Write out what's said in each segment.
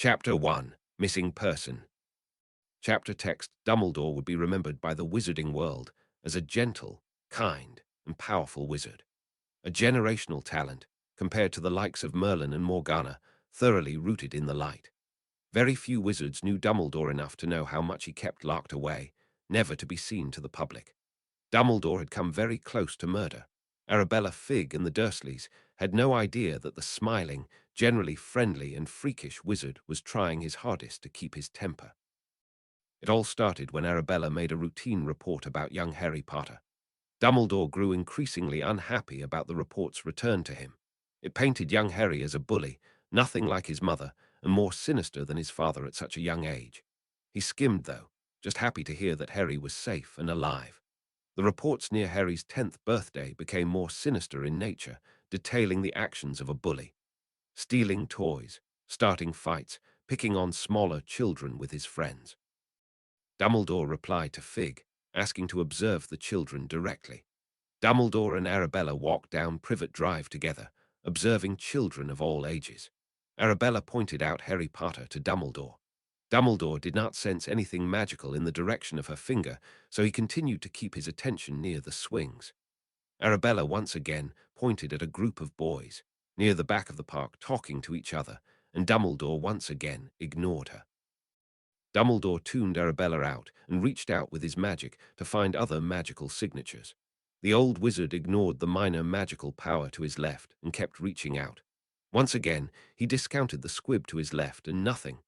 Chapter 1. Missing Person. Chapter text: Dumbledore would be remembered by the wizarding world as a gentle, kind, and powerful wizard. A generational talent, compared to the likes of Merlin and Morgana, thoroughly rooted in the light. Very few wizards knew Dumbledore enough to know how much he kept locked away, never to be seen to the public. Dumbledore had come very close to murder. Arabella, Fig, and the Dursleys had no idea that the smiling, generally friendly and freakish wizard was trying his hardest to keep his temper. It all started when Arabella made a routine report about young Harry Potter. Dumbledore grew increasingly unhappy about the report's return to him. It painted young Harry as a bully, nothing like his mother, and more sinister than his father at such a young age. He skimmed, though, just happy to hear that Harry was safe and alive. The reports near Harry's 10th birthday became more sinister in nature, detailing the actions of a bully. Stealing toys, starting fights, picking on smaller children with his friends. Dumbledore replied to Fig, asking to observe the children directly. Dumbledore and Arabella walked down Privet Drive together, observing children of all ages. Arabella pointed out Harry Potter to Dumbledore. Dumbledore did not sense anything magical in the direction of her finger, so he continued to keep his attention near the swings. Arabella once again pointed at a group of boys, near the back of the park, talking to each other, and Dumbledore once again ignored her. Dumbledore tuned Arabella out and reached out with his magic to find other magical signatures. The old wizard ignored the minor magical power to his left and kept reaching out. Once again, he discounted the squib to his left and nothing.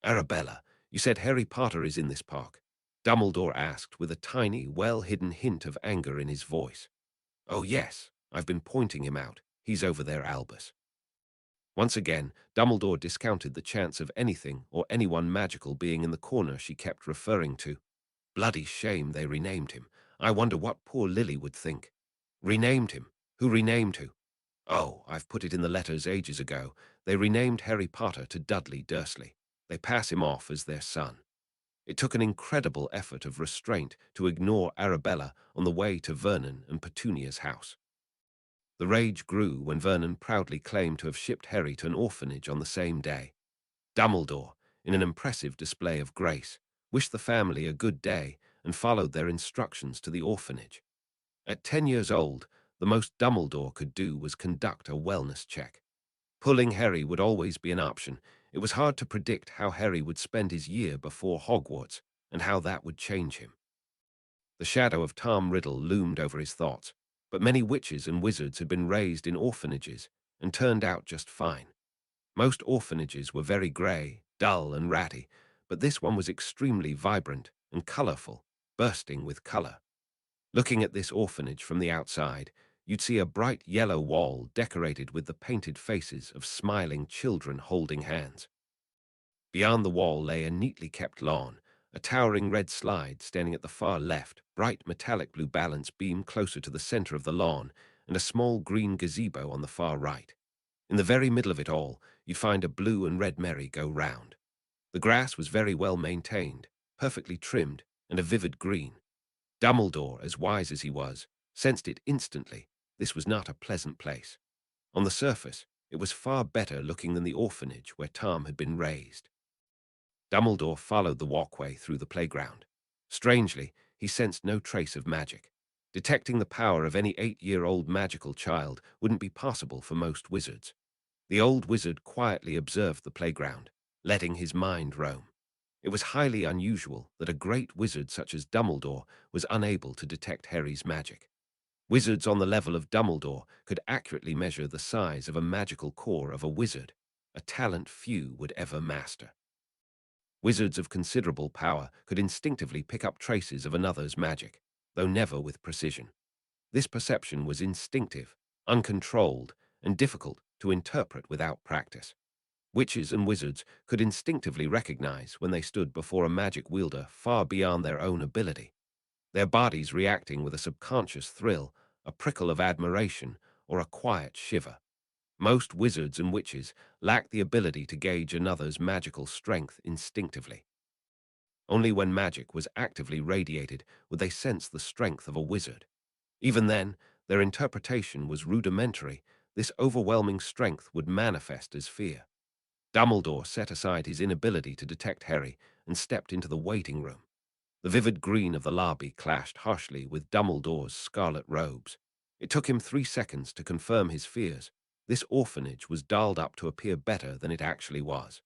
Arabella, you said Harry Potter is in this park? Dumbledore asked with a tiny, well-hidden hint of anger in his voice. Oh yes, I've been pointing him out. He's over there, Albus. Once again, Dumbledore discounted the chance of anything or anyone magical being in the corner she kept referring to. Bloody shame they renamed him. I wonder what poor Lily would think. Renamed him? Who renamed who? Oh, I've put it in the letters ages ago. They renamed Harry Potter to Dudley Dursley. They pass him off as their son. It took an incredible effort of restraint to ignore Arabella on the way to Vernon and Petunia's house. The rage grew when Vernon proudly claimed to have shipped Harry to an orphanage on the same day. Dumbledore, in an impressive display of grace, wished the family a good day and followed their instructions to the orphanage. At 10 years old, the most Dumbledore could do was conduct a wellness check. Pulling Harry would always be an option. It was hard to predict how Harry would spend his year before Hogwarts and how that would change him. The shadow of Tom Riddle loomed over his thoughts, but many witches and wizards had been raised in orphanages and turned out just fine. Most orphanages were very grey, dull and ratty, but this one was extremely vibrant and colourful, bursting with colour. Looking at this orphanage from the outside, you'd see a bright yellow wall decorated with the painted faces of smiling children holding hands. Beyond the wall lay a neatly kept lawn, a towering red slide standing at the far left, bright metallic blue balance beam closer to the center of the lawn, and a small green gazebo on the far right. In the very middle of it all, you'd find a blue and red merry-go-round. The grass was very well maintained, perfectly trimmed, and a vivid green. Dumbledore, as wise as he was, sensed it instantly. This was not a pleasant place. On the surface, it was far better looking than the orphanage where Tom had been raised. Dumbledore followed the walkway through the playground. Strangely, he sensed no trace of magic. Detecting the power of any 8-year-old magical child wouldn't be possible for most wizards. The old wizard quietly observed the playground, letting his mind roam. It was highly unusual that a great wizard such as Dumbledore was unable to detect Harry's magic. Wizards on the level of Dumbledore could accurately measure the size of a magical core of a wizard, a talent few would ever master. Wizards of considerable power could instinctively pick up traces of another's magic, though never with precision. This perception was instinctive, uncontrolled, and difficult to interpret without practice. Witches and wizards could instinctively recognize when they stood before a magic wielder far beyond their own ability, their bodies reacting with a subconscious thrill, a prickle of admiration, or a quiet shiver. Most wizards and witches lacked the ability to gauge another's magical strength instinctively. Only when magic was actively radiated would they sense the strength of a wizard. Even then, their interpretation was rudimentary. This overwhelming strength would manifest as fear. Dumbledore set aside his inability to detect Harry and stepped into the waiting room. The vivid green of the lobby clashed harshly with Dumbledore's scarlet robes. It took him 3 seconds to confirm his fears. This orphanage was dolled up to appear better than it actually was.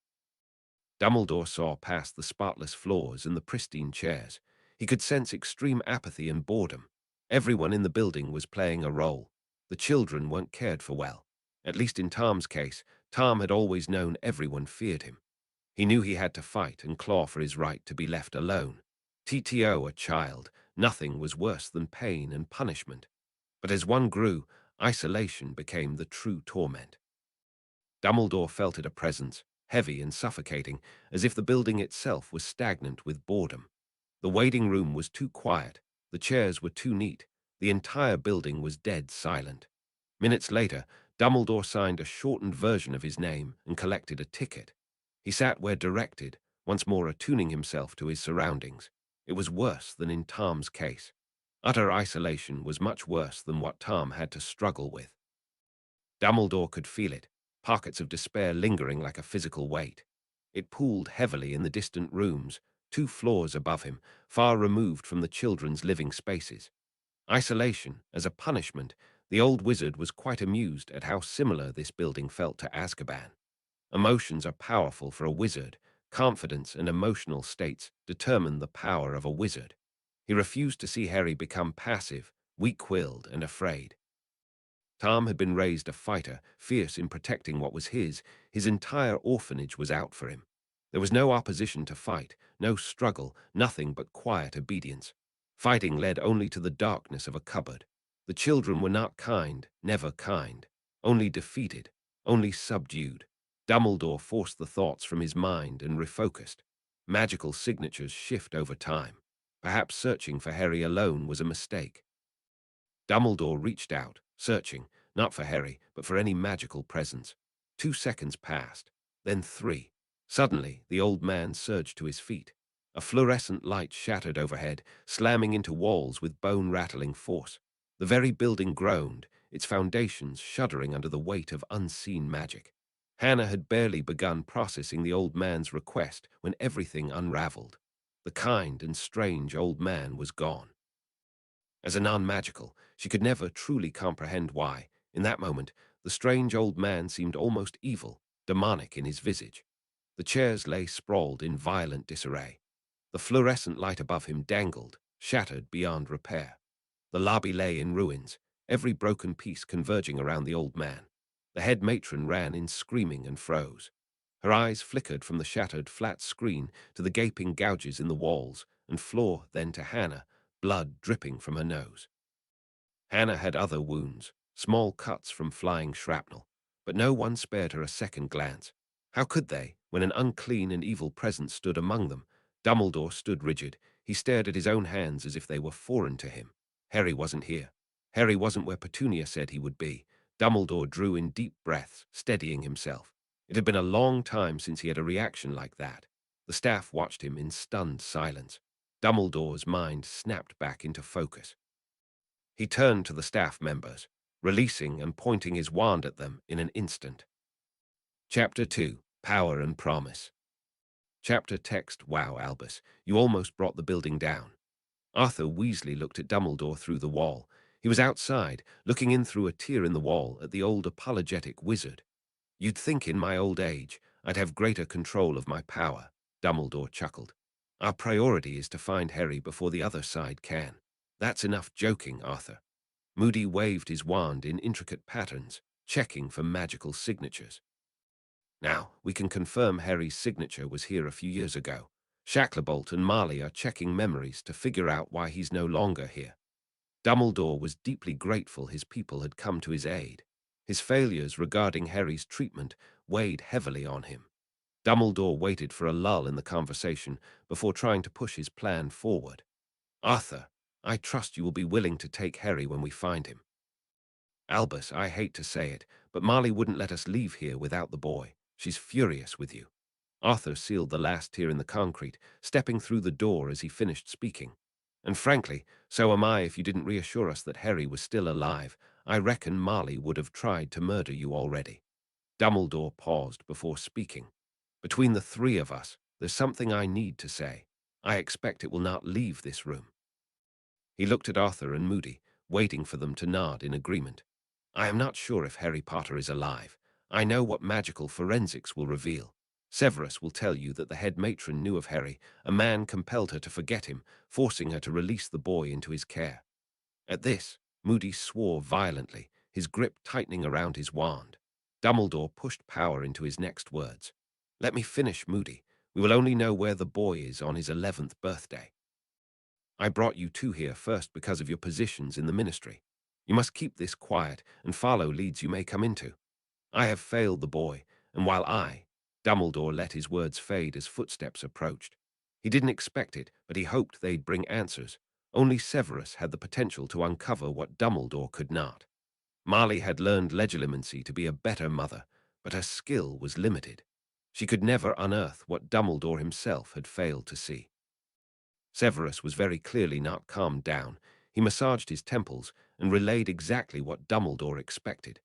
Dumbledore saw past the spotless floors and the pristine chairs. He could sense extreme apathy and boredom. Everyone in the building was playing a role. The children weren't cared for well. At least in Tom's case, Tom had always known everyone feared him. He knew he had to fight and claw for his right to be left alone. TTO, a child, nothing was worse than pain and punishment. But as one grew, isolation became the true torment. Dumbledore felt it a presence, heavy and suffocating, as if the building itself was stagnant with boredom. The waiting room was too quiet, the chairs were too neat, the entire building was dead silent. Minutes later, Dumbledore signed a shortened version of his name and collected a ticket. He sat where directed, once more attuning himself to his surroundings. It was worse than in Tom's case. Utter isolation was much worse than what Tom had to struggle with. Dumbledore could feel it, pockets of despair lingering like a physical weight. It pooled heavily in the distant rooms, 2 floors above him, far removed from the children's living spaces. Isolation, as a punishment, the old wizard was quite amused at how similar this building felt to Azkaban. Emotions are powerful for a wizard. Confidence and emotional states determine the power of a wizard. He refused to see Harry become passive, weak-willed, and afraid. Tom had been raised a fighter, fierce in protecting what was his. His entire orphanage was out for him. There was no opposition to fight, no struggle, nothing but quiet obedience. Fighting led only to the darkness of a cupboard. The children were not kind, never kind, only defeated, only subdued. Dumbledore forced the thoughts from his mind and refocused. Magical signatures shift over time. Perhaps searching for Harry alone was a mistake. Dumbledore reached out, searching, not for Harry, but for any magical presence. 2 seconds passed, then 3. Suddenly, the old man surged to his feet. A fluorescent light shattered overhead, slamming into walls with bone-rattling force. The very building groaned, its foundations shuddering under the weight of unseen magic. Hannah had barely begun processing the old man's request when everything unraveled. The kind and strange old man was gone. As a non-magical, she could never truly comprehend why, in that moment, the strange old man seemed almost evil, demonic in his visage. The chairs lay sprawled in violent disarray. The fluorescent light above him dangled, shattered beyond repair. The lobby lay in ruins, every broken piece converging around the old man. The head matron ran in screaming and froze. Her eyes flickered from the shattered flat screen to the gaping gouges in the walls and floor, then to Hannah, blood dripping from her nose. Hannah had other wounds, small cuts from flying shrapnel, but no one spared her a second glance. How could they, when an unclean and evil presence stood among them? Dumbledore stood rigid. He stared at his own hands as if they were foreign to him. Harry wasn't here. Harry wasn't where Petunia said he would be. Dumbledore drew in deep breaths, steadying himself. It had been a long time since he had a reaction like that. The staff watched him in stunned silence. Dumbledore's mind snapped back into focus. He turned to the staff members, releasing and pointing his wand at them in an instant. Chapter 2, Power and Promise. Chapter text: Wow, Albus, you almost brought the building down. Arthur Weasley looked at Dumbledore through the wall. He was outside, looking in through a tear in the wall at the old apologetic wizard. You'd think in my old age I'd have greater control of my power, Dumbledore chuckled. Our priority is to find Harry before the other side can. That's enough joking, Arthur. Moody waved his wand in intricate patterns, checking for magical signatures. Now, we can confirm Harry's signature was here a few years ago. Shacklebolt and Marley are checking memories to figure out why he's no longer here. Dumbledore was deeply grateful his people had come to his aid. His failures regarding Harry's treatment weighed heavily on him. Dumbledore waited for a lull in the conversation before trying to push his plan forward. Arthur, I trust you will be willing to take Harry when we find him. Albus, I hate to say it, but Marley wouldn't let us leave here without the boy. She's furious with you. Arthur sealed the last tear in the concrete, stepping through the door as he finished speaking. And frankly, so am I. If you didn't reassure us that Harry was still alive, I reckon Marley would have tried to murder you already. Dumbledore paused before speaking. Between the three of us, there's something I need to say. I expect it will not leave this room." He looked at Arthur and Moody, waiting for them to nod in agreement. "I am not sure if Harry Potter is alive. I know what magical forensics will reveal. Severus will tell you that the head matron knew of Harry. A man compelled her to forget him, forcing her to release the boy into his care." At this, Moody swore violently, his grip tightening around his wand. Dumbledore pushed power into his next words. "Let me finish, Moody. We will only know where the boy is on his 11th birthday. I brought you two here first because of your positions in the ministry. You must keep this quiet and follow leads you may come into. I have failed the boy, and while Dumbledore let his words fade as footsteps approached. He didn't expect it, but he hoped they'd bring answers. Only Severus had the potential to uncover what Dumbledore could not. Marley had learned legilimency to be a better mother, but her skill was limited. She could never unearth what Dumbledore himself had failed to see. Severus was very clearly not calmed down. He massaged his temples and relayed exactly what Dumbledore expected.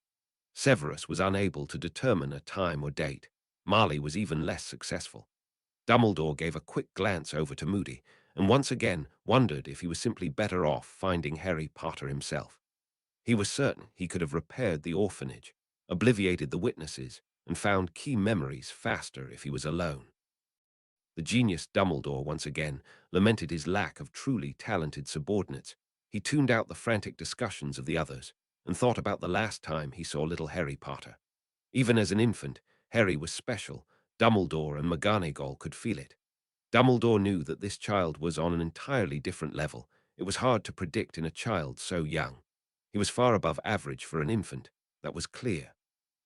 Severus was unable to determine a time or date. Marley was even less successful. Dumbledore gave a quick glance over to Moody, and once again wondered if he was simply better off finding Harry Potter himself. He was certain he could have repaired the orphanage, obliviated the witnesses, and found key memories faster if he was alone. The genius Dumbledore once again lamented his lack of truly talented subordinates. He tuned out the frantic discussions of the others and thought about the last time he saw little Harry Potter. Even as an infant, Harry was special. Dumbledore and McGonagall could feel it. Dumbledore knew that this child was on an entirely different level. It was hard to predict in a child so young. He was far above average for an infant. That was clear.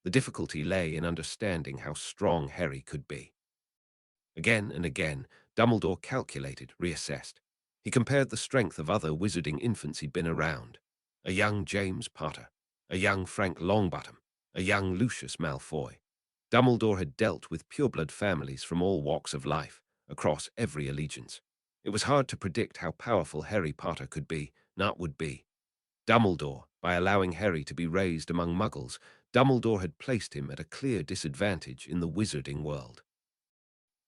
The difficulty lay in understanding how strong Harry could be. Again and again, Dumbledore calculated, reassessed. He compared the strength of other wizarding infants he'd been around. A young James Potter, a young Frank Longbottom, a young Lucius Malfoy. Dumbledore had dealt with pureblood families from all walks of life, across every allegiance. It was hard to predict how powerful Harry Potter could be, not would be. Dumbledore, by allowing Harry to be raised among muggles, Dumbledore had placed him at a clear disadvantage in the wizarding world.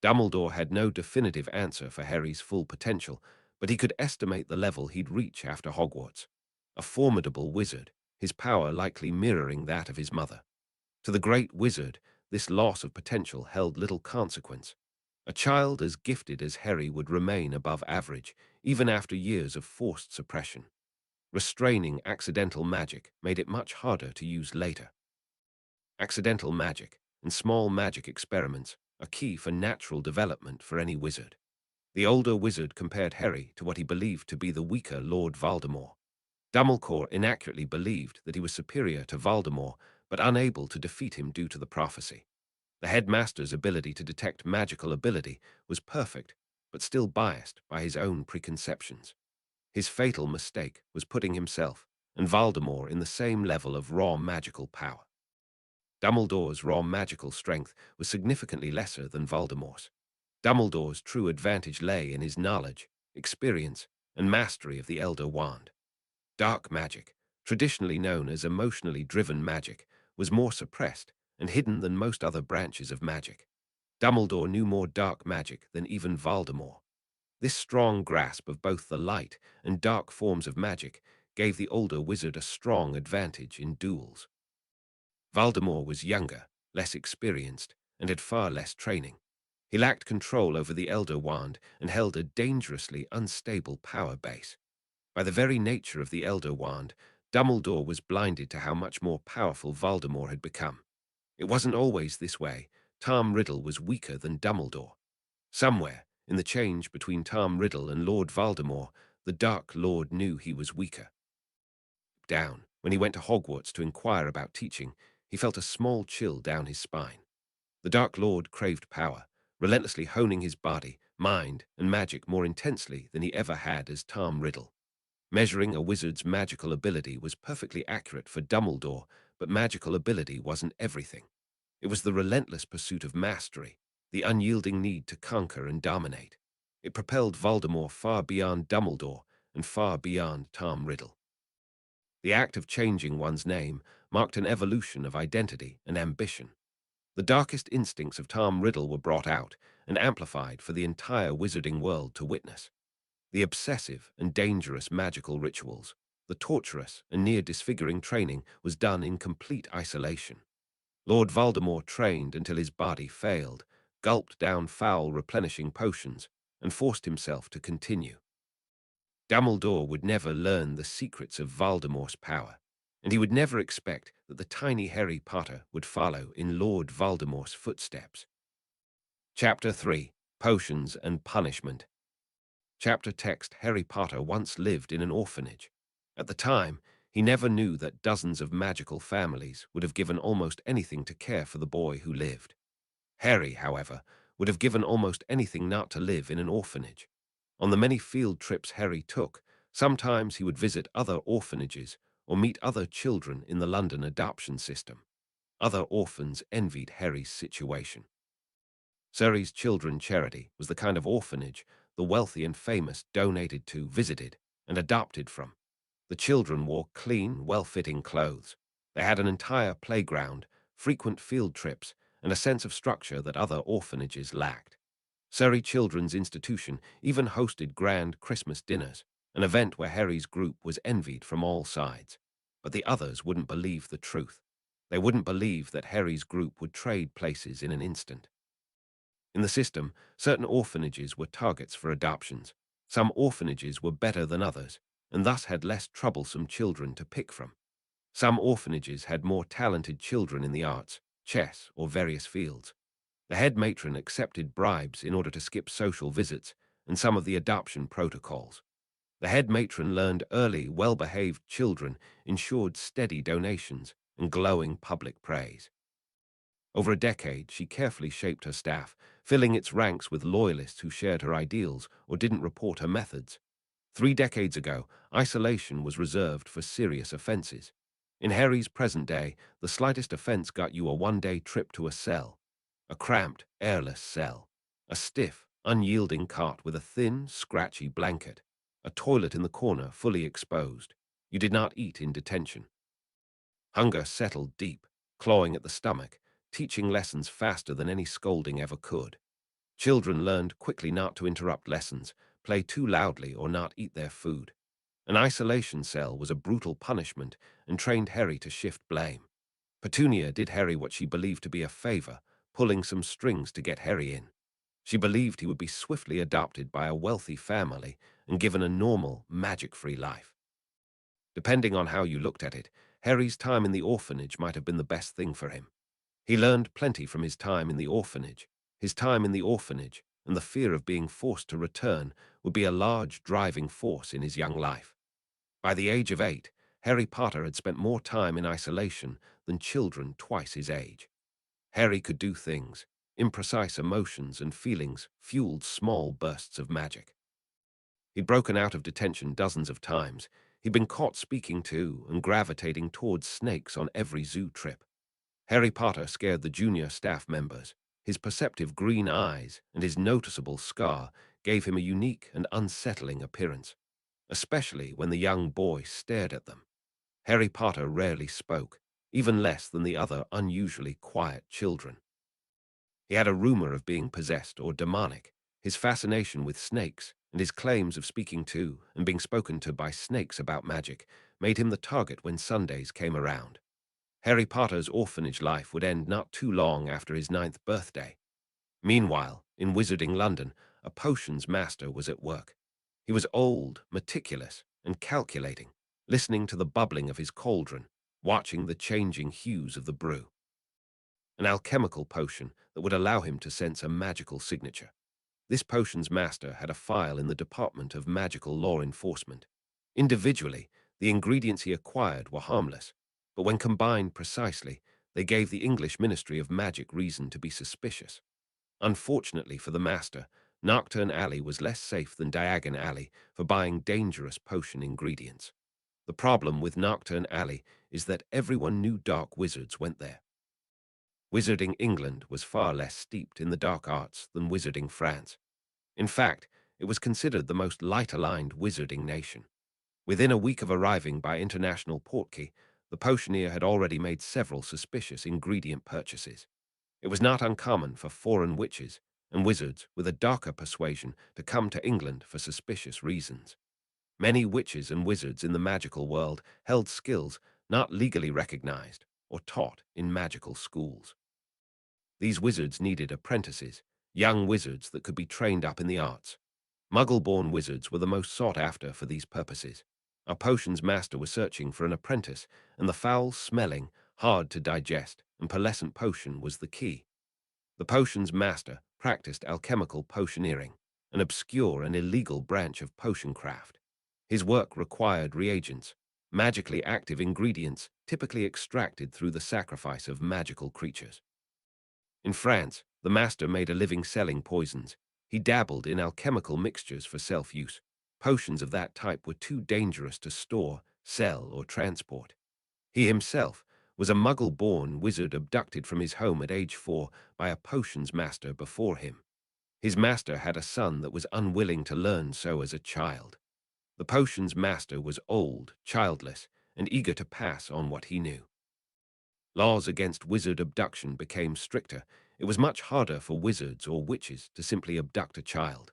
Dumbledore had no definitive answer for Harry's full potential, but he could estimate the level he'd reach after Hogwarts. A formidable wizard, his power likely mirroring that of his mother. To the great wizard, this loss of potential held little consequence. A child as gifted as Harry would remain above average, even after years of forced suppression. Restraining accidental magic made it much harder to use later. Accidental magic and small magic experiments are key for natural development for any wizard. The older wizard compared Harry to what he believed to be the weaker Lord Voldemort. Dumbledore inaccurately believed that he was superior to Voldemort, but unable to defeat him due to the prophecy. The headmaster's ability to detect magical ability was perfect, but still biased by his own preconceptions. His fatal mistake was putting himself and Voldemort in the same level of raw magical power. Dumbledore's raw magical strength was significantly lesser than Voldemort's. Dumbledore's true advantage lay in his knowledge, experience, and mastery of the Elder Wand. Dark magic, traditionally known as emotionally driven magic, was more suppressed and hidden than most other branches of magic. Dumbledore knew more dark magic than even Voldemort. This strong grasp of both the light and dark forms of magic gave the older wizard a strong advantage in duels. Voldemort was younger, less experienced, and had far less training. He lacked control over the Elder Wand and held a dangerously unstable power base. By the very nature of the Elder Wand, Dumbledore was blinded to how much more powerful Voldemort had become. It wasn't always this way. Tom Riddle was weaker than Dumbledore. Somewhere, in the change between Tom Riddle and Lord Voldemort, the Dark Lord knew he was weaker. Down, when he went to Hogwarts to inquire about teaching, he felt a small chill down his spine. The Dark Lord craved power, relentlessly honing his body, mind, and magic more intensely than he ever had as Tom Riddle. Measuring a wizard's magical ability was perfectly accurate for Dumbledore, but magical ability wasn't everything. It was the relentless pursuit of mastery, the unyielding need to conquer and dominate. It propelled Voldemort far beyond Dumbledore and far beyond Tom Riddle. The act of changing one's name marked an evolution of identity and ambition. The darkest instincts of Tom Riddle were brought out and amplified for the entire wizarding world to witness. The obsessive and dangerous magical rituals, the torturous and near-disfiguring training was done in complete isolation. Lord Voldemort trained until his body failed, gulped down foul replenishing potions, and forced himself to continue. Dumbledore would never learn the secrets of Voldemort's power, and he would never expect that the tiny Harry Potter would follow in Lord Voldemort's footsteps. Chapter 3. Potions and Punishment. Chapter text: Harry Potter once lived in an orphanage. At the time, he never knew that dozens of magical families would have given almost anything to care for the boy who lived. Harry, however, would have given almost anything not to live in an orphanage. On the many field trips Harry took, sometimes he would visit other orphanages or meet other children in the London adoption system. Other orphans envied Harry's situation. Surrey's Children's Charity was the kind of orphanage the wealthy and famous donated to, visited, and adopted from. The children wore clean, well-fitting clothes. They had an entire playground, frequent field trips, and a sense of structure that other orphanages lacked. Surrey Children's Institution even hosted grand Christmas dinners, an event where Harry's group was envied from all sides. But the others wouldn't believe the truth. They wouldn't believe that Harry's group would trade places in an instant. In the system, certain orphanages were targets for adoptions. Some orphanages were better than others, and thus had less troublesome children to pick from. Some orphanages had more talented children in the arts, chess, or various fields. The head matron accepted bribes in order to skip social visits and some of the adoption protocols. The head matron learned early, well-behaved children ensured steady donations and glowing public praise. Over a decade, she carefully shaped her staff, filling its ranks with loyalists who shared her ideals or didn't report her methods. 3 decades ago, isolation was reserved for serious offenses. In Harry's present day, the slightest offense got you a one-day trip to a cell. A cramped, airless cell. A stiff, unyielding cot with a thin, scratchy blanket. A toilet in the corner fully exposed. You did not eat in detention. Hunger settled deep, clawing at the stomach, teaching lessons faster than any scolding ever could. Children learned quickly not to interrupt lessons, play too loudly, or not eat their food. An isolation cell was a brutal punishment and trained Harry to shift blame. Petunia did Harry what she believed to be a favor, pulling some strings to get Harry in. She believed he would be swiftly adopted by a wealthy family and given a normal, magic-free life. Depending on how you looked at it, Harry's time in the orphanage might have been the best thing for him. He learned plenty from his time in the orphanage. His time in the orphanage and the fear of being forced to return would be a large driving force in his young life. By the age of 8, Harry Potter had spent more time in isolation than children twice his age. Harry could do things. Imprecise emotions and feelings fueled small bursts of magic. He'd broken out of detention dozens of times. He'd been caught speaking to and gravitating towards snakes on every zoo trip. Harry Potter scared the junior staff members. His perceptive green eyes and his noticeable scar gave him a unique and unsettling appearance, especially when the young boy stared at them. Harry Potter rarely spoke, even less than the other unusually quiet children. He had a rumor of being possessed or demonic. His fascination with snakes and his claims of speaking to and being spoken to by snakes about magic made him the target when Sundays came around. Harry Potter's orphanage life would end not too long after his 9th birthday. Meanwhile, in Wizarding London, a potions master was at work. He was old, meticulous, and calculating, listening to the bubbling of his cauldron, watching the changing hues of the brew. An alchemical potion that would allow him to sense a magical signature. This potions master had a file in the Department of Magical Law Enforcement. Individually, the ingredients he acquired were harmless, but when combined precisely, they gave the English Ministry of Magic reason to be suspicious. Unfortunately for the master, Nocturne Alley was less safe than Diagon Alley for buying dangerous potion ingredients. The problem with Nocturne Alley is that everyone knew dark wizards went there. Wizarding England was far less steeped in the dark arts than Wizarding France. In fact, it was considered the most light-aligned wizarding nation. Within a week of arriving by international portkey, the potioneer had already made several suspicious ingredient purchases. It was not uncommon for foreign witches and wizards with a darker persuasion to come to England for suspicious reasons. Many witches and wizards in the magical world held skills not legally recognized or taught in magical schools. These wizards needed apprentices, young wizards that could be trained up in the arts. Muggle-born wizards were the most sought after for these purposes. Our potions master was searching for an apprentice, and the foul-smelling, hard-to-digest, and pearlescent potion was the key. The potions master practiced alchemical potioneering, an obscure and illegal branch of potion craft. His work required reagents, magically active ingredients typically extracted through the sacrifice of magical creatures. In France, the master made a living selling poisons. He dabbled in alchemical mixtures for self-use. Potions of that type were too dangerous to store, sell, or transport. He himself was a Muggle-born wizard abducted from his home at age 4 by a potions master before him. His master had a son that was unwilling to learn so as a child. The potions master was old, childless, and eager to pass on what he knew. Laws against wizard abduction became stricter. It was much harder for wizards or witches to simply abduct a child.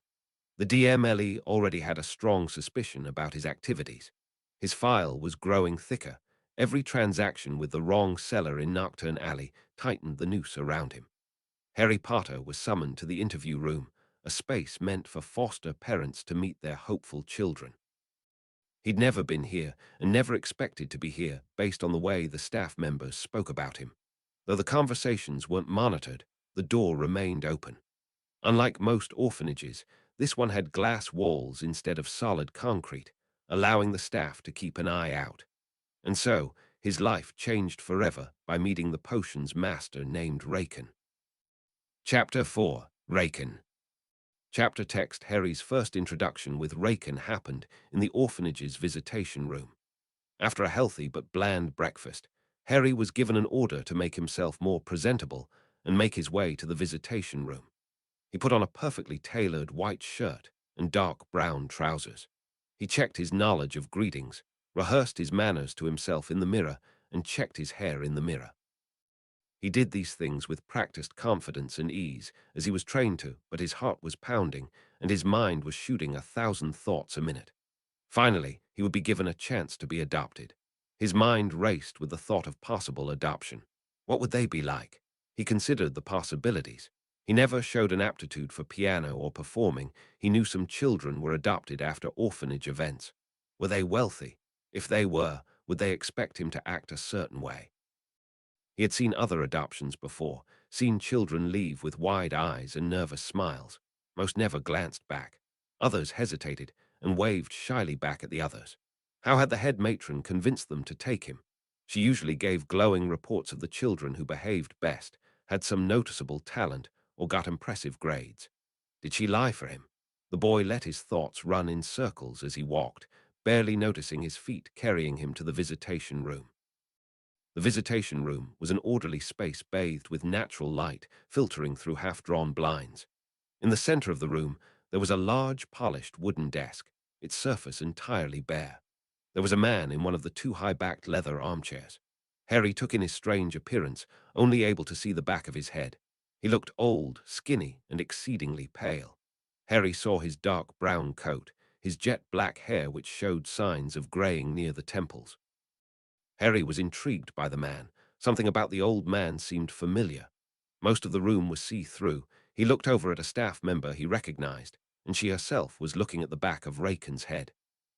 The DMLE already had a strong suspicion about his activities. His file was growing thicker. Every transaction with the wrong seller in Nocturne Alley tightened the noose around him. Harry Potter was summoned to the interview room, a space meant for foster parents to meet their hopeful children. He'd never been here and never expected to be here based on the way the staff members spoke about him. Though the conversations weren't monitored, the door remained open. Unlike most orphanages, this one had glass walls instead of solid concrete, allowing the staff to keep an eye out. And so, his life changed forever by meeting the potions master named Raken. Chapter 4. Raken. Chapter text Harry's first introduction with Raken happened in the orphanage's visitation room. After a healthy but bland breakfast, Harry was given an order to make himself more presentable and make his way to the visitation room. He put on a perfectly tailored white shirt and dark brown trousers. He checked his knowledge of greetings, rehearsed his manners to himself in the mirror, and checked his hair in the mirror. He did these things with practiced confidence and ease, as he was trained to, but his heart was pounding, and his mind was shooting 1,000 thoughts a minute. Finally, he would be given a chance to be adopted. His mind raced with the thought of possible adoption. What would they be like? He considered the possibilities. He never showed an aptitude for piano or performing. He knew some children were adopted after orphanage events. Were they wealthy? If they were, would they expect him to act a certain way? He had seen other adoptions before, seen children leave with wide eyes and nervous smiles. Most never glanced back. Others hesitated and waved shyly back at the others. How had the head matron convinced them to take him? She usually gave glowing reports of the children who behaved best, had some noticeable talent, or got impressive grades. Did she lie for him? The boy let his thoughts run in circles as he walked, barely noticing his feet carrying him to the visitation room. The visitation room was an orderly space bathed with natural light filtering through half-drawn blinds. In the center of the room, there was a large, polished wooden desk, its surface entirely bare. There was a man in one of the two high-backed leather armchairs. Harry took in his strange appearance, only able to see the back of his head. He looked old, skinny, and exceedingly pale. Harry saw his dark brown coat, his jet-black hair which showed signs of graying near the temples. Harry was intrigued by the man. Something about the old man seemed familiar. Most of the room was see-through. He looked over at a staff member he recognized, and she herself was looking at the back of Raken's head.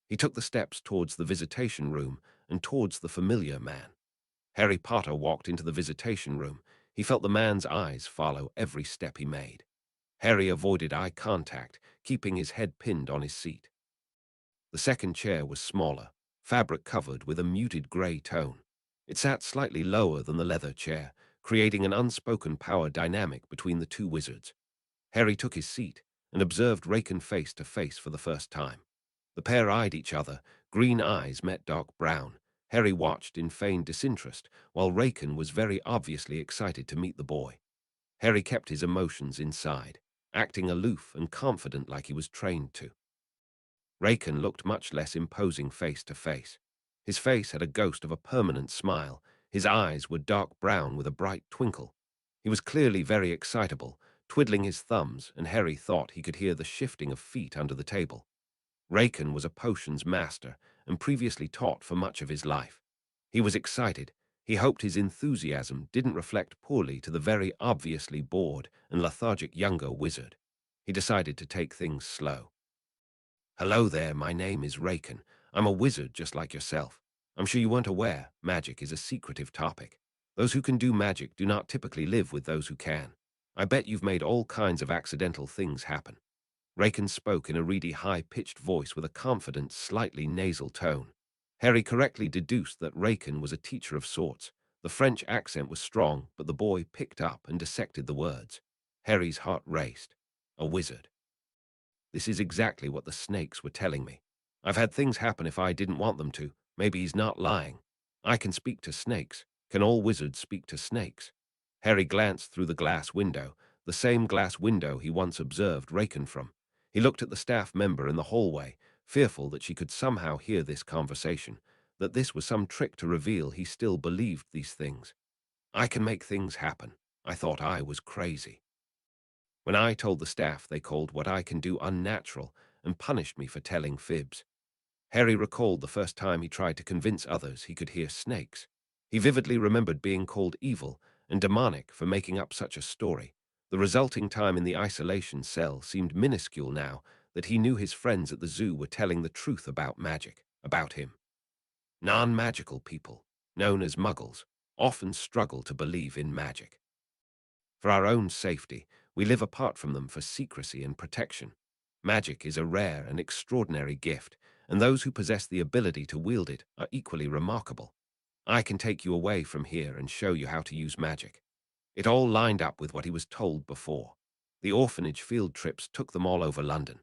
He took the steps towards the visitation room and towards the familiar man. Harry Potter walked into the visitation room. He felt the man's eyes follow every step he made. Harry avoided eye contact, keeping his head pinned on his seat. The second chair was smaller, fabric-covered with a muted grey tone. It sat slightly lower than the leather chair, creating an unspoken power dynamic between the two wizards. Harry took his seat and observed Raken face to face for the first time. The pair eyed each other, green eyes met dark brown. Harry watched in feigned disinterest, while Raken was very obviously excited to meet the boy. Harry kept his emotions inside, acting aloof and confident like he was trained to. Raken looked much less imposing face to face. His face had a ghost of a permanent smile. His eyes were dark brown with a bright twinkle. He was clearly very excitable, twiddling his thumbs, and Harry thought he could hear the shifting of feet under the table. Raken was a potions master and previously taught for much of his life. He was excited. He hoped his enthusiasm didn't reflect poorly to the very obviously bored and lethargic younger wizard. He decided to take things slow. "Hello there, my name is Raken. I'm a wizard just like yourself. I'm sure you weren't aware magic is a secretive topic. Those who can do magic do not typically live with those who can. I bet you've made all kinds of accidental things happen." Raken spoke in a reedy, high-pitched voice with a confident, slightly nasal tone. Harry correctly deduced that Raken was a teacher of sorts. The French accent was strong, but the boy picked up and dissected the words. Harry's heart raced. A wizard. This is exactly what the snakes were telling me. I've had things happen if I didn't want them to. Maybe he's not lying. I can speak to snakes. Can all wizards speak to snakes? Harry glanced through the glass window, the same glass window he once observed Raken from. He looked at the staff member in the hallway, fearful that she could somehow hear this conversation, that this was some trick to reveal he still believed these things. I can make things happen. I thought I was crazy. When I told the staff, they called what I can do unnatural and punished me for telling fibs. Harry recalled the first time he tried to convince others he could hear snakes. He vividly remembered being called evil and demonic for making up such a story. The resulting time in the isolation cell seemed minuscule now that he knew his friends at the zoo were telling the truth about magic, about him. Non-magical people, known as muggles, often struggle to believe in magic. For our own safety, we live apart from them for secrecy and protection. Magic is a rare and extraordinary gift, and those who possess the ability to wield it are equally remarkable. I can take you away from here and show you how to use magic. It all lined up with what he was told before. The orphanage field trips took them all over London.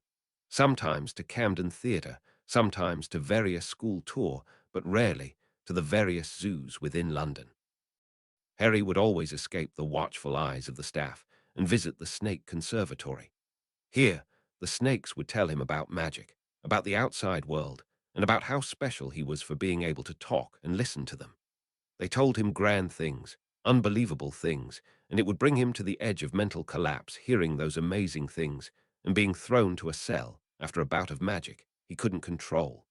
Sometimes to Camden Theatre, sometimes to various school tour, but rarely to the various zoos within London. Harry would always escape the watchful eyes of the staff and visit the snake conservatory. Here, the snakes would tell him about magic, about the outside world, and about how special he was for being able to talk and listen to them. They told him grand things, unbelievable things, and it would bring him to the edge of mental collapse hearing those amazing things and being thrown to a cell after a bout of magic he couldn't control.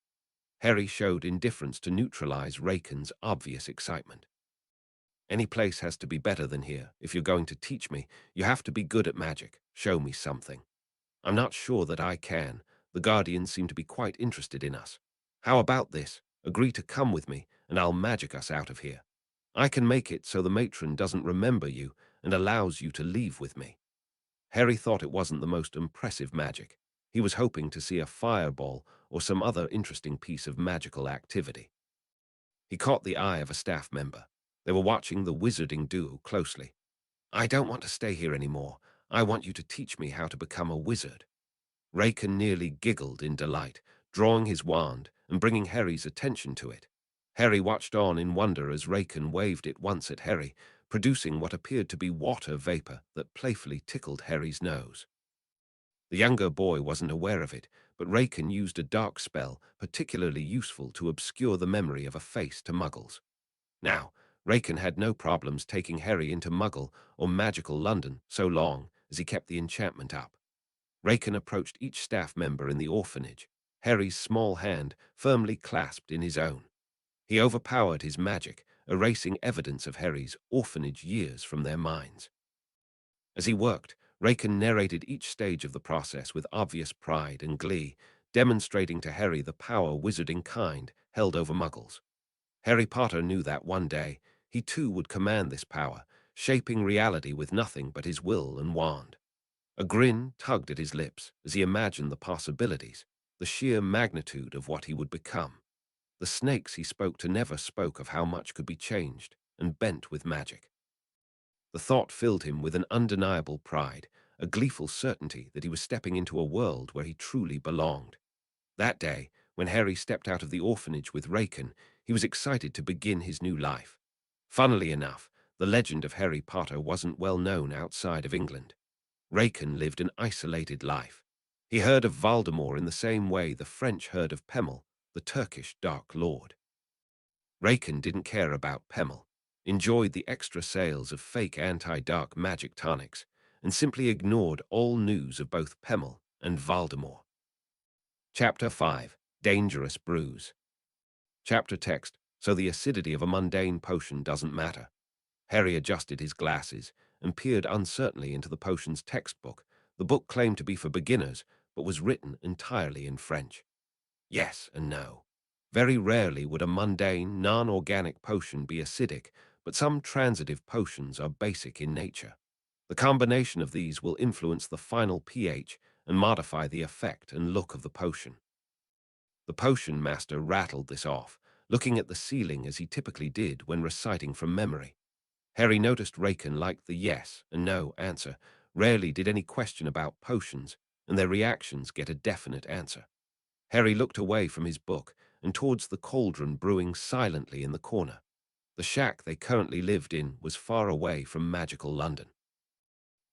Harry showed indifference to neutralize Raken's obvious excitement. "Any place has to be better than here. If you're going to teach me, you have to be good at magic. Show me something." "I'm not sure that I can. The Guardians seem to be quite interested in us. How about this? Agree to come with me, and I'll magic us out of here. I can make it so the matron doesn't remember you and allows you to leave with me." Harry thought it wasn't the most impressive magic. He was hoping to see a fireball or some other interesting piece of magical activity. He caught the eye of a staff member. They were watching the wizarding duo closely. "I don't want to stay here anymore. I want you to teach me how to become a wizard." Raken nearly giggled in delight, drawing his wand and bringing Harry's attention to it. Harry watched on in wonder as Raken waved it once at Harry, producing what appeared to be water vapor that playfully tickled Harry's nose. The younger boy wasn't aware of it, but Raken used a dark spell particularly useful to obscure the memory of a face to muggles. Now, Raken had no problems taking Harry into Muggle or magical London so long as he kept the enchantment up. Raken approached each staff member in the orphanage, Harry's small hand firmly clasped in his own. He overpowered his magic, erasing evidence of Harry's orphanage years from their minds. As he worked, Raken narrated each stage of the process with obvious pride and glee, demonstrating to Harry the power wizarding kind held over muggles. Harry Potter knew that one day, he too would command this power, shaping reality with nothing but his will and wand. A grin tugged at his lips as he imagined the possibilities, the sheer magnitude of what he would become. The snakes he spoke to never spoke of how much could be changed and bent with magic. The thought filled him with an undeniable pride, a gleeful certainty that he was stepping into a world where he truly belonged. That day, when Harry stepped out of the orphanage with Raken, he was excited to begin his new life. Funnily enough, the legend of Harry Potter wasn't well known outside of England. Raken lived an isolated life. He heard of Voldemort in the same way the French heard of Pemmel, the Turkish Dark Lord. Raken didn't care about Pemmel. enjoyed the extra sales of fake anti-dark magic tonics, and simply ignored all news of both Pemmel and Valdemar. Chapter 5. Dangerous Brews. Chapter text. So the acidity of a mundane potion doesn't matter. Harry adjusted his glasses and peered uncertainly into the potion's textbook. The book claimed to be for beginners, but was written entirely in French. Yes and no. Very rarely would a mundane, non-organic potion be acidic, but some transitive potions are basic in nature. The combination of these will influence the final pH and modify the effect and look of the potion. The potion master rattled this off, looking at the ceiling as he typically did when reciting from memory. Harry noticed Raken liked the yes and no answer. Rarely did any question about potions, and their reactions get a definite answer. Harry looked away from his book and towards the cauldron brewing silently in the corner. The shack they currently lived in was far away from magical London.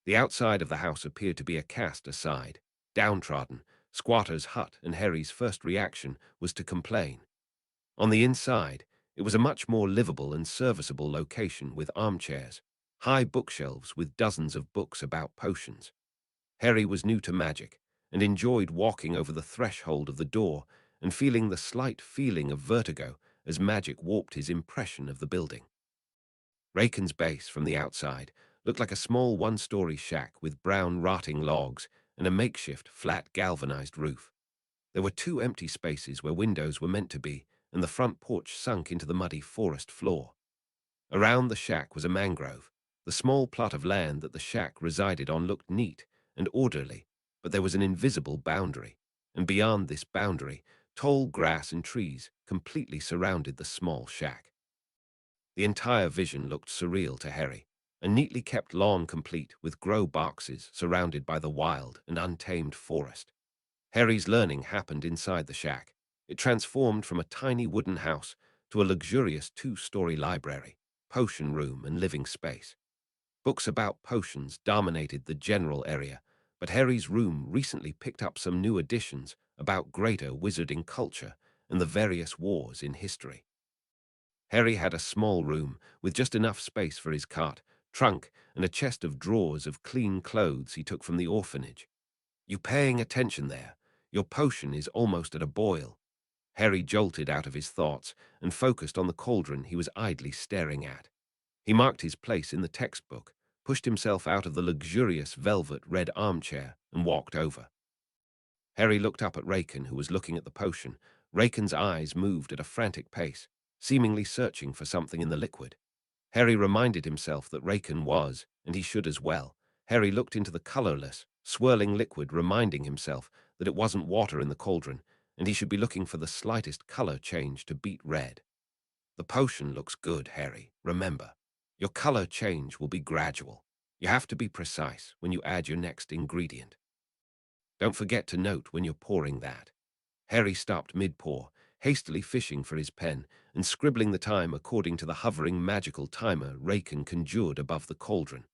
The outside of the house appeared to be a cast aside, downtrodden, squatter's hut, and Harry's first reaction was to complain. On the inside, it was a much more livable and serviceable location with armchairs, high bookshelves with dozens of books about potions. Harry was new to magic and enjoyed walking over the threshold of the door and feeling the slight feeling of vertigo as magic warped his impression of the building. Raken's base from the outside looked like a small one-story shack with brown rotting logs and a makeshift flat galvanized roof. There were 2 empty spaces where windows were meant to be, and the front porch sunk into the muddy forest floor. Around the shack was a mangrove. The small plot of land that the shack resided on looked neat and orderly, but there was an invisible boundary, and beyond this boundary, tall grass and trees completely surrounded the small shack. The entire vision looked surreal to Harry, a neatly kept lawn complete with grow boxes surrounded by the wild and untamed forest. Harry's learning happened inside the shack. It transformed from a tiny wooden house to a luxurious 2-story library, potion room, and living space. Books about potions dominated the general area, but Harry's room recently picked up some new editions about greater wizarding culture and the various wars in history. Harry had a small room with just enough space for his cot, trunk, and a chest of drawers of clean clothes he took from the orphanage. "You paying attention there? Your potion is almost at a boil." Harry jolted out of his thoughts and focused on the cauldron he was idly staring at. He marked his place in the textbook, pushed himself out of the luxurious velvet red armchair, and walked over. Harry looked up at Raken, who was looking at the potion. Raken's eyes moved at a frantic pace, seemingly searching for something in the liquid. Harry reminded himself that Raken was, and he should as well. Harry looked into the colorless, swirling liquid, reminding himself that it wasn't water in the cauldron, and he should be looking for the slightest color change to beat red. "The potion looks good, Harry. Remember, your color change will be gradual. You have to be precise when you add your next ingredient. Don't forget to note when you're pouring that." Harry stopped mid-pour, hastily fishing for his pen and scribbling the time according to the hovering magical timer Raken conjured above the cauldron.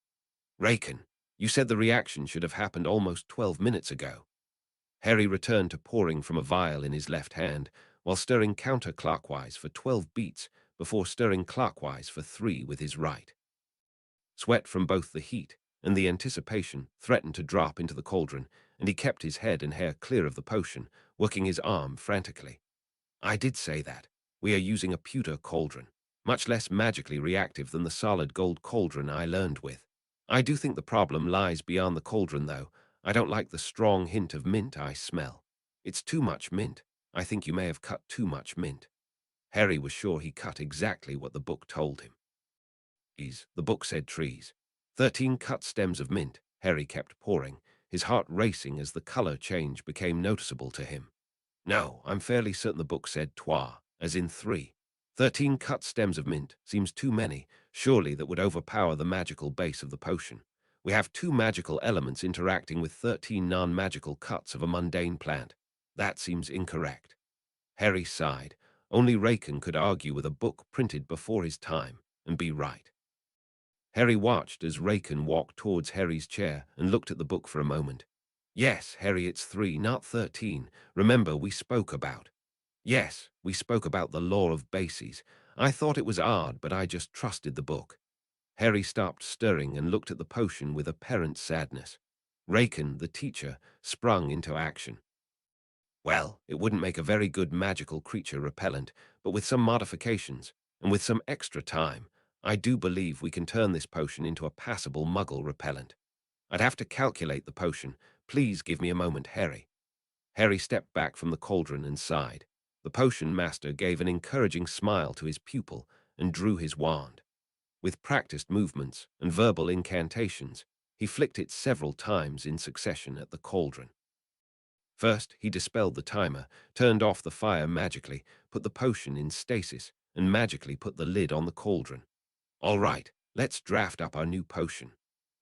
"Raken, you said the reaction should have happened almost 12 minutes ago." Harry returned to pouring from a vial in his left hand, while stirring counterclockwise for 12 beats before stirring clockwise for 3 with his right. Sweat from both the heat and the anticipation threatened to drop into the cauldron, and he kept his head and hair clear of the potion, working his arm frantically. "I did say that. We are using a pewter cauldron, much less magically reactive than the solid gold cauldron I learned with. I do think the problem lies beyond the cauldron, though. I don't like the strong hint of mint I smell. It's too much mint. I think you may have cut too much mint." Harry was sure he cut exactly what the book told him. The book said trees. 13 cut stems of mint. Harry kept pouring, his heart racing as the color change became noticeable to him. "No, I'm fairly certain the book said trois, as in 3. 13 cut stems of mint seems too many. Surely that would overpower the magical base of the potion. We have 2 magical elements interacting with 13 non-magical cuts of a mundane plant. That seems incorrect." Harry sighed. Only Raken could argue with a book printed before his time and be right. Harry watched as Raken walked towards Harry's chair and looked at the book for a moment. "Yes, Harry, it's 3, not 13. Remember, we spoke about..." "Yes, we spoke about the law of bases. I thought it was odd, but I just trusted the book. Harry stopped stirring and looked at the potion with apparent sadness. Raken, the teacher, sprung into action. Well, it wouldn't make a very good magical creature repellent, but with some modifications, and with some extra time, I do believe we can turn this potion into a passable muggle repellent. I'd have to calculate the potion. Please give me a moment, Harry. Harry stepped back from the cauldron and sighed. The potion master gave an encouraging smile to his pupil and drew his wand. With practiced movements and verbal incantations, he flicked it several times in succession at the cauldron. First, he dispelled the timer, turned off the fire magically, put the potion in stasis, and magically put the lid on the cauldron. All right, let's draft up our new potion.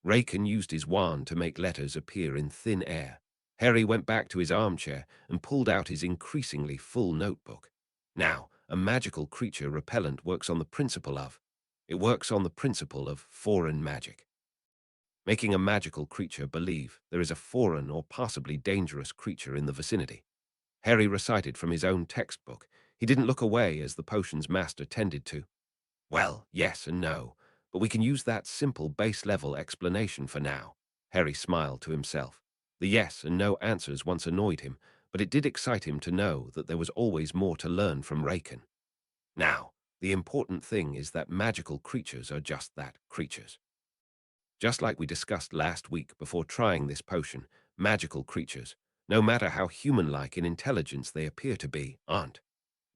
Raken used his wand to make letters appear in thin air. Harry went back to his armchair and pulled out his increasingly full notebook. Now, a magical creature repellent works on the principle of... It works on the principle of foreign magic. Making a magical creature believe there is a foreign or possibly dangerous creature in the vicinity. Harry recited from his own textbook. He didn't look away as the potion's master tended to. Well, yes and no, but we can use that simple base-level explanation for now. Harry smiled to himself. The yes and no answers once annoyed him, but it did excite him to know that there was always more to learn from Raken. Now, the important thing is that magical creatures are just that, creatures. Just like we discussed last week before trying this potion, magical creatures, no matter how human-like in intelligence they appear to be, aren't.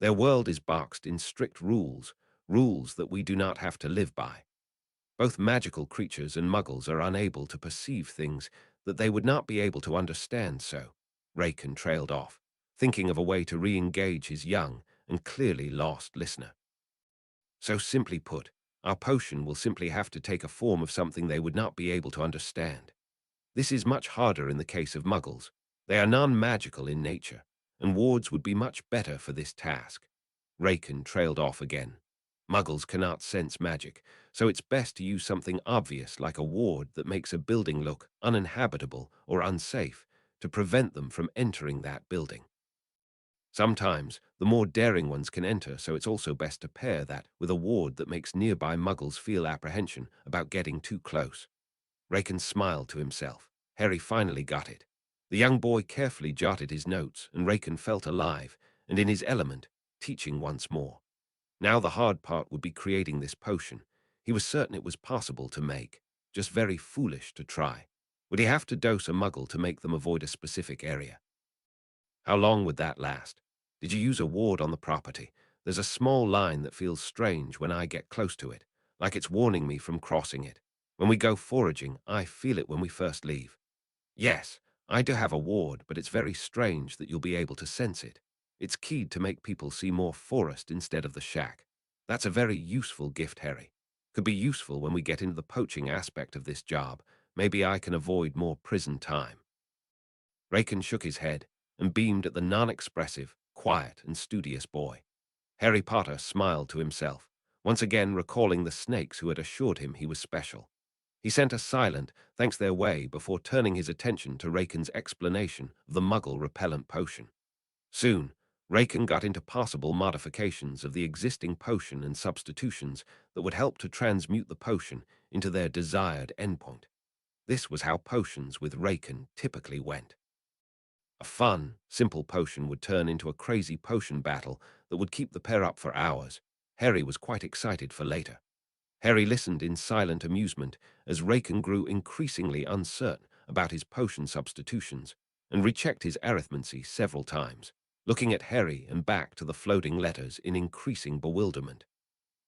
Their world is boxed in strict rules, rules that we do not have to live by. Both magical creatures and muggles are unable to perceive things that they would not be able to understand, so Raken trailed off, thinking of a way to re-engage his young and clearly lost listener. So simply put, our potion will simply have to take a form of something they would not be able to understand. This is much harder in the case of muggles. They are non-magical in nature, and wards would be much better for this task. Raken trailed off again. Muggles cannot sense magic, so it's best to use something obvious like a ward that makes a building look uninhabitable or unsafe to prevent them from entering that building. Sometimes, the more daring ones can enter, so it's also best to pair that with a ward that makes nearby muggles feel apprehension about getting too close. Raken smiled to himself. Harry finally got it. The young boy carefully jotted his notes, and Raken felt alive, and in his element, teaching once more. Now the hard part would be creating this potion. He was certain it was possible to make, just very foolish to try. Would he have to dose a muggle to make them avoid a specific area? How long would that last? Did you use a ward on the property? There's a small line that feels strange when I get close to it, like it's warning me from crossing it. When we go foraging, I feel it when we first leave. Yes, I do have a ward, but it's very strange that you'll be able to sense it. It's keyed to make people see more forest instead of the shack. That's a very useful gift, Harry. Could be useful when we get into the poaching aspect of this job. Maybe I can avoid more prison time. Raken shook his head and beamed at the non-expressive, quiet, and studious boy. Harry Potter smiled to himself, once again recalling the snakes who had assured him he was special. He sent a silent, thanks their way, before turning his attention to Raken's explanation of the muggle repellent potion. Soon, Raken got into possible modifications of the existing potion and substitutions that would help to transmute the potion into their desired endpoint. This was how potions with Raken typically went. A fun, simple potion would turn into a crazy potion battle that would keep the pair up for hours. Harry was quite excited for later. Harry listened in silent amusement as Raken grew increasingly uncertain about his potion substitutions and rechecked his arithmancy several times, looking at Harry and back to the floating letters in increasing bewilderment,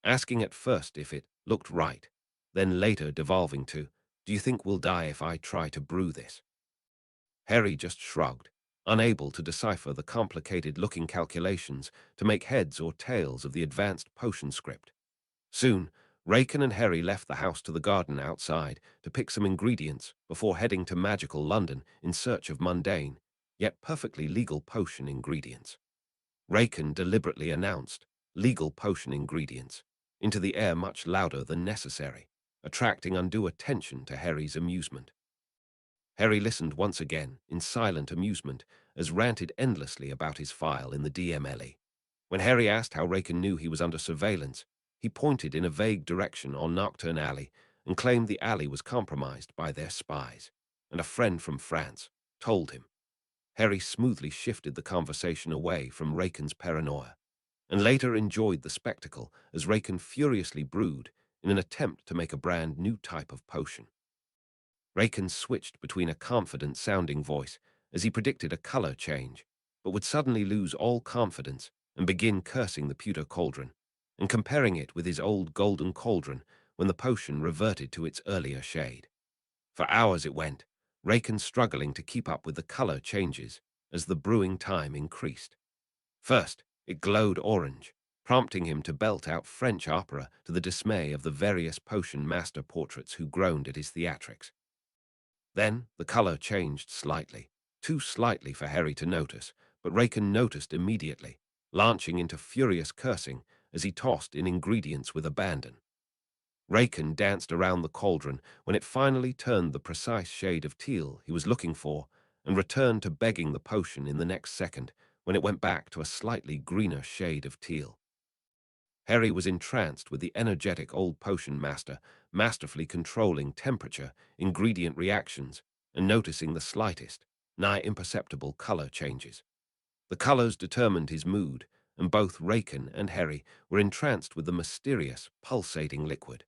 asking at first if it looked right, then later devolving to, "Do you think we'll die if I try to brew this?" Harry just shrugged, unable to decipher the complicated-looking calculations to make heads or tails of the advanced potion script. Soon, Raken and Harry left the house to the garden outside to pick some ingredients before heading to magical London in search of mundane, yet perfectly legal potion ingredients. Raken deliberately announced legal potion ingredients into the air much louder than necessary, attracting undue attention to Harry's amusement. Harry listened once again in silent amusement as ranted endlessly about his file in the DMLE. When Harry asked how Raken knew he was under surveillance, he pointed in a vague direction on Nocturne Alley and claimed the alley was compromised by their spies, and a friend from France told him. Harry smoothly shifted the conversation away from Raken's paranoia, and later enjoyed the spectacle as Raken furiously brewed in an attempt to make a brand new type of potion. Raken switched between a confident-sounding voice as he predicted a color change, but would suddenly lose all confidence and begin cursing the pewter cauldron, and comparing it with his old golden cauldron when the potion reverted to its earlier shade. For hours it went, Raken struggling to keep up with the color changes as the brewing time increased. First, it glowed orange, prompting him to belt out French opera to the dismay of the various potion master portraits who groaned at his theatrics. Then the color changed slightly, too slightly for Harry to notice, but Raken noticed immediately, launching into furious cursing as he tossed in ingredients with abandon. Raken danced around the cauldron when it finally turned the precise shade of teal he was looking for and returned to begging the potion in the next second when it went back to a slightly greener shade of teal. Harry was entranced with the energetic old potion master, masterfully controlling temperature, ingredient reactions, and noticing the slightest, nigh imperceptible color changes. The colors determined his mood, and both Raken and Harry were entranced with the mysterious, pulsating liquid.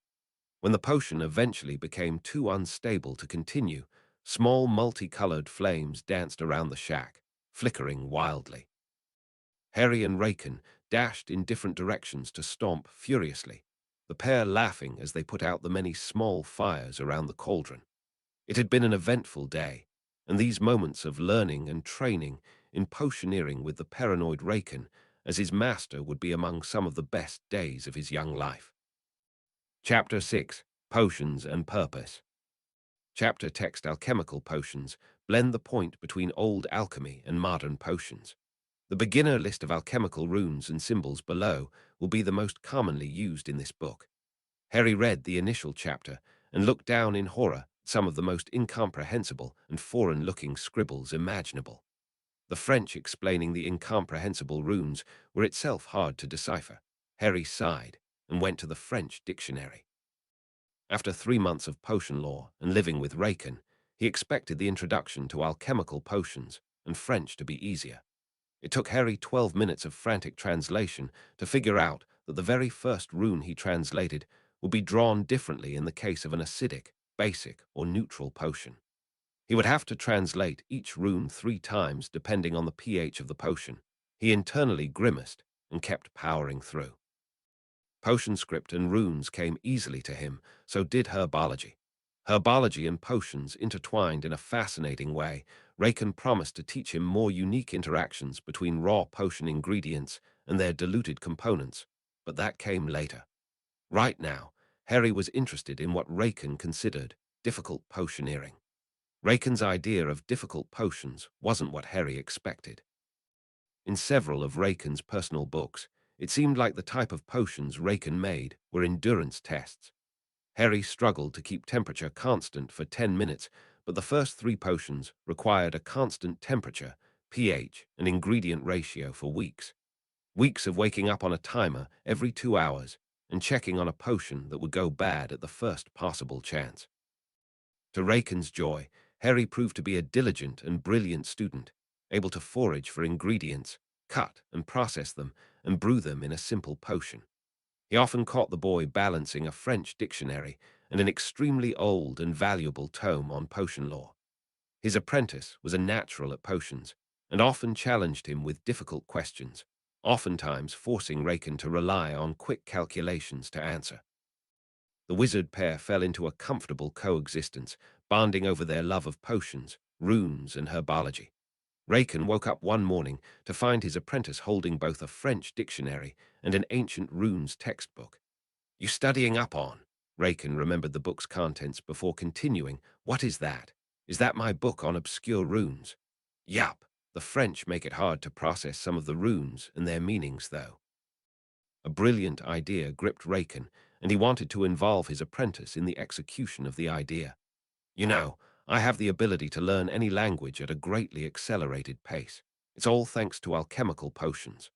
When the potion eventually became too unstable to continue, small multicolored flames danced around the shack, flickering wildly. Harry and Raken dashed in different directions to stomp furiously, the pair laughing as they put out the many small fires around the cauldron. It had been an eventful day, and these moments of learning and training in potioneering with the paranoid Raken as his master would be among some of the best days of his young life. Chapter 6. Potions and Purpose. Chapter text Alchemical potions blend the point between old alchemy and modern potions. The beginner list of alchemical runes and symbols below will be the most commonly used in this book. Harry read the initial chapter and looked down in horror at some of the most incomprehensible and foreign-looking scribbles imaginable. The French explaining the incomprehensible runes were itself hard to decipher. Harry sighed and went to the French dictionary. After 3 months of potion lore and living with Raken, he expected the introduction to alchemical potions and French to be easier. It took Harry 12 minutes of frantic translation to figure out that the very first rune he translated would be drawn differently in the case of an acidic, basic, or neutral potion. He would have to translate each rune 3 times depending on the pH of the potion. He internally grimaced and kept powering through. Potion script and runes came easily to him, so did herbology. Herbology and potions intertwined in a fascinating way. Raken promised to teach him more unique interactions between raw potion ingredients and their diluted components, but that came later. Right now, Harry was interested in what Raken considered difficult potioneering. Raken's idea of difficult potions wasn't what Harry expected. In several of Raken's personal books, it seemed like the type of potions Raken made were endurance tests. Harry struggled to keep temperature constant for 10 minutes, but the first 3 potions required a constant temperature, pH, and ingredient ratio for weeks. Weeks of waking up on a timer every 2 hours and checking on a potion that would go bad at the first possible chance. To Raken's joy, Harry proved to be a diligent and brilliant student, able to forage for ingredients, cut and process them, and brew them in a simple potion. He often caught the boy balancing a French dictionary and an extremely old and valuable tome on potion lore. His apprentice was a natural at potions and often challenged him with difficult questions, oftentimes forcing Raken to rely on quick calculations to answer. The wizard pair fell into a comfortable coexistence, bonding over their love of potions, runes, and herbology. Raken woke up one morning to find his apprentice holding both a French dictionary and an ancient runes textbook. "You studying up on?" Raken remembered the book's contents before continuing. "What is that? Is that my book on obscure runes?" "Yup. The French make it hard to process some of the runes and their meanings, though." A brilliant idea gripped Raken, and he wanted to involve his apprentice in the execution of the idea. "You know, I have the ability to learn any language at a greatly accelerated pace. It's all thanks to alchemical potions."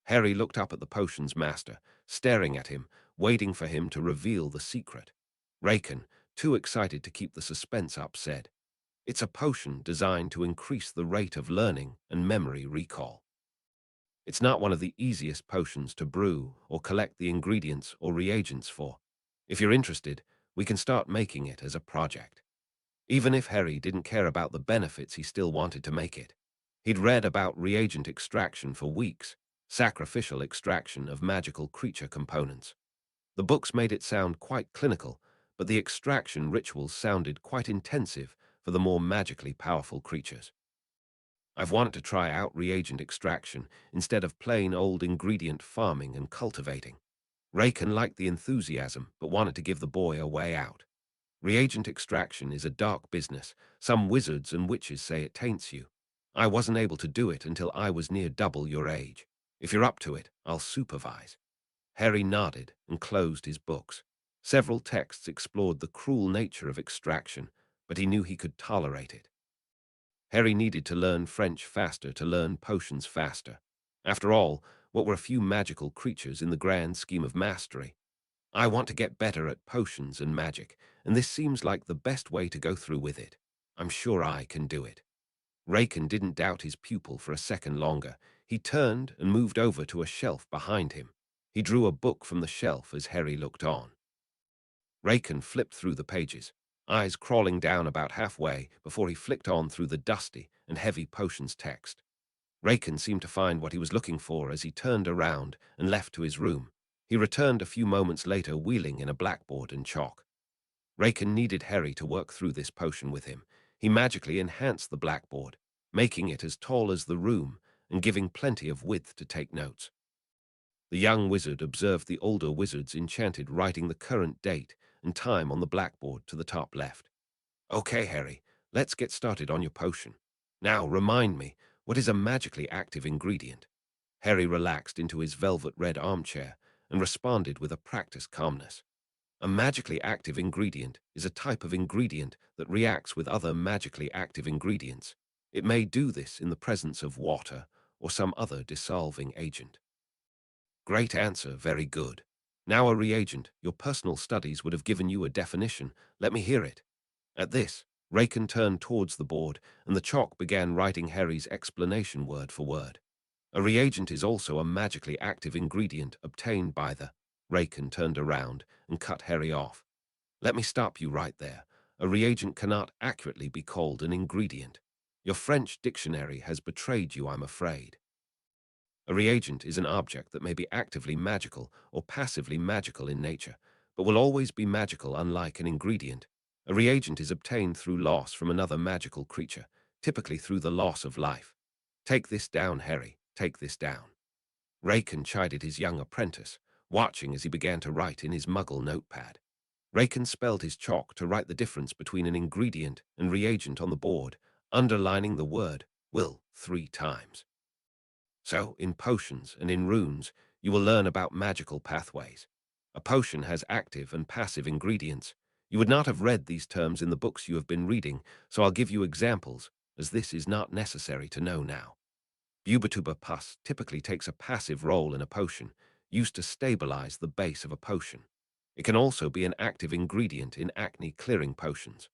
Harry looked up at the potion's master, staring at him, waiting for him to reveal the secret. Raken, too excited to keep the suspense up, said, "It's a potion designed to increase the rate of learning and memory recall. It's not one of the easiest potions to brew or collect the ingredients or reagents for. If you're interested, we can start making it as a project." Even if Harry didn't care about the benefits, he still wanted to make it. He'd read about reagent extraction for weeks, sacrificial extraction of magical creature components. The books made it sound quite clinical, but the extraction rituals sounded quite intensive for the more magically powerful creatures. "I've wanted to try out reagent extraction instead of plain old ingredient farming and cultivating." Raken liked the enthusiasm, but wanted to give the boy a way out. "Reagent extraction is a dark business. Some wizards and witches say it taints you. I wasn't able to do it until I was near double your age. If you're up to it, I'll supervise." Harry nodded and closed his books. Several texts explored the cruel nature of extraction, but he knew he could tolerate it. Harry needed to learn French faster to learn potions faster. After all, what were a few magical creatures in the grand scheme of mastery? "I want to get better at potions and magic, and this seems like the best way to go through with it. I'm sure I can do it." Raken didn't doubt his pupil for a second longer. He turned and moved over to a shelf behind him. He drew a book from the shelf as Harry looked on. Raken flipped through the pages, eyes crawling down about halfway before he flicked on through the dusty and heavy potions text. Raken seemed to find what he was looking for as he turned around and left to his room. He returned a few moments later wheeling in a blackboard and chalk. Raken needed Harry to work through this potion with him. He magically enhanced the blackboard, making it as tall as the room and giving plenty of width to take notes. The young wizard observed the older wizard's enchanted writing the current date and time on the blackboard to the top left. "Okay, Harry, let's get started on your potion. Now, remind me, what is a magically active ingredient?" Harry relaxed into his velvet red armchair and responded with a practiced calmness. "A magically active ingredient is a type of ingredient that reacts with other magically active ingredients. It may do this in the presence of water or some other dissolving agent." "Great answer, very good. Now a reagent, your personal studies would have given you a definition. Let me hear it." At this, Raken turned towards the board, and the chalk began writing Harry's explanation word for word. "A reagent is also a magically active ingredient obtained by the—" Raken turned around and cut Harry off. "Let me stop you right there. A reagent cannot accurately be called an ingredient. Your French dictionary has betrayed you, I'm afraid. A reagent is an object that may be actively magical or passively magical in nature, but will always be magical unlike an ingredient. A reagent is obtained through loss from another magical creature, typically through the loss of life. Take this down, Harry, take this down." Raken chided his young apprentice, watching as he began to write in his muggle notepad. Raken spelled his chalk to write the difference between an ingredient and reagent on the board, underlining the word "will" 3 times. "So, in potions and in runes, you will learn about magical pathways. A potion has active and passive ingredients. You would not have read these terms in the books you have been reading, so I'll give you examples, as this is not necessary to know now. Bubituba pus typically takes a passive role in a potion, used to stabilize the base of a potion. It can also be an active ingredient in acne-clearing potions.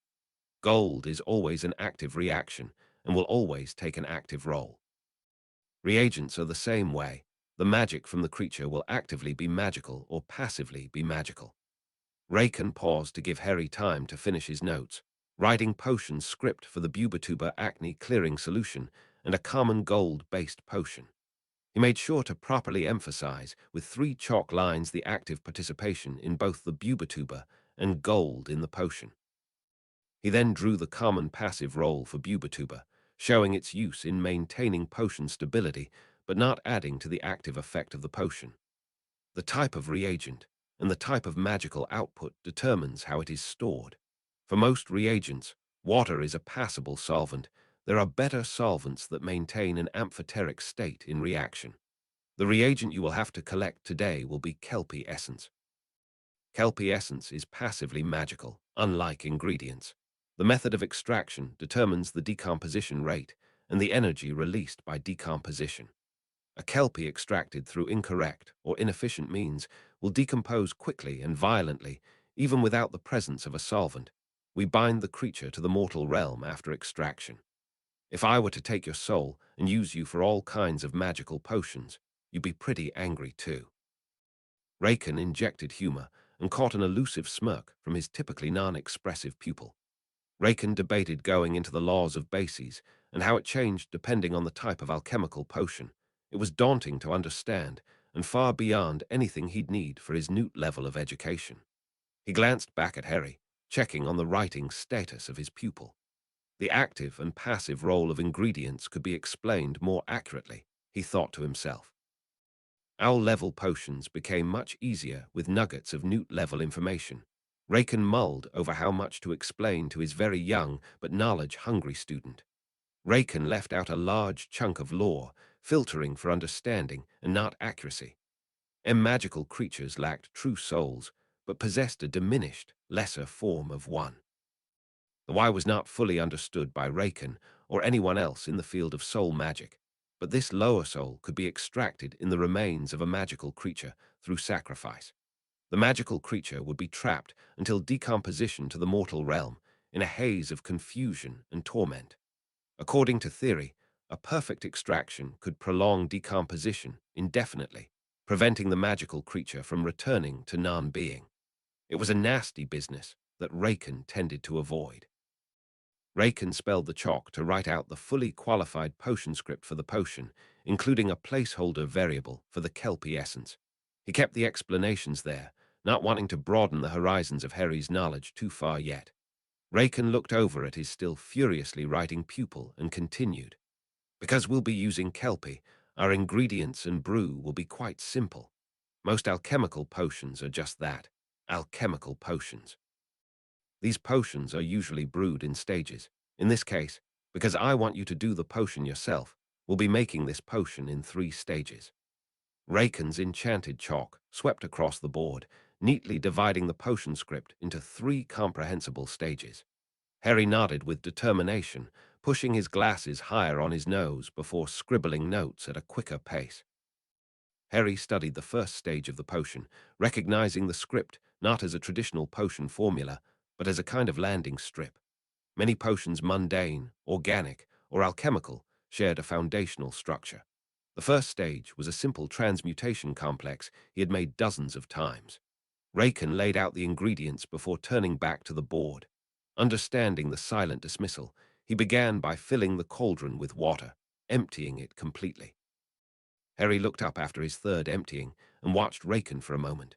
Gold is always an active reaction and will always take an active role. Reagents are the same way. The magic from the creature will actively be magical or passively be magical." Raken paused to give Harry time to finish his notes, writing potion script for the Bubituba acne clearing solution and a common gold-based potion. He made sure to properly emphasize with 3 chalk lines the active participation in both the Bubituba and gold in the potion. He then drew the common passive role for Bubituba, showing its use in maintaining potion stability but not adding to the active effect of the potion. The type of reagent and the type of magical output determines how it is stored. For most reagents, water is a passable solvent. There are better solvents that maintain an amphoteric state in reaction. The reagent you will have to collect today will be Kelpie essence. Kelpie essence is passively magical, unlike ingredients. The method of extraction determines the decomposition rate and the energy released by decomposition. A kelpie extracted through incorrect or inefficient means will decompose quickly and violently, even without the presence of a solvent. We bind the creature to the mortal realm after extraction. If I were to take your soul and use you for all kinds of magical potions, you'd be pretty angry too. Raken injected humor and caught an elusive smirk from his typically non-expressive pupil. Raken debated going into the laws of bases and how it changed depending on the type of alchemical potion. It was daunting to understand and far beyond anything he'd need for his newt level of education. He glanced back at Harry, checking on the writing status of his pupil. The active and passive role of ingredients could be explained more accurately, he thought to himself. Owl-level potions became much easier with nuggets of newt-level information. Raken mulled over how much to explain to his very young but knowledge-hungry student. Raken left out a large chunk of lore, filtering for understanding and not accuracy. Magical creatures lacked true souls, but possessed a diminished, lesser form of one. The why was not fully understood by Raken or anyone else in the field of soul magic, but this lower soul could be extracted in the remains of a magical creature through sacrifice. The magical creature would be trapped until decomposition to the mortal realm in a haze of confusion and torment. According to theory, a perfect extraction could prolong decomposition indefinitely, preventing the magical creature from returning to non-being. It was a nasty business that Raken tended to avoid. Raken spelled the chalk to write out the fully qualified potion script for the potion, including a placeholder variable for the kelpie essence. He kept the explanations there, not wanting to broaden the horizons of Harry's knowledge too far yet. Raken looked over at his still furiously writing pupil and continued. Because we'll be using kelpie, our ingredients and brew will be quite simple. Most alchemical potions are just that, alchemical potions. These potions are usually brewed in stages. In this case, because I want you to do the potion yourself, we'll be making this potion in 3 stages. Raken's enchanted chalk swept across the board, neatly dividing the potion script into 3 comprehensible stages. Harry nodded with determination, pushing his glasses higher on his nose before scribbling notes at a quicker pace. Harry studied the first stage of the potion, recognizing the script not as a traditional potion formula, but as a kind of landing strip. Many potions, mundane, organic, or alchemical, shared a foundational structure. The first stage was a simple transmutation complex he had made dozens of times. Raken laid out the ingredients before turning back to the board. Understanding the silent dismissal, he began by filling the cauldron with water, emptying it completely. Harry looked up after his third emptying and watched Raken for a moment.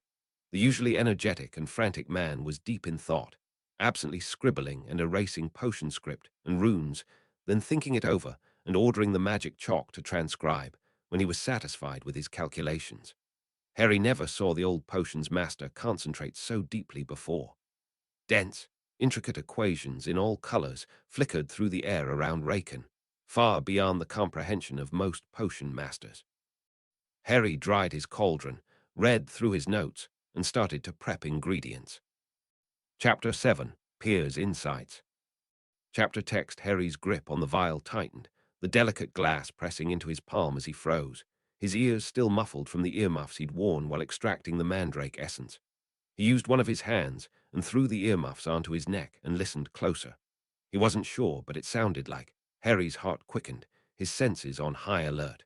The usually energetic and frantic man was deep in thought, absently scribbling and erasing potion script and runes, then thinking it over and ordering the magic chalk to transcribe when he was satisfied with his calculations. Harry never saw the old potions master concentrate so deeply before. Dense, intricate equations in all colors flickered through the air around Raken, far beyond the comprehension of most potion masters. Harry dried his cauldron, read through his notes, and started to prep ingredients. Chapter 7. Pier's Insights. Chapter text. Harry's grip on the vial tightened, the delicate glass pressing into his palm as he froze, his ears still muffled from the earmuffs he'd worn while extracting the mandrake essence. He used one of his hands and threw the earmuffs onto his neck and listened closer. He wasn't sure, but it sounded like. Harry's heart quickened, his senses on high alert.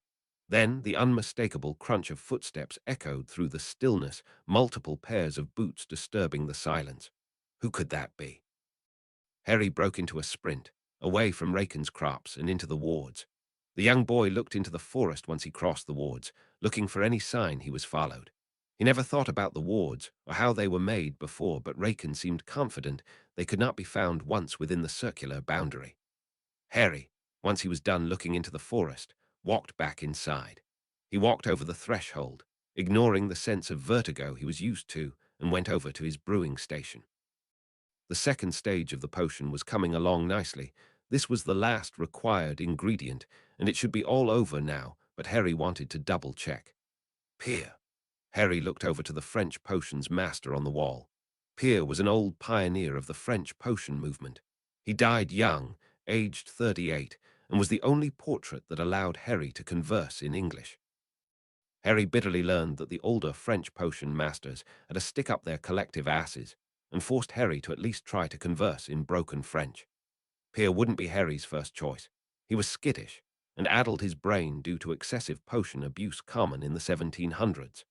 Then the unmistakable crunch of footsteps echoed through the stillness, multiple pairs of boots disturbing the silence. Who could that be? Harry broke into a sprint, away from Raken's crops and into the wards. The young boy looked into the forest once he crossed the wards, looking for any sign he was followed. He never thought about the wards or how they were made before, but Raken seemed confident they could not be found once within the circular boundary. Harry, once he was done looking into the forest, walked back inside. He walked over the threshold, ignoring the sense of vertigo he was used to, and went over to his brewing station. The second stage of the potion was coming along nicely. This was the last required ingredient, and it should be all over now, but Harry wanted to double-check. Pier. Harry looked over to the French potions master on the wall. Pier was an old pioneer of the French potion movement. He died young, aged 38, and was the only portrait that allowed Harry to converse in English. Harry bitterly learned that the older French potion masters had to stick up their collective asses and forced Harry to at least try to converse in broken French. Peer wouldn't be Harry's first choice. He was skittish and addled his brain due to excessive potion abuse common in the 1700s.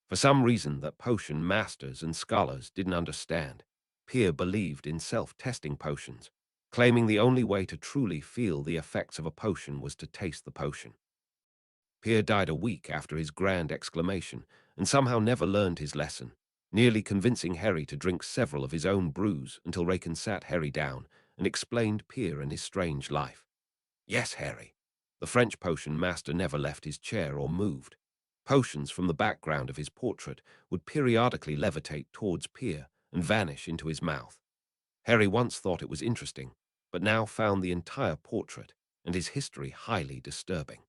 For some reason that potion masters and scholars didn't understand, Peer believed in self-testing potions, claiming the only way to truly feel the effects of a potion was to taste the potion. Peer died a week after his grand exclamation and somehow never learned his lesson, nearly convincing Harry to drink several of his own brews until Raken sat Harry down and explained Peer and his strange life. Yes, Harry. The French potion master never left his chair or moved. Potions from the background of his portrait would periodically levitate towards Peer and vanish into his mouth. Harry once thought it was interesting, but now found the entire portrait and his history highly disturbing.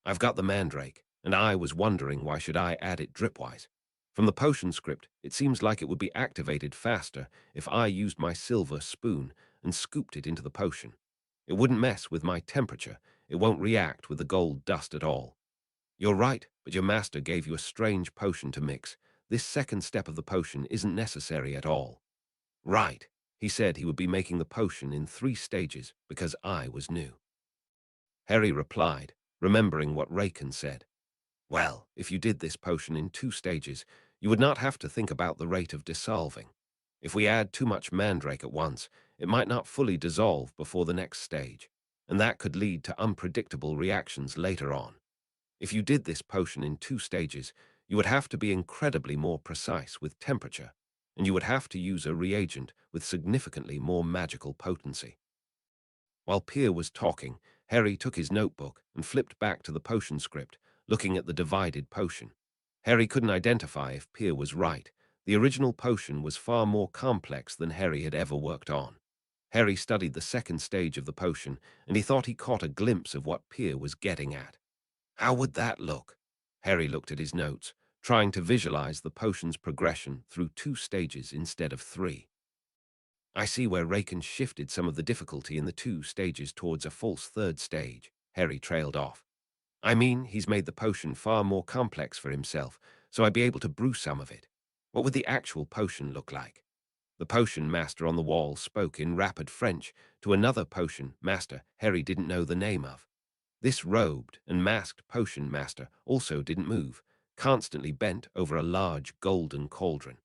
I've got the mandrake, and I was wondering why should I add it dripwise. From the potion script, it seems like it would be activated faster if I used my silver spoon and scooped it into the potion. It wouldn't mess with my temperature. It won't react with the gold dust at all. You're right, but your master gave you a strange potion to mix. This second step of the potion isn't necessary at all. Right. He said he would be making the potion in 3 stages because I was new. Harry replied, remembering what Raken said. Well, if you did this potion in 2 stages, you would not have to think about the rate of dissolving. If we add too much mandrake at once, it might not fully dissolve before the next stage, and that could lead to unpredictable reactions later on. If you did this potion in 2 stages, you would have to be incredibly more precise with temperature, and you would have to use a reagent with significantly more magical potency. While Peer was talking, Harry took his notebook and flipped back to the potion script, looking at the divided potion. Harry couldn't identify if Peer was right. The original potion was far more complex than Harry had ever worked on. Harry studied the second stage of the potion, and he thought he caught a glimpse of what Peer was getting at. How would that look? Harry looked at his notes, trying to visualize the potion's progression through 2 stages instead of 3. I see where Raken shifted some of the difficulty in the 2 stages towards a false 3rd stage, Harry trailed off. I mean, he's made the potion far more complex for himself, so I'd be able to brew some of it. What would the actual potion look like? The potion master on the wall spoke in rapid French to another potion master Harry didn't know the name of. This robed and masked potion master also didn't move, constantly bent over a large golden cauldron.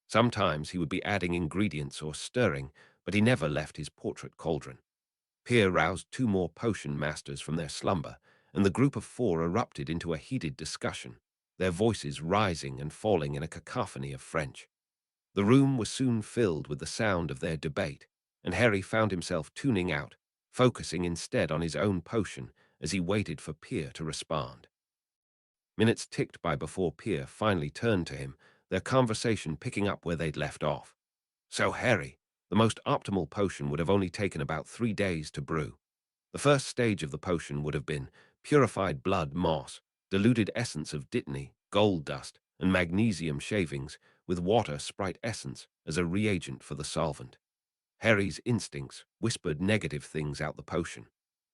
Sometimes he would be adding ingredients or stirring, but he never left his portrait cauldron. Peer roused 2 more potion masters from their slumber, and the group of 4 erupted into a heated discussion, their voices rising and falling in a cacophony of French. The room was soon filled with the sound of their debate, and Harry found himself tuning out, focusing instead on his own potion as he waited for Peer to respond. Minutes ticked by before Peer finally turned to him, their conversation picking up where they'd left off. So, Harry, the most optimal potion would have only taken about 3 days to brew. The first stage of the potion would have been purified blood moss, diluted essence of dittany, gold dust, and magnesium shavings with water sprite essence as a reagent for the solvent. Harry's instincts whispered negative things out the potion.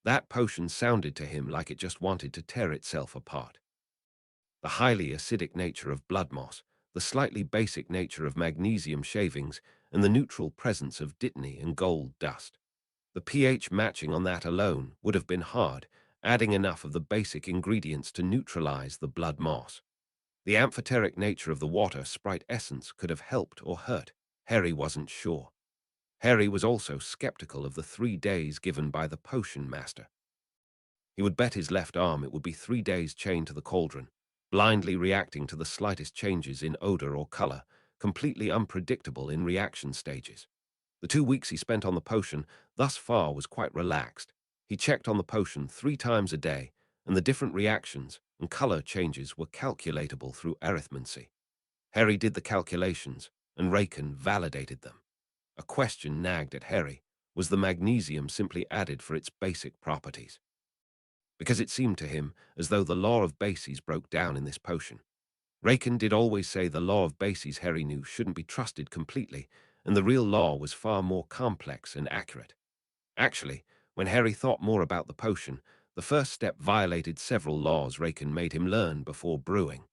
That potion sounded to him like it just wanted to tear itself apart. The highly acidic nature of blood moss, the slightly basic nature of magnesium shavings, and the neutral presence of dittany and gold dust. The pH matching on that alone would have been hard, adding enough of the basic ingredients to neutralize the blood moss. The amphoteric nature of the water sprite essence could have helped or hurt. Harry wasn't sure. Harry was also skeptical of the 3 days given by the potion master. He would bet his left arm it would be 3 days chained to the cauldron, blindly reacting to the slightest changes in odor or color, completely unpredictable in reaction stages. The 2 weeks he spent on the potion thus far was quite relaxed. He checked on the potion 3 times a day, and the different reactions and color changes were calculatable through arithmancy. Harry did the calculations, and Raken validated them. A question nagged at Harry: was the magnesium simply added for its basic properties? Because it seemed to him as though the law of bases broke down in this potion. Raken did always say the law of bases Harry knew shouldn't be trusted completely, and the real law was far more complex and accurate. Actually, when Harry thought more about the potion, The first step violated several laws Raken made him learn before brewing.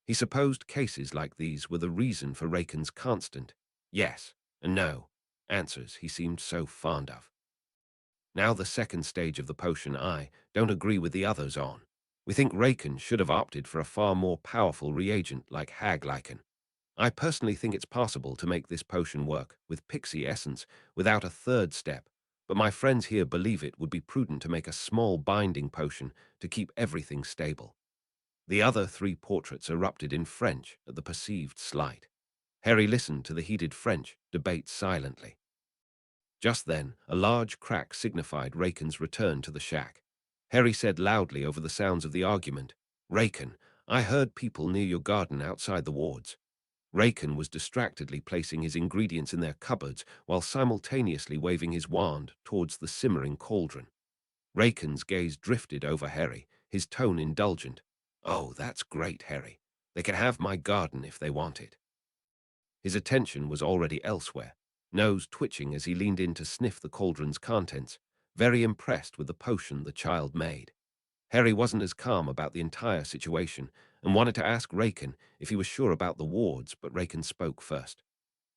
He supposed cases like these were the reason for Raken's constant yes and no answers he seemed so fond of. Now the second stage of the potion I don't agree with the others on. We think Raken should have opted for a far more powerful reagent like Haglichen. I personally think it's possible to make this potion work with pixie essence without a third step, but my friends here believe it would be prudent to make a small binding potion to keep everything stable. The other three portraits erupted in French at the perceived slight. Harry listened to the heated French debate silently. Just then, a large crack signified Raken's return to the shack. Harry said loudly over the sounds of the argument, "Raken, I heard people near your garden outside the wards." Raken was distractedly placing his ingredients in their cupboards while simultaneously waving his wand towards the simmering cauldron. Raken's gaze drifted over Harry, his tone indulgent. "Oh, that's great, Harry. They can have my garden if they want it." His attention was already elsewhere, nose twitching as he leaned in to sniff the cauldron's contents, very impressed with the potion the child made. Harry wasn't as calm about the entire situation and wanted to ask Raken if he was sure about the wards, but Raken spoke first.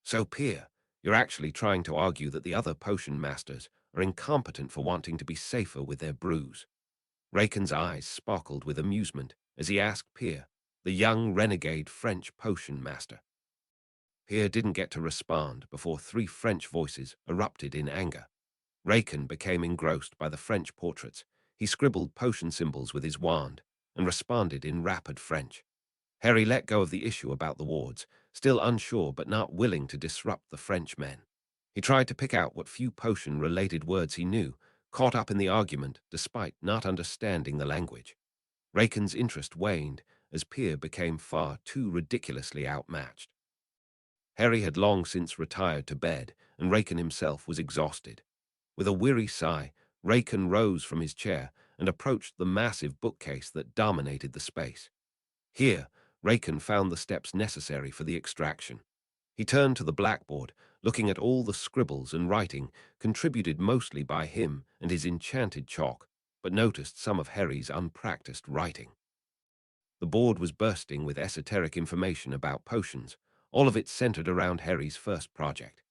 "So, Pier, you're actually trying to argue that the other potion masters are incompetent for wanting to be safer with their brews." Raken's eyes sparkled with amusement as he asked Pier, the young renegade French potion master. Pier didn't get to respond before three French voices erupted in anger. Raken became engrossed by the French portraits. He scribbled potion symbols with his wand and responded in rapid French. Harry let go of the issue about the wards, still unsure but not willing to disrupt the Frenchmen. He tried to pick out what few potion-related words he knew, caught up in the argument despite not understanding the language. Raken's interest waned as Pier became far too ridiculously outmatched. Harry had long since retired to bed, and Raken himself was exhausted. With a weary sigh, Raken rose from his chair and approached the massive bookcase that dominated the space. Here, Raken found the steps necessary for the extraction. He turned to the blackboard, looking at all the scribbles and writing contributed mostly by him and his enchanted chalk, but noticed some of Harry's unpracticed writing. The board was bursting with esoteric information about potions, all of it centered around Harry's first project.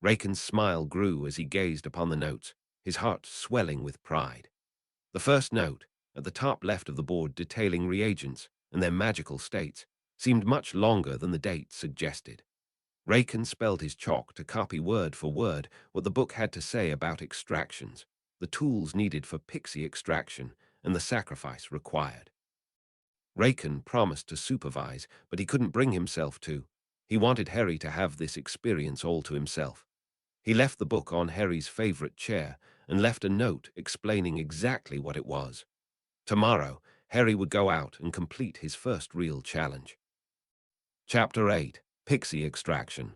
Raken's smile grew as he gazed upon the notes, his heart swelling with pride. The first note, at the top left of the board detailing reagents and their magical states, seemed much longer than the date suggested. Raken spelled his chalk to copy word for word what the book had to say about extractions, the tools needed for pixie extraction, and the sacrifice required. Raken promised to supervise, but he couldn't bring himself to. He wanted Harry to have this experience all to himself. He left the book on Harry's favorite chair and left a note explaining exactly what it was. Tomorrow, Harry would go out and complete his first real challenge. Chapter 8. Pixie Extraction.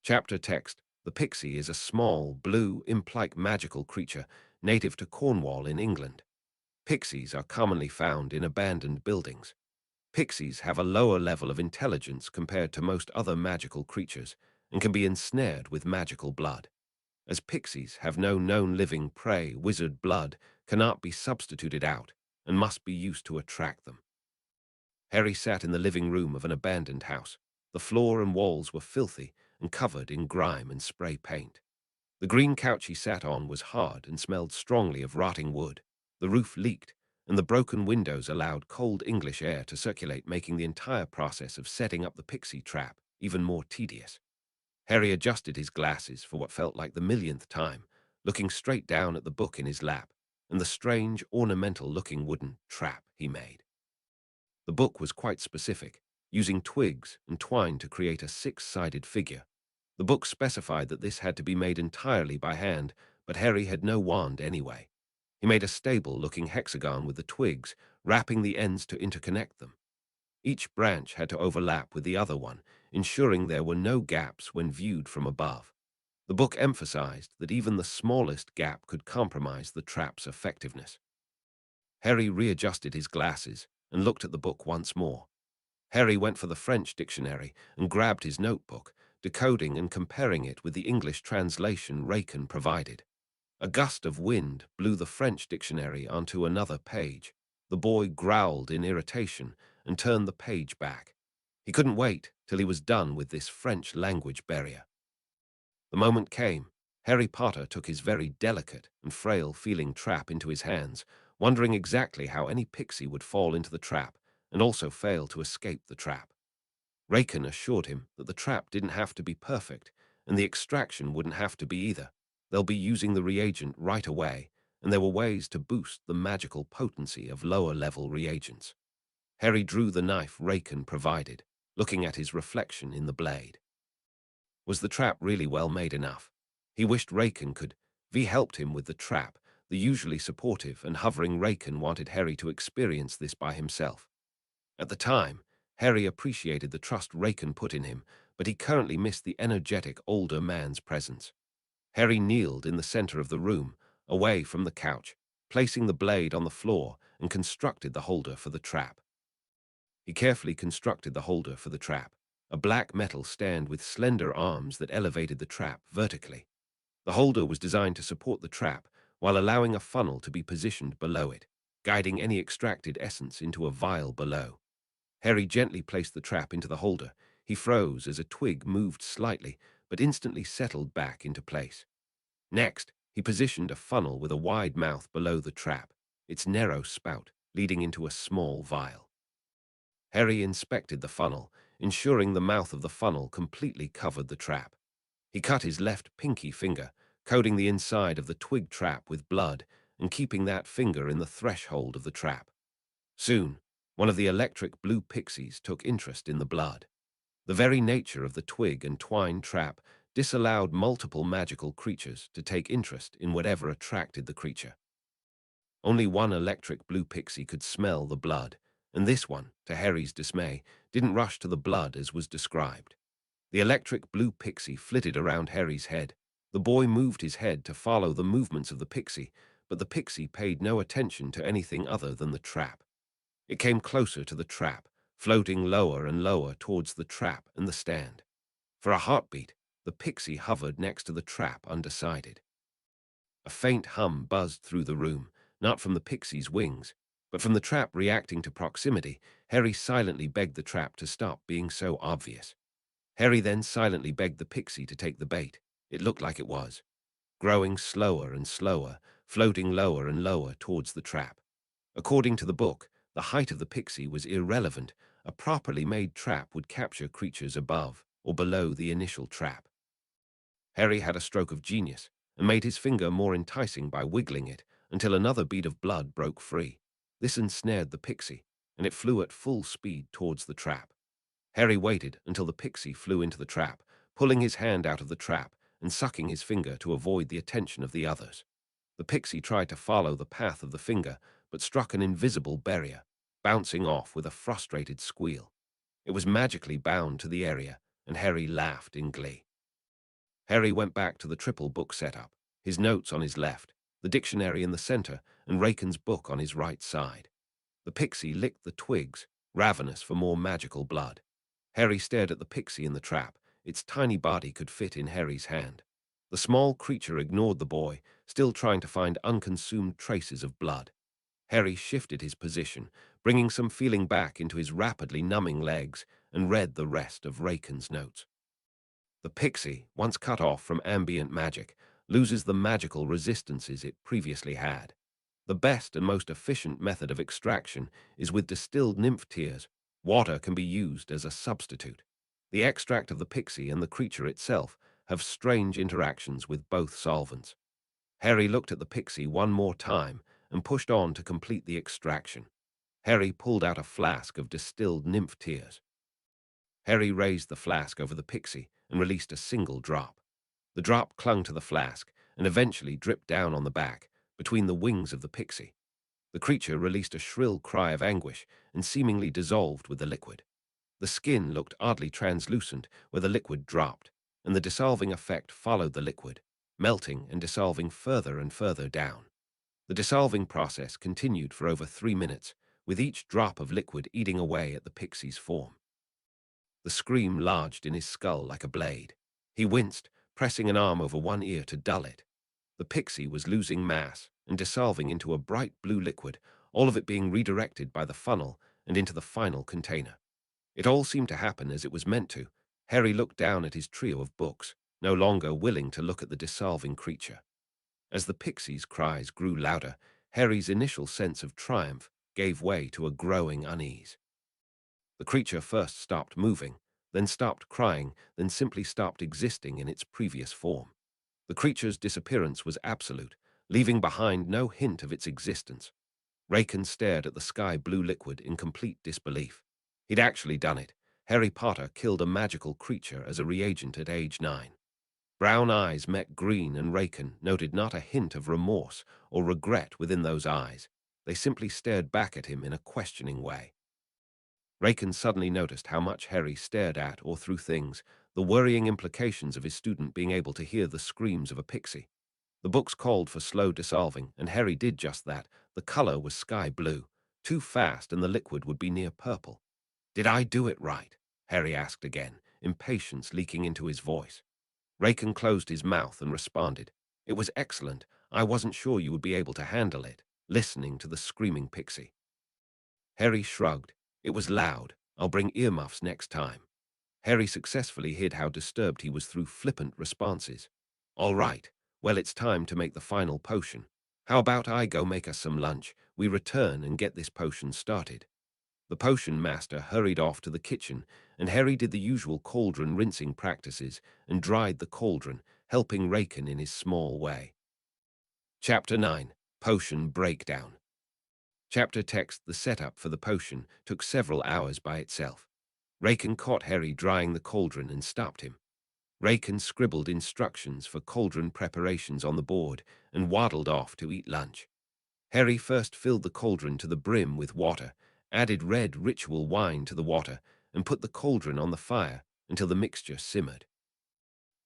Chapter text. The pixie is a small, blue, imp-like magical creature native to Cornwall in England. Pixies are commonly found in abandoned buildings. Pixies have a lower level of intelligence compared to most other magical creatures and can be ensnared with magical blood. As pixies have no known living prey, wizard blood cannot be substituted out and must be used to attract them. Harry sat in the living room of an abandoned house. The floor and walls were filthy and covered in grime and spray paint. The green couch he sat on was hard and smelled strongly of rotting wood. The roof leaked, and the broken windows allowed cold English air to circulate, making the entire process of setting up the pixie trap even more tedious. Harry adjusted his glasses for what felt like the millionth time, looking straight down at the book in his lap and the strange, ornamental-looking wooden trap he made. The book was quite specific, using twigs and twine to create a six-sided figure. The book specified that this had to be made entirely by hand, but Harry had no wand anyway. He made a stable-looking hexagon with the twigs, wrapping the ends to interconnect them. Each branch had to overlap with the other one, ensuring there were no gaps when viewed from above. The book emphasized that even the smallest gap could compromise the trap's effectiveness. Harry readjusted his glasses and looked at the book once more. Harry went for the French dictionary and grabbed his notebook, decoding and comparing it with the English translation Raken provided. A gust of wind blew the French dictionary onto another page. The boy growled in irritation and turned the page back. He couldn't wait till he was done with this French language barrier. The moment came. Harry Potter took his very delicate and frail-feeling trap into his hands, wondering exactly how any pixie would fall into the trap and also fail to escape the trap. Raken assured him that the trap didn't have to be perfect, and the extraction wouldn't have to be either. They'll be using the reagent right away, and there were ways to boost the magical potency of lower-level reagents. Harry drew the knife Raken provided, looking at his reflection in the blade. Was the trap really well made enough? He wished Raken could. V helped him with the trap. The usually supportive and hovering Raken wanted Harry to experience this by himself. At the time, Harry appreciated the trust Raken put in him, but he currently missed the energetic older man's presence. Harry kneeled in the center of the room, away from the couch, placing the blade on the floor and constructed the holder for the trap. He carefully constructed the holder for the trap, a black metal stand with slender arms that elevated the trap vertically. The holder was designed to support the trap while allowing a funnel to be positioned below it, guiding any extracted essence into a vial below. Harry gently placed the trap into the holder. He froze as a twig moved slightly, but instantly settled back into place. Next, he positioned a funnel with a wide mouth below the trap, its narrow spout leading into a small vial. Harry inspected the funnel, ensuring the mouth of the funnel completely covered the trap. He cut his left pinky finger, coating the inside of the twig trap with blood and keeping that finger in the threshold of the trap. Soon, one of the electric blue pixies took interest in the blood. The very nature of the twig and twine trap disallowed multiple magical creatures to take interest in whatever attracted the creature. Only one electric blue pixie could smell the blood, and this one, to Harry's dismay, didn't rush to the blood as was described. The electric blue pixie flitted around Harry's head. The boy moved his head to follow the movements of the pixie, but the pixie paid no attention to anything other than the trap. It came closer to the trap, floating lower and lower towards the trap and the stand. For a heartbeat, the pixie hovered next to the trap undecided. A faint hum buzzed through the room, not from the pixie's wings, but from the trap reacting to proximity. Harry silently begged the trap to stop being so obvious. Harry then silently begged the pixie to take the bait. It looked like it was, growing slower and slower, floating lower and lower towards the trap. According to the book, the height of the pixie was irrelevant. A properly made trap would capture creatures above or below the initial trap. Harry had a stroke of genius and made his finger more enticing by wiggling it until another bead of blood broke free. This ensnared the pixie, and it flew at full speed towards the trap. Harry waited until the pixie flew into the trap, pulling his hand out of the trap and sucking his finger to avoid the attention of the others. The pixie tried to follow the path of the finger, but struck an invisible barrier, bouncing off with a frustrated squeal. It was magically bound to the area, and Harry laughed in glee. Harry went back to the triple book setup, his notes on his left, the dictionary in the center, and Raken's book on his right side. The pixie licked the twigs, ravenous for more magical blood. Harry stared at the pixie in the trap. Its tiny body could fit in Harry's hand. The small creature ignored the boy, still trying to find unconsumed traces of blood. Harry shifted his position, bringing some feeling back into his rapidly numbing legs, and read the rest of Raken's notes. The pixie, once cut off from ambient magic, loses the magical resistances it previously had. The best and most efficient method of extraction is with distilled nymph tears. Water can be used as a substitute. The extract of the pixie and the creature itself have strange interactions with both solvents. Harry looked at the pixie one more time and pushed on to complete the extraction. Harry pulled out a flask of distilled nymph tears. Harry raised the flask over the pixie and released a single drop. The drop clung to the flask and eventually dripped down on the back, between the wings of the pixie. The creature released a shrill cry of anguish and seemingly dissolved with the liquid. The skin looked oddly translucent where the liquid dropped, and the dissolving effect followed the liquid, melting and dissolving further and further down. The dissolving process continued for over 3 minutes, with each drop of liquid eating away at the pixie's form. The scream lodged in his skull like a blade. He winced, pressing an arm over one ear to dull it. The pixie was losing mass and dissolving into a bright blue liquid, all of it being redirected by the funnel and into the final container. It all seemed to happen as it was meant to. Harry looked down at his trio of books, no longer willing to look at the dissolving creature. As the pixie's cries grew louder, Harry's initial sense of triumph gave way to a growing unease. The creature first stopped moving, then stopped crying, then simply stopped existing in its previous form. The creature's disappearance was absolute, leaving behind no hint of its existence. Raken stared at the sky-blue liquid in complete disbelief. He'd actually done it. Harry Potter killed a magical creature as a reagent at age 9. Brown eyes met green, and Raken noted not a hint of remorse or regret within those eyes. They simply stared back at him in a questioning way. Raken suddenly noticed how much Harry stared at or through things, the worrying implications of his student being able to hear the screams of a pixie. The books called for slow dissolving, and Harry did just that. The color was sky blue. Too fast and the liquid would be near purple. "Did I do it right?" Harry asked again, impatience leaking into his voice. Raken closed his mouth and responded, "It was excellent. I wasn't sure you would be able to handle it," listening to the screaming pixie. Harry shrugged. "It was loud. I'll bring earmuffs next time." Harry successfully hid how disturbed he was through flippant responses. "All right. Well, it's time to make the final potion. How about I go make us some lunch? We return and get this potion started." The potion master hurried off to the kitchen, and Harry did the usual cauldron rinsing practices and dried the cauldron, helping Raken in his small way. Chapter 9. Potion Breakdown. Chapter text. The setup for the potion took several hours by itself. Raken caught Harry drying the cauldron and stopped him. Raken scribbled instructions for cauldron preparations on the board and waddled off to eat lunch. Harry first filled the cauldron to the brim with water, added red ritual wine to the water, and put the cauldron on the fire until the mixture simmered.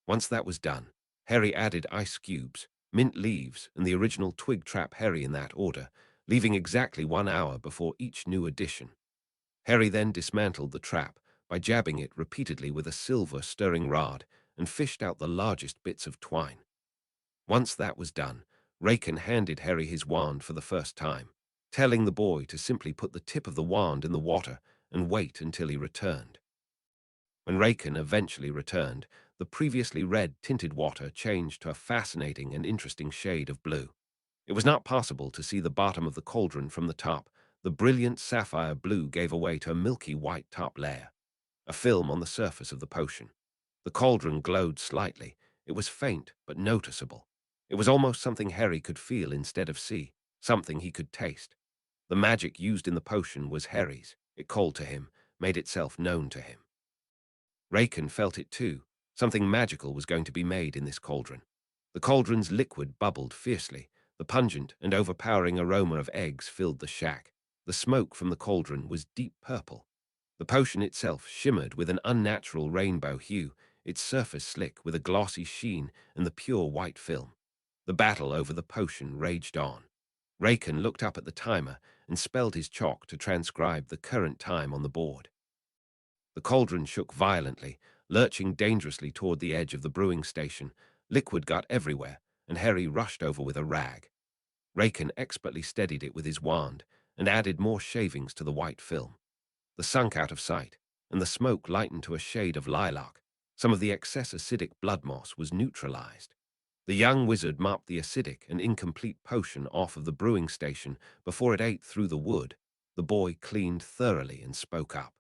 Once that was done, Harry added ice cubes, mint leaves, and the original twig trap Harry in that order, leaving exactly 1 hour before each new addition. Harry then dismantled the trap by jabbing it repeatedly with a silver stirring rod and fished out the largest bits of twine. Once that was done, Raken handed Harry his wand for the first time, telling the boy to simply put the tip of the wand in the water and wait until he returned. When Raken eventually returned, the previously red-tinted water changed to a fascinating and interesting shade of blue. It was not possible to see the bottom of the cauldron from the top. The brilliant sapphire blue gave way to a milky white top layer, a film on the surface of the potion. The cauldron glowed slightly. It was faint but noticeable. It was almost something Harry could feel instead of see, something he could taste. The magic used in the potion was Harry's. It called to him, made itself known to him. Raken felt it too. Something magical was going to be made in this cauldron. The cauldron's liquid bubbled fiercely. The pungent and overpowering aroma of eggs filled the shack. The smoke from the cauldron was deep purple. The potion itself shimmered with an unnatural rainbow hue, its surface slick with a glossy sheen and the pure white film. The battle over the potion raged on. Raken looked up at the timer and spelled his chalk to transcribe the current time on the board. The cauldron shook violently, lurching dangerously toward the edge of the brewing station. Liquid got everywhere, and Harry rushed over with a rag. Raken expertly steadied it with his wand and added more shavings to the white film. The sunk out of sight, and the smoke lightened to a shade of lilac. Some of the excess acidic blood moss was neutralized. The young wizard mopped the acidic and incomplete potion off of the brewing station before it ate through the wood. The boy cleaned thoroughly and spoke up.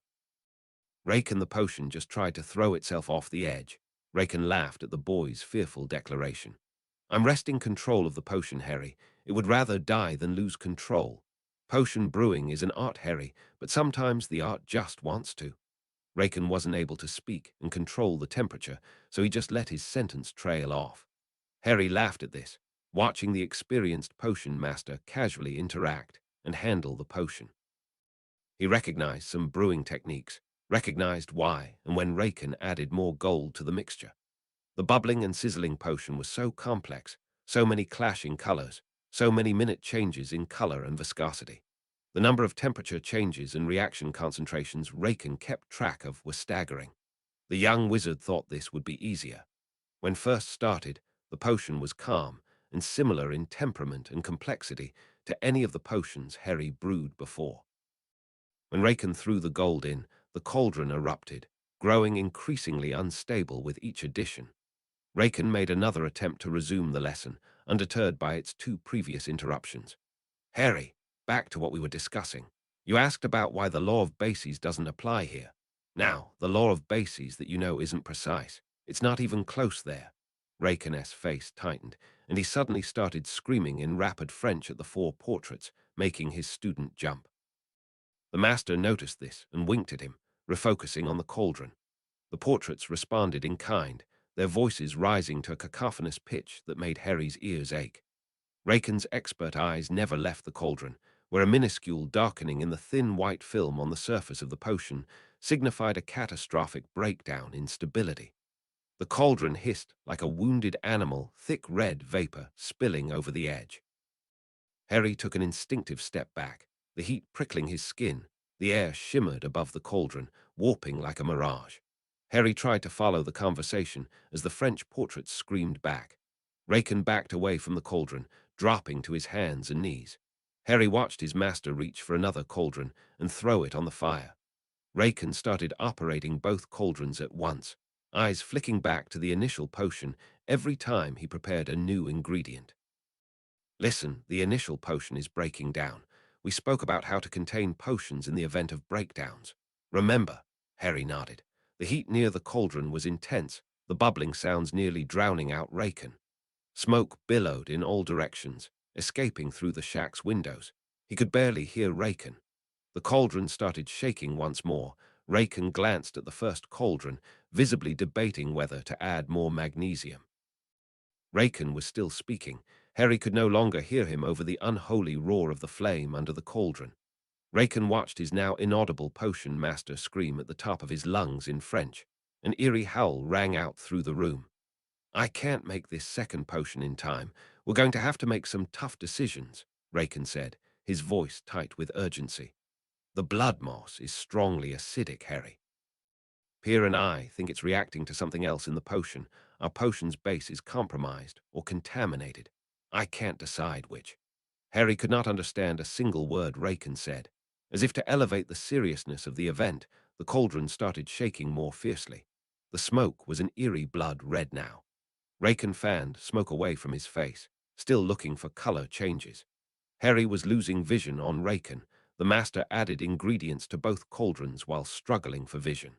Raken, the potion just tried to throw itself off the edge. Raken laughed at the boy's fearful declaration. "I'm wresting control of the potion, Harry. It would rather die than lose control. Potion brewing is an art, Harry, but sometimes the art just wants to." Raken wasn't able to speak and control the temperature, so he just let his sentence trail off. Harry laughed at this, watching the experienced potion master casually interact and handle the potion. He recognized some brewing techniques, recognized why and when Raken added more gold to the mixture. The bubbling and sizzling potion was so complex, so many clashing colors, so many minute changes in color and viscosity. The number of temperature changes and reaction concentrations Raken kept track of was staggering. The young wizard thought this would be easier. When first started, the potion was calm, and similar in temperament and complexity to any of the potions Harry brewed before. When Raken threw the gold in, the cauldron erupted, growing increasingly unstable with each addition. Raken made another attempt to resume the lesson, undeterred by its two previous interruptions. Harry, back to what we were discussing. You asked about why the law of bases doesn't apply here. Now, the law of bases that you know isn't precise. It's not even close there. Raken's face tightened, and he suddenly started screaming in rapid French at the four portraits, making his student jump. The master noticed this and winked at him, refocusing on the cauldron. The portraits responded in kind, their voices rising to a cacophonous pitch that made Harry's ears ache. Raken's expert eyes never left the cauldron, where a minuscule darkening in the thin white film on the surface of the potion signified a catastrophic breakdown in stability. The cauldron hissed like a wounded animal, thick red vapor spilling over the edge. Harry took an instinctive step back, the heat prickling his skin. The air shimmered above the cauldron, warping like a mirage. Harry tried to follow the conversation as the French portraits screamed back. Raken backed away from the cauldron, dropping to his hands and knees. Harry watched his master reach for another cauldron and throw it on the fire. Raken started operating both cauldrons at once, eyes flicking back to the initial potion every time he prepared a new ingredient. Listen, the initial potion is breaking down. We spoke about how to contain potions in the event of breakdowns. Remember? Harry nodded. The heat near the cauldron was intense, the bubbling sounds nearly drowning out Raken. Smoke billowed in all directions, escaping through the shack's windows. He could barely hear Raken. The cauldron started shaking once more. Raken glanced at the first cauldron, visibly debating whether to add more magnesium. Raken was still speaking. Harry could no longer hear him over the unholy roar of the flame under the cauldron. Raken watched his now inaudible potion master scream at the top of his lungs in French. An eerie howl rang out through the room. I can't make this second potion in time. We're going to have to make some tough decisions, Raken said, his voice tight with urgency. The blood moss is strongly acidic, Harry. Pierre and I think it's reacting to something else in the potion. Our potion's base is compromised or contaminated. I can't decide which. Harry could not understand a single word Raken said. As if to elevate the seriousness of the event, the cauldron started shaking more fiercely. The smoke was an eerie blood red now. Raken fanned smoke away from his face, still looking for color changes. Harry was losing vision on Raken. The master added ingredients to both cauldrons while struggling for vision.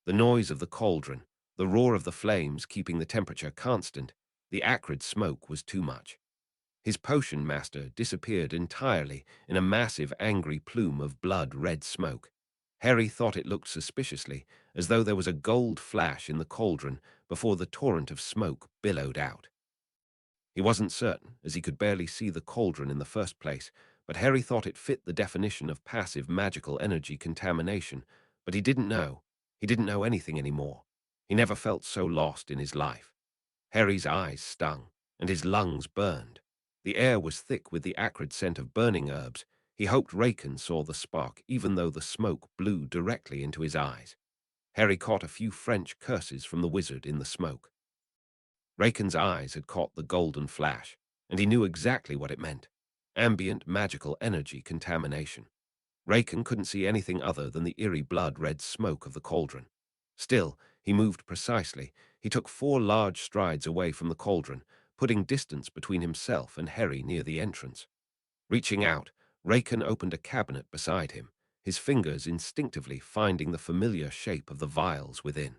The noise of the cauldron, the roar of the flames keeping the temperature constant, the acrid smoke was too much. His potion master disappeared entirely in a massive angry plume of blood-red smoke. Harry thought it looked suspiciously, as though there was a gold flash in the cauldron before the torrent of smoke billowed out. He wasn't certain, as he could barely see the cauldron in the first place, but Harry thought it fit the definition of passive magical energy contamination. But he didn't know. He didn't know anything anymore. He never felt so lost in his life. Harry's eyes stung, and his lungs burned. The air was thick with the acrid scent of burning herbs. He hoped Raken saw the spark, even though the smoke blew directly into his eyes. Harry caught a few French curses from the wizard in the smoke. Raken's eyes had caught the golden flash, and he knew exactly what it meant. Ambient magical energy contamination. Raken couldn't see anything other than the eerie blood-red smoke of the cauldron. Still, he moved precisely. He took 4 large strides away from the cauldron, putting distance between himself and Harry near the entrance. Reaching out, Raken opened a cabinet beside him, his fingers instinctively finding the familiar shape of the vials within.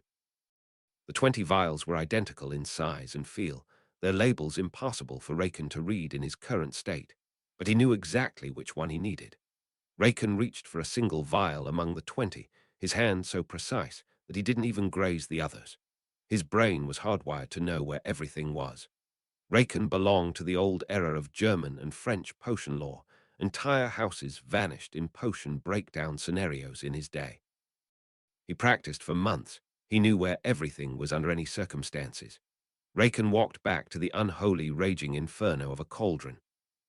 The 20 vials were identical in size and feel, their labels impossible for Raken to read in his current state, but he knew exactly which one he needed. Raken reached for a single vial among the 20, his hand so precise that he didn't even graze the others. His brain was hardwired to know where everything was. Raken belonged to the old era of German and French potion law. Entire houses vanished in potion breakdown scenarios in his day. He practiced for months. He knew where everything was under any circumstances. Raken walked back to the unholy raging inferno of a cauldron.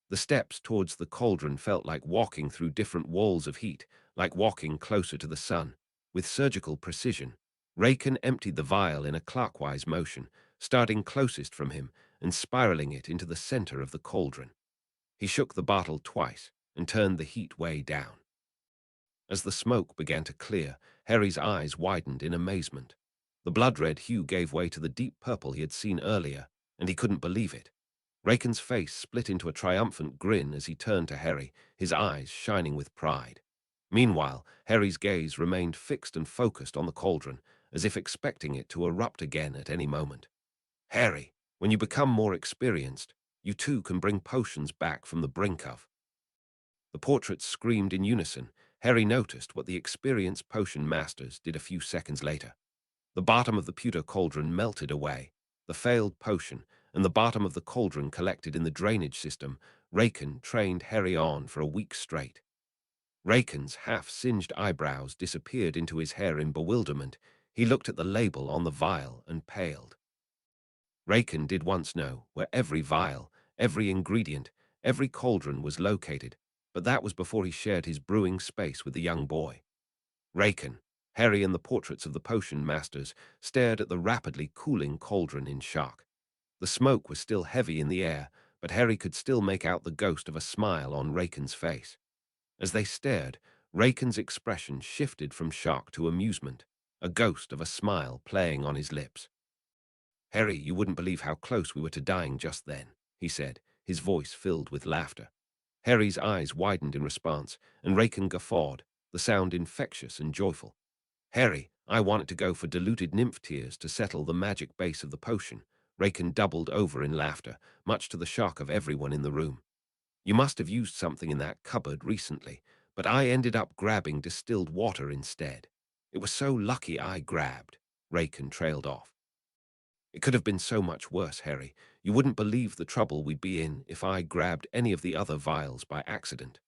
The steps towards the cauldron felt like walking through different walls of heat, like walking closer to the sun. With surgical precision, Raken emptied the vial in a clockwise motion, starting closest from him and spiraling it into the center of the cauldron. He shook the bottle twice and turned the heat way down. As the smoke began to clear, Harry's eyes widened in amazement. The blood-red hue gave way to the deep purple he had seen earlier, and he couldn't believe it. Raken's face split into a triumphant grin as he turned to Harry, his eyes shining with pride. Meanwhile, Harry's gaze remained fixed and focused on the cauldron, as if expecting it to erupt again at any moment. Harry, when you become more experienced, you too can bring potions back from the brink of. The portraits screamed in unison. Harry noticed what the experienced potion masters did a few seconds later. The bottom of the pewter cauldron melted away. The failed potion and the bottom of the cauldron collected in the drainage system. Raken trained Harry on for a week straight. Raken's half-singed eyebrows disappeared into his hair in bewilderment. He looked at the label on the vial and paled. Raken did once know where every vial, every ingredient, every cauldron was located, but that was before he shared his brewing space with the young boy. Raken, Harry and the portraits of the potion masters stared at the rapidly cooling cauldron in shock. The smoke was still heavy in the air, but Harry could still make out the ghost of a smile on Raken's face. As they stared, Raken's expression shifted from shock to amusement, a ghost of a smile playing on his lips. "Harry, you wouldn't believe how close we were to dying just then," he said, his voice filled with laughter. Harry's eyes widened in response, and Raken guffawed, the sound infectious and joyful. "Harry, I wanted to go for diluted nymph tears to settle the magic base of the potion." Raken doubled over in laughter, much to the shock of everyone in the room. "You must have used something in that cupboard recently, but I ended up grabbing distilled water instead. It was so lucky I grabbed." Raken trailed off. "It could have been so much worse, Harry. You wouldn't believe the trouble we'd be in if I grabbed any of the other vials by accident."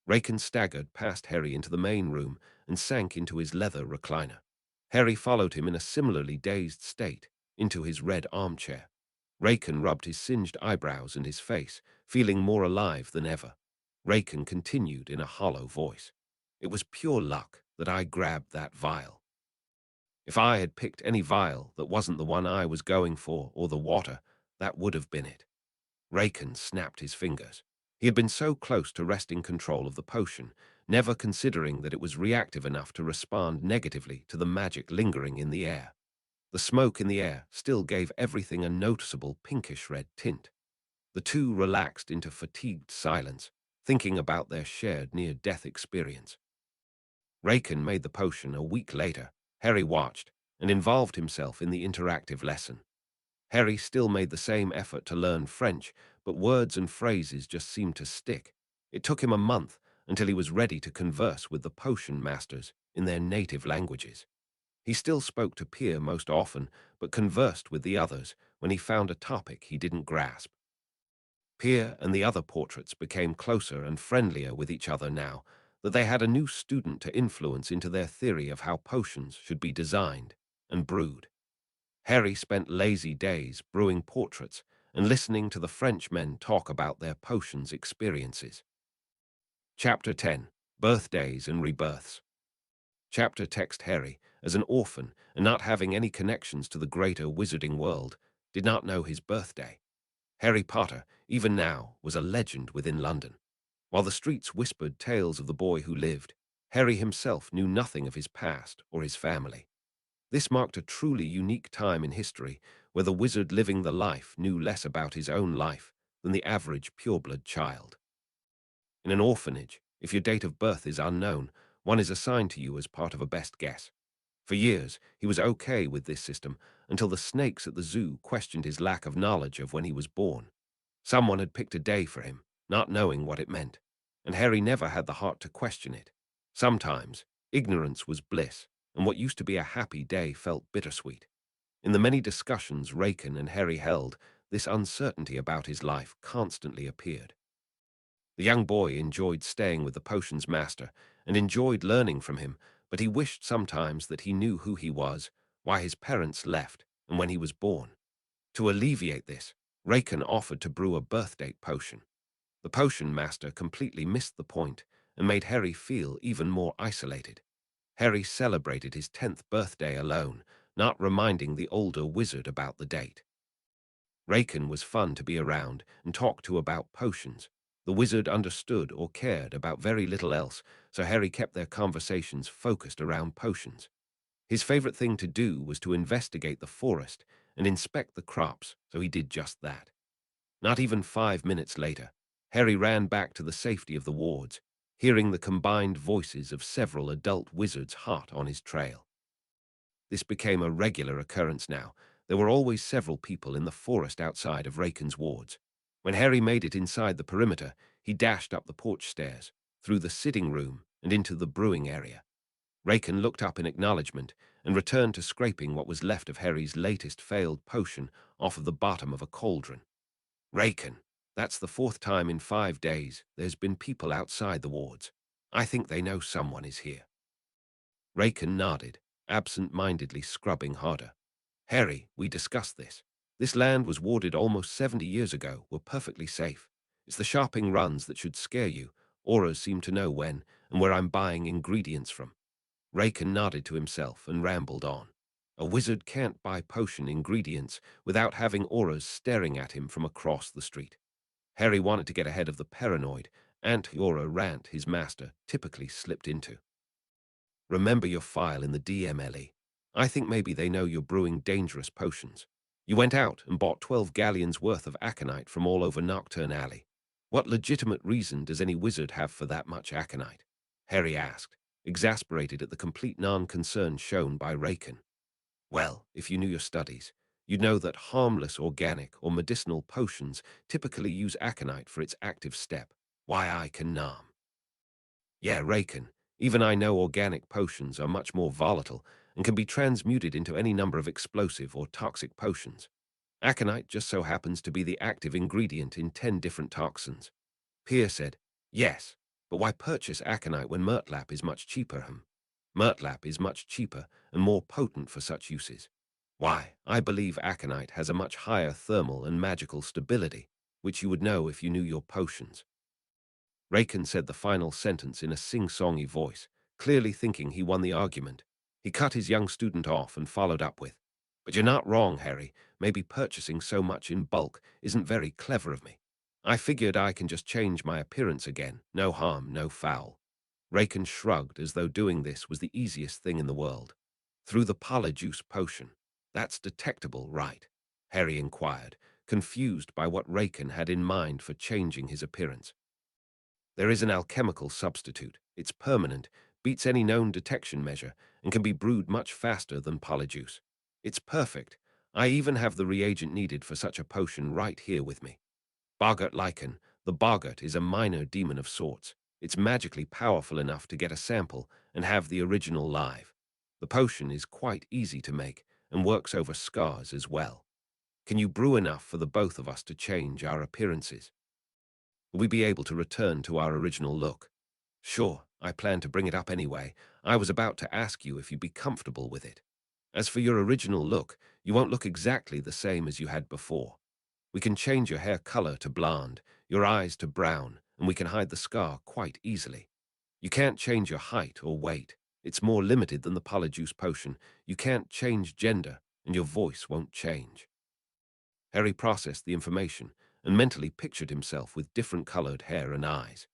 Raken staggered past Harry into the main room and sank into his leather recliner. Harry followed him in a similarly dazed state into his red armchair. Raken rubbed his singed eyebrows and his face, feeling more alive than ever. Raken continued in a hollow voice. "It was pure luck that I grabbed that vial. If I had picked any vial that wasn't the one I was going for or the water, that would have been it." Raken snapped his fingers. He had been so close to wresting control of the potion, never considering that it was reactive enough to respond negatively to the magic lingering in the air. The smoke in the air still gave everything a noticeable pinkish-red tint. The two relaxed into fatigued silence, thinking about their shared near-death experience. Raken made the potion a week later. Harry watched and involved himself in the interactive lesson. Harry still made the same effort to learn French, but words and phrases just seemed to stick. It took him a month until he was ready to converse with the potion masters in their native languages. He still spoke to Pierre most often, but conversed with the others when he found a topic he didn't grasp. Pierre and the other portraits became closer and friendlier with each other now that they had a new student to influence into their theory of how potions should be designed and brewed. Harry spent lazy days brewing portraits and listening to the Frenchmen talk about their potions experiences. Chapter 10. Birthdays and Rebirths. Chapter text Harry, as an orphan and not having any connections to the greater wizarding world, did not know his birthday. Harry Potter, even now, was a legend within London. While the streets whispered tales of the boy who lived, Harry himself knew nothing of his past or his family. This marked a truly unique time in history where the wizard living the life knew less about his own life than the average pureblood child. In an orphanage, if your date of birth is unknown, one is assigned to you as part of a best guess. For years, he was okay with this system until the snakes at the zoo questioned his lack of knowledge of when he was born. Someone had picked a day for him, not knowing what it meant, and Harry never had the heart to question it. Sometimes, ignorance was bliss, and what used to be a happy day felt bittersweet. In the many discussions Raken and Harry held, this uncertainty about his life constantly appeared. The young boy enjoyed staying with the potions master and enjoyed learning from him, but he wished sometimes that he knew who he was, why his parents left, and when he was born. To alleviate this, Raken offered to brew a birthday potion. The potion master completely missed the point and made Harry feel even more isolated. Harry celebrated his 10th birthday alone, not reminding the older wizard about the date. Raken was fun to be around and talk to about potions. The wizard understood or cared about very little else, so Harry kept their conversations focused around potions. His favorite thing to do was to investigate the forest and inspect the crops, so he did just that. Not even 5 minutes later, Harry ran back to the safety of the wards, hearing the combined voices of several adult wizards hot on his trail. This became a regular occurrence now. There were always several people in the forest outside of Raken's wards. When Harry made it inside the perimeter, he dashed up the porch stairs, through the sitting room, and into the brewing area. Raken looked up in acknowledgement and returned to scraping what was left of Harry's latest failed potion off of the bottom of a cauldron. Raken, that's the fourth time in 5 days there's been people outside the wards. I think they know someone is here. Raken nodded, absent-mindedly scrubbing harder. Harry, we discussed this. This land was warded almost 70 years ago. We're perfectly safe. It's the shopping runs that should scare you. Auras seem to know when and where I'm buying ingredients from. Raken nodded to himself and rambled on. A wizard can't buy potion ingredients without having auras staring at him from across the street. Harry wanted to get ahead of the paranoid anti-aura rant his master typically slipped into. Remember your file in the DMLE. I think maybe they know you're brewing dangerous potions. You went out and bought 12 galleons worth of aconite from all over Nocturne Alley. What legitimate reason does any wizard have for that much aconite? Harry asked, exasperated at the complete non-concern shown by Raken. Well, if you knew your studies, you'd know that harmless organic or medicinal potions typically use aconite for its active step. Why I can nom. Yeah, Raken. Even I know organic potions are much more volatile and can be transmuted into any number of explosive or toxic potions. Aconite just so happens to be the active ingredient in 10 different toxins. Pierre said, yes, but why purchase aconite when Murtlap is much cheaper? Murtlap is much cheaper and more potent for such uses. Why, I believe aconite has a much higher thermal and magical stability, which you would know if you knew your potions. Raken said the final sentence in a sing-songy voice, clearly thinking he won the argument. He cut his young student off and followed up with, but you're not wrong, Harry. Maybe purchasing so much in bulk isn't very clever of me. I figured I can just change my appearance again. No harm, no foul. Raken shrugged as though doing this was the easiest thing in the world. Through the polyjuice potion. That's detectable, right? Harry inquired, confused by what Raken had in mind for changing his appearance. There is an alchemical substitute. It's permanent, beats any known detection measure, and can be brewed much faster than polyjuice. It's perfect. I even have the reagent needed for such a potion right here with me. Boggart Lycan. The Boggart is a minor demon of sorts. It's magically powerful enough to get a sample and have the original live. The potion is quite easy to make and works over scars as well. Can you brew enough for the both of us to change our appearances? Will we be able to return to our original look? Sure, I plan to bring it up anyway. I was about to ask you if you'd be comfortable with it. As for your original look, you won't look exactly the same as you had before. We can change your hair color to blonde, your eyes to brown, and we can hide the scar quite easily. You can't change your height or weight. It's more limited than the polyjuice potion. You can't change gender, and your voice won't change. Harry processed the information and mentally pictured himself with different colored hair and eyes.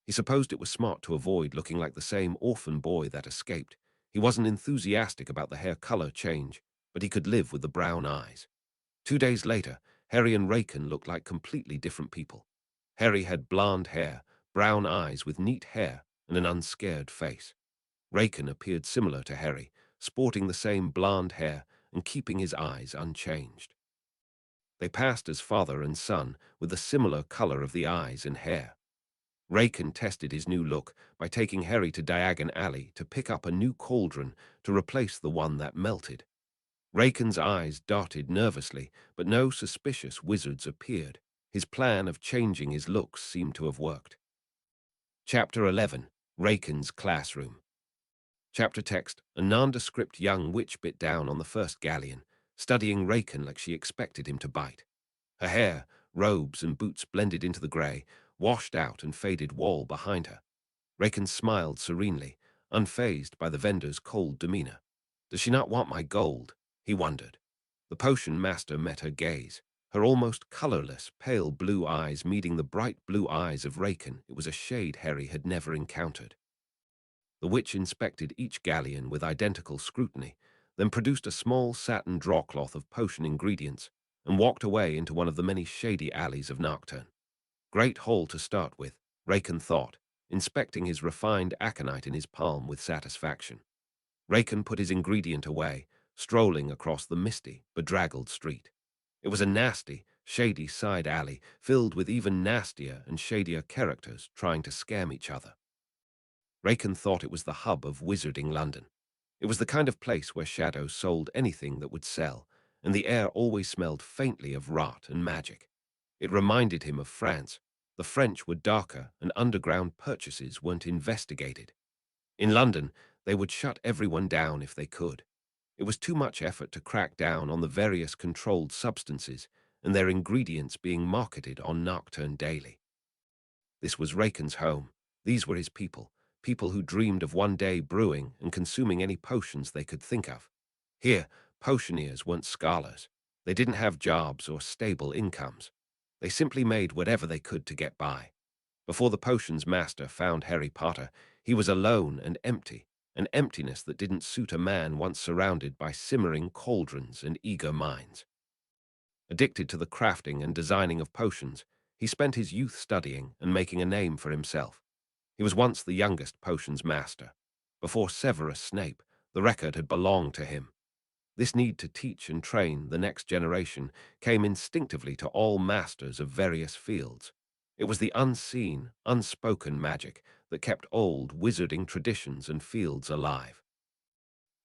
He supposed it was smart to avoid looking like the same orphan boy that escaped. He wasn't enthusiastic about the hair color change, but he could live with the brown eyes. 2 days later, Harry and Raken looked like completely different people. Harry had blonde hair, brown eyes with neat hair, and an unscared face. Raken appeared similar to Harry, sporting the same blonde hair and keeping his eyes unchanged. They passed as father and son with a similar color of the eyes and hair. Raken tested his new look by taking Harry to Diagon Alley to pick up a new cauldron to replace the one that melted. Raken's eyes darted nervously, but no suspicious wizards appeared. His plan of changing his looks seemed to have worked. Chapter 11. Raken's Classroom. Chapter text. A nondescript young witch bit down on the first galleon, studying Raken like she expected him to bite. Her hair, robes, and boots blended into the grey, washed out and faded wall behind her. Raken smiled serenely, unfazed by the vendor's cold demeanor. Does she not want my gold? He wondered. The potion master met her gaze. her almost colorless, pale blue eyes meeting the bright blue eyes of Raken. It was a shade Harry had never encountered. The witch inspected each galleon with identical scrutiny, then produced a small satin drawcloth of potion ingredients and walked away into one of the many shady alleys of Nocturne. Great haul to start with, Raken thought, inspecting his refined aconite in his palm with satisfaction. Raken put his ingredient away, strolling across the misty, bedraggled street. It was a nasty, shady side alley filled with even nastier and shadier characters trying to scam each other. Raken thought it was the hub of wizarding London. It was the kind of place where shadows sold anything that would sell, and the air always smelled faintly of rot and magic. It reminded him of France. The French were darker, and underground purchases weren't investigated. In London, they would shut everyone down if they could. It was too much effort to crack down on the various controlled substances and their ingredients being marketed on Nocturne daily. This was Raken's home. These were his people, people who dreamed of one day brewing and consuming any potions they could think of. Here, potioneers weren't scholars. They didn't have jobs or stable incomes. They simply made whatever they could to get by. Before the potions master found Harry Potter, he was alone and empty, an emptiness that didn't suit a man once surrounded by simmering cauldrons and eager minds. Addicted to the crafting and designing of potions, he spent his youth studying and making a name for himself. He was once the youngest potions master. Before Severus Snape, the record had belonged to him. This need to teach and train the next generation came instinctively to all masters of various fields. It was the unseen, unspoken magic that kept old wizarding traditions and fields alive.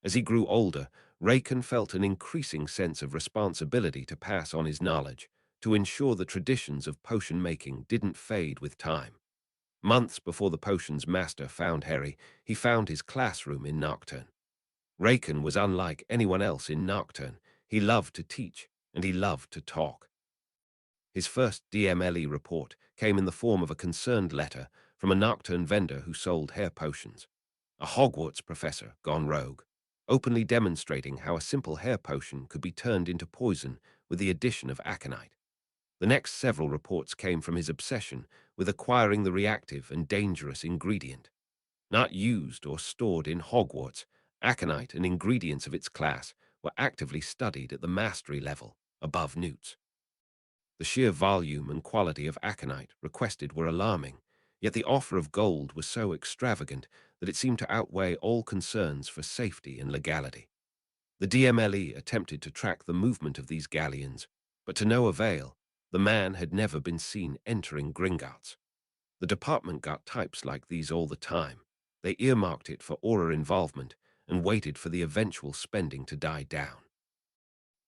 As he grew older, Raken felt an increasing sense of responsibility to pass on his knowledge, to ensure the traditions of potion making didn't fade with time. Months before the potions master found Harry, he found his classroom in Nocturne. Raken was unlike anyone else in Nocturne. He loved to teach, and he loved to talk. His first DMLE report came in the form of a concerned letter from a Nocturne vendor who sold hair potions. A Hogwarts professor gone rogue, openly demonstrating how a simple hair potion could be turned into poison with the addition of aconite. The next several reports came from his obsession with acquiring the reactive and dangerous ingredient. Not used or stored in Hogwarts, aconite and ingredients of its class were actively studied at the mastery level, above newts. The sheer volume and quality of aconite requested were alarming, yet the offer of gold was so extravagant that it seemed to outweigh all concerns for safety and legality. The DMLE attempted to track the movement of these galleons, but to no avail. The man had never been seen entering Gringotts. The department got types like these all the time. They earmarked it for aura involvement and waited for the eventual spending to die down.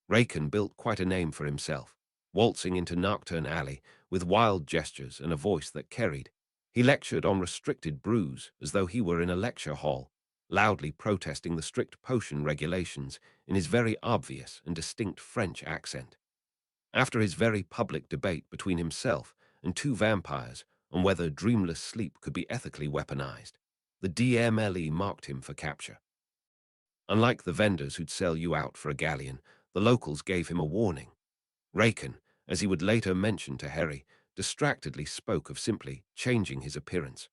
Raken built quite a name for himself, waltzing into Nocturne Alley with wild gestures and a voice that carried. He lectured on restricted brews as though he were in a lecture hall, loudly protesting the strict potion regulations in his very obvious and distinct French accent. After his very public debate between himself and two vampires on whether dreamless sleep could be ethically weaponized, the DMLE marked him for capture. Unlike the vendors who'd sell you out for a galleon, the locals gave him a warning. Raken, as he would later mention to Harry, distractedly spoke of simply changing his appearance.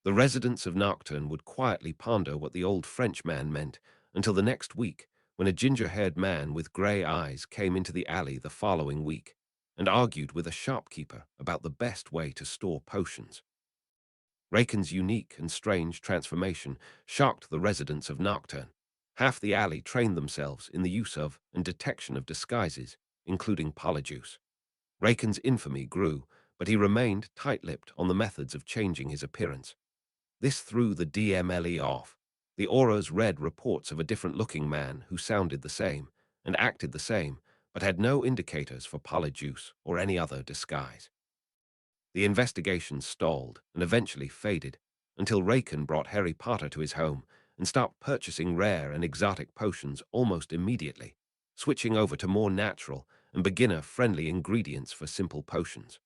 The residents of Nocturne would quietly ponder what the old Frenchman meant until the next week, when a ginger-haired man with grey eyes came into the alley the following week and argued with a shopkeeper about the best way to store potions. Raken's unique and strange transformation shocked the residents of Nocturne. Half the alley trained themselves in the use of and detection of disguises, including polyjuice. Raken's infamy grew, but he remained tight-lipped on the methods of changing his appearance. This threw the DMLE off. The auras read reports of a different-looking man who sounded the same and acted the same, but had no indicators for polyjuice or any other disguise. The investigation stalled and eventually faded until Raken brought Harry Potter to his home and stopped purchasing rare and exotic potions almost immediately, switching over to more natural and beginner-friendly ingredients for simple potions.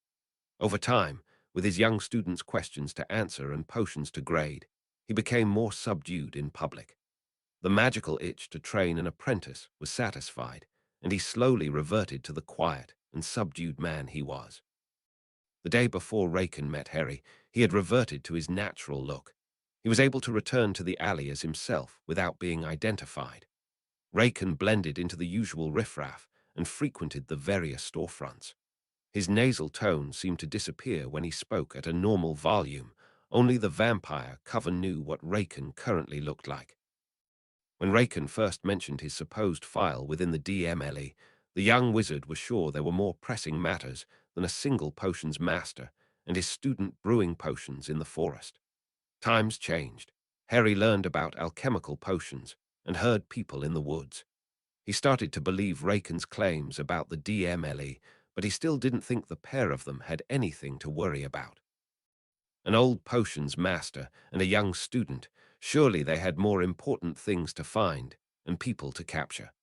Over time, with his young students' questions to answer and potions to grade, he became more subdued in public. The magical itch to train an apprentice was satisfied, and he slowly reverted to the quiet and subdued man he was. The day before Raken met Harry, he had reverted to his natural look. He was able to return to the alley as himself without being identified. Raken blended into the usual riffraff and frequented the various storefronts. His nasal tone seemed to disappear when he spoke at a normal volume. Only the vampire Coven knew what Raken currently looked like. When Raken first mentioned his supposed file within the DMLE, the young wizard was sure there were more pressing matters than a single potions master and his student brewing potions in the forest. Times changed. Harry learned about alchemical potions and heard people in the woods. He started to believe Raken's claims about the DMLE, but he still didn't think the pair of them had anything to worry about. An old potions master and a young student, surely they had more important things to find and people to capture.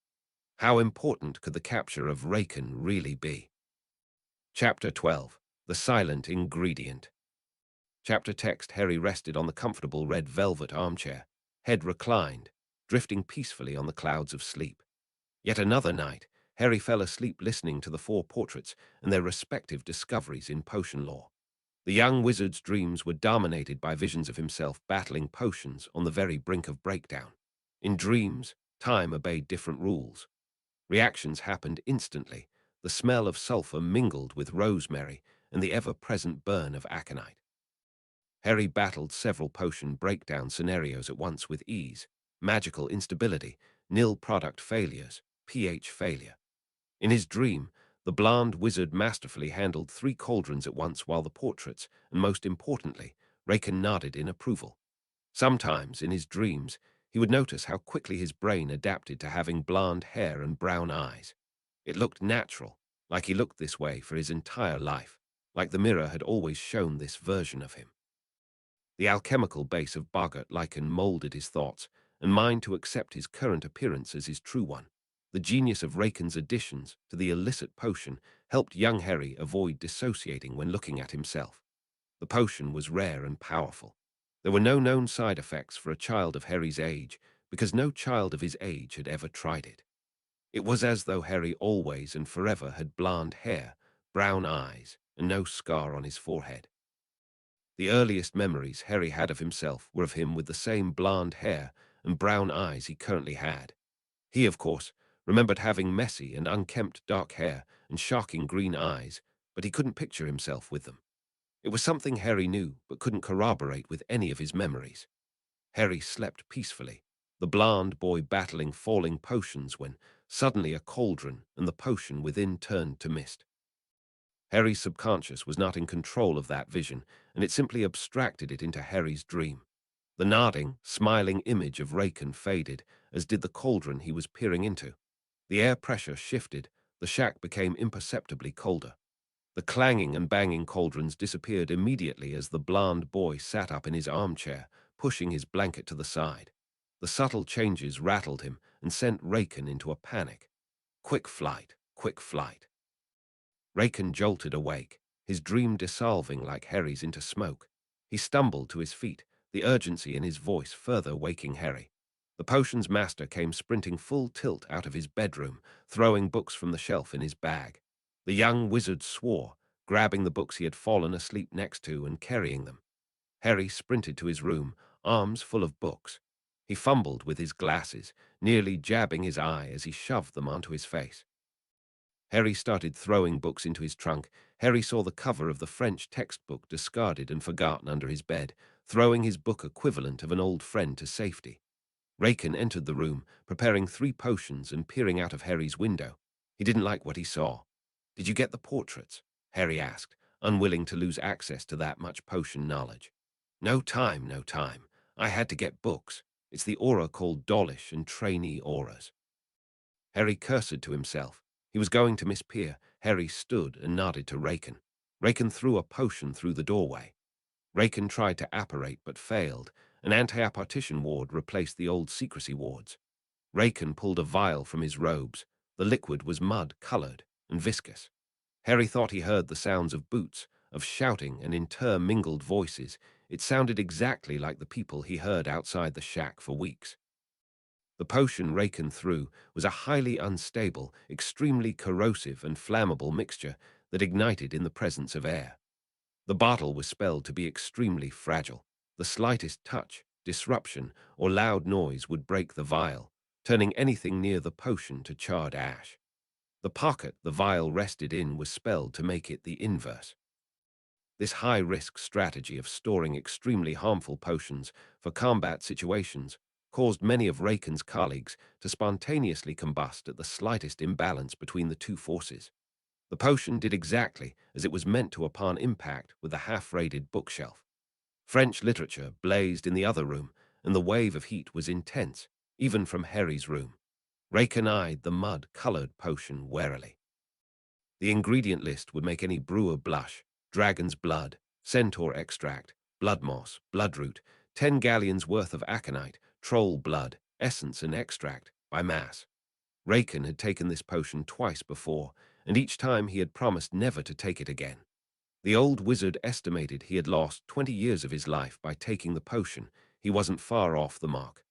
How important could the capture of Raken really be? Chapter 12. The Silent Ingredient. Chapter text. Harry rested on the comfortable red velvet armchair, head reclined, drifting peacefully on the clouds of sleep. Yet another night, Harry fell asleep listening to the four portraits and their respective discoveries in potion lore. The young wizard's dreams were dominated by visions of himself battling potions on the very brink of breakdown. In dreams, time obeyed different rules. Reactions happened instantly. The smell of sulfur mingled with rosemary and the ever-present burn of aconite. Harry battled several potion breakdown scenarios at once with ease: magical instability, nil product failures, pH failure. In his dream, the blonde wizard masterfully handled 3 cauldrons at once while the portraits, and most importantly, Raken nodded in approval. Sometimes, in his dreams, he would notice how quickly his brain adapted to having blonde hair and brown eyes. It looked natural, like he looked this way for his entire life, like the mirror had always shown this version of him. The alchemical base of Boggart Lycan molded his thoughts and mind to accept his current appearance as his true one. The genius of Raken's additions to the illicit potion helped young Harry avoid dissociating when looking at himself. The potion was rare and powerful. There were no known side effects for a child of Harry's age because no child of his age had ever tried it. It was as though Harry always and forever had blonde hair, brown eyes, and no scar on his forehead. The earliest memories Harry had of himself were of him with the same blonde hair and brown eyes he currently had. He, of course, remembered having messy and unkempt dark hair and shocking green eyes, but he couldn't picture himself with them. It was something Harry knew but couldn't corroborate with any of his memories. Harry slept peacefully, the blonde boy battling falling potions when suddenly a cauldron and the potion within turned to mist. Harry's subconscious was not in control of that vision, and it simply abstracted it into Harry's dream. The nodding, smiling image of Raken faded, as did the cauldron he was peering into. The air pressure shifted, the shack became imperceptibly colder. The clanging and banging cauldrons disappeared immediately as the blonde boy sat up in his armchair, pushing his blanket to the side. The subtle changes rattled him and sent Raken into a panic. Quick flight, quick flight. Raken jolted awake, his dream dissolving like Harry's into smoke. He stumbled to his feet, the urgency in his voice further waking Harry. The potions master came sprinting full tilt out of his bedroom, throwing books from the shelf in his bag. The young wizard swore, grabbing the books he had fallen asleep next to and carrying them. Harry sprinted to his room, arms full of books. He fumbled with his glasses, nearly jabbing his eye as he shoved them onto his face. Harry started throwing books into his trunk. Harry saw the cover of the French textbook discarded and forgotten under his bed, throwing his book equivalent of an old friend to safety. Raken entered the room, preparing 3 potions and peering out of Harry's window. He didn't like what he saw. "Did you get the portraits?" Harry asked, unwilling to lose access to that much potion knowledge. No time, no time. I had to get books. It's the aura called Dawlish and trainee auras." Harry cursed to himself. He was going to mispeer. Harry stood and nodded to Raken. Raken threw a potion through the doorway. Raken tried to apparate but failed. An anti-appartition ward replaced the old secrecy wards. Raken pulled a vial from his robes. The liquid was mud-colored and viscous. Harry thought he heard the sounds of boots, of shouting and intermingled voices. It sounded exactly like the people he heard outside the shack for weeks. The potion Raken threw was a highly unstable, extremely corrosive and flammable mixture that ignited in the presence of air. The bottle was spelled to be extremely fragile. The slightest touch, disruption, or loud noise would break the vial, turning anything near the potion to charred ash. The pocket the vial rested in was spelled to make it the inverse. This high-risk strategy of storing extremely harmful potions for combat situations caused many of Raken's colleagues to spontaneously combust at the slightest imbalance between the two forces. The potion did exactly as it was meant to upon impact with the half-raided bookshelf. French literature blazed in the other room, and the wave of heat was intense, even from Harry's room. Raken eyed the mud-colored potion warily. The ingredient list would make any brewer blush: dragon's blood, centaur extract, blood moss, bloodroot, 10 galleons worth of aconite, troll blood, essence and extract, by mass. Raken had taken this potion twice before, and each time he had promised never to take it again. The old wizard estimated he had lost 20 years of his life by taking the potion. He wasn't far off the mark.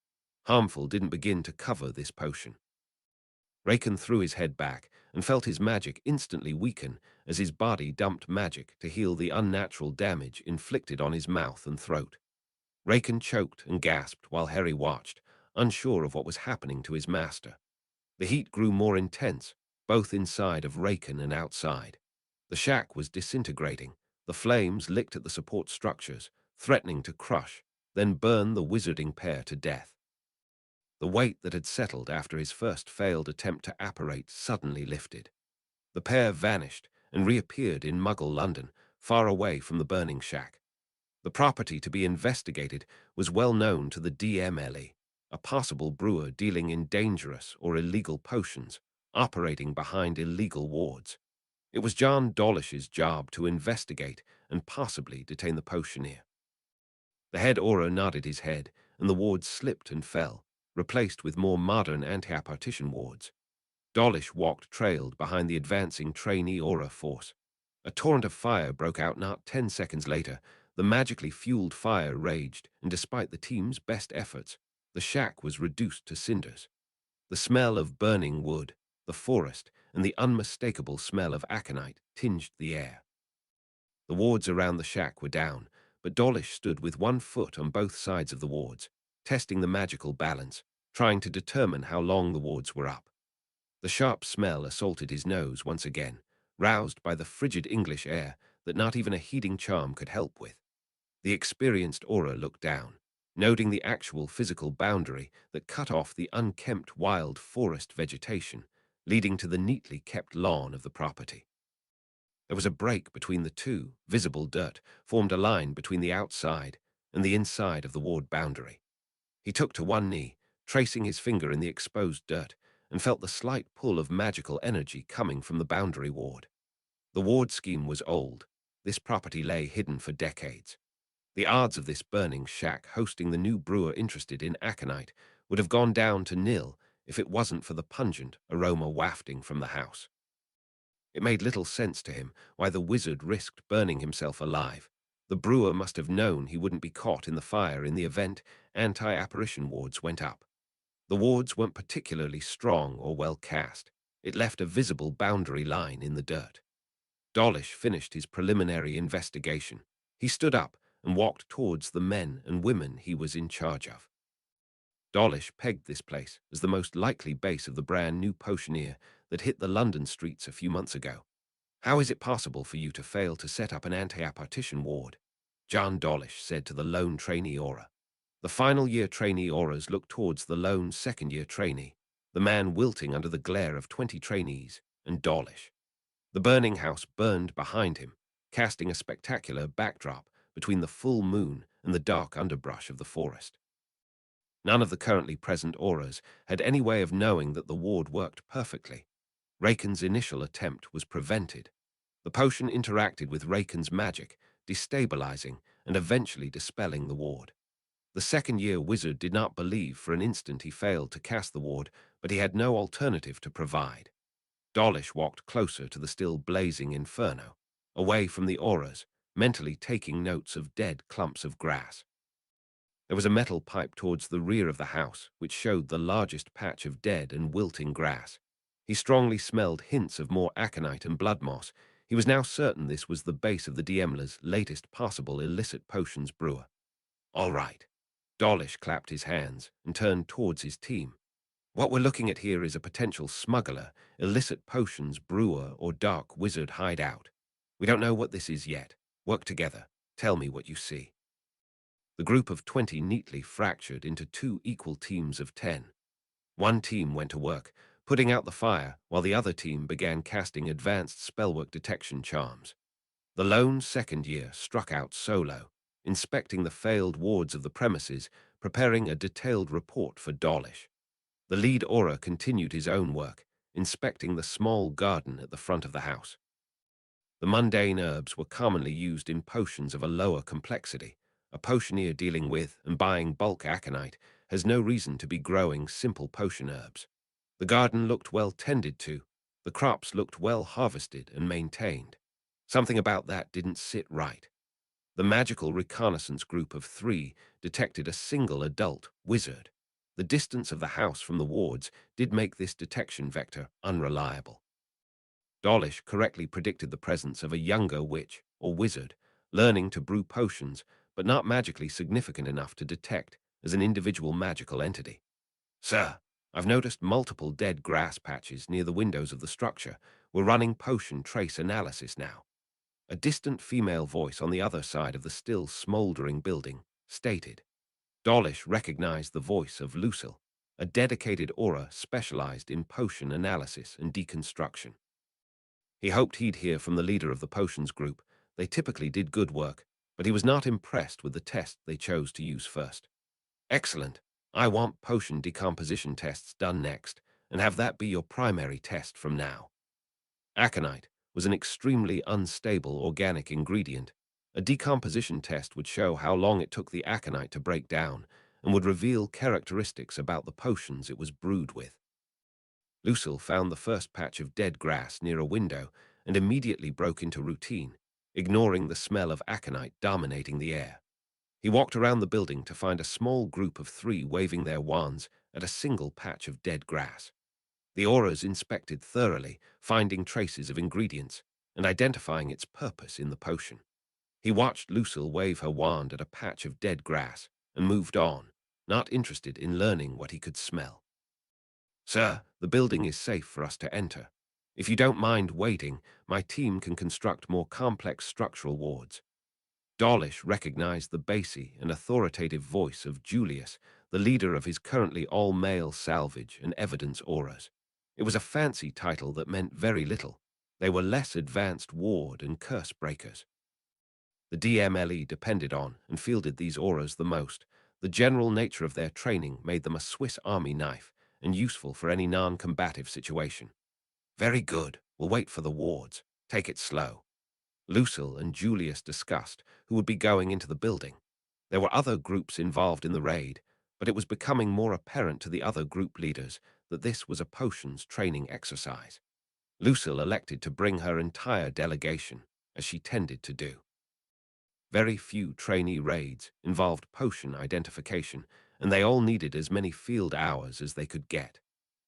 Harmful didn't begin to cover this potion. Raken threw his head back and felt his magic instantly weaken as his body dumped magic to heal the unnatural damage inflicted on his mouth and throat. Raken choked and gasped while Harry watched, unsure of what was happening to his master. The heat grew more intense, both inside of Raken and outside. The shack was disintegrating. The flames licked at the support structures, threatening to crush, then burn the wizarding pair to death. The weight that had settled after his first failed attempt to apparate suddenly lifted. The pair vanished and reappeared in Muggle London, far away from the burning shack. The property to be investigated was well known to the DMLE, a possible brewer dealing in dangerous or illegal potions, operating behind illegal wards. It was John Dawlish's job to investigate and possibly detain the potioneer. The head aura nodded his head, and the wards slipped and fell, replaced with more modern anti-partition wards. Dawlish walked trailed behind the advancing trainee aura force. A torrent of fire broke out not 10 seconds later. The magically fueled fire raged, and despite the team's best efforts, the shack was reduced to cinders. The smell of burning wood, the forest, and the unmistakable smell of aconite tinged the air. The wards around the shack were down, but Dawlish stood with one foot on both sides of the wards, testing the magical balance, trying to determine how long the wards were up. The sharp smell assaulted his nose once again, roused by the frigid English air that not even a heating charm could help with. The experienced aura looked down, noting the actual physical boundary that cut off the unkempt wild forest vegetation, leading to the neatly kept lawn of the property. There was a break between the two. Visible dirt formed a line between the outside and the inside of the ward boundary. He took to one knee, tracing his finger in the exposed dirt, and felt the slight pull of magical energy coming from the boundary ward. The ward scheme was old. This property lay hidden for decades. The odds of this burning shack hosting the new brewer interested in aconite would have gone down to nil if it wasn't for the pungent aroma wafting from the house. It made little sense to him why the wizard risked burning himself alive. The brewer must have known he wouldn't be caught in the fire in the event anti-apparition wards went up. The wards weren't particularly strong or well cast. It left a visible boundary line in the dirt. Dawlish finished his preliminary investigation. He stood up and walked towards the men and women he was in charge of. Dawlish pegged this place as the most likely base of the brand new potioneer that hit the London streets a few months ago. "How is it possible for you to fail to set up an anti-partition ward?" John Dawlish said to the lone trainee aura. The final year trainee auras looked towards the lone second-year trainee, the man wilting under the glare of 20 trainees, and Dawlish. The burning house burned behind him, casting a spectacular backdrop between the full moon and the dark underbrush of the forest. None of the currently present auras had any way of knowing that the ward worked perfectly. Raken's initial attempt was prevented. The potion interacted with Raken's magic, destabilizing and eventually dispelling the ward. The second-year wizard did not believe for an instant he failed to cast the ward, but he had no alternative to provide. Dawlish walked closer to the still blazing inferno, away from the auras, mentally taking notes of dead clumps of grass. There was a metal pipe towards the rear of the house, which showed the largest patch of dead and wilting grass. He strongly smelled hints of more aconite and blood moss. He was now certain this was the base of the Diemler's latest possible illicit potions brewer. All right. Dawlish clapped his hands and turned towards his team. What we're looking at here is a potential smuggler, illicit potions brewer, or dark wizard hideout. We don't know what this is yet. Work together. Tell me what you see. The group of 20 neatly fractured into 2 equal teams of 10. One team went to work, putting out the fire, while the other team began casting advanced spellwork detection charms. The lone second year struck out solo, inspecting the failed wards of the premises, preparing a detailed report for Dawlish. The lead aura continued his own work, inspecting the small garden at the front of the house. The mundane herbs were commonly used in potions of a lower complexity. A potioneer dealing with and buying bulk aconite has no reason to be growing simple potion herbs. The garden looked well tended to. The crops looked well harvested and maintained. Something about that didn't sit right. The magical reconnaissance group of 3 detected a single adult wizard. The distance of the house from the wards did make this detection vector unreliable. Dawlish correctly predicted the presence of a younger witch or wizard, learning to brew potions, but not magically significant enough to detect as an individual magical entity. Sir, I've noticed multiple dead grass patches near the windows of the structure. We're running potion trace analysis now. A distant female voice on the other side of the still smouldering building stated. Dawlish recognized the voice of Lucille, a dedicated aura specialized in potion analysis and deconstruction. He hoped he'd hear from the leader of the potions group. They typically did good work, but he was not impressed with the test they chose to use first. Excellent. I want potion decomposition tests done next, and have that be your primary test from now. Aconite was an extremely unstable organic ingredient. A decomposition test would show how long it took the aconite to break down and would reveal characteristics about the potions it was brewed with. Lucille found the first patch of dead grass near a window and immediately broke into routine, ignoring the smell of aconite dominating the air. He walked around the building to find a small group of 3 waving their wands at a single patch of dead grass. The auras inspected thoroughly, finding traces of ingredients and identifying its purpose in the potion. He watched Lucille wave her wand at a patch of dead grass and moved on, not interested in learning what he could smell. Sir, the building is safe for us to enter. If you don't mind waiting, my team can construct more complex structural wards. Dawlish recognized the bassy and authoritative voice of Julius, the leader of his currently all-male salvage and evidence auras. It was a fancy title that meant very little. They were less advanced ward and curse breakers. The DMLE depended on and fielded these auras the most. The general nature of their training made them a Swiss Army knife and useful for any non-combative situation. Very good. We'll wait for the wards. Take it slow. Lucille and Julius discussed who would be going into the building. There were other groups involved in the raid, but it was becoming more apparent to the other group leaders that this was a potions training exercise. Lucille elected to bring her entire delegation, as she tended to do. Very few trainee raids involved potion identification, and they all needed as many field hours as they could get.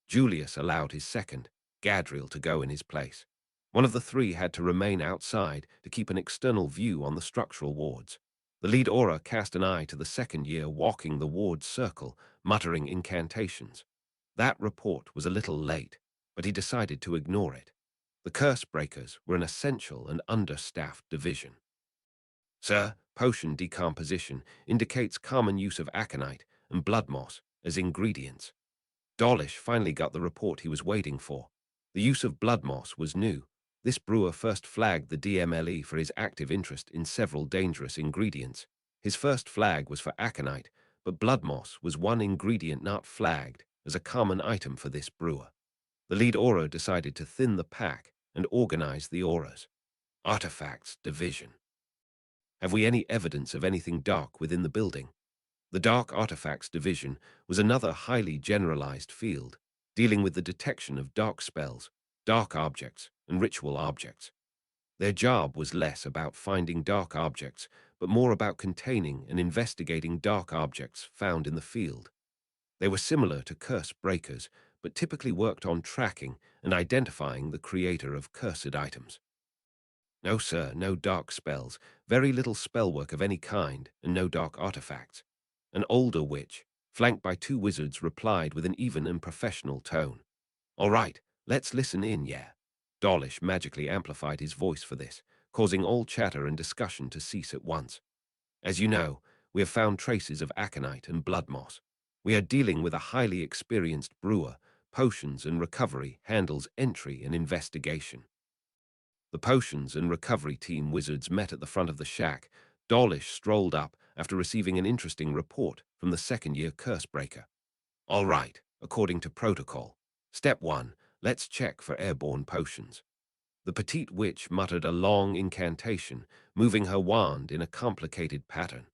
Julius allowed his second, Gadriel, to go in his place. One of the 3 had to remain outside to keep an external view on the structural wards. The lead aura cast an eye to the second year walking the ward circle, muttering incantations. That report was a little late, but he decided to ignore it. The curse breakers were an essential and understaffed division. Sir, potion decomposition indicates common use of aconite and blood moss as ingredients. Dawlish finally got the report he was waiting for. The use of blood moss was new. This brewer first flagged the DMLE for his active interest in several dangerous ingredients. His first flag was for aconite, but blood moss was one ingredient not flagged as a common item for this brewer. The lead aura decided to thin the pack and organize the auras. Artifacts division. Have we any evidence of anything dark within the building? The Dark Artifacts Division was another highly generalized field, dealing with the detection of dark spells, dark objects, and ritual objects. Their job was less about finding dark objects, but more about containing and investigating dark objects found in the field. They were similar to curse breakers, but typically worked on tracking and identifying the creator of cursed items. No, sir, no dark spells, very little spellwork of any kind, and no dark artifacts. An older witch, flanked by two wizards, replied with an even and professional tone. All right, let's listen in, yeah. Dawlish magically amplified his voice for this, causing all chatter and discussion to cease at once. As you know, we have found traces of aconite and blood moss. We are dealing with a highly experienced brewer. Potions and recovery handles entry and investigation. The potions and recovery team wizards met at the front of the shack. Dawlish strolled up after receiving an interesting report from the second-year cursebreaker. All right, according to protocol. Step 1, let's check for airborne potions. The petite witch muttered a long incantation, moving her wand in a complicated pattern.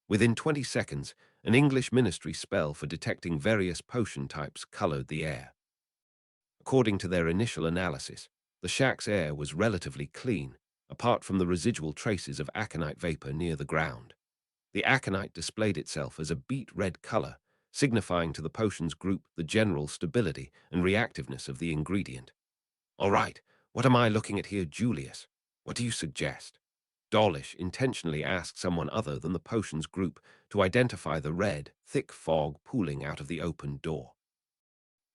Within 20 seconds, an English ministry spell for detecting various potion types colored the air. According to their initial analysis, the shack's air was relatively clean, apart from the residual traces of aconite vapor near the ground. The aconite displayed itself as a beet red color, signifying to the potions group the general stability and reactiveness of the ingredient. All right, what am I looking at here, Julius? What do you suggest? Dawlish intentionally asked someone other than the potions group to identify the red, thick fog pooling out of the open door.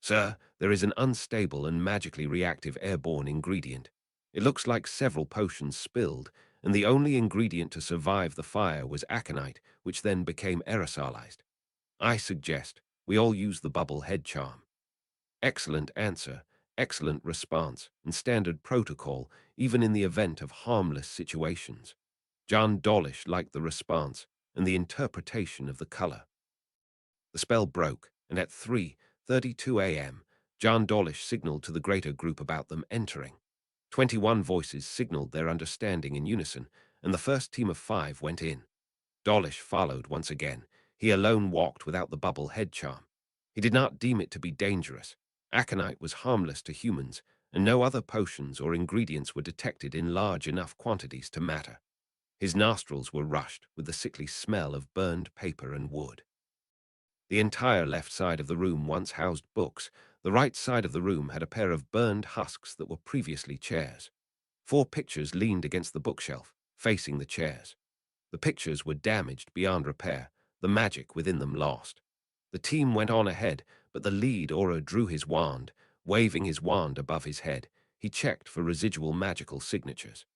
Sir, there is an unstable and magically reactive airborne ingredient. It looks like several potions spilled, and the only ingredient to survive the fire was aconite, which then became aerosolized. I suggest we all use the bubble head charm. Excellent answer, excellent response, and standard protocol, even in the event of harmless situations. John Dawlish liked the response and the interpretation of the color. The spell broke, and at 3:32 a.m., John Dawlish signaled to the greater group about them entering. 21 voices signaled their understanding in unison, and the first team of 5 went in. Dawlish followed once again. He alone walked without the bubble head charm. He did not deem it to be dangerous. Aconite was harmless to humans, and no other potions or ingredients were detected in large enough quantities to matter. His nostrils were rushed with the sickly smell of burned paper and wood. The entire left side of the room once housed books. The right side of the room had a pair of burned husks that were previously chairs. 4 pictures leaned against the bookshelf, facing the chairs. The pictures were damaged beyond repair, the magic within them lost. The team went on ahead, but the lead aura drew his wand. Waving his wand above his head, he checked for residual magical signatures.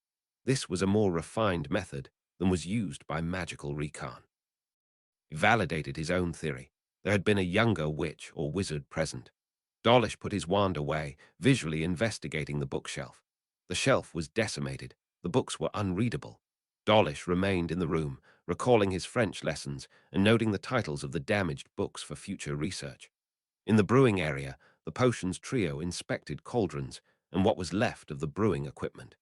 This was a more refined method than was used by magical recon. He validated his own theory. There had been a younger witch or wizard present. Dawlish put his wand away, visually investigating the bookshelf. The shelf was decimated. The books were unreadable. Dawlish remained in the room, recalling his French lessons and noting the titles of the damaged books for future research. In the brewing area, the potions trio inspected cauldrons and what was left of the brewing equipment.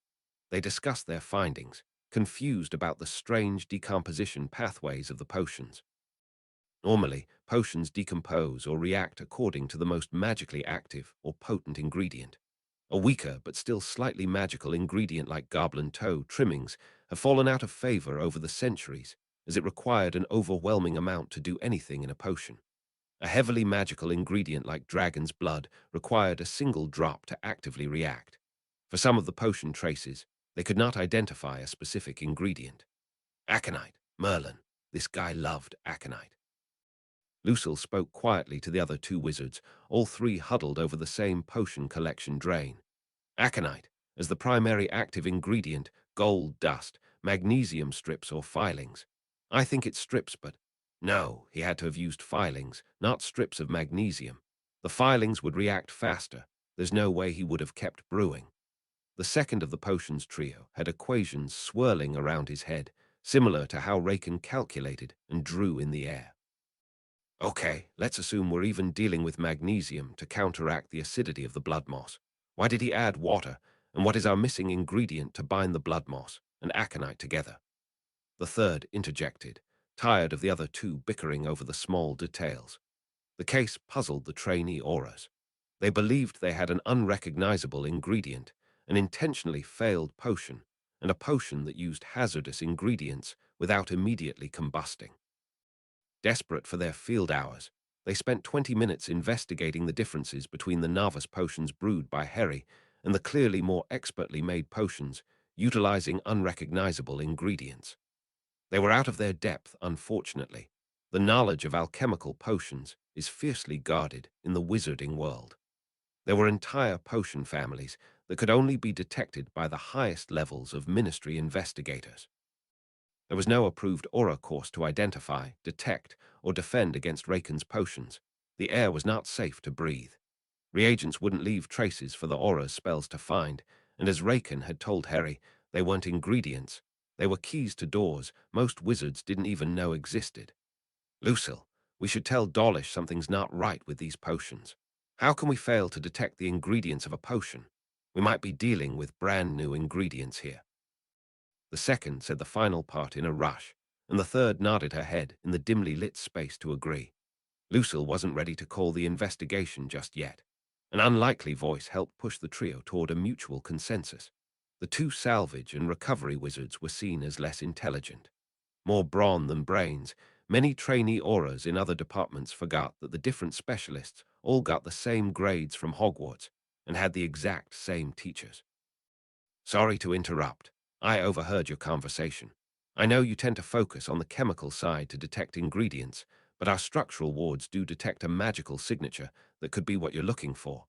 They discussed their findings, confused about the strange decomposition pathways of the potions. Normally, potions decompose or react according to the most magically active or potent ingredient. A weaker but still slightly magical ingredient like goblin toe trimmings have fallen out of favor over the centuries, as it required an overwhelming amount to do anything in a potion. A heavily magical ingredient like dragon's blood required a single drop to actively react. For some of the potion traces, they could not identify a specific ingredient. Aconite, Merlin. This guy loved aconite. Lucille spoke quietly to the other 2 wizards, all 3 huddled over the same potion collection drain. Aconite, as the primary active ingredient, gold dust, magnesium strips or filings. I think it's strips, but no, he had to have used filings, not strips of magnesium. The filings would react faster. There's no way he would have kept brewing. The second of the potions trio had equations swirling around his head, similar to how Raken calculated and drew in the air. Okay, let's assume we're even dealing with magnesium to counteract the acidity of the blood moss. Why did he add water, and what is our missing ingredient to bind the blood moss and aconite together? The third interjected, tired of the other 2 bickering over the small details. The case puzzled the trainee auras. They believed they had an unrecognizable ingredient, an intentionally failed potion, and a potion that used hazardous ingredients without immediately combusting. Desperate for their field hours, they spent 20 minutes investigating the differences between the novice potions brewed by Harry and the clearly more expertly made potions, utilizing unrecognizable ingredients. They were out of their depth, unfortunately. The knowledge of alchemical potions is fiercely guarded in the wizarding world. There were entire potion families that could only be detected by the highest levels of ministry investigators. There was no approved aura course to identify, detect, or defend against Raken's potions. The air was not safe to breathe. Reagents wouldn't leave traces for the aura's spells to find, and as Raken had told Harry, they weren't ingredients. They were keys to doors most wizards didn't even know existed. Lucille, we should tell Dawlish something's not right with these potions. How can we fail to detect the ingredients of a potion? We might be dealing with brand new ingredients here. The second said the final part in a rush, and the third nodded her head in the dimly lit space to agree. Lucille wasn't ready to call the investigation just yet. An unlikely voice helped push the trio toward a mutual consensus. The two salvage and recovery wizards were seen as less intelligent. More brawn than brains, many trainee auras in other departments forgot that the different specialists all got the same grades from Hogwarts and had the exact same teachers. Sorry to interrupt. I overheard your conversation. I know you tend to focus on the chemical side to detect ingredients, but our structural wards do detect a magical signature that could be what you're looking for.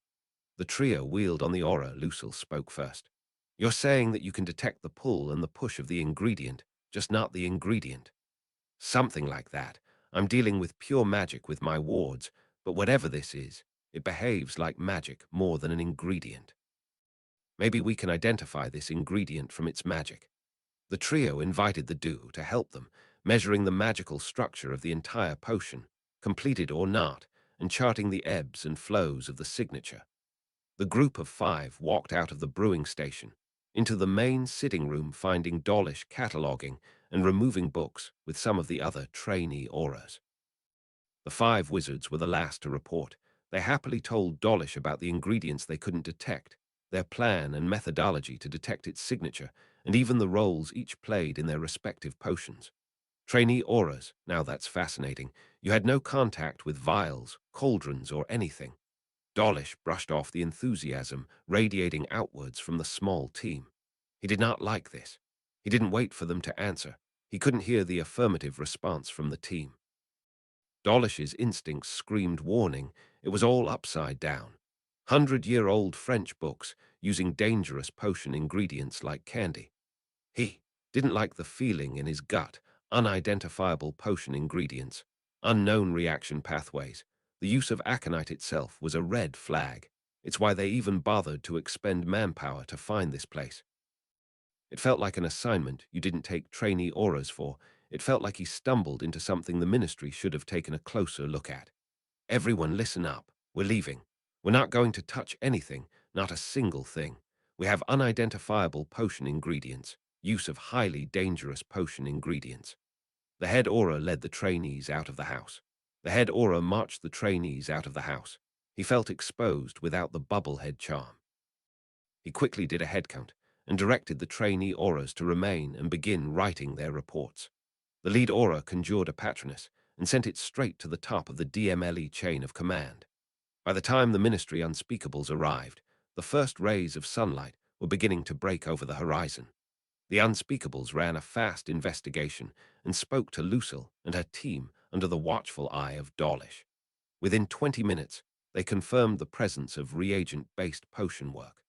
The trio wheeled on the aura. Lucille spoke first. You're saying that you can detect the pull and the push of the ingredient, just not the ingredient. Something like that. I'm dealing with pure magic with my wards, but whatever this is, it behaves like magic more than an ingredient. Maybe we can identify this ingredient from its magic. The trio invited the duo to help them, measuring the magical structure of the entire potion, completed or not, and charting the ebbs and flows of the signature. The group of 5 walked out of the brewing station, into the main sitting room, finding Dawlish cataloging and removing books with some of the other trainee auras. The 5 wizards were the last to report. They happily told Dawlish about the ingredients they couldn't detect, their plan and methodology to detect its signature, and even the roles each played in their respective potions. Trainee auras, now that's fascinating. You had no contact with vials, cauldrons, or anything. Dawlish brushed off the enthusiasm radiating outwards from the small team. He did not like this. He didn't wait for them to answer. He couldn't hear the affirmative response from the team. Dawlish's instincts screamed warning. It was all upside down. 100-year-old French books using dangerous potion ingredients like candy. He didn't like the feeling in his gut, unidentifiable potion ingredients, unknown reaction pathways. The use of aconite itself was a red flag. It's why they even bothered to expend manpower to find this place. It felt like an assignment you didn't take trainee auras for. It felt like he stumbled into something the ministry should have taken a closer look at. Everyone listen up. We're leaving. We're not going to touch anything, not a single thing. We have unidentifiable potion ingredients, use of highly dangerous potion ingredients. The head aura led the trainees out of the house. The head aura marched the trainees out of the house. He felt exposed without the bubblehead charm. He quickly did a head count and directed the trainee auras to remain and begin writing their reports. The lead aura conjured a patronus and sent it straight to the top of the DMLE chain of command. By the time the ministry unspeakables arrived, the first rays of sunlight were beginning to break over the horizon. The unspeakables ran a fast investigation and spoke to Lucille and her team under the watchful eye of Dawlish. Within 20 minutes, they confirmed the presence of reagent-based potion work.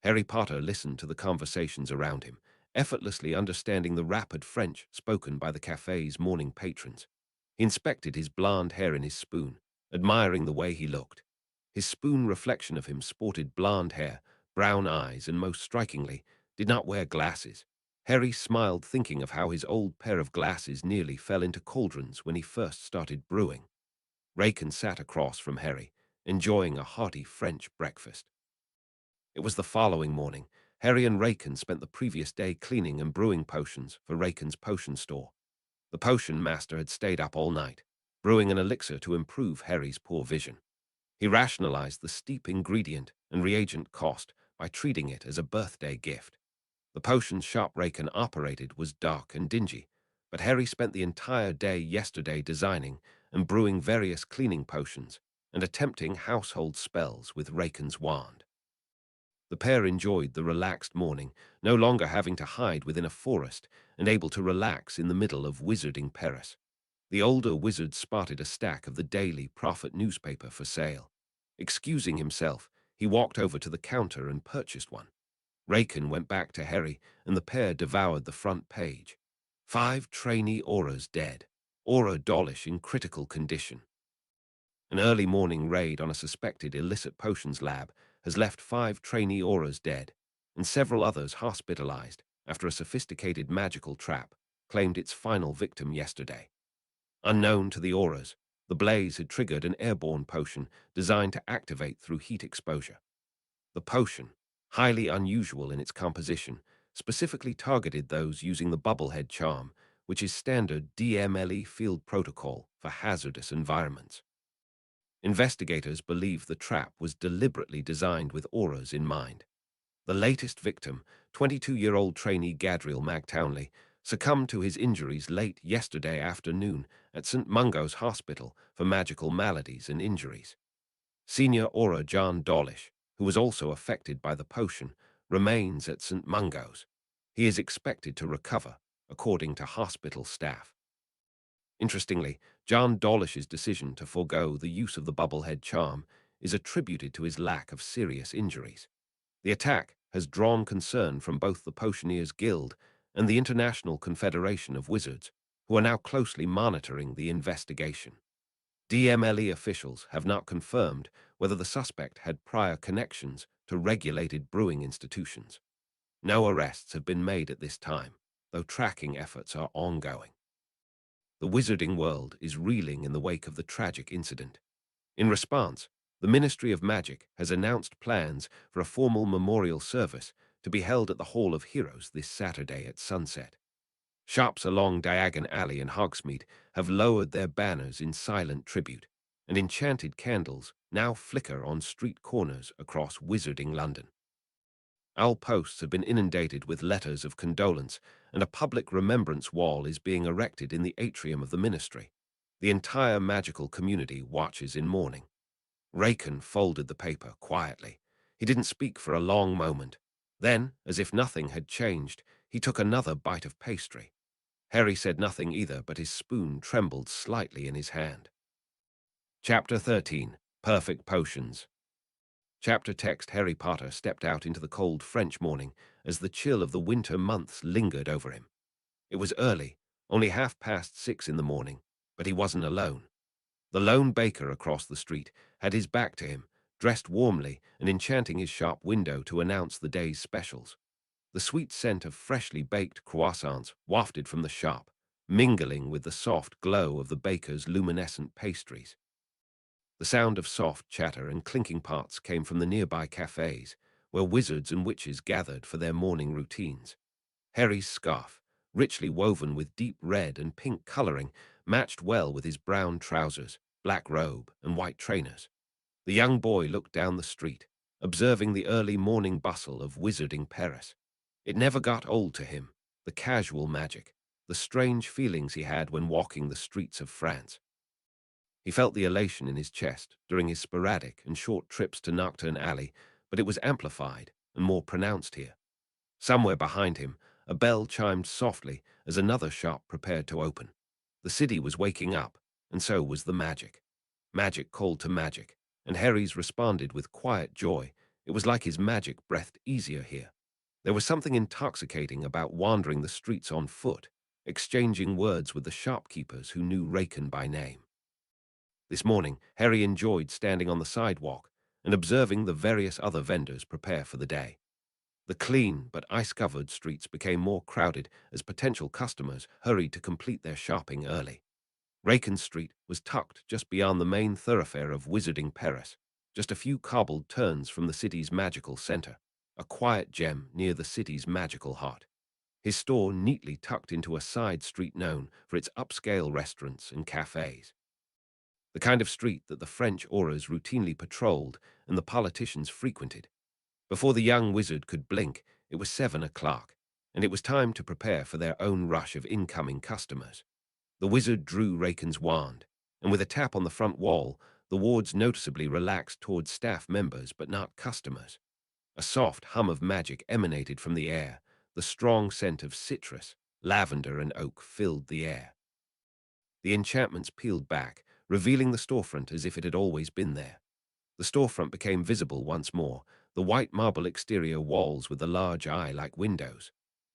Harry Potter listened to the conversations around him, effortlessly understanding the rapid French spoken by the cafe's morning patrons. He inspected his blonde hair in his spoon, admiring the way he looked. His spoon reflection of him sported blonde hair, brown eyes, and most strikingly, did not wear glasses. Harry smiled, thinking of how his old pair of glasses nearly fell into cauldrons when he first started brewing. Raken sat across from Harry, enjoying a hearty French breakfast. It was the following morning. Harry and Raken spent the previous day cleaning and brewing potions for Raken's potion store. The potion master had stayed up all night, brewing an elixir to improve Harry's poor vision. He rationalized the steep ingredient and reagent cost by treating it as a birthday gift. The potion shop Raken operated was dark and dingy, but Harry spent the entire day yesterday designing and brewing various cleaning potions and attempting household spells with Raken's wand. The pair enjoyed the relaxed morning, no longer having to hide within a forest and able to relax in the middle of wizarding Paris. The older wizard spotted a stack of the Daily Prophet newspaper for sale. Excusing himself, he walked over to the counter and purchased one. Raken went back to Harry, and the pair devoured the front page. 5 trainee auras dead. Aura Dawlish in critical condition. An early morning raid on a suspected illicit potions lab has left 5 trainee auras dead, and several others hospitalized after a sophisticated magical trap claimed its final victim yesterday. Unknown to the auras, the blaze had triggered an airborne potion designed to activate through heat exposure. The potion, highly unusual in its composition, specifically targeted those using the bubblehead charm, which is standard DMLE field protocol for hazardous environments. Investigators believe the trap was deliberately designed with auras in mind. The latest victim, 22-year-old trainee Gadriel McTownley, succumbed to his injuries late yesterday afternoon at St. Mungo's Hospital for magical maladies and injuries. Senior Aura John Dawlish, who was also affected by the potion, remains at St. Mungo's. He is expected to recover, according to hospital staff. Interestingly, John Dawlish's decision to forego the use of the bubblehead charm is attributed to his lack of serious injuries. The attack has drawn concern from both the Potioneers Guild and the International Confederation of Wizards, who are now closely monitoring the investigation. DMLE officials have not confirmed whether the suspect had prior connections to regulated brewing institutions. No arrests have been made at this time, though tracking efforts are ongoing. The wizarding world is reeling in the wake of the tragic incident. In response, the Ministry of Magic has announced plans for a formal memorial service to be held at the Hall of Heroes this Saturday at sunset. Shops along Diagon Alley and Hogsmeade have lowered their banners in silent tribute, and enchanted candles now flicker on street corners across wizarding London. Owl posts have been inundated with letters of condolence, and a public remembrance wall is being erected in the atrium of the ministry. The entire magical community watches in mourning. Raken folded the paper quietly. He didn't speak for a long moment. Then, as if nothing had changed, he took another bite of pastry. Harry said nothing either, but his spoon trembled slightly in his hand. Chapter 13. Perfect Potions. Chapter text. Harry Potter stepped out into the cold French morning as the chill of the winter months lingered over him. It was early, only 6:30 in the morning, but he wasn't alone. The lone baker across the street had his back to him, dressed warmly and enchanting his shop window to announce the day's specials. The sweet scent of freshly baked croissants wafted from the shop, mingling with the soft glow of the baker's luminescent pastries. The sound of soft chatter and clinking pots came from the nearby cafes, where wizards and witches gathered for their morning routines. Harry's scarf, richly woven with deep red and pink coloring, matched well with his brown trousers, black robe, and white trainers. The young boy looked down the street, observing the early morning bustle of wizarding Paris. It never got old to him, the casual magic, the strange feelings he had when walking the streets of France. He felt the elation in his chest during his sporadic and short trips to Nocturne Alley, but it was amplified and more pronounced here. Somewhere behind him, a bell chimed softly as another shop prepared to open. The city was waking up, and so was the magic. Magic called to magic, and Harry's responded with quiet joy. It was like his magic breathed easier here. There was something intoxicating about wandering the streets on foot, exchanging words with the shopkeepers who knew Raken by name. This morning, Harry enjoyed standing on the sidewalk and observing the various other vendors prepare for the day. The clean but ice-covered streets became more crowded as potential customers hurried to complete their shopping early. Raken Street was tucked just beyond the main thoroughfare of wizarding Paris, just a few cobbled turns from the city's magical center, a quiet gem near the city's magical heart. His store neatly tucked into a side street known for its upscale restaurants and cafes. The kind of street that the French auras routinely patrolled and the politicians frequented. Before the young wizard could blink, it was 7 o'clock, and it was time to prepare for their own rush of incoming customers. The wizard drew Raken's wand, and with a tap on the front wall, the wards noticeably relaxed towards staff members but not customers. A soft hum of magic emanated from the air. The strong scent of citrus, lavender, and oak filled the air. The enchantments peeled back, revealing the storefront as if it had always been there. The storefront became visible once more, the white marble exterior walls with the large eye like windows.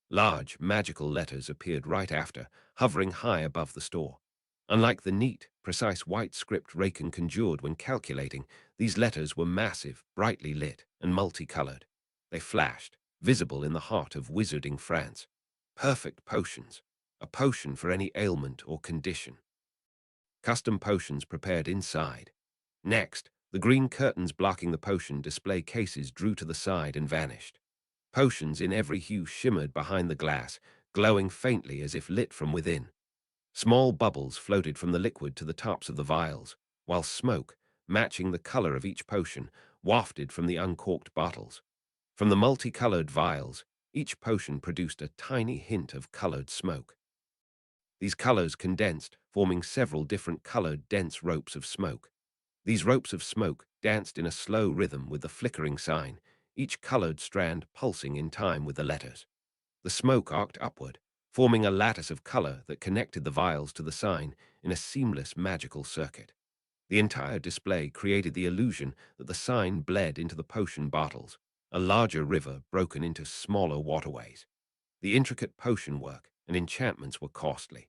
Large, magical letters appeared right after, hovering high above the store. Unlike the neat, precise white script Raken conjured when calculating, these letters were massive, brightly lit, and multicolored. They flashed, visible in the heart of wizarding France. Perfect potions. A potion for any ailment or condition. Custom potions prepared inside. Next, the green curtains blocking the potion display cases drew to the side and vanished. Potions in every hue shimmered behind the glass, glowing faintly as if lit from within. Small bubbles floated from the liquid to the tops of the vials, while smoke, matching the color of each potion, wafted from the uncorked bottles. From the multicolored vials, each potion produced a tiny hint of colored smoke. These colors condensed, forming several different colored dense ropes of smoke. These ropes of smoke danced in a slow rhythm with the flickering sign, each colored strand pulsing in time with the letters. The smoke arced upward, forming a lattice of color that connected the vials to the sign in a seamless magical circuit. The entire display created the illusion that the sign bled into the potion bottles, a larger river broken into smaller waterways. The intricate potion work and enchantments were costly.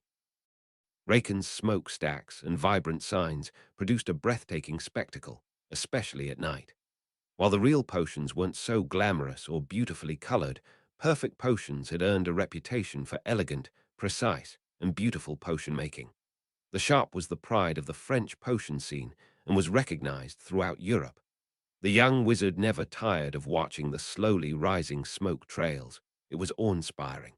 Raken's smokestacks and vibrant signs produced a breathtaking spectacle, especially at night. While the real potions weren't so glamorous or beautifully colored, perfect potions had earned a reputation for elegant, precise, and beautiful potion making. The shop was the pride of the French potion scene and was recognized throughout Europe. The young wizard never tired of watching the slowly rising smoke trails. It was awe-inspiring.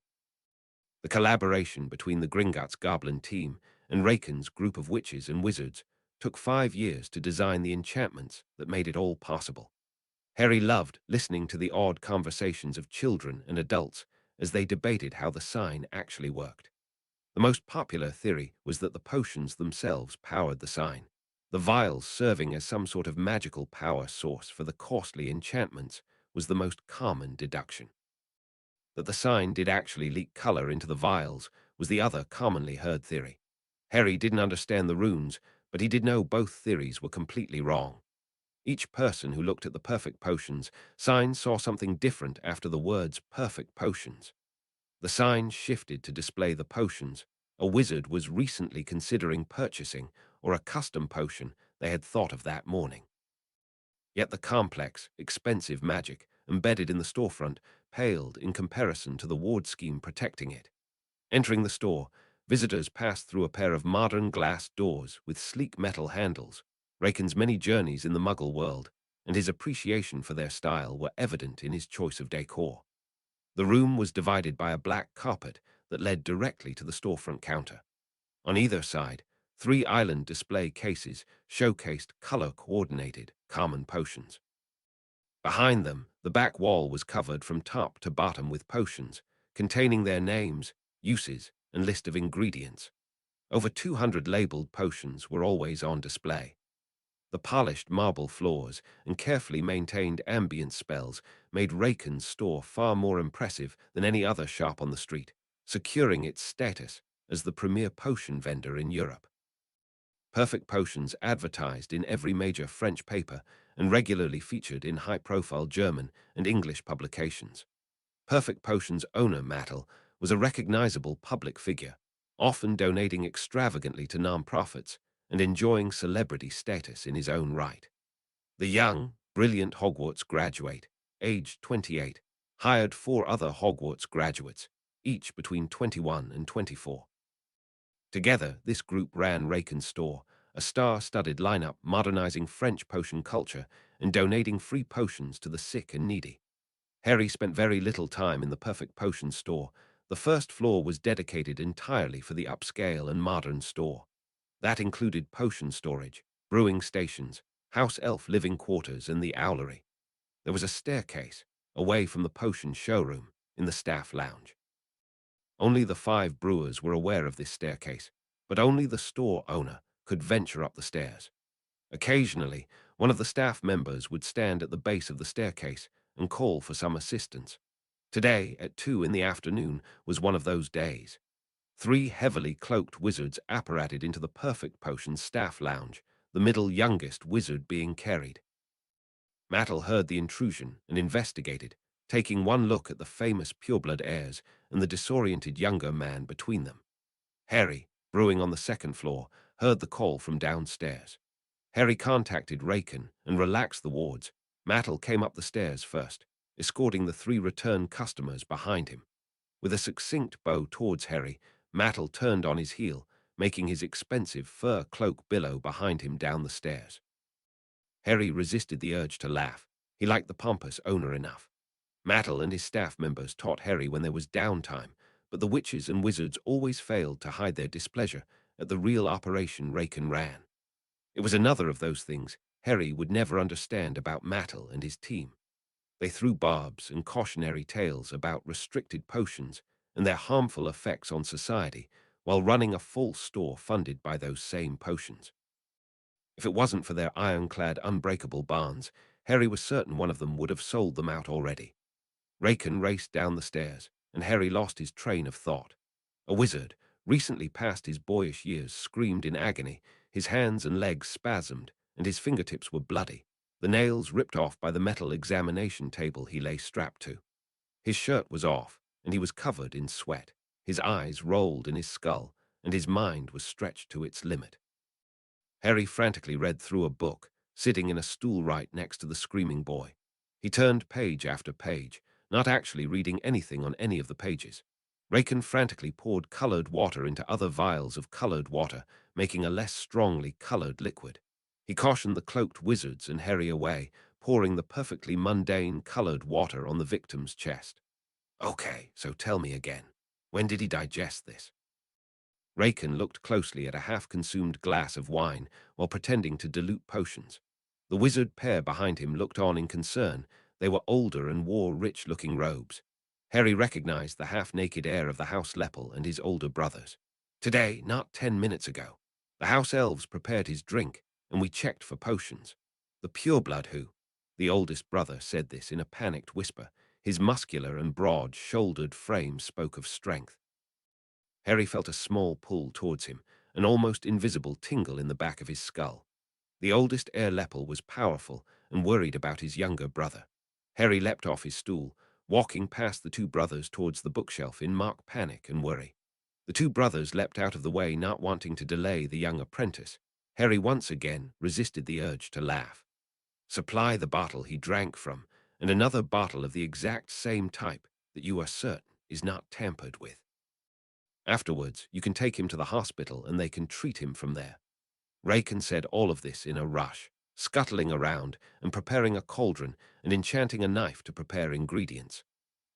The collaboration between the Gringotts Goblin team and Raken's group of witches and wizards took 5 years to design the enchantments that made it all possible. Harry loved listening to the odd conversations of children and adults as they debated how the sign actually worked. The most popular theory was that the potions themselves powered the sign, the vials serving as some sort of magical power source for the costly enchantments was the most common deduction. That the sign did actually leak color into the vials was the other commonly heard theory. Harry didn't understand the runes, but he did know both theories were completely wrong. Each person who looked at the perfect potions sign saw something different after the words perfect potions. The sign shifted to display the potions a wizard was recently considering purchasing or a custom potion they had thought of that morning. Yet the complex, expensive magic embedded in the storefront paled in comparison to the ward scheme protecting it. Entering the store, visitors passed through a pair of modern glass doors with sleek metal handles. Raken's many journeys in the Muggle world and his appreciation for their style were evident in his choice of decor. The room was divided by a black carpet that led directly to the storefront counter. On either side, 3 island display cases showcased color-coordinated common potions. Behind them, the back wall was covered from top to bottom with potions, containing their names, uses, and list of ingredients. Over 200 labeled potions were always on display. The polished marble floors and carefully maintained ambient spells made Raken's store far more impressive than any other shop on the street, securing its status as the premier potion vendor in Europe. Perfect Potions advertised in every major French paper and regularly featured in high-profile German and English publications. Perfect Potions' owner, Mattel, was a recognizable public figure, often donating extravagantly to non-profits and enjoying celebrity status in his own right. The young, brilliant Hogwarts graduate, aged 28, hired 4 other Hogwarts graduates, each between 21 and 24. Together, this group ran Raken's store, a star-studded lineup modernizing French potion culture and donating free potions to the sick and needy. Harry spent very little time in the Perfect Potion store. The first floor was dedicated entirely for the upscale and modern store. That included potion storage, brewing stations, house elf living quarters, and the owlery. There was a staircase, away from the potion showroom, in the staff lounge. Only the 5 brewers were aware of this staircase, but only the store owner could venture up the stairs. Occasionally, one of the staff members would stand at the base of the staircase and call for some assistance. Today, at 2 in the afternoon, was one of those days. 3 heavily cloaked wizards apparated into the Perfect Potions staff lounge, the middle youngest wizard being carried. Mattel heard the intrusion and investigated, taking one look at the famous pureblood heirs and the disoriented younger man between them. Harry, brewing on the second floor, heard the call from downstairs. Harry contacted Raken and relaxed the wards. Mattel came up the stairs first, escorting the 3 return customers behind him. With a succinct bow towards Harry, Mattel turned on his heel, making his expensive fur cloak billow behind him down the stairs. Harry resisted the urge to laugh. He liked the pompous owner enough. Mattel and his staff members taught Harry when there was downtime, but the witches and wizards always failed to hide their displeasure at the real operation Raken ran. It was another of those things Harry would never understand about Mattel and his team. They threw barbs and cautionary tales about restricted potions and their harmful effects on society while running a full store funded by those same potions. If it wasn't for their ironclad, unbreakable barns, Harry was certain one of them would have sold them out already. Raken raced down the stairs, and Harry lost his train of thought. A wizard, recently past his boyish years, screamed in agony. His hands and legs spasmed, and his fingertips were bloody, the nails ripped off by the metal examination table he lay strapped to. His shirt was off, and he was covered in sweat. His eyes rolled in his skull, and his mind was stretched to its limit. Harry frantically read through a book, sitting in a stool right next to the screaming boy. He turned page after page, not actually reading anything on any of the pages. Raken frantically poured colored water into other vials of colored water, making a less strongly colored liquid. He cautioned the cloaked wizards and Harry away, pouring the perfectly mundane colored water on the victim's chest. Okay, so tell me again, when did he digest this? Raken looked closely at a half-consumed glass of wine while pretending to dilute potions. The wizard pair behind him looked on in concern. They were older and wore rich-looking robes. Harry recognized the half-naked heir of the House Lepel and his older brothers. Today, not 10 minutes ago, the House Elves prepared his drink, and we checked for potions. The pureblood who? The oldest brother said this in a panicked whisper. His muscular and broad-shouldered frame spoke of strength. Harry felt a small pull towards him, an almost invisible tingle in the back of his skull. The oldest heir Lepel was powerful and worried about his younger brother. Harry leapt off his stool, walking past the 2 brothers towards the bookshelf in mock panic and worry. The 2 brothers leapt out of the way, not wanting to delay the young apprentice. Harry once again resisted the urge to laugh. Supply the bottle he drank from, and another bottle of the exact same type that you are certain is not tampered with. Afterwards, you can take him to the hospital and they can treat him from there. Raken said all of this in a rush, scuttling around and preparing a cauldron and enchanting a knife to prepare ingredients.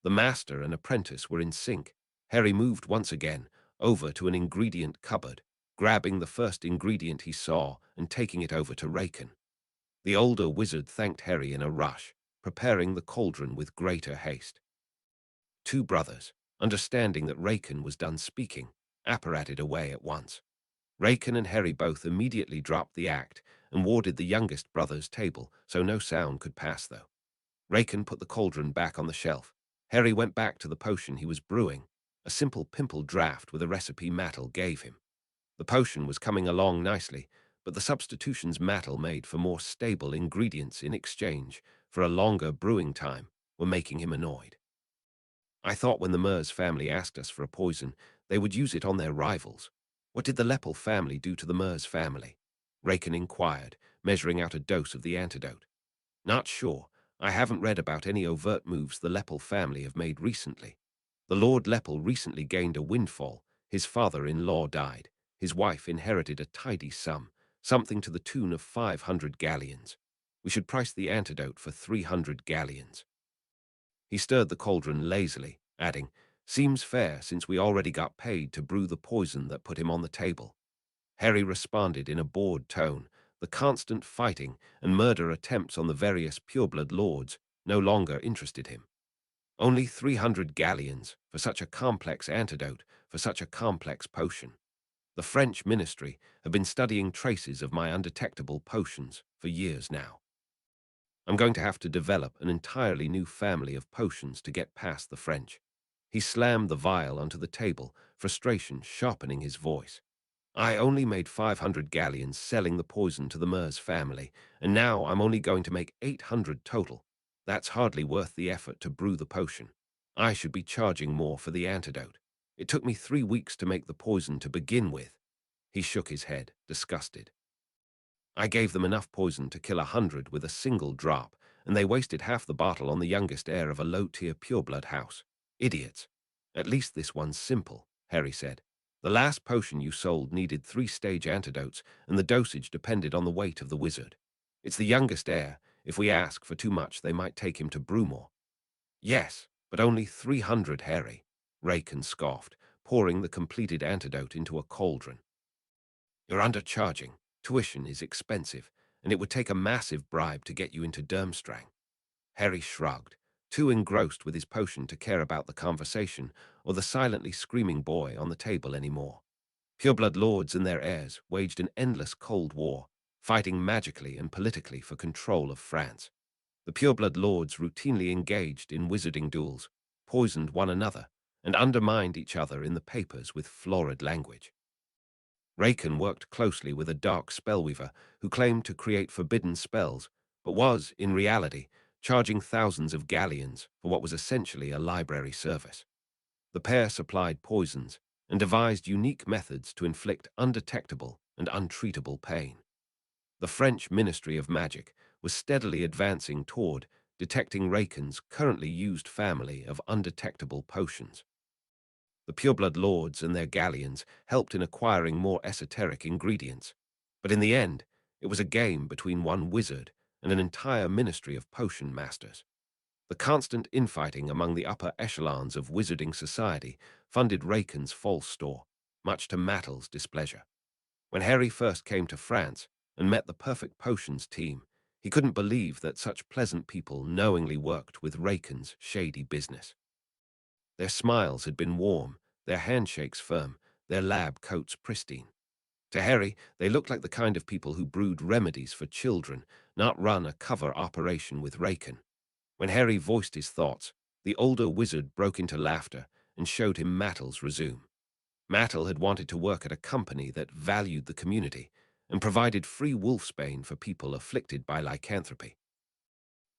The master and apprentice were in sync. Harry moved once again over to an ingredient cupboard, grabbing the first ingredient he saw and taking it over to Raken. The older wizard thanked Harry in a rush, preparing the cauldron with greater haste. 2 brothers, understanding that Raken was done speaking, apparated away at once. Raken and Harry both immediately dropped the act and warded the youngest brother's table so no sound could pass, though. Raken put the cauldron back on the shelf. Harry went back to the potion he was brewing, a simple pimple draft with a recipe Mattel gave him. The potion was coming along nicely, but the substitutions Mattel made for more stable ingredients in exchange for a longer brewing time were making him annoyed. I thought when the Mers family asked us for a poison, they would use it on their rivals. What did the Lepel family do to the Mers family? Raken inquired, measuring out a dose of the antidote. Not sure. I haven't read about any overt moves the Lepel family have made recently. The Lord Lepel recently gained a windfall. His father-in-law died. His wife inherited a tidy sum, something to the tune of 500 galleons. We should price the antidote for 300 galleons. He stirred the cauldron lazily, adding, "Seems fair since we already got paid to brew the poison that put him on the table." Harry responded in a bored tone. The constant fighting and murder attempts on the various pureblood lords no longer interested him. Only 300 galleons for such a complex antidote, for such a complex potion. The French ministry have been studying traces of my undetectable potions for years now. I'm going to have to develop an entirely new family of potions to get past the French. He slammed the vial onto the table, frustration sharpening his voice. I only made 500 galleons selling the poison to the Mers family, and now I'm only going to make 800 total. That's hardly worth the effort to brew the potion. I should be charging more for the antidote. It took me 3 weeks to make the poison to begin with. He shook his head, disgusted. I gave them enough poison to kill 100 with a single drop, and they wasted half the bottle on the youngest heir of a low-tier pureblood house. Idiots. At least this one's simple, Harry said. The last potion you sold needed 3-stage antidotes, and the dosage depended on the weight of the wizard. It's the youngest heir. If we ask for too much, they might take him to Brumore. Yes, but only 300, Harry, Raken scoffed, pouring the completed antidote into a cauldron. You're undercharging. Tuition is expensive, and it would take a massive bribe to get you into Durmstrang. Harry shrugged, too engrossed with his potion to care about the conversation or the silently screaming boy on the table anymore. Pureblood lords and their heirs waged an endless cold war, fighting magically and politically for control of France. The pureblood lords routinely engaged in wizarding duels, poisoned one another, and undermined each other in the papers with florid language. Raken worked closely with a dark spellweaver who claimed to create forbidden spells, but was, in reality, charging thousands of galleons for what was essentially a library service. The pair supplied poisons and devised unique methods to inflict undetectable and untreatable pain. The French Ministry of Magic was steadily advancing toward detecting Raken's currently used family of undetectable potions. The pureblood lords and their galleons helped in acquiring more esoteric ingredients, but in the end, it was a game between one wizard and an entire ministry of potion masters. The constant infighting among the upper echelons of wizarding society funded Raken's false store, much to Mattel's displeasure. When Harry first came to France and met the Perfect Potions team, he couldn't believe that such pleasant people knowingly worked with Raken's shady business. Their smiles had been warm, their handshakes firm, their lab coats pristine. To Harry, they looked like the kind of people who brewed remedies for children, not run a cover operation with Raken. When Harry voiced his thoughts, the older wizard broke into laughter and showed him Mattel's resume. Mattel had wanted to work at a company that valued the community and provided free wolfsbane for people afflicted by lycanthropy.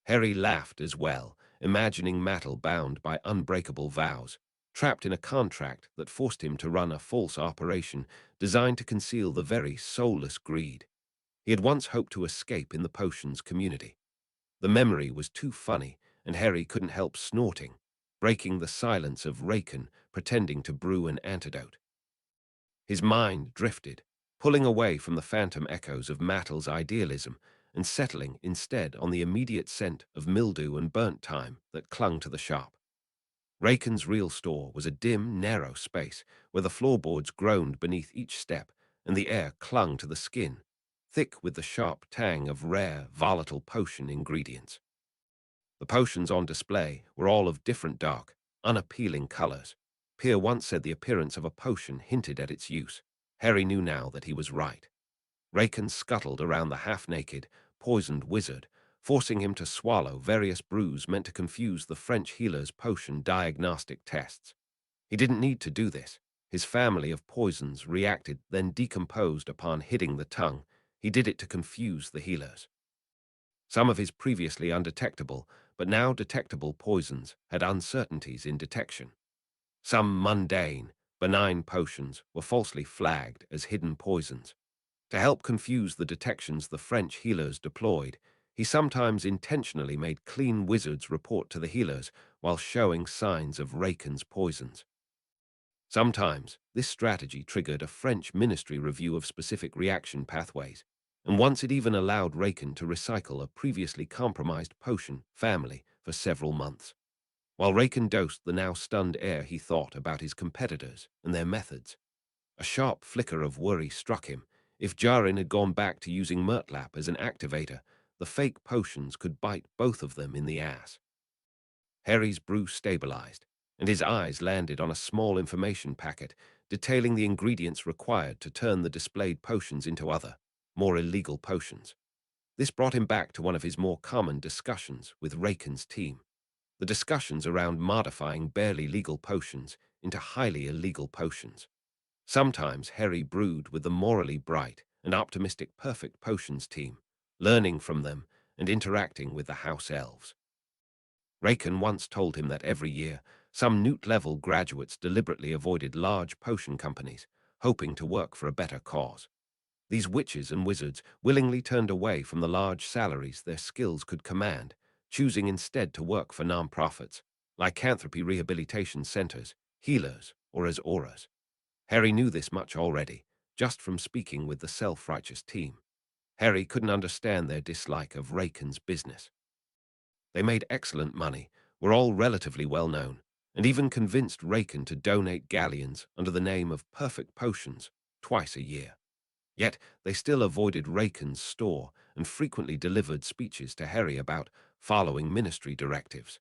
Harry laughed as well, imagining Mattel bound by unbreakable vows, trapped in a contract that forced him to run a false operation designed to conceal the very soulless greed. He had once hoped to escape in the potions community. The memory was too funny, and Harry couldn't help snorting, breaking the silence of Raken pretending to brew an antidote. His mind drifted, pulling away from the phantom echoes of Mattel's idealism and settling instead on the immediate scent of mildew and burnt time that clung to the shop. Raken's real store was a dim, narrow space where the floorboards groaned beneath each step and the air clung to the skin, thick with the sharp tang of rare, volatile potion ingredients. The potions on display were all of different dark, unappealing colors. Pierre once said the appearance of a potion hinted at its use. Harry knew now that he was right. Raken scuttled around the half-naked, poisoned wizard, forcing him to swallow various brews meant to confuse the French healer's potion diagnostic tests. He didn't need to do this. His family of poisons reacted, then decomposed upon hitting the tongue. He did it to confuse the healers. Some of his previously undetectable, but now detectable poisons had uncertainties in detection. Some mundane, benign potions were falsely flagged as hidden poisons. To help confuse the detections the French healers deployed, he sometimes intentionally made clean wizards report to the healers while showing signs of Raken's poisons. Sometimes, this strategy triggered a French ministry review of specific reaction pathways, and once it even allowed Raken to recycle a previously compromised potion family for several months. While Raken dosed the now stunned heir, he thought about his competitors and their methods. A sharp flicker of worry struck him. If Jarin had gone back to using Murtlap as an activator, the fake potions could bite both of them in the ass. Harry's brew stabilized, and his eyes landed on a small information packet detailing the ingredients required to turn the displayed potions into other, more illegal potions. This brought him back to one of his more common discussions with Raken's team. The discussions around modifying barely legal potions into highly illegal potions. Sometimes Harry brewed with the morally bright and optimistic Perfect Potions team, learning from them and interacting with the house elves. Raken once told him that every year, some Newt-level graduates deliberately avoided large potion companies, hoping to work for a better cause. These witches and wizards willingly turned away from the large salaries their skills could command, choosing instead to work for non-profits, lycanthropy rehabilitation centers, healers, or as auras. Harry knew this much already, just from speaking with the self-righteous team. Harry couldn't understand their dislike of Raken's business. They made excellent money, were all relatively well-known, and even convinced Raken to donate galleons under the name of Perfect Potions twice a year. Yet they still avoided Raken's store and frequently delivered speeches to Harry about following ministry directives.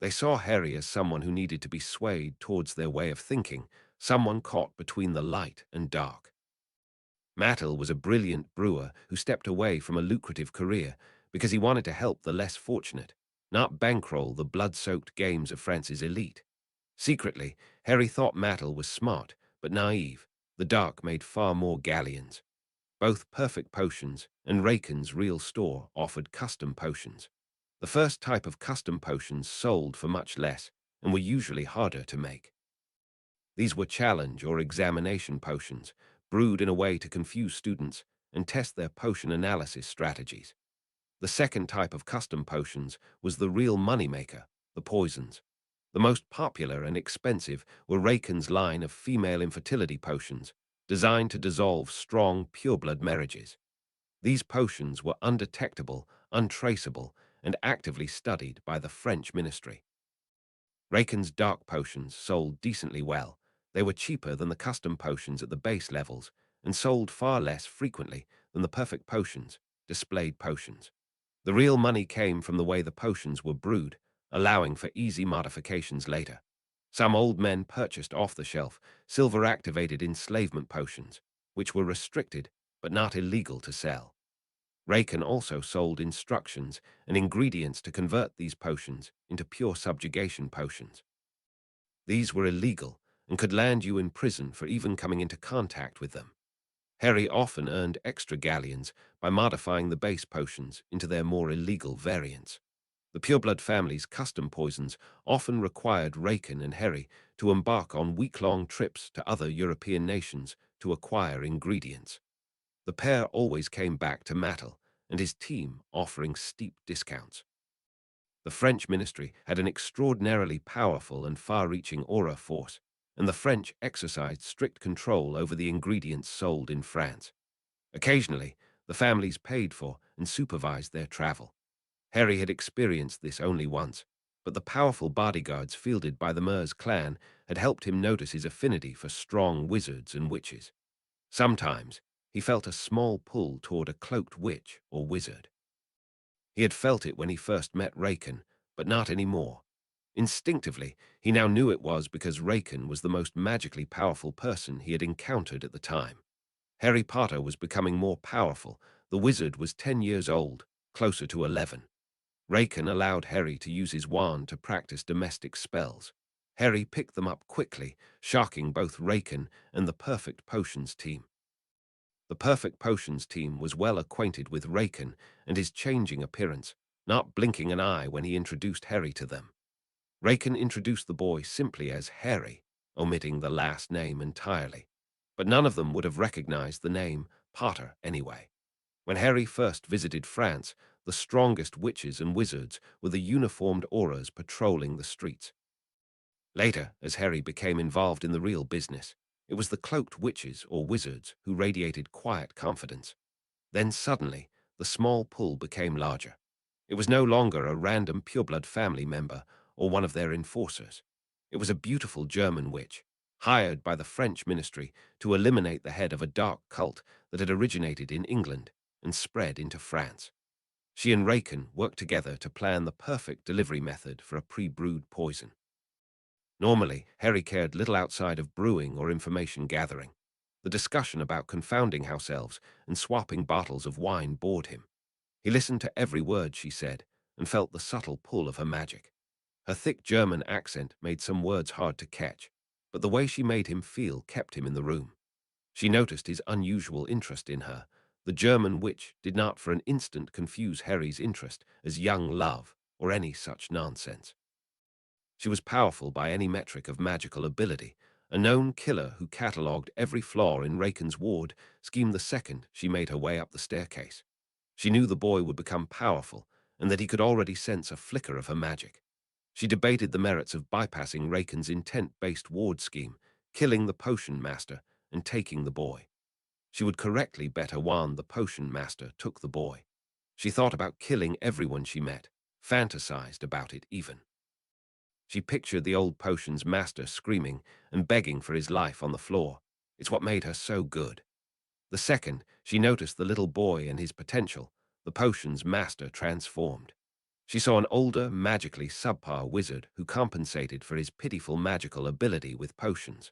They saw Harry as someone who needed to be swayed towards their way of thinking, someone caught between the light and dark. Mattel was a brilliant brewer who stepped away from a lucrative career because he wanted to help the less fortunate, not bankroll the blood-soaked games of France's elite. Secretly, Harry thought Mattel was smart, but naive. The dark made far more galleons. Both Perfect Potions and Raken's real store offered custom potions. The first type of custom potions sold for much less and were usually harder to make. These were challenge or examination potions, brewed in a way to confuse students and test their potion analysis strategies. The second type of custom potions was the real moneymaker, the poisons. The most popular and expensive were Raken's line of female infertility potions, designed to dissolve strong, pureblood marriages. These potions were undetectable, untraceable, and actively studied by the French ministry. Raken's dark potions sold decently well. They were cheaper than the custom potions at the base levels and sold far less frequently than the perfect potions, displayed potions. The real money came from the way the potions were brewed, allowing for easy modifications later. Some old men purchased off-the-shelf, silver-activated enslavement potions, which were restricted but not illegal to sell. Raken also sold instructions and ingredients to convert these potions into pure subjugation potions. These were illegal and could land you in prison for even coming into contact with them. Harry often earned extra galleons by modifying the base potions into their more illegal variants. The pureblood family's custom poisons often required Raken and Harry to embark on week-long trips to other European nations to acquire ingredients. The pair always came back to Mattel and his team offering steep discounts. The French ministry had an extraordinarily powerful and far-reaching aura force, and the French exercised strict control over the ingredients sold in France. Occasionally, the families paid for and supervised their travel. Harry had experienced this only once, but the powerful bodyguards fielded by the Mers clan had helped him notice his affinity for strong wizards and witches. Sometimes, he felt a small pull toward a cloaked witch or wizard. He had felt it when he first met Raken, but not anymore. Instinctively, he now knew it was because Raken was the most magically powerful person he had encountered at the time. Harry Potter was becoming more powerful. The wizard was 10 years old, closer to 11. Raken allowed Harry to use his wand to practice domestic spells. Harry picked them up quickly, shocking both Raken and the Perfect Potions team. The Perfect Potions team was well acquainted with Raken and his changing appearance, not blinking an eye when he introduced Harry to them. Raken introduced the boy simply as Harry, omitting the last name entirely, but none of them would have recognized the name Potter anyway. When Harry first visited France, the strongest witches and wizards were the uniformed auras patrolling the streets. Later, as Harry became involved in the real business, it was the cloaked witches or wizards who radiated quiet confidence. Then suddenly, the small pull became larger. It was no longer a random pureblood family member or one of their enforcers. It was a beautiful German witch, hired by the French ministry to eliminate the head of a dark cult that had originated in England and spread into France. She and Raken worked together to plan the perfect delivery method for a pre-brewed poison. Normally, Harry cared little outside of brewing or information gathering. The discussion about confounding house elves and swapping bottles of wine bored him. He listened to every word she said and felt the subtle pull of her magic. Her thick German accent made some words hard to catch, but the way she made him feel kept him in the room. She noticed his unusual interest in her. The German witch did not for an instant confuse Harry's interest as young love or any such nonsense. She was powerful by any metric of magical ability, a known killer who catalogued every flaw in Raken's ward schemed the second she made her way up the staircase. She knew the boy would become powerful and that he could already sense a flicker of her magic. She debated the merits of bypassing Raken's intent-based ward scheme, killing the potion master and taking the boy. She would correctly bet her wand the potion master took the boy. She thought about killing everyone she met, fantasized about it even. She pictured the old potion's master screaming and begging for his life on the floor. It's what made her so good. The second, she noticed the little boy and his potential, the potion's master transformed. She saw an older, magically subpar wizard who compensated for his pitiful magical ability with potions.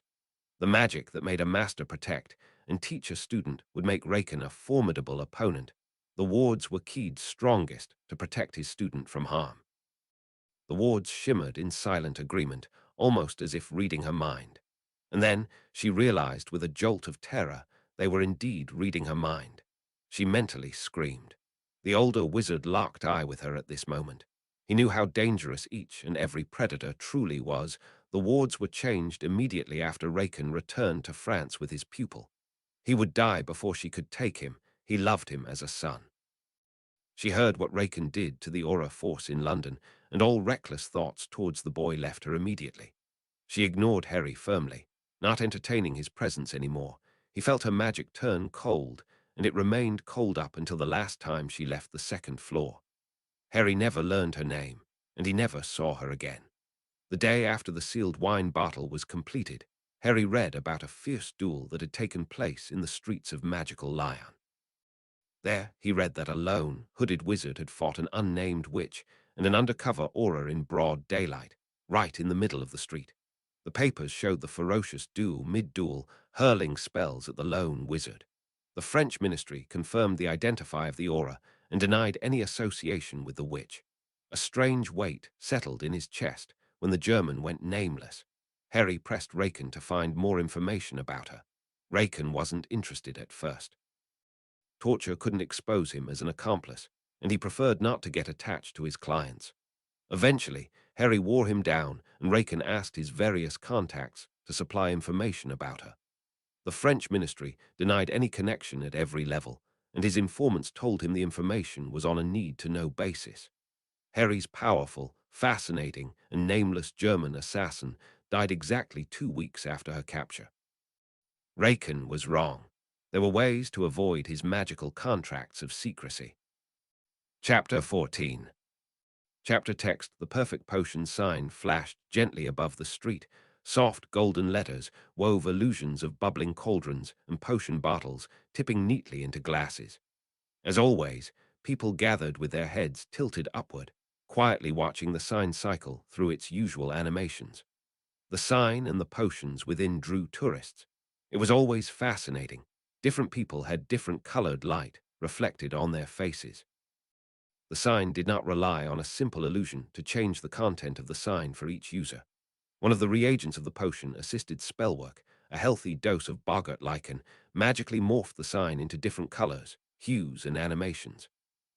The magic that made a master protect and teach a student would make Raken a formidable opponent. The wards were keyed strongest to protect his student from harm. The wards shimmered in silent agreement, almost as if reading her mind. And then she realized with a jolt of terror they were indeed reading her mind. She mentally screamed. The older wizard locked eye with her at this moment. He knew how dangerous each and every predator truly was. The wards were changed immediately after Raken returned to France with his pupil. He would die before she could take him. He loved him as a son. She heard what Raken did to the aura force in London, and all reckless thoughts towards the boy left her immediately. She ignored Harry firmly, not entertaining his presence anymore. He felt her magic turn cold, and it remained cold up until the last time she left the second floor. Harry never learned her name, and he never saw her again. The day after the sealed wine bottle was completed, Harry read about a fierce duel that had taken place in the streets of magical Lyon. There, he read that a lone, hooded wizard had fought an unnamed witch and an undercover aura in broad daylight, right in the middle of the street. The papers showed the ferocious duel mid-duel, hurling spells at the lone wizard. The French ministry confirmed the identity of the aura and denied any association with the witch. A strange weight settled in his chest when the German went nameless. Harry pressed Raken to find more information about her. Raken wasn't interested at first. Torture couldn't expose him as an accomplice, and he preferred not to get attached to his clients. Eventually, Harry wore him down, and Raken asked his various contacts to supply information about her. The French ministry denied any connection at every level, and his informants told him the information was on a need-to-know basis. Harry's powerful, fascinating, and nameless German assassin died exactly 2 weeks after her capture. Raken was wrong. There were ways to avoid his magical contracts of secrecy. Chapter 14. Chapter text: The perfect potion sign flashed gently above the street. Soft golden letters wove illusions of bubbling cauldrons and potion bottles tipping neatly into glasses. As always, people gathered with their heads tilted upward, quietly watching the sign cycle through its usual animations. The sign and the potions within drew tourists. It was always fascinating. Different people had different colored light reflected on their faces. The sign did not rely on a simple illusion to change the content of the sign for each user. One of the reagents of the potion assisted spellwork. A healthy dose of boggart lichen magically morphed the sign into different colors, hues, and animations.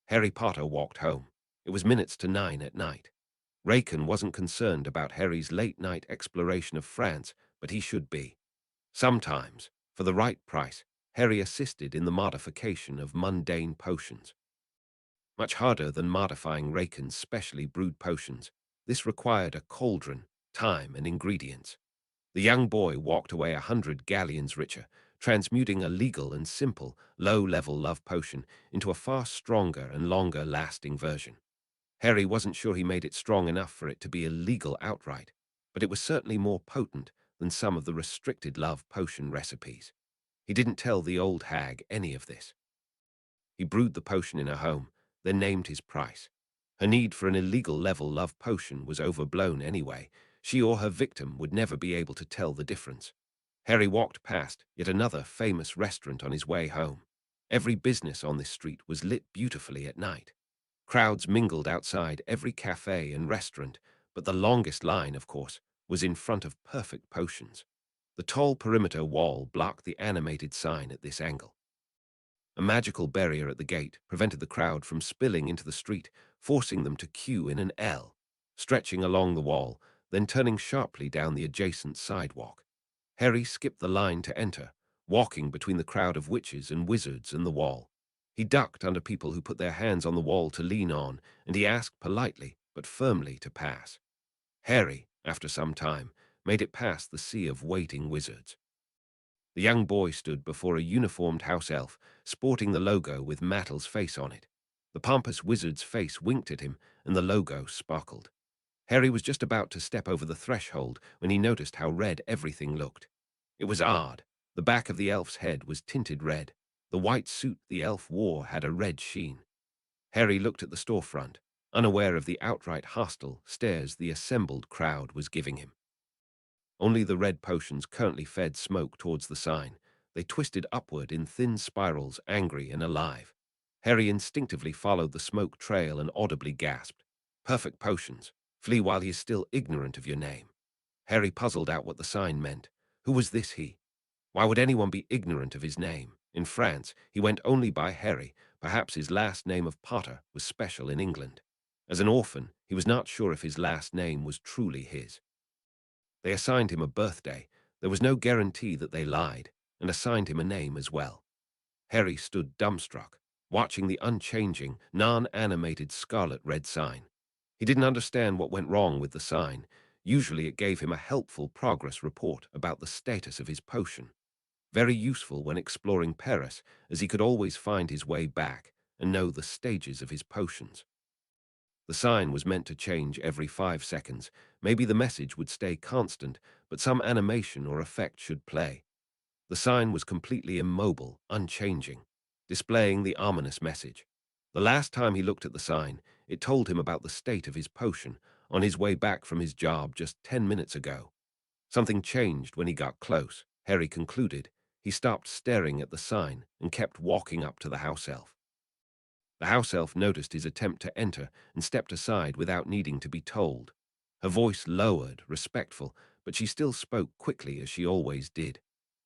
Harry Potter walked home. It was minutes to 9 at night. Raken wasn't concerned about Harry's late-night exploration of France, but he should be. Sometimes, for the right price, Harry assisted in the modification of mundane potions. Much harder than modifying Raken's specially brewed potions, this required a cauldron, time, and ingredients. The young boy walked away 100 galleons richer, transmuting a legal and simple, low-level love potion into a far stronger and longer-lasting version. Harry wasn't sure he made it strong enough for it to be illegal outright, but it was certainly more potent than some of the restricted love potion recipes. He didn't tell the old hag any of this. He brewed the potion in her home, then named his price. Her need for an illegal level love potion was overblown anyway. She or her victim would never be able to tell the difference. Harry walked past yet another famous restaurant on his way home. Every business on this street was lit beautifully at night. Crowds mingled outside every cafe and restaurant, but the longest line, of course, was in front of Perfect Potions. The tall perimeter wall blocked the animated sign at this angle. A magical barrier at the gate prevented the crowd from spilling into the street, forcing them to queue in an L, stretching along the wall, then turning sharply down the adjacent sidewalk. Harry skipped the line to enter, walking between the crowd of witches and wizards and the wall. He ducked under people who put their hands on the wall to lean on, and he asked politely but firmly to pass. Harry, after some time, made it past the sea of waiting wizards. The young boy stood before a uniformed house elf, sporting the logo with Mattel's face on it. The pompous wizard's face winked at him, and the logo sparkled. Harry was just about to step over the threshold when he noticed how red everything looked. It was odd. The back of the elf's head was tinted red. The white suit the elf wore had a red sheen. Harry looked at the storefront, unaware of the outright hostile stares the assembled crowd was giving him. Only the red potions currently fed smoke towards the sign. They twisted upward in thin spirals, angry and alive. Harry instinctively followed the smoke trail and audibly gasped. Perfect Potions. Flee while he is still ignorant of your name. Harry puzzled out what the sign meant. Who was this he? Why would anyone be ignorant of his name? In France, he went only by Harry. Perhaps his last name of Potter was special in England. As an orphan, he was not sure if his last name was truly his. They assigned him a birthday. There was no guarantee that they lied, and assigned him a name as well. Harry stood dumbstruck, watching the unchanging, non-animated scarlet-red sign. He didn't understand what went wrong with the sign. Usually it gave him a helpful progress report about the status of his potion. Very useful when exploring Paris, as he could always find his way back and know the stages of his potions. The sign was meant to change every 5 seconds. Maybe the message would stay constant, but some animation or effect should play. The sign was completely immobile, unchanging, displaying the ominous message. The last time he looked at the sign, it told him about the state of his potion on his way back from his job just 10 minutes ago. Something changed when he got close, Harry concluded. He stopped staring at the sign and kept walking up to the house elf. The house elf noticed his attempt to enter and stepped aside without needing to be told. Her voice lowered, respectful, but she still spoke quickly as she always did.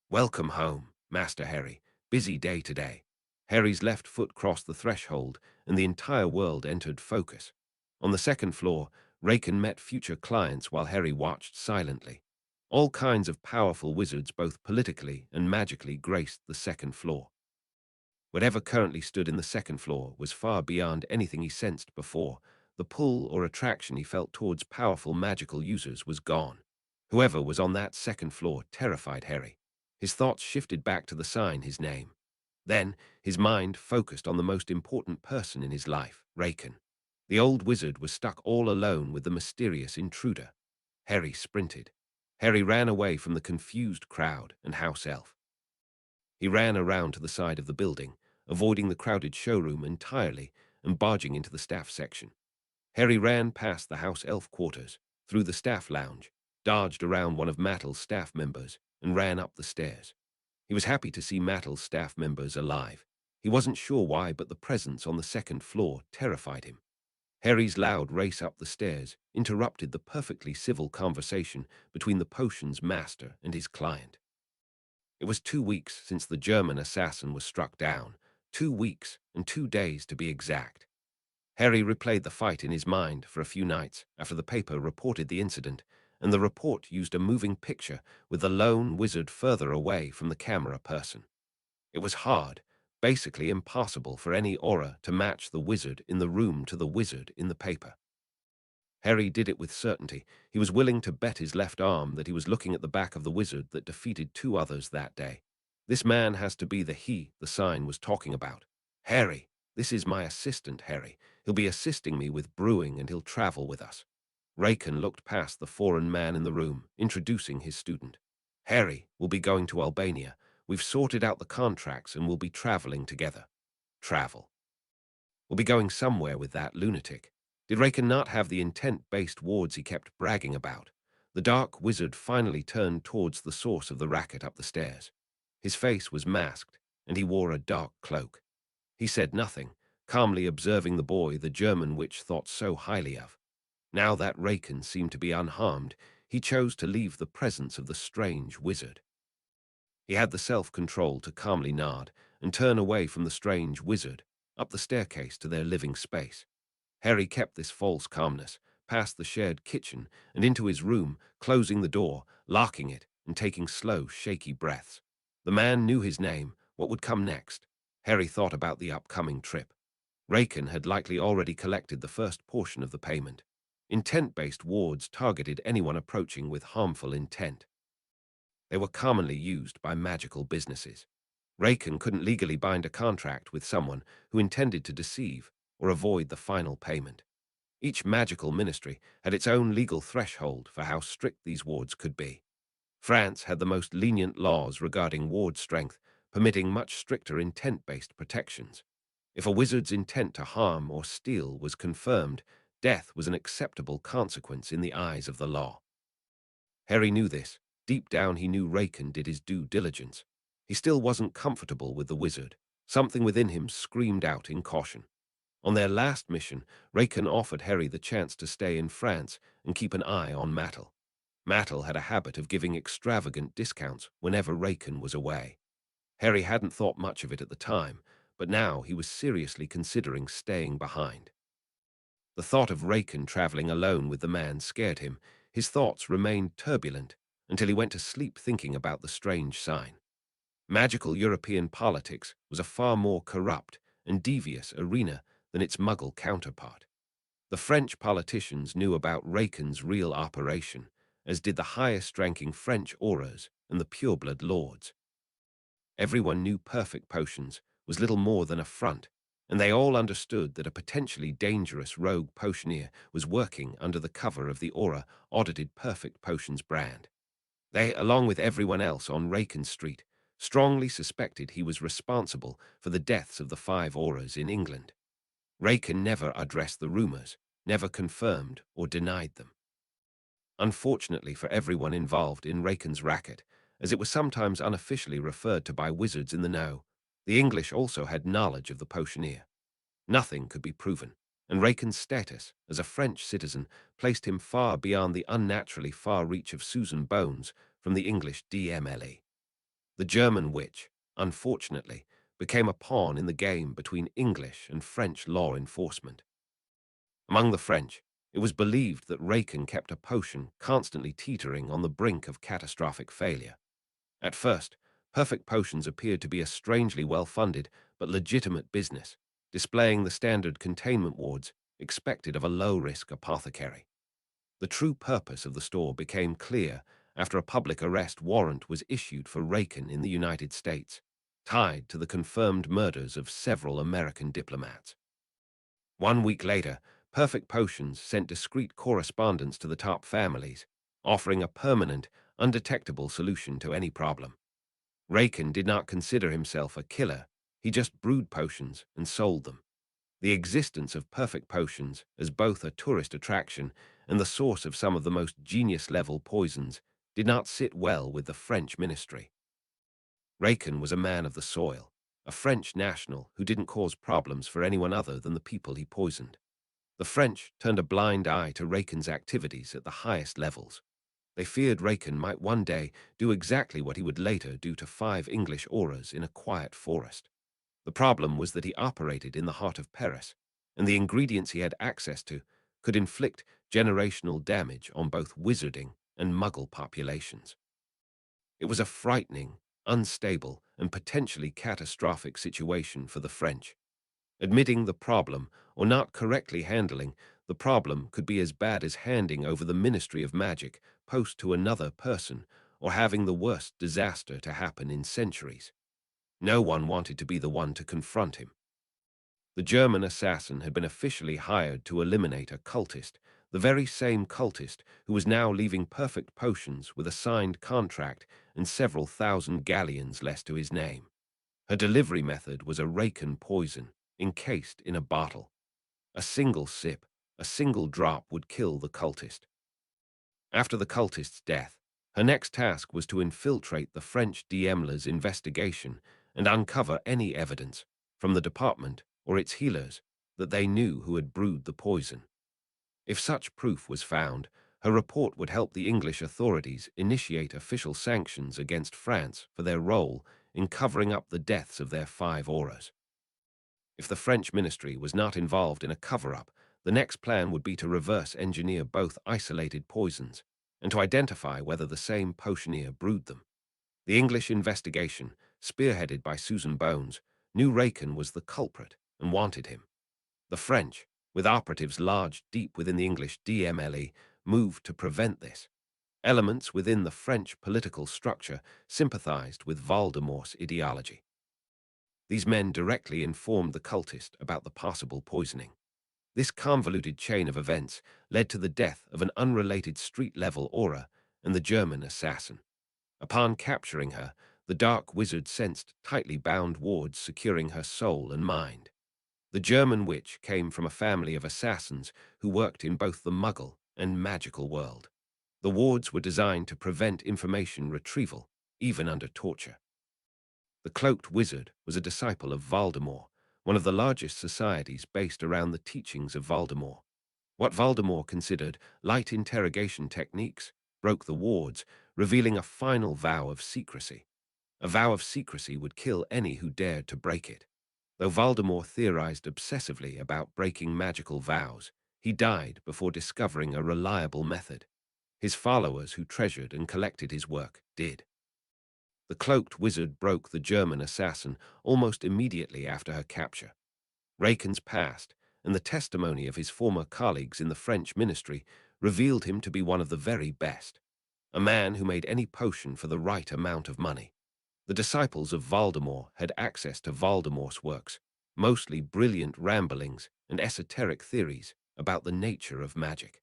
"Welcome home, Master Harry. Busy day today." Harry's left foot crossed the threshold, and the entire world entered focus. On the second floor, Raken met future clients while Harry watched silently. All kinds of powerful wizards, both politically and magically, graced the second floor. Whatever currently stood in the second floor was far beyond anything he sensed before. The pull or attraction he felt towards powerful magical users was gone. Whoever was on that second floor terrified Harry. His thoughts shifted back to the sign, his name. Then, his mind focused on the most important person in his life, Raken. The old wizard was stuck all alone with the mysterious intruder. Harry sprinted. Harry ran away from the confused crowd and house elf. He ran around to the side of the building, avoiding the crowded showroom entirely and barging into the staff section. Harry ran past the house elf quarters, through the staff lounge, dodged around one of Mattel's staff members, and ran up the stairs. He was happy to see Mattel's staff members alive. He wasn't sure why, but the presence on the second floor terrified him. Harry's loud race up the stairs interrupted the perfectly civil conversation between the potion's master and his client. It was 2 weeks since the German assassin was struck down. 2 weeks and 2 days to be exact. Harry replayed the fight in his mind for a few nights after the paper reported the incident, and the report used a moving picture with the lone wizard further away from the camera person. It was hard, basically impossible for any aura to match the wizard in the room to the wizard in the paper. Harry did it with certainty. He was willing to bet his left arm that he was looking at the back of the wizard that defeated 2 others that day. This man has to be the he the sign was talking about. "Harry, this is my assistant, Harry. He'll be assisting me with brewing and he'll travel with us." Raken looked past the foreign man in the room, introducing his student. "Harry, we'll be going to Albania. We've sorted out the contracts and we'll be traveling together." Travel. We'll be going somewhere with that lunatic. Did Raken not have the intent-based wards he kept bragging about? The dark wizard finally turned towards the source of the racket up the stairs. His face was masked, and he wore a dark cloak. He said nothing, calmly observing the boy the German witch thought so highly of. Now that Raken seemed to be unharmed, he chose to leave the presence of the strange wizard. He had the self-control to calmly nod and turn away from the strange wizard, up the staircase to their living space. Harry kept this false calmness, past the shared kitchen and into his room, closing the door, locking it, and taking slow, shaky breaths. The man knew his name, what would come next. Harry thought about the upcoming trip. Raken had likely already collected the first portion of the payment. Intent-based wards targeted anyone approaching with harmful intent. They were commonly used by magical businesses. Raken couldn't legally bind a contract with someone who intended to deceive or avoid the final payment. Each magical ministry had its own legal threshold for how strict these wards could be. France had the most lenient laws regarding ward strength, permitting much stricter intent-based protections. If a wizard's intent to harm or steal was confirmed, death was an acceptable consequence in the eyes of the law. Harry knew this. Deep down he knew Raken did his due diligence. He still wasn't comfortable with the wizard. Something within him screamed out in caution. On their last mission, Raken offered Harry the chance to stay in France and keep an eye on Mattel. Mattel had a habit of giving extravagant discounts whenever Raken was away. Harry hadn't thought much of it at the time, but now he was seriously considering staying behind. The thought of Raken traveling alone with the man scared him. His thoughts remained turbulent until he went to sleep thinking about the strange sign. Magical European politics was a far more corrupt and devious arena than its Muggle counterpart. The French politicians knew about Raken's real operation, as did the highest-ranking French aurors and the pureblood lords. Everyone knew perfect potions was little more than a front, and they all understood that a potentially dangerous rogue potioneer was working under the cover of the aura-audited Perfect Potions brand. They, along with everyone else on Raken Street, strongly suspected he was responsible for the deaths of the 5 auras in England. Raken never addressed the rumors, never confirmed or denied them. Unfortunately for everyone involved in Raken's racket, as it was sometimes unofficially referred to by wizards in the know, the English also had knowledge of the potioneer. Nothing could be proven, and Raken's status as a French citizen placed him far beyond the unnaturally far reach of Susan Bones from the English DMLE. The German witch, unfortunately, became a pawn in the game between English and French law enforcement. Among the French, it was believed that Raken kept a potion constantly teetering on the brink of catastrophic failure. At first, Perfect Potions appeared to be a strangely well-funded but legitimate business, displaying the standard containment wards expected of a low-risk apothecary. The true purpose of the store became clear after a public arrest warrant was issued for Raken in the United States, tied to the confirmed murders of several American diplomats. 1 week later, Perfect Potions sent discreet correspondence to the top families, offering a permanent, undetectable solution to any problem. Raken did not consider himself a killer, he just brewed potions and sold them. The existence of Perfect Potions as both a tourist attraction and the source of some of the most genius-level poisons did not sit well with the French ministry. Raken was a man of the soil, a French national who didn't cause problems for anyone other than the people he poisoned. The French turned a blind eye to Raken's activities at the highest levels. They feared Raken might one day do exactly what he would later do to 5 English auras in a quiet forest. The problem was that he operated in the heart of Paris, and the ingredients he had access to could inflict generational damage on both wizarding and Muggle populations. It was a frightening, unstable, and potentially catastrophic situation for the French. Admitting the problem or not correctly handling the problem could be as bad as handing over the Ministry of Magic post to another person or having the worst disaster to happen in centuries. No one wanted to be the one to confront him. The German assassin had been officially hired to eliminate a cultist, the very same cultist who was now leaving Perfect Potions with a signed contract and several thousand galleons less to his name. Her delivery method was a Raken poison, encased in a bottle. A single sip, a single drop would kill the cultist. After the cultist's death, her next task was to infiltrate the French Diemler's investigation and uncover any evidence, from the department or its healers, that they knew who had brewed the poison. If such proof was found, her report would help the English authorities initiate official sanctions against France for their role in covering up the deaths of their 5 auras. If the French ministry was not involved in a cover-up, the next plan would be to reverse engineer both isolated poisons and to identify whether the same potioneer brewed them. The English investigation, spearheaded by Susan Bones, knew Raken was the culprit and wanted him. The French, with operatives lodged deep within the English DMLE, moved to prevent this. Elements within the French political structure sympathized with Voldemort's ideology. These men directly informed the cultist about the possible poisoning. This convoluted chain of events led to the death of an unrelated street-level aura and the German assassin. Upon capturing her, the dark wizard sensed tightly bound wards securing her soul and mind. The German witch came from a family of assassins who worked in both the Muggle and magical world. The wards were designed to prevent information retrieval, even under torture. The Cloaked Wizard was a disciple of Voldemort, one of the largest societies based around the teachings of Voldemort. What Voldemort considered light interrogation techniques broke the wards, revealing a final vow of secrecy. A vow of secrecy would kill any who dared to break it. Though Voldemort theorized obsessively about breaking magical vows, he died before discovering a reliable method. His followers who treasured and collected his work did. The Cloaked Wizard broke the German assassin almost immediately after her capture. Raken's past and the testimony of his former colleagues in the French ministry revealed him to be one of the very best, a man who made any potion for the right amount of money. The disciples of Voldemort had access to Voldemort's works, mostly brilliant ramblings and esoteric theories about the nature of magic.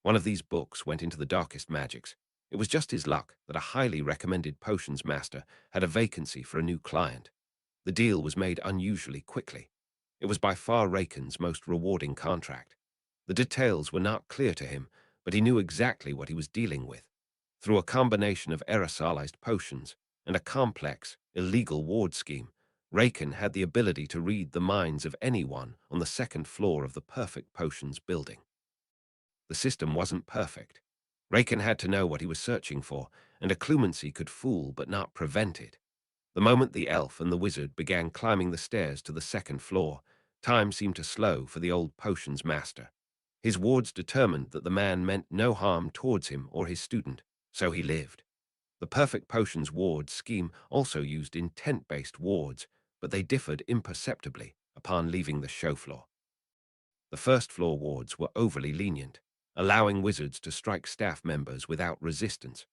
One of these books went into the darkest magics. It was just his luck that a highly recommended potions master had a vacancy for a new client. The deal was made unusually quickly. It was by far Raken's most rewarding contract. The details were not clear to him, but he knew exactly what he was dealing with. Through a combination of aerosolized potions and a complex, illegal ward scheme, Raken had the ability to read the minds of anyone on the 2nd floor of the Perfect Potions building. The system wasn't perfect. Raken had to know what he was searching for, and occlumency could fool but not prevent it. The moment the elf and the wizard began climbing the stairs to the 2nd floor, time seemed to slow for the old potions master. His wards determined that the man meant no harm towards him or his student, so he lived. The Perfect Potions ward scheme also used intent-based wards, but they differed imperceptibly upon leaving the show floor. The 1st floor wards were overly lenient, allowing wizards to strike staff members without resistance.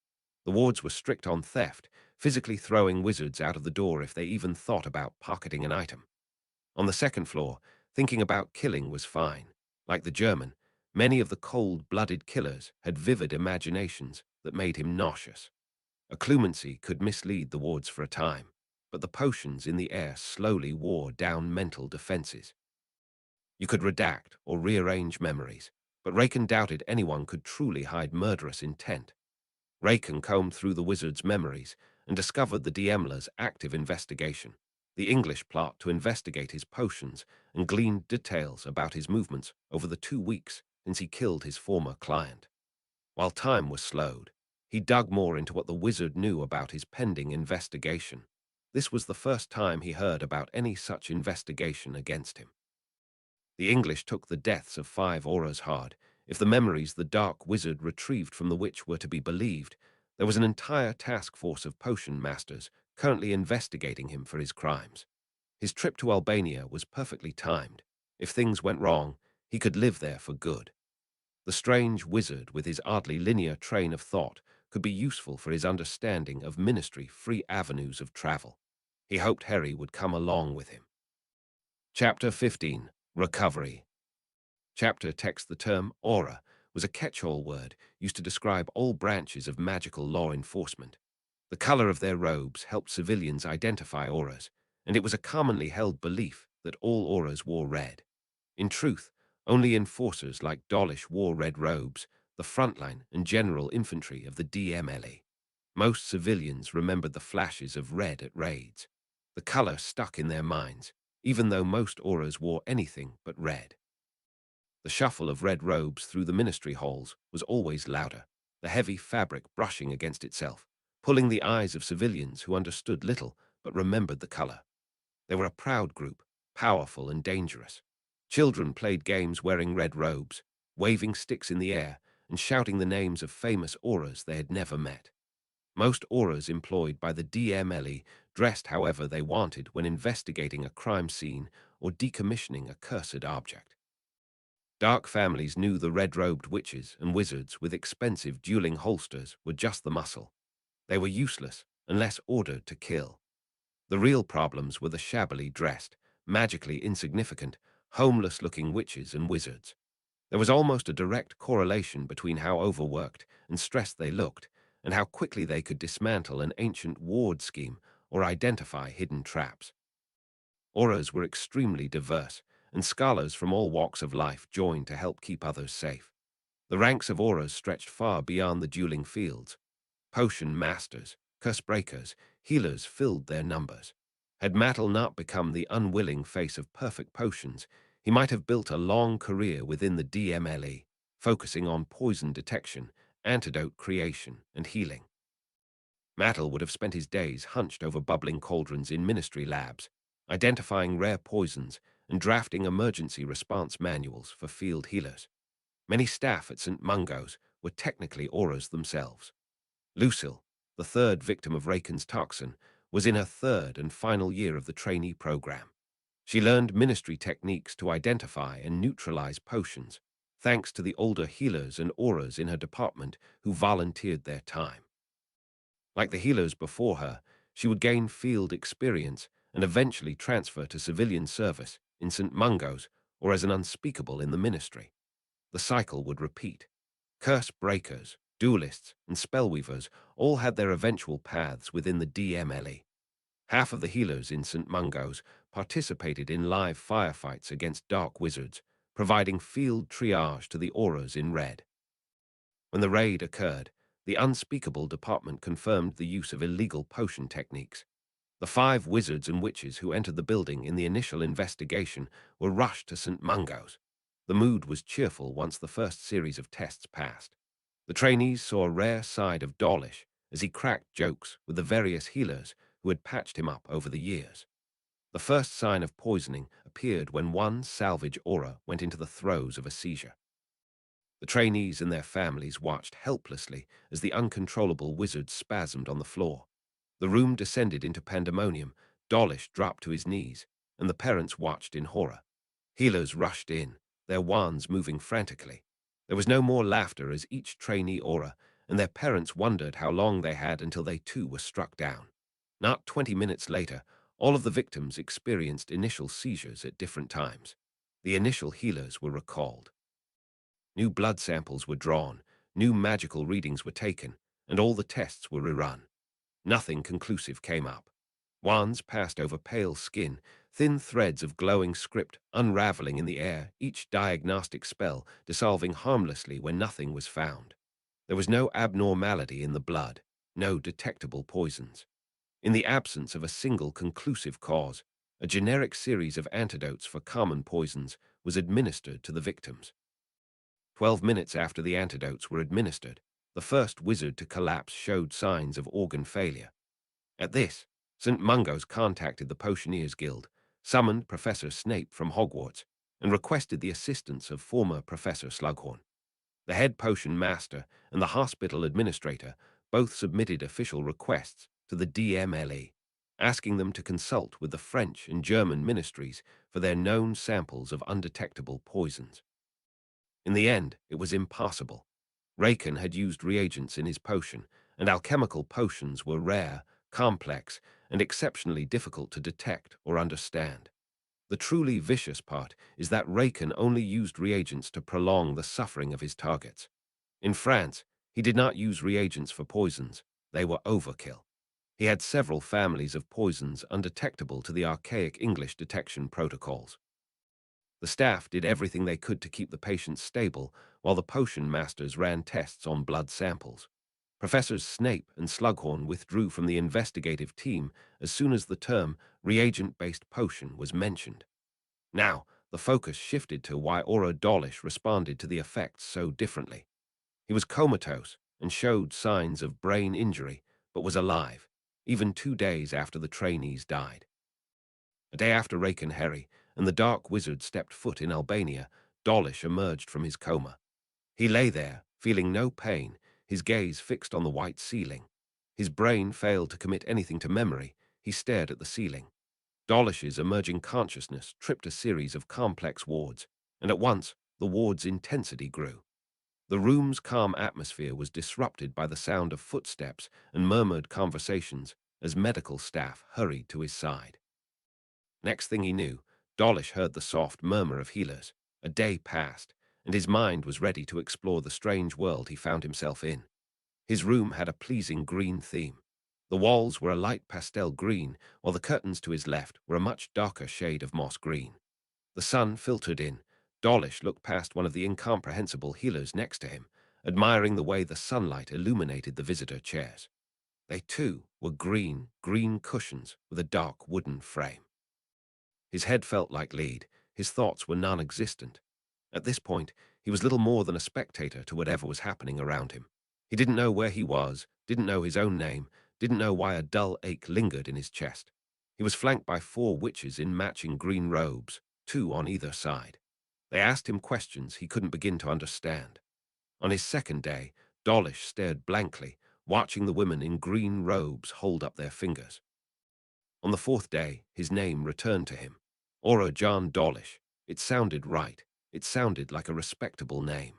The wards were strict on theft, physically throwing wizards out of the door if they even thought about pocketing an item. On the 2nd floor, thinking about killing was fine. Like the German, many of the cold-blooded killers had vivid imaginations that made him nauseous. Occlumency could mislead the wards for a time, but the potions in the air slowly wore down mental defenses. You could redact or rearrange memories, but Raken doubted anyone could truly hide murderous intent. Raken combed through the wizard's memories and discovered the Diemler's active investigation, the English plot to investigate his potions, and gleaned details about his movements over the 2 weeks since he killed his former client. While time was slowed, he dug more into what the wizard knew about his pending investigation. This was the first time he heard about any such investigation against him. The English took the deaths of 5 auras hard. If the memories the dark wizard retrieved from the witch were to be believed, there was an entire task force of potion masters currently investigating him for his crimes. His trip to Albania was perfectly timed. If things went wrong, he could live there for good. The strange wizard, with his oddly linear train of thought, could be useful for his understanding of ministry-free avenues of travel. He hoped Harry would come along with him. Chapter 15. Recovery. Chapter text. The term aura was a catch-all word used to describe all branches of magical law enforcement. The color of their robes helped civilians identify auras, and it was a commonly held belief that all auras wore red. In truth, only enforcers like Dawlish wore red robes, the frontline and general infantry of the DMLE. Most civilians remembered the flashes of red at raids. The color stuck in their minds, even though most auras wore anything but red. The shuffle of red robes through the ministry halls was always louder, the heavy fabric brushing against itself, pulling the eyes of civilians who understood little but remembered the color. They were a proud group, powerful and dangerous. Children played games wearing red robes, waving sticks in the air and shouting the names of famous auras they had never met. Most auras employed by the DMLE dressed however they wanted when investigating a crime scene or decommissioning a cursed object. Dark families knew the red-robed witches and wizards with expensive dueling holsters were just the muscle. They were useless unless ordered to kill. The real problems were the shabbily dressed, magically insignificant, homeless-looking witches and wizards. There was almost a direct correlation between how overworked and stressed they looked and how quickly they could dismantle an ancient ward scheme or identify hidden traps. Auras were extremely diverse, and scholars from all walks of life joined to help keep others safe. The ranks of auras stretched far beyond the dueling fields. Potion masters, curse breakers, healers filled their numbers. Had Mattel not become the unwilling face of perfect potions, he might have built a long career within the DMLE, focusing on poison detection, antidote creation, and healing. Mattel would have spent his days hunched over bubbling cauldrons in ministry labs, identifying rare poisons and drafting emergency response manuals for field healers. Many staff at St. Mungo's were technically auras themselves. Lucille, the third victim of Raken's toxin, was in her third and final year of the trainee program. She learned ministry techniques to identify and neutralize potions, thanks to the older healers and auras in her department who volunteered their time. Like the healers before her, she would gain field experience and eventually transfer to civilian service in St. Mungo's or as an unspeakable in the ministry. The cycle would repeat. Curse breakers, duelists, and spellweavers all had their eventual paths within the DMLE. Half of the healers in St. Mungo's participated in live firefights against dark wizards, providing field triage to the auras in red. When the raid occurred, the unspeakable department confirmed the use of illegal potion techniques. The 5 wizards and witches who entered the building in the initial investigation were rushed to St. Mungo's. The mood was cheerful once the first series of tests passed. The trainees saw a rare side of Dawlish as he cracked jokes with the various healers who had patched him up over the years. The first sign of poisoning appeared when one salvage aura went into the throes of a seizure. The trainees and their families watched helplessly as the uncontrollable wizard spasmed on the floor. The room descended into pandemonium. Dawlish dropped to his knees, and the parents watched in horror. Healers rushed in, their wands moving frantically. There was no more laughter as each trainee aura, and their parents wondered how long they had until they too were struck down. Not 20 minutes later, all of the victims experienced initial seizures at different times. The initial healers were recalled. New blood samples were drawn, new magical readings were taken, and all the tests were rerun. Nothing conclusive came up. Wands passed over pale skin, thin threads of glowing script unraveling in the air, each diagnostic spell dissolving harmlessly when nothing was found. There was no abnormality in the blood, no detectable poisons. In the absence of a single conclusive cause, a generic series of antidotes for common poisons was administered to the victims. 12 minutes after the antidotes were administered, the first wizard to collapse showed signs of organ failure. At this, St. Mungo's contacted the Potioneers Guild, summoned Professor Snape from Hogwarts, and requested the assistance of former Professor Slughorn. The head potion master and the hospital administrator both submitted official requests to the DMLE, asking them to consult with the French and German ministries for their known samples of undetectable poisons. In the end, it was impossible. Raken had used reagents in his potion, and alchemical potions were rare, complex, and exceptionally difficult to detect or understand. The truly vicious part is that Raken only used reagents to prolong the suffering of his targets. In France, he did not use reagents for poisons. They were overkill. He had several families of poisons undetectable to the archaic English detection protocols. The staff did everything they could to keep the patients stable, while the potion masters ran tests on blood samples. Professors Snape and Slughorn withdrew from the investigative team as soon as the term reagent-based potion was mentioned. Now, the focus shifted to why Aura Dawlish responded to the effects so differently. He was comatose and showed signs of brain injury, but was alive, even 2 days after the trainees died. A day after Raken Harry and the Dark Wizard stepped foot in Albania, Dawlish emerged from his coma. He lay there, feeling no pain, his gaze fixed on the white ceiling. His brain failed to commit anything to memory. He stared at the ceiling. Dawlish's emerging consciousness tripped a series of complex wards, and at once the ward's intensity grew. The room's calm atmosphere was disrupted by the sound of footsteps and murmured conversations as medical staff hurried to his side. Next thing he knew, Dawlish heard the soft murmur of healers. A day passed, and his mind was ready to explore the strange world he found himself in. His room had a pleasing green theme. The walls were a light pastel green, while the curtains to his left were a much darker shade of moss green. The sun filtered in. Dawlish looked past one of the incomprehensible healers next to him, admiring the way the sunlight illuminated the visitor chairs. They, too, were green cushions with a dark wooden frame. His head felt like lead. His thoughts were non-existent. At this point, he was little more than a spectator to whatever was happening around him. He didn't know where he was, didn't know his own name, didn't know why a dull ache lingered in his chest. He was flanked by 4 witches in matching green robes, 2 on either side. They asked him questions he couldn't begin to understand. On his second day, Dawlish stared blankly, watching the women in green robes hold up their fingers. On the 4th day, his name returned to him. Aura John Dawlish. It sounded right. It sounded like a respectable name.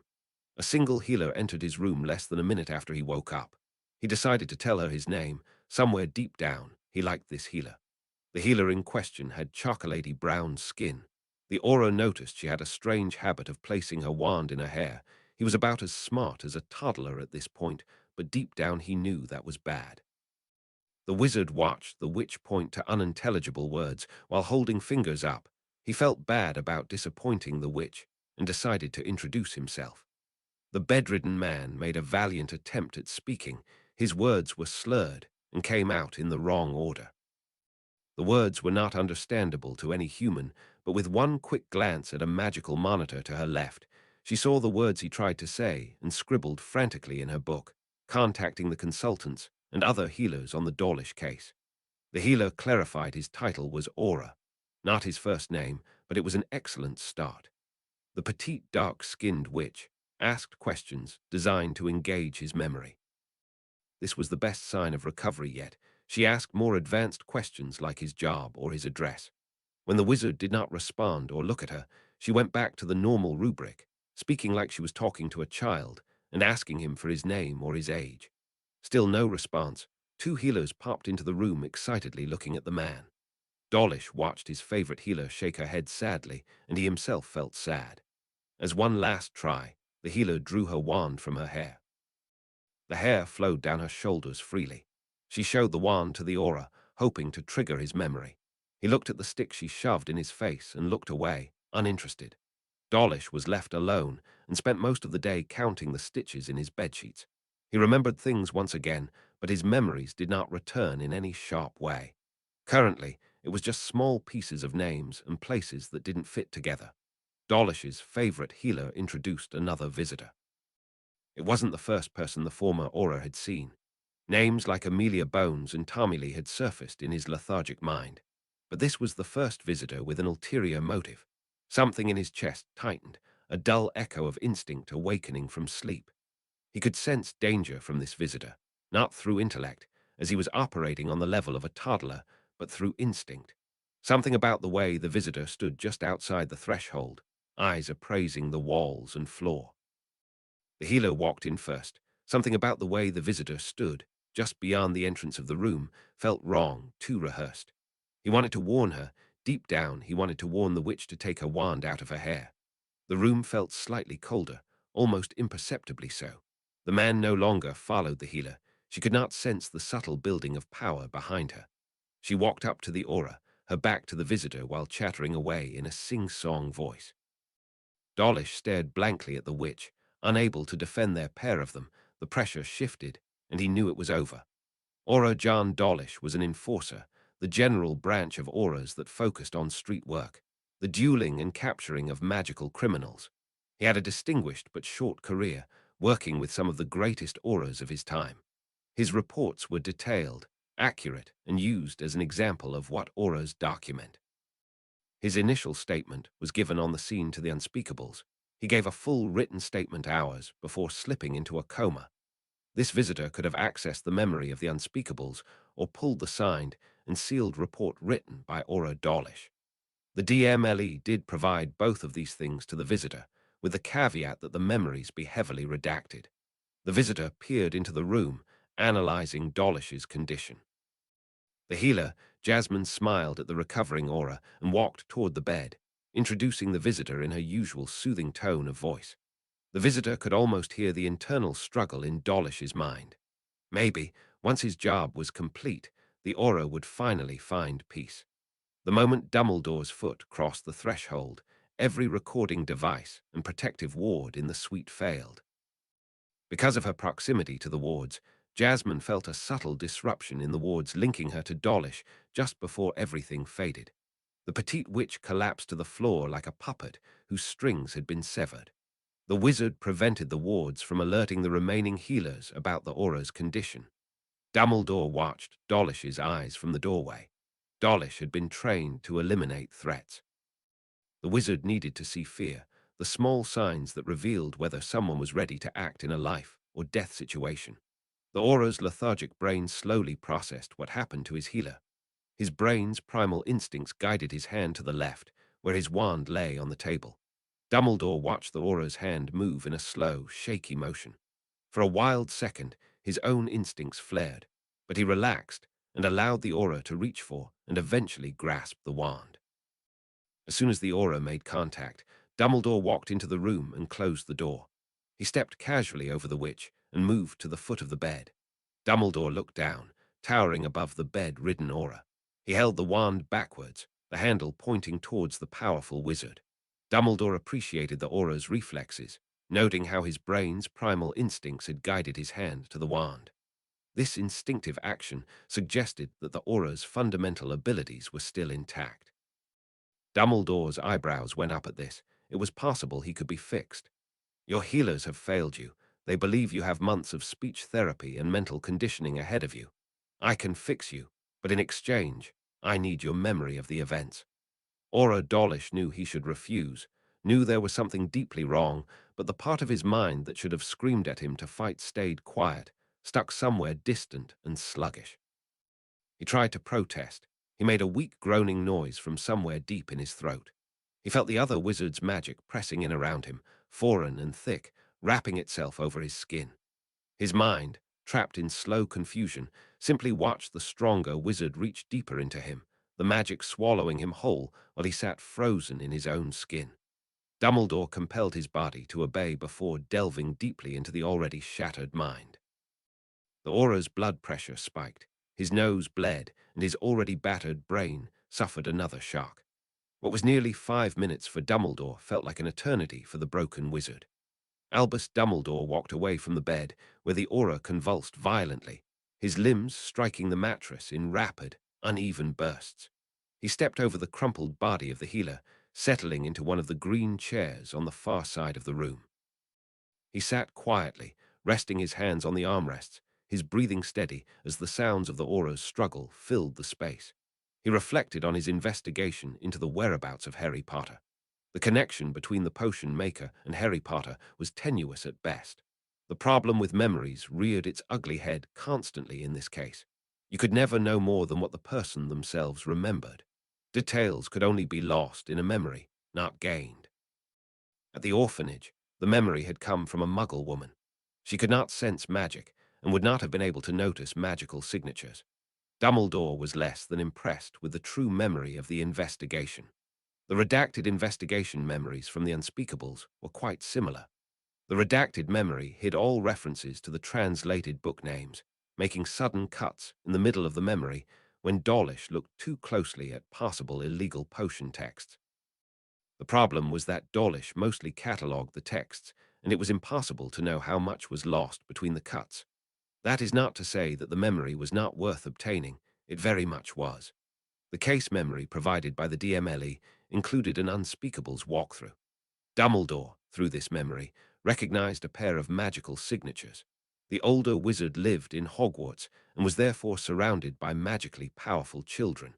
A single healer entered his room less than a minute after he woke up. He decided to tell her his name. Somewhere deep down, he liked this healer. The healer in question had chocolatey brown skin. The Aura noticed she had a strange habit of placing her wand in her hair. He was about as smart as a toddler at this point, but deep down he knew that was bad. The wizard watched the witch point to unintelligible words while holding fingers up. He felt bad about disappointing the witch and decided to introduce himself. The bedridden man made a valiant attempt at speaking. His words were slurred and came out in the wrong order. The words were not understandable to any human, but with one quick glance at a magical monitor to her left, she saw the words he tried to say and scribbled frantically in her book, contacting the consultants and other healers on the Dawlish case. The healer clarified his title was Aura, not his first name, but it was an excellent start. The petite, dark-skinned witch asked questions designed to engage his memory. This was the best sign of recovery yet. She asked more advanced questions like his job or his address. When the wizard did not respond or look at her, she went back to the normal rubric, speaking like she was talking to a child and asking him for his name or his age. Still no response. 2 healers popped into the room excitedly looking at the man. Dawlish watched his favorite healer shake her head sadly, and he himself felt sad. As one last try, the healer drew her wand from her hair. The hair flowed down her shoulders freely. She showed the wand to the Aura, hoping to trigger his memory. He looked at the stick she shoved in his face and looked away, uninterested. Dawlish was left alone and spent most of the day counting the stitches in his bedsheets. He remembered things once again, but his memories did not return in any sharp way. Currently, it was just small pieces of names and places that didn't fit together. Dawlish's favorite healer introduced another visitor. It wasn't the first person the former Aura had seen. Names like Amelia Bones and Tommy Lee had surfaced in his lethargic mind. But this was the first visitor with an ulterior motive. Something in his chest tightened, a dull echo of instinct awakening from sleep. He could sense danger from this visitor, not through intellect, as he was operating on the level of a toddler, but through instinct. Something about the way the visitor stood just outside the threshold, eyes appraising the walls and floor. The healer walked in first. Something about the way the visitor stood, just beyond the entrance of the room, felt wrong, too rehearsed. He wanted to warn her. Deep down, he wanted to warn the witch to take her wand out of her hair. The room felt slightly colder, almost imperceptibly so. The man no longer followed the healer. She could not sense the subtle building of power behind her. She walked up to the aura, her back to the visitor while chattering away in a sing-song voice. Dawlish stared blankly at the witch, unable to defend their pair of them. The pressure shifted, and he knew it was over. Aura Jan Dawlish was an enforcer, the general branch of auras that focused on street work, the dueling and capturing of magical criminals. He had a distinguished but short career, working with some of the greatest auras of his time. His reports were detailed, accurate, and used as an example of what auras document. His initial statement was given on the scene to the unspeakables. He gave a full written statement hours before slipping into a coma. This visitor could have accessed the memory of the unspeakables or pulled the signed and sealed report written by Aura Dawlish. The DMLE did provide both of these things to the visitor, with the caveat that the memories be heavily redacted. The visitor peered into the room, analyzing Dawlish's condition. The healer, Jasmine, smiled at the recovering aura and walked toward the bed, introducing the visitor in her usual soothing tone of voice. The visitor could almost hear the internal struggle in Dawlish's mind. Maybe, once his job was complete, the aura would finally find peace. The moment Dumbledore's foot crossed the threshold, every recording device and protective ward in the suite failed. Because of her proximity to the wards, Jasmine felt a subtle disruption in the wards linking her to Dawlish just before everything faded. The petite witch collapsed to the floor like a puppet whose strings had been severed. The wizard prevented the wards from alerting the remaining healers about the aura's condition. Dumbledore watched Dawlish's eyes from the doorway. Dawlish had been trained to eliminate threats. The wizard needed to see fear, the small signs that revealed whether someone was ready to act in a life or death situation. The aura's lethargic brain slowly processed what happened to his healer. His brain's primal instincts guided his hand to the left, where his wand lay on the table. Dumbledore watched the aura's hand move in a slow, shaky motion. For a wild second, his own instincts flared, but he relaxed and allowed the aura to reach for and eventually grasp the wand. As soon as the aura made contact, Dumbledore walked into the room and closed the door. He stepped casually over the witch and moved to the foot of the bed. Dumbledore looked down, towering above the bed-ridden aura. He held the wand backwards, the handle pointing towards the powerful wizard. Dumbledore appreciated the aura's reflexes, noting how his brain's primal instincts had guided his hand to the wand. This instinctive action suggested that the aura's fundamental abilities were still intact. Dumbledore's eyebrows went up at this. It was possible he could be fixed. Your healers have failed you. They believe you have months of speech therapy and mental conditioning ahead of you. I can fix you, but in exchange, I need your memory of the events. Aura Dawlish knew he should refuse, knew there was something deeply wrong, but the part of his mind that should have screamed at him to fight stayed quiet, stuck somewhere distant and sluggish. He tried to protest. He made a weak groaning noise from somewhere deep in his throat. He felt the other wizard's magic pressing in around him, foreign and thick, wrapping itself over his skin. His mind, trapped in slow confusion, simply watched the stronger wizard reach deeper into him, the magic swallowing him whole while he sat frozen in his own skin. Dumbledore compelled his body to obey before delving deeply into the already shattered mind. The aura's blood pressure spiked, his nose bled, and his already battered brain suffered another shock. What was nearly 5 minutes for Dumbledore felt like an eternity for the broken wizard. Albus Dumbledore walked away from the bed, where the aura convulsed violently, his limbs striking the mattress in rapid, uneven bursts. He stepped over the crumpled body of the healer, settling into one of the green chairs on the far side of the room. He sat quietly, resting his hands on the armrests, his breathing steady as the sounds of the aura's struggle filled the space. He reflected on his investigation into the whereabouts of Harry Potter. The connection between the potion maker and Harry Potter was tenuous at best. The problem with memories reared its ugly head constantly in this case. You could never know more than what the person themselves remembered. Details could only be lost in a memory, not gained. At the orphanage, the memory had come from a muggle woman. She could not sense magic and would not have been able to notice magical signatures. Dumbledore was less than impressed with the true memory of the investigation. The redacted investigation memories from the unspeakables were quite similar. The redacted memory hid all references to the translated book names, making sudden cuts in the middle of the memory when Dawlish looked too closely at possible illegal potion texts. The problem was that Dawlish mostly catalogued the texts, and it was impossible to know how much was lost between the cuts. That is not to say that the memory was not worth obtaining. It very much was. The case memory provided by the DMLE included an unspeakables walkthrough. Dumbledore, through this memory, recognized a pair of magical signatures. The older wizard lived in Hogwarts and was therefore surrounded by magically powerful children.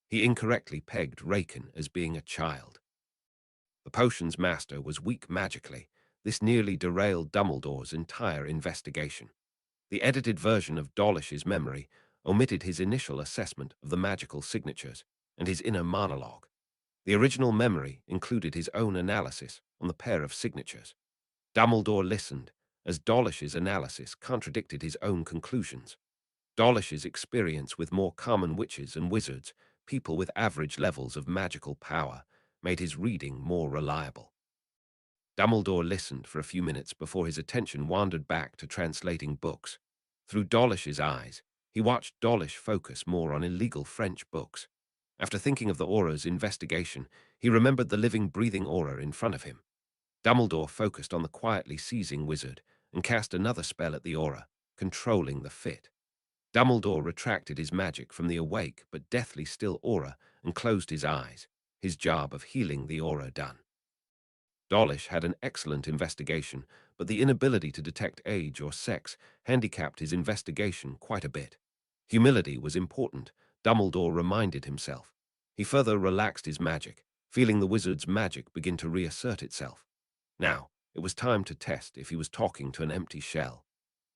He incorrectly pegged Raken as being a child. The potion's master was weak magically. This nearly derailed Dumbledore's entire investigation. The edited version of Dawlish's memory omitted his initial assessment of the magical signatures and his inner monologue. The original memory included his own analysis on the pair of signatures. Dumbledore listened as Dawlish's analysis contradicted his own conclusions. Dawlish's experience with more common witches and wizards, people with average levels of magical power, made his reading more reliable. Dumbledore listened for a few minutes before his attention wandered back to translating books. Through Dawlish's eyes, he watched Dawlish focus more on illegal French books. After thinking of the aura's investigation, he remembered the living, breathing aura in front of him. Dumbledore focused on the quietly seizing wizard and cast another spell at the aura, controlling the fit. Dumbledore retracted his magic from the awake but deathly still aura and closed his eyes, his job of healing the aura done. Dawlish had an excellent investigation, but the inability to detect age or sex handicapped his investigation quite a bit. Humility was important, Dumbledore reminded himself. He further relaxed his magic, feeling the wizard's magic begin to reassert itself. Now, it was time to test if he was talking to an empty shell.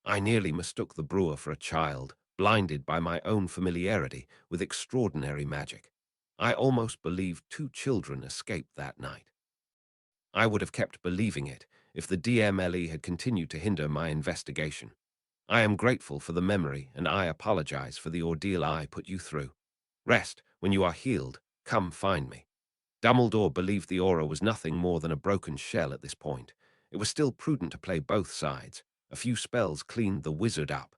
I nearly mistook the brewer for a child, blinded by my own familiarity with extraordinary magic. I almost believed 2 children escaped that night. I would have kept believing it if the DMLE had continued to hinder my investigation. I am grateful for the memory, and I apologize for the ordeal I put you through. Rest. When you are healed, come find me. Dumbledore believed the aura was nothing more than a broken shell at this point. It was still prudent to play both sides. A few spells cleaned the wizard up.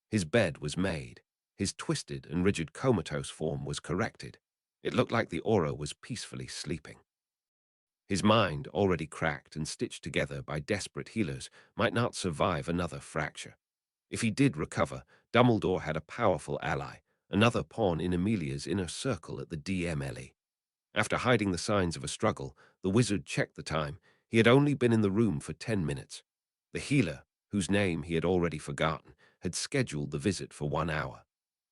His bed was made. His twisted and rigid comatose form was corrected. It looked like the aura was peacefully sleeping. His mind, already cracked and stitched together by desperate healers, might not survive another fracture. If he did recover, Dumbledore had a powerful ally, another pawn in Amelia's inner circle at the DMLE. After hiding the signs of a struggle, the wizard checked the time. He had only been in the room for 10 minutes. The healer, whose name he had already forgotten, had scheduled the visit for 1 hour.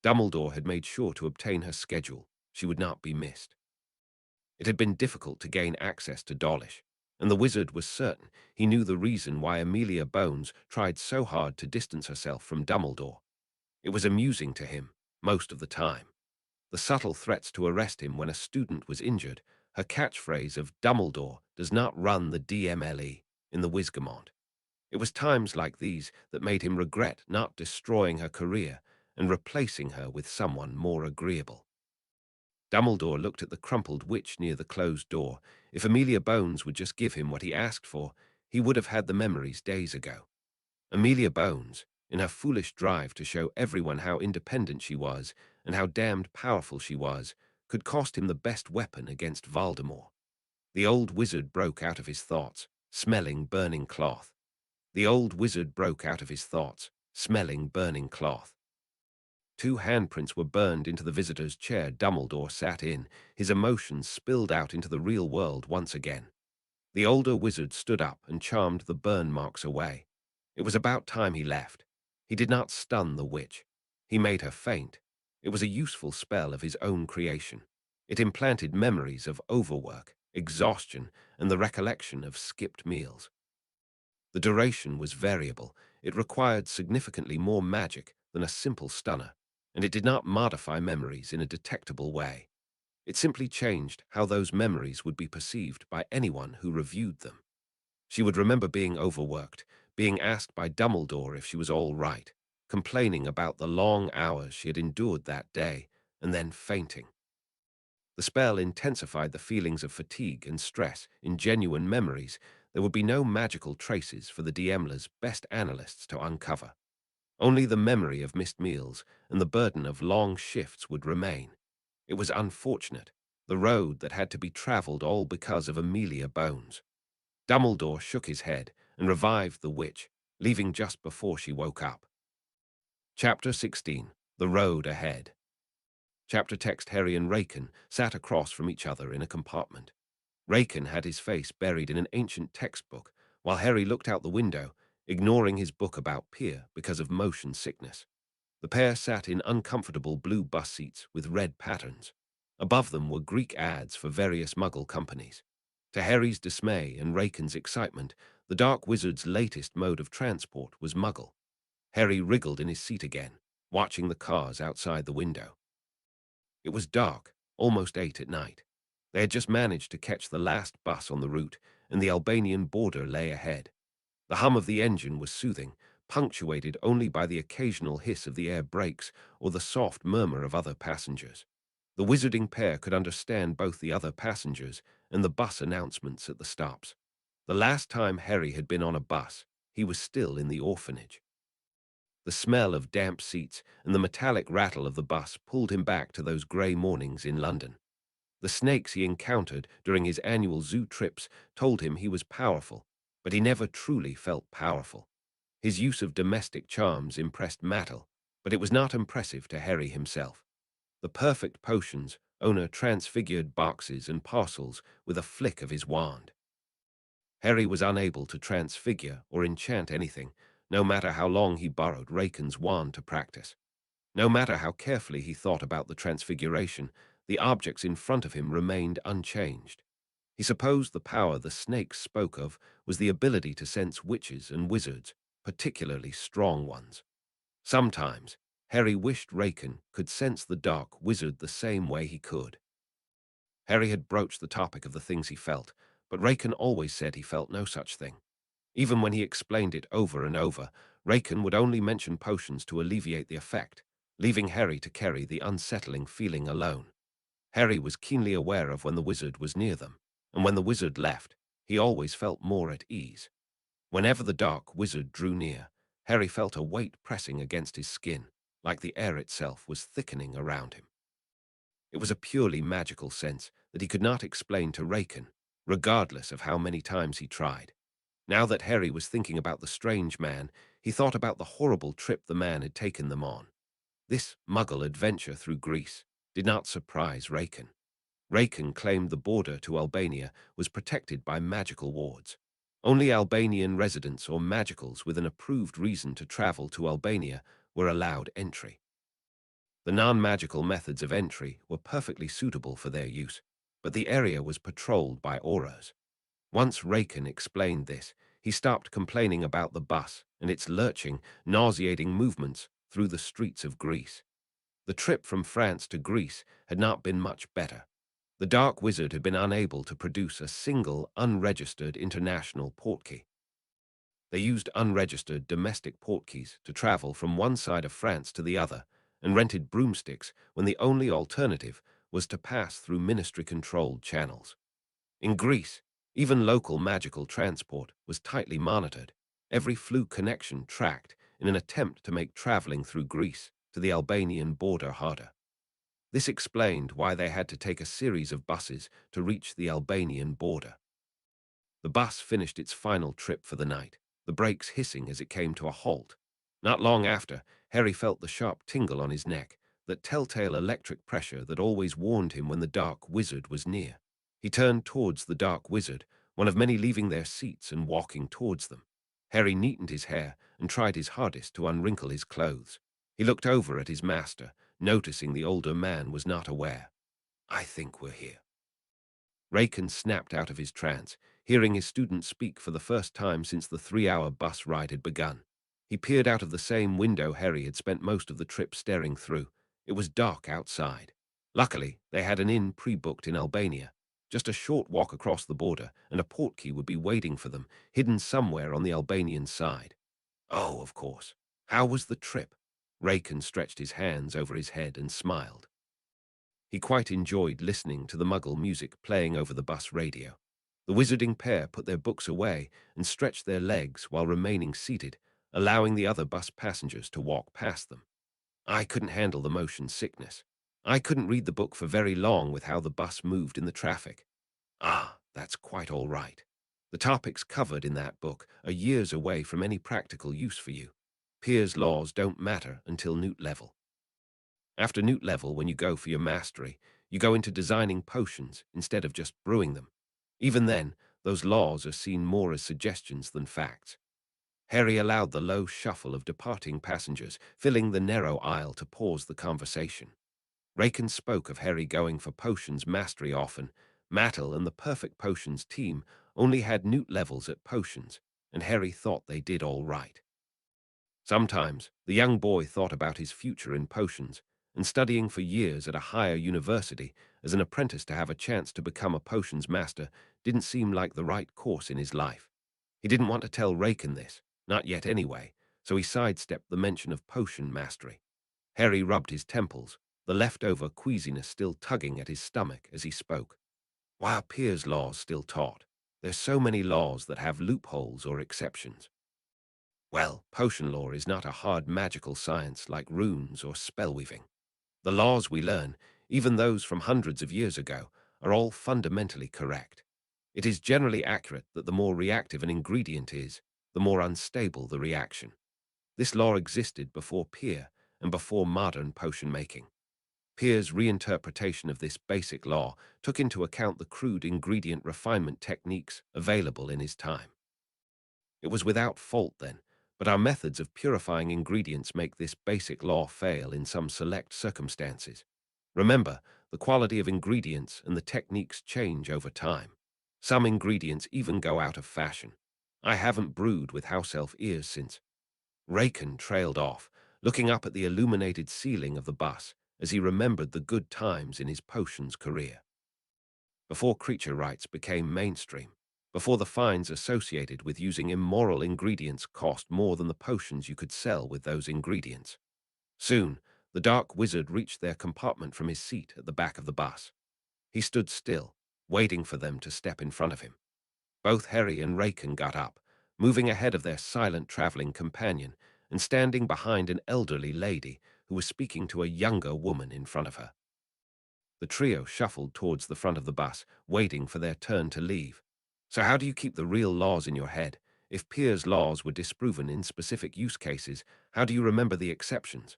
Dumbledore had made sure to obtain her schedule. She would not be missed. It had been difficult to gain access to Dawlish, and the wizard was certain he knew the reason why Amelia Bones tried so hard to distance herself from Dumbledore. It was amusing to him, most of the time. The subtle threats to arrest him when a student was injured, her catchphrase of Dumbledore does not run the DMLE in the Wizgamot. It was times like these that made him regret not destroying her career and replacing her with someone more agreeable. Dumbledore looked at the crumpled witch near the closed door. If Amelia Bones would just give him what he asked for, he would have had the memories days ago. Amelia Bones, in her foolish drive to show everyone how independent she was and how damned powerful she was, could cost him the best weapon against Voldemort. The old wizard broke out of his thoughts, smelling burning cloth. The old wizard broke out of his thoughts, smelling burning cloth. 2 handprints were burned into the visitor's chair Dumbledore sat in. His emotions spilled out into the real world once again. The older wizard stood up and charmed the burn marks away. It was about time he left. He did not stun the witch. He made her faint. It was a useful spell of his own creation. It implanted memories of overwork, exhaustion, and the recollection of skipped meals. The duration was variable. It required significantly more magic than a simple stunner, and it did not modify memories in a detectable way. It simply changed how those memories would be perceived by anyone who reviewed them. She would remember being overworked, being asked by Dumbledore if she was all right, complaining about the long hours she had endured that day, and then fainting. The spell intensified the feelings of fatigue and stress in genuine memories. There would be no magical traces for the DMLE's best analysts to uncover. Only the memory of missed meals and the burden of long shifts would remain. It was unfortunate, the road that had to be travelled all because of Amelia Bones. Dumbledore shook his head and revived the witch, leaving just before she woke up. Chapter 16. The Road Ahead. Chapter text. Harry and Raken sat across from each other in a compartment. Raken had his face buried in an ancient textbook, while Harry looked out the window, ignoring his book about Pier because of motion sickness. The pair sat in uncomfortable blue bus seats with red patterns. Above them were Greek ads for various Muggle companies. To Harry's dismay and Raken's excitement, the Dark Wizard's latest mode of transport was Muggle. Harry wriggled in his seat again, watching the cars outside the window. It was dark, almost 8 at night. They had just managed to catch the last bus on the route, and the Albanian border lay ahead. The hum of the engine was soothing, punctuated only by the occasional hiss of the air brakes or the soft murmur of other passengers. The wizarding pair could understand both the other passengers and the bus announcements at the stops. The last time Harry had been on a bus, he was still in the orphanage. The smell of damp seats and the metallic rattle of the bus pulled him back to those grey mornings in London. The snakes he encountered during his annual zoo trips told him he was powerful, but he never truly felt powerful. His use of domestic charms impressed Mattel, but it was not impressive to Harry himself. The perfect potions owner transfigured boxes and parcels with a flick of his wand. Harry was unable to transfigure or enchant anything, no matter how long he borrowed Raken's wand to practice. No matter how carefully he thought about the transfiguration, the objects in front of him remained unchanged. He supposed the power the snakes spoke of was the ability to sense witches and wizards, particularly strong ones. Sometimes, Harry wished Raken could sense the dark wizard the same way he could. Harry had broached the topic of the things he felt, but Raken always said he felt no such thing. Even when he explained it over and over, Raken would only mention potions to alleviate the effect, leaving Harry to carry the unsettling feeling alone. Harry was keenly aware of when the wizard was near them, and when the wizard left, he always felt more at ease. Whenever the dark wizard drew near, Harry felt a weight pressing against his skin, like the air itself was thickening around him. It was a purely magical sense that he could not explain to Raken, regardless of how many times he tried. Now that Harry was thinking about the strange man, he thought about the horrible trip the man had taken them on. This Muggle adventure through Greece did not surprise Raken. Raken claimed the border to Albania was protected by magical wards. Only Albanian residents or magicals with an approved reason to travel to Albania were allowed entry. The non-magical methods of entry were perfectly suitable for their use, but the area was patrolled by auras. Once Raken explained this, he stopped complaining about the bus and its lurching, nauseating movements through the streets of Greece. The trip from France to Greece had not been much better. The Dark Wizard had been unable to produce a single unregistered international portkey. They used unregistered domestic portkeys to travel from one side of France to the other, and rented broomsticks when the only alternative was to pass through ministry-controlled channels. In Greece, even local magical transport was tightly monitored, every fluke connection tracked in an attempt to make traveling through Greece to the Albanian border harder. This explained why they had to take a series of buses to reach the Albanian border. The bus finished its final trip for the night, the brakes hissing as it came to a halt. Not long after, Harry felt the sharp tingle on his neck, that telltale electric pressure that always warned him when the Dark Wizard was near. He turned towards the Dark Wizard, one of many leaving their seats and walking towards them. Harry neatened his hair and tried his hardest to unwrinkle his clothes. He looked over at his master, noticing the older man was not aware. "I think we're here." Raken snapped out of his trance, hearing his student speak for the first time since the 3-hour bus ride had begun. He peered out of the same window Harry had spent most of the trip staring through. It was dark outside. Luckily, they had an inn pre-booked in Albania. Just a short walk across the border, and a portkey would be waiting for them, hidden somewhere on the Albanian side. Oh, of course. How was the trip? Raken stretched his hands over his head and smiled. He quite enjoyed listening to the Muggle music playing over the bus radio. The wizarding pair put their books away and stretched their legs while remaining seated, allowing the other bus passengers to walk past them. I couldn't handle the motion sickness. I couldn't read the book for very long with how the bus moved in the traffic. Ah, that's quite all right. The topics covered in that book are years away from any practical use for you. Peirce's laws don't matter until Newt level. After Newt level, when you go for your mastery, you go into designing potions instead of just brewing them. Even then, those laws are seen more as suggestions than facts. Harry allowed the low shuffle of departing passengers, filling the narrow aisle to pause the conversation. Raken spoke of Harry going for potions mastery often. Mattel and the Perfect Potions team only had Newt levels at potions, and Harry thought they did all right. Sometimes, the young boy thought about his future in potions, and studying for years at a higher university as an apprentice to have a chance to become a potions master didn't seem like the right course in his life. He didn't want to tell Raken this, not yet anyway, so he sidestepped the mention of potion mastery. Harry rubbed his temples, the leftover queasiness still tugging at his stomach as he spoke. Why are Peirce's laws still taught? There's so many laws that have loopholes or exceptions. Well, potion law is not a hard magical science like runes or spellweaving. The laws we learn, even those from hundreds of years ago, are all fundamentally correct. It is generally accurate that the more reactive an ingredient is, the more unstable the reaction. This law existed before Peir and before modern potion making. Peirce's reinterpretation of this basic law took into account the crude ingredient refinement techniques available in his time. It was without fault then, but our methods of purifying ingredients make this basic law fail in some select circumstances. Remember, the quality of ingredients and the techniques change over time. Some ingredients even go out of fashion. I haven't brewed with house elf ears since. Raken trailed off, looking up at the illuminated ceiling of the bus as he remembered the good times in his potions career. Before creature rights became mainstream, before the fines associated with using immoral ingredients cost more than the potions you could sell with those ingredients. Soon, the dark wizard reached their compartment from his seat at the back of the bus. He stood still, waiting for them to step in front of him. Both Harry and Raken got up, moving ahead of their silent traveling companion and standing behind an elderly lady who was speaking to a younger woman in front of her. The trio shuffled towards the front of the bus, waiting for their turn to leave. So how do you keep the real laws in your head? If Peirce's laws were disproven in specific use cases, how do you remember the exceptions?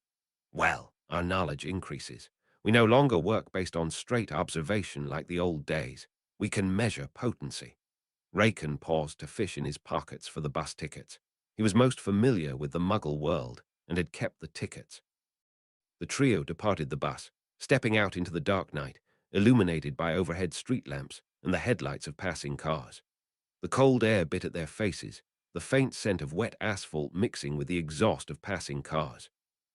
Well, our knowledge increases. We no longer work based on straight observation like the old days. We can measure potency. Raken paused to fish in his pockets for the bus tickets. He was most familiar with the Muggle world and had kept the tickets. The trio departed the bus, stepping out into the dark night, illuminated by overhead street lamps and the headlights of passing cars. The cold air bit at their faces, the faint scent of wet asphalt mixing with the exhaust of passing cars.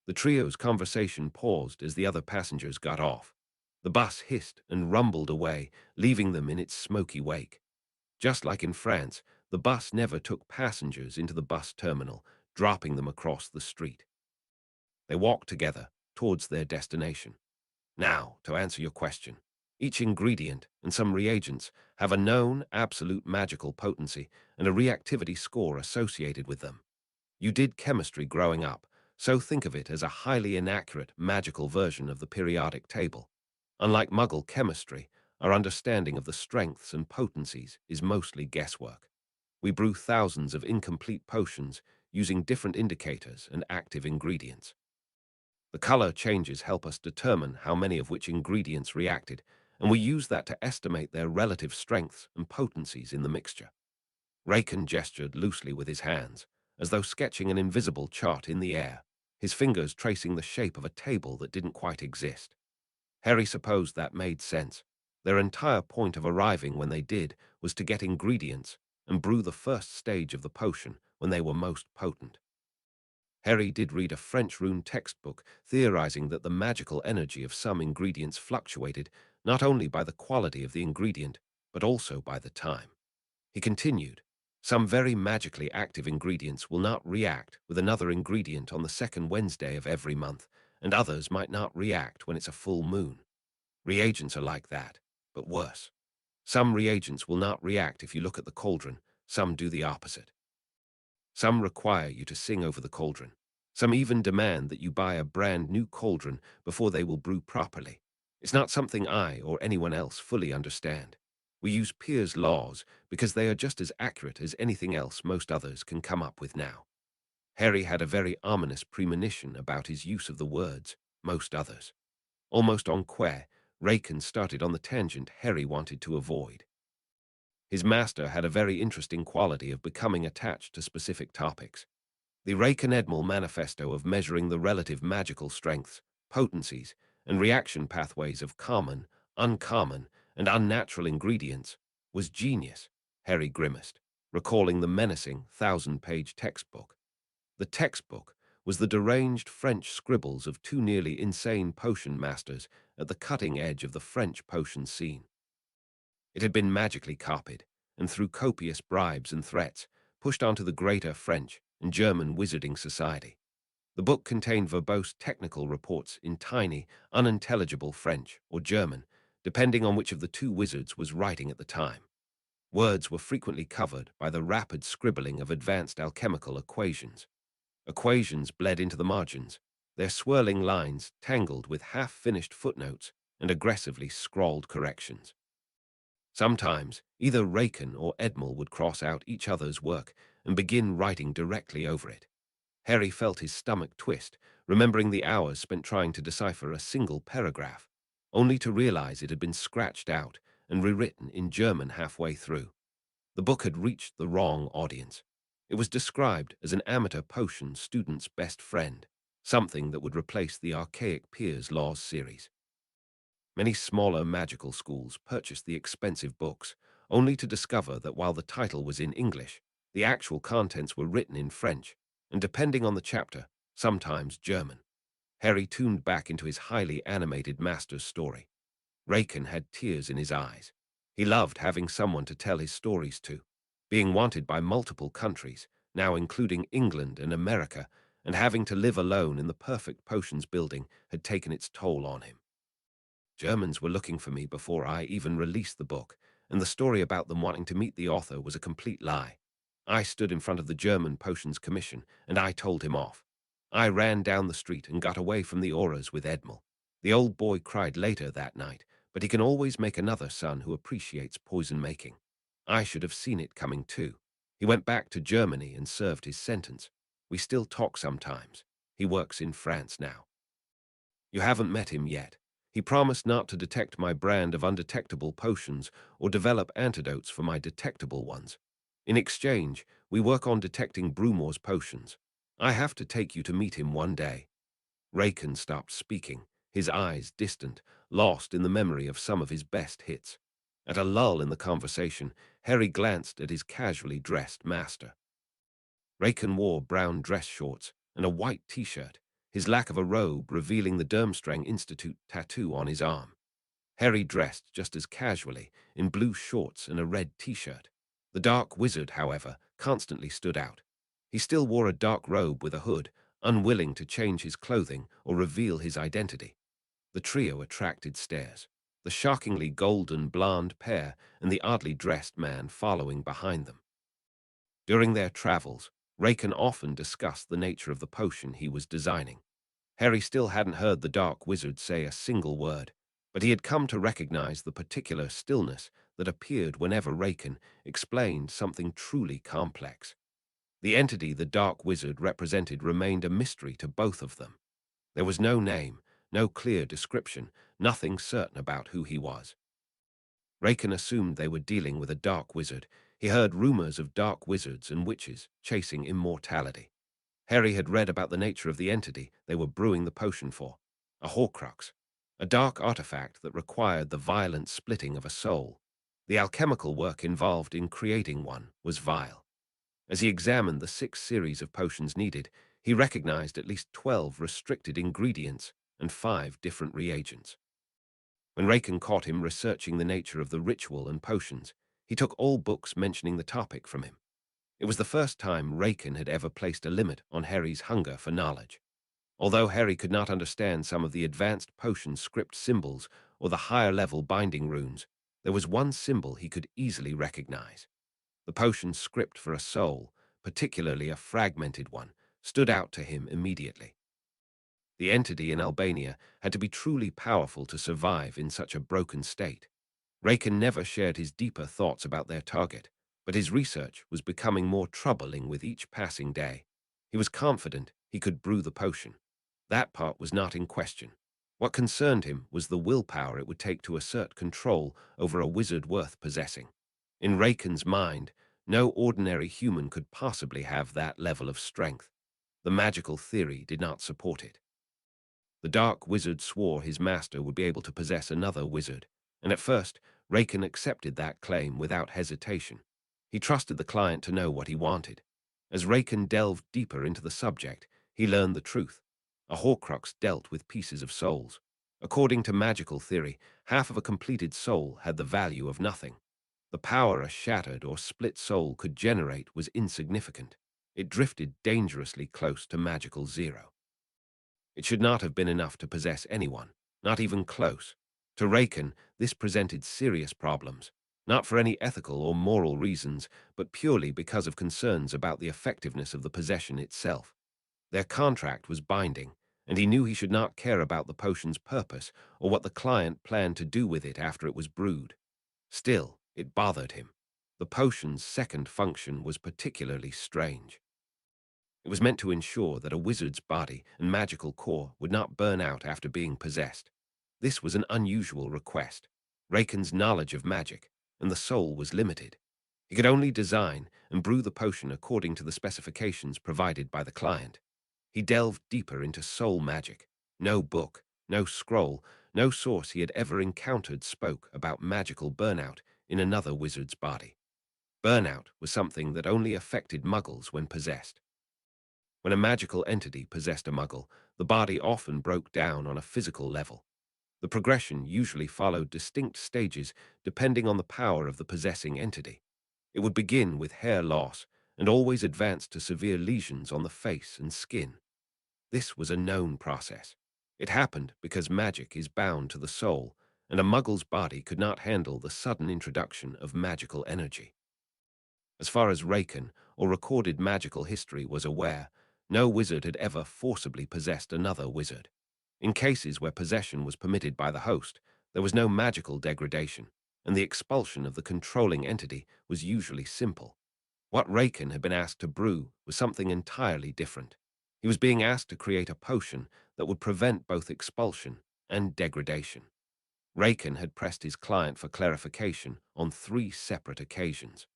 The trio's conversation paused as the other passengers got off. The bus hissed and rumbled away, leaving them in its smoky wake. Just like in France, the bus never took passengers into the bus terminal, dropping them across the street. They walked together towards their destination. Now, to answer your question, each ingredient and some reagents have a known absolute magical potency and a reactivity score associated with them. You did chemistry growing up, so think of it as a highly inaccurate magical version of the periodic table. Unlike Muggle chemistry, our understanding of the strengths and potencies is mostly guesswork. We brew thousands of incomplete potions using different indicators and active ingredients. The color changes help us determine how many of which ingredients reacted, and we use that to estimate their relative strengths and potencies in the mixture. Raken gestured loosely with his hands, as though sketching an invisible chart in the air, his fingers tracing the shape of a table that didn't quite exist. Harry supposed that made sense. Their entire point of arriving when they did was to get ingredients and brew the first stage of the potion when they were most potent. Harry did read a French rune textbook theorizing that the magical energy of some ingredients fluctuated not only by the quality of the ingredient, but also by the time. He continued, some very magically active ingredients will not react with another ingredient on the second Wednesday of every month, and others might not react when it's a full moon. Reagents are like that, but worse. Some reagents will not react if you look at the cauldron, some do the opposite. Some require you to sing over the cauldron. Some even demand that you buy a brand new cauldron before they will brew properly. It's not something I or anyone else fully understand. We use Peir's laws because they are just as accurate as anything else most others can come up with now. Harry had a very ominous premonition about his use of the words, most others. Almost en quer, Raken started on the tangent Harry wanted to avoid. His master had a very interesting quality of becoming attached to specific topics. The Raken manifesto of measuring the relative magical strengths, potencies, and reaction pathways of common, uncommon, and unnatural ingredients was genius, Harry grimaced, recalling the menacing 1,000-page textbook. The textbook was the deranged French scribbles of two nearly insane potion masters at the cutting edge of the French potion scene. It had been magically copied, and through copious bribes and threats, pushed onto the greater French and German wizarding society. The book contained verbose technical reports in tiny, unintelligible French or German, depending on which of the two wizards was writing at the time. Words were frequently covered by the rapid scribbling of advanced alchemical equations. Equations bled into the margins, their swirling lines tangled with half-finished footnotes and aggressively scrawled corrections. Sometimes, either Raken or Edmel would cross out each other's work and begin writing directly over it. Harry felt his stomach twist, remembering the hours spent trying to decipher a single paragraph, only to realize it had been scratched out and rewritten in German halfway through. The book had reached the wrong audience. It was described as an amateur potion student's best friend, something that would replace the archaic Peir's Laws series. Many smaller magical schools purchased the expensive books, only to discover that while the title was in English, the actual contents were written in French, and depending on the chapter, sometimes German. Harry tuned back into his highly animated master's story. Raken had tears in his eyes. He loved having someone to tell his stories to. Being wanted by multiple countries, now including England and America, and having to live alone in the perfect potions building had taken its toll on him. Germans were looking for me before I even released the book, and the story about them wanting to meet the author was a complete lie. I stood in front of the German Potions Commission, and I told him off. I ran down the street and got away from the auras with Edmel. The old boy cried later that night, but he can always make another son who appreciates poison making. I should have seen it coming too. He went back to Germany and served his sentence. We still talk sometimes. He works in France now. You haven't met him yet. He promised not to detect my brand of undetectable potions or develop antidotes for my detectable ones. In exchange, we work on detecting Brumore's potions. I have to take you to meet him one day. Raken stopped speaking, his eyes distant, lost in the memory of some of his best hits. At a lull in the conversation, Harry glanced at his casually dressed master. Raken wore brown dress shorts and a white t-shirt, his lack of a robe revealing the Durmstrang Institute tattoo on his arm. Harry dressed just as casually, in blue shorts and a red t-shirt. The dark wizard, however, constantly stood out. He still wore a dark robe with a hood, unwilling to change his clothing or reveal his identity. The trio attracted stares, the shockingly golden blonde pair and the oddly dressed man following behind them. During their travels, Raken often discussed the nature of the potion he was designing. Harry still hadn't heard the dark wizard say a single word, but he had come to recognize the particular stillness that appeared whenever Raken explained something truly complex. The entity the dark wizard represented remained a mystery to both of them. There was no name, no clear description, nothing certain about who he was. Raken assumed they were dealing with a dark wizard. He heard rumors of dark wizards and witches chasing immortality. Harry had read about the nature of the entity they were brewing the potion for, a Horcrux, a dark artifact that required the violent splitting of a soul. The alchemical work involved in creating one was vile. As he examined the 6 series of potions needed, he recognized at least 12 restricted ingredients and 5 different reagents. When Raken caught him researching the nature of the ritual and potions, he took all books mentioning the topic from him. It was the first time Raken had ever placed a limit on Harry's hunger for knowledge. Although Harry could not understand some of the advanced potion script symbols or the higher-level binding runes, there was one symbol he could easily recognize. The potion script for a soul, particularly a fragmented one, stood out to him immediately. The entity in Albania had to be truly powerful to survive in such a broken state. Raken never shared his deeper thoughts about their target, but his research was becoming more troubling with each passing day. He was confident he could brew the potion. That part was not in question. What concerned him was the willpower it would take to assert control over a wizard worth possessing. In Raken's mind, no ordinary human could possibly have that level of strength. The magical theory did not support it. The dark wizard swore his master would be able to possess another wizard, and at first, Raken accepted that claim without hesitation. He trusted the client to know what he wanted. As Raken delved deeper into the subject, he learned the truth. A Horcrux dealt with pieces of souls. According to magical theory, half of a completed soul had the value of nothing. The power a shattered or split soul could generate was insignificant. It drifted dangerously close to magical zero. It should not have been enough to possess anyone, not even close. To Raken, this presented serious problems, not for any ethical or moral reasons, but purely because of concerns about the effectiveness of the possession itself. Their contract was binding, and he knew he should not care about the potion's purpose or what the client planned to do with it after it was brewed. Still, it bothered him. The potion's second function was particularly strange. It was meant to ensure that a wizard's body and magical core would not burn out after being possessed. This was an unusual request. Raken's knowledge of magic and the soul was limited. He could only design and brew the potion according to the specifications provided by the client. He delved deeper into soul magic. No book, no scroll, no source he had ever encountered spoke about magical burnout in another wizard's body. Burnout was something that only affected muggles when possessed. When a magical entity possessed a muggle, the body often broke down on a physical level. The progression usually followed distinct stages depending on the power of the possessing entity. It would begin with hair loss and always advance to severe lesions on the face and skin. This was a known process. It happened because magic is bound to the soul, and a muggle's body could not handle the sudden introduction of magical energy. As far as Raken or recorded magical history was aware, no wizard had ever forcibly possessed another wizard. In cases where possession was permitted by the host, there was no magical degradation, and the expulsion of the controlling entity was usually simple. What Raken had been asked to brew was something entirely different. He was being asked to create a potion that would prevent both expulsion and degradation. Raken had pressed his client for clarification on 3 separate occasions.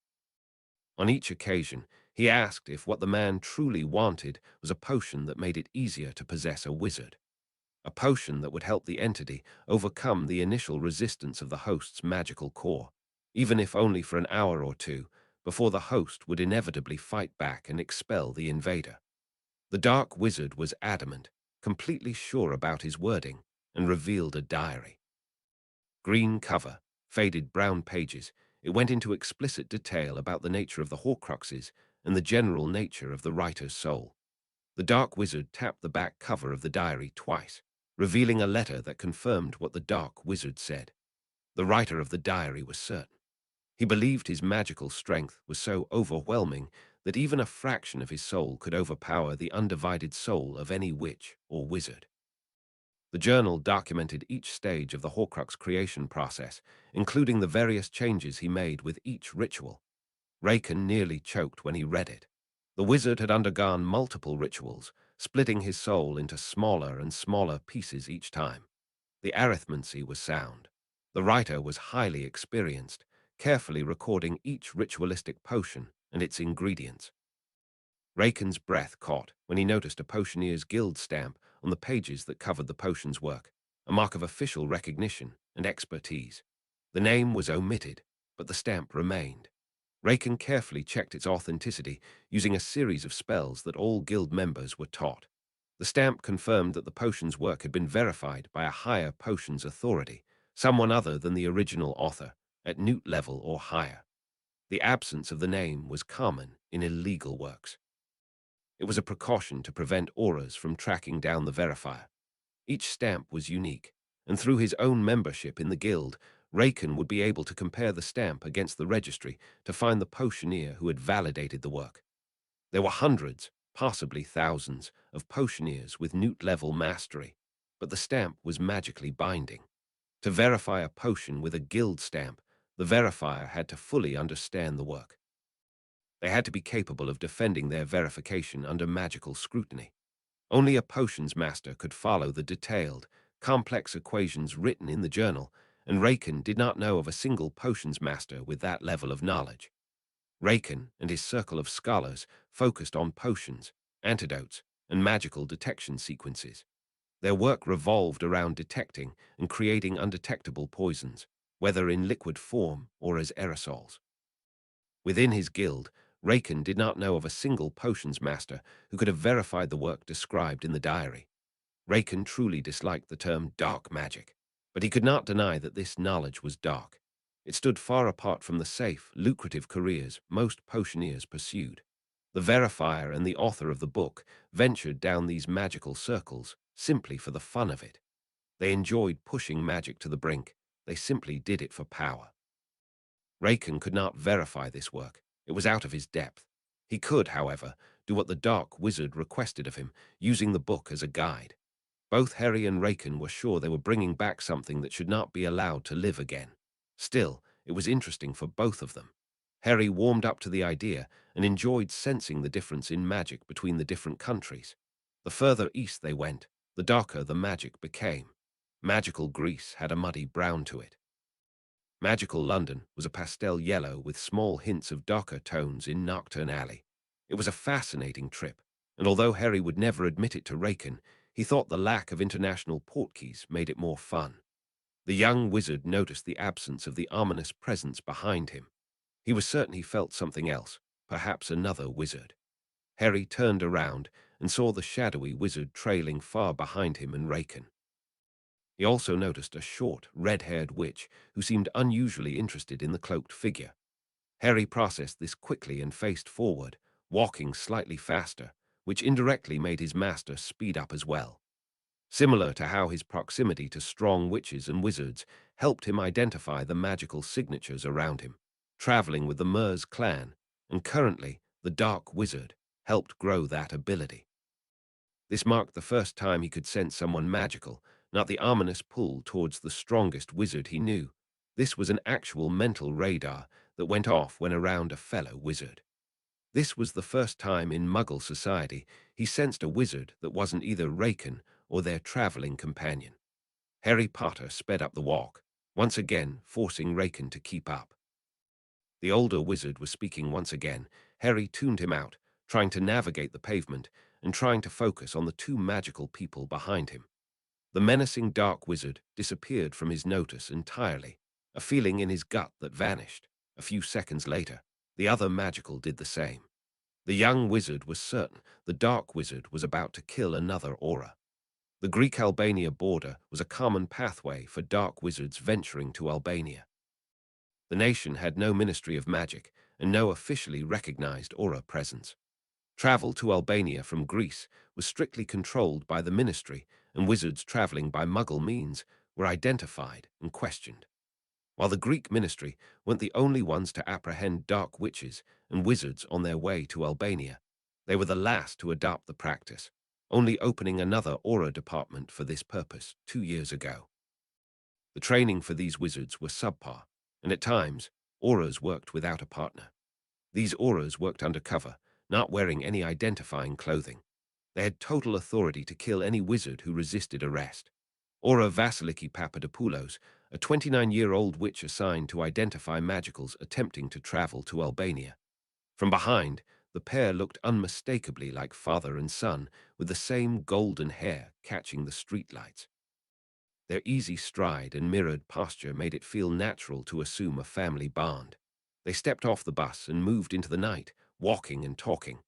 On each occasion, he asked if what the man truly wanted was a potion that made it easier to possess a wizard. A potion that would help the entity overcome the initial resistance of the host's magical core, even if only for an hour or two, before the host would inevitably fight back and expel the invader. The dark wizard was adamant, completely sure about his wording, and revealed a diary. Green cover, faded brown pages, it went into explicit detail about the nature of the Horcruxes and the general nature of the writer's soul. The dark wizard tapped the back cover of the diary twice, revealing a letter that confirmed what the dark wizard said. The writer of the diary was certain. He believed his magical strength was so overwhelming that even a fraction of his soul could overpower the undivided soul of any witch or wizard. The journal documented each stage of the Horcrux creation process, including the various changes he made with each ritual. Raken nearly choked when he read it. The wizard had undergone multiple rituals, splitting his soul into smaller and smaller pieces each time. The arithmancy was sound. The writer was highly experienced, carefully recording each ritualistic potion and its ingredients. Raken's breath caught when he noticed a Potioneer's Guild stamp on the pages that covered the potion's work, a mark of official recognition and expertise. The name was omitted, but the stamp remained. Raken carefully checked its authenticity using a series of spells that all guild members were taught. The stamp confirmed that the potion's work had been verified by a higher potions authority, someone other than the original author, at newt level or higher. The absence of the name was common in illegal works. It was a precaution to prevent auras from tracking down the verifier. Each stamp was unique, and through his own membership in the guild, Raken would be able to compare the stamp against the registry to find the potioneer who had validated the work. There were hundreds, possibly thousands, of potioneers with newt-level mastery, but the stamp was magically binding. To verify a potion with a guild stamp, the verifier had to fully understand the work. They had to be capable of defending their verification under magical scrutiny. Only a potions master could follow the detailed, complex equations written in the journal, and Raken did not know of a single potions master with that level of knowledge. Raken and his circle of scholars focused on potions, antidotes, and magical detection sequences. Their work revolved around detecting and creating undetectable poisons, whether in liquid form or as aerosols. Within his guild, Raken did not know of a single potions master who could have verified the work described in the diary. Raken truly disliked the term dark magic, but he could not deny that this knowledge was dark. It stood far apart from the safe, lucrative careers most potioneers pursued. The verifier and the author of the book ventured down these magical circles simply for the fun of it. They enjoyed pushing magic to the brink. They simply did it for power. Raken could not verify this work. It was out of his depth. He could, however, do what the dark wizard requested of him, using the book as a guide. Both Harry and Raken were sure they were bringing back something that should not be allowed to live again. Still, it was interesting for both of them. Harry warmed up to the idea and enjoyed sensing the difference in magic between the different countries. The further east they went, the darker the magic became. Magical Greece had a muddy brown to it. Magical London was a pastel yellow with small hints of darker tones in Nocturne Alley. It was a fascinating trip, and although Harry would never admit it to Raken, he thought the lack of international portkeys made it more fun. The young wizard noticed the absence of the ominous presence behind him. He was certain he felt something else, perhaps another wizard. Harry turned around and saw the shadowy wizard trailing far behind him and Raken. He also noticed a short, red-haired witch who seemed unusually interested in the cloaked figure. Harry processed this quickly and faced forward, walking slightly faster, which indirectly made his master speed up as well. Similar to how his proximity to strong witches and wizards helped him identify the magical signatures around him, traveling with the Mers clan, and currently the Dark Wizard helped grow that ability. This marked the first time he could sense someone magical, not the ominous pull towards the strongest wizard he knew. This was an actual mental radar that went off when around a fellow wizard. This was the first time in Muggle society he sensed a wizard that wasn't either Raken or their traveling companion. Harry Potter sped up the walk, once again forcing Raken to keep up. The older wizard was speaking once again. Harry tuned him out, trying to navigate the pavement and trying to focus on the two magical people behind him. The menacing dark wizard disappeared from his notice entirely, a feeling in his gut that vanished. A few seconds later, the other magical did the same. The young wizard was certain the dark wizard was about to kill another aura. The Greek-Albania border was a common pathway for dark wizards venturing to Albania. The nation had no ministry of magic and no officially recognized aura presence. Travel to Albania from Greece was strictly controlled by the ministry, and wizards traveling by Muggle means were identified and questioned. While the Greek ministry weren't the only ones to apprehend dark witches and wizards on their way to Albania, they were the last to adopt the practice, only opening another aura department for this purpose 2 years ago. The training for these wizards were subpar, and at times, auras worked without a partner. These auras worked undercover, not wearing any identifying clothing. They had total authority to kill any wizard who resisted arrest. Aura Vasiliki Papadopoulos, a 29-year-old witch assigned to identify magicals attempting to travel to Albania. From behind, the pair looked unmistakably like father and son, with the same golden hair catching the streetlights. Their easy stride and mirrored posture made it feel natural to assume a family bond. They stepped off the bus and moved into the night, walking and talking.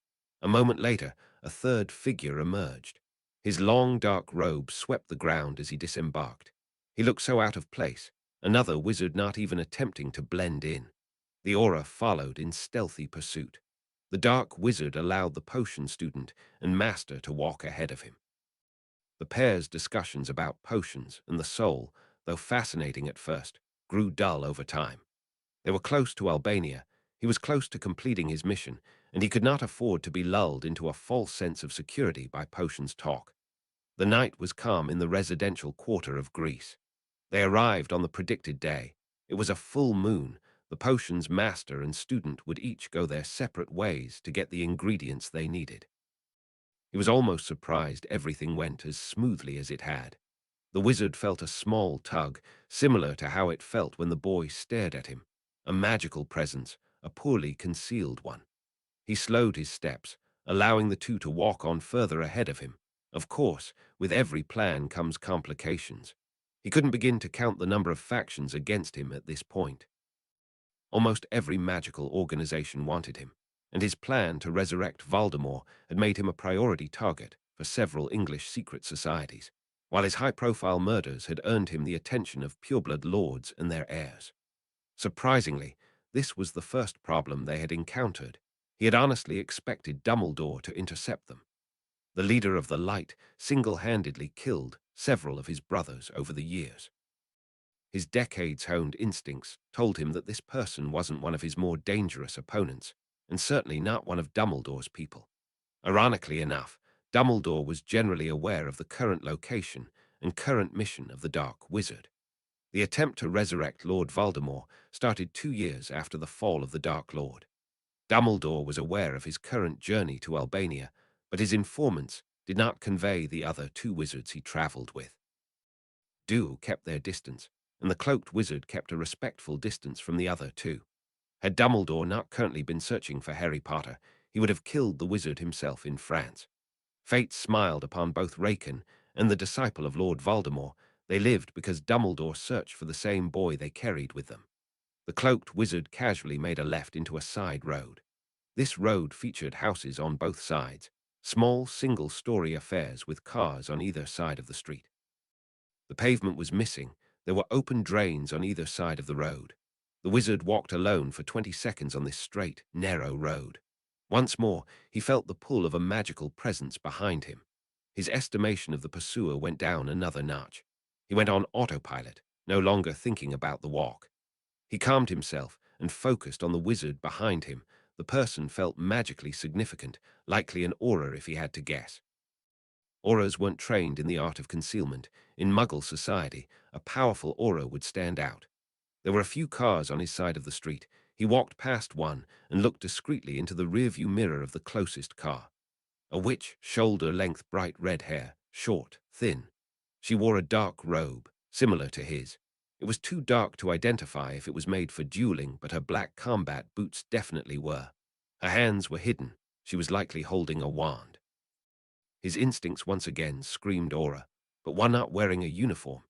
A moment later, a third figure emerged. His long, dark robe swept the ground as he disembarked. He looked so out of place, another wizard not even attempting to blend in. The aura followed in stealthy pursuit. The dark wizard allowed the potion student and master to walk ahead of him. The pair's discussions about potions and the soul, though fascinating at first, grew dull over time. They were close to Albania. He was close to completing his mission, and he could not afford to be lulled into a false sense of security by Potion's talk. The night was calm in the residential quarter of Greece. They arrived on the predicted day. It was a full moon. The Potion's master and student would each go their separate ways to get the ingredients they needed. He was almost surprised everything went as smoothly as it had. The wizard felt a small tug, similar to how it felt when the boy stared at him. A magical presence, a poorly concealed one. He slowed his steps, allowing the two to walk on further ahead of him. Of course, with every plan comes complications. He couldn't begin to count the number of factions against him at this point. Almost every magical organization wanted him, and his plan to resurrect Voldemort had made him a priority target for several English secret societies, while his high-profile murders had earned him the attention of pureblood lords and their heirs. Surprisingly, this was the first problem they had encountered. He had honestly expected Dumbledore to intercept them. The leader of the Light single-handedly killed several of his brothers over the years. His decades-honed instincts told him that this person wasn't one of his more dangerous opponents, and certainly not one of Dumbledore's people. Ironically enough, Dumbledore was generally aware of the current location and current mission of the Dark Wizard. The attempt to resurrect Lord Voldemort started 2 years after the fall of the Dark Lord. Dumbledore was aware of his current journey to Albania, but his informants did not convey the other 2 wizards he traveled with. Duel kept their distance, and the cloaked wizard kept a respectful distance from the other 2. Had Dumbledore not currently been searching for Harry Potter, he would have killed the wizard himself in France. Fate smiled upon both Raken and the disciple of Lord Voldemort. They lived because Dumbledore searched for the same boy they carried with them. The cloaked wizard casually made a left into a side road. This road featured houses on both sides, small single-story affairs with cars on either side of the street. The pavement was missing. There were open drains on either side of the road. The wizard walked alone for 20 seconds on this straight, narrow road. Once more, he felt the pull of a magical presence behind him. His estimation of the pursuer went down another notch. He went on autopilot, no longer thinking about the walk. He calmed himself and focused on the wizard behind him. The person felt magically significant, likely an aura if he had to guess. Auras weren't trained in the art of concealment. In Muggle society, a powerful aura would stand out. There were a few cars on his side of the street. He walked past one and looked discreetly into the rearview mirror of the closest car. A witch, shoulder-length bright red hair, short, thin. She wore a dark robe, similar to his. It was too dark to identify if it was made for dueling, but her black combat boots definitely were. Her hands were hidden. She was likely holding a wand. His instincts once again screamed aura, but one not wearing a uniform.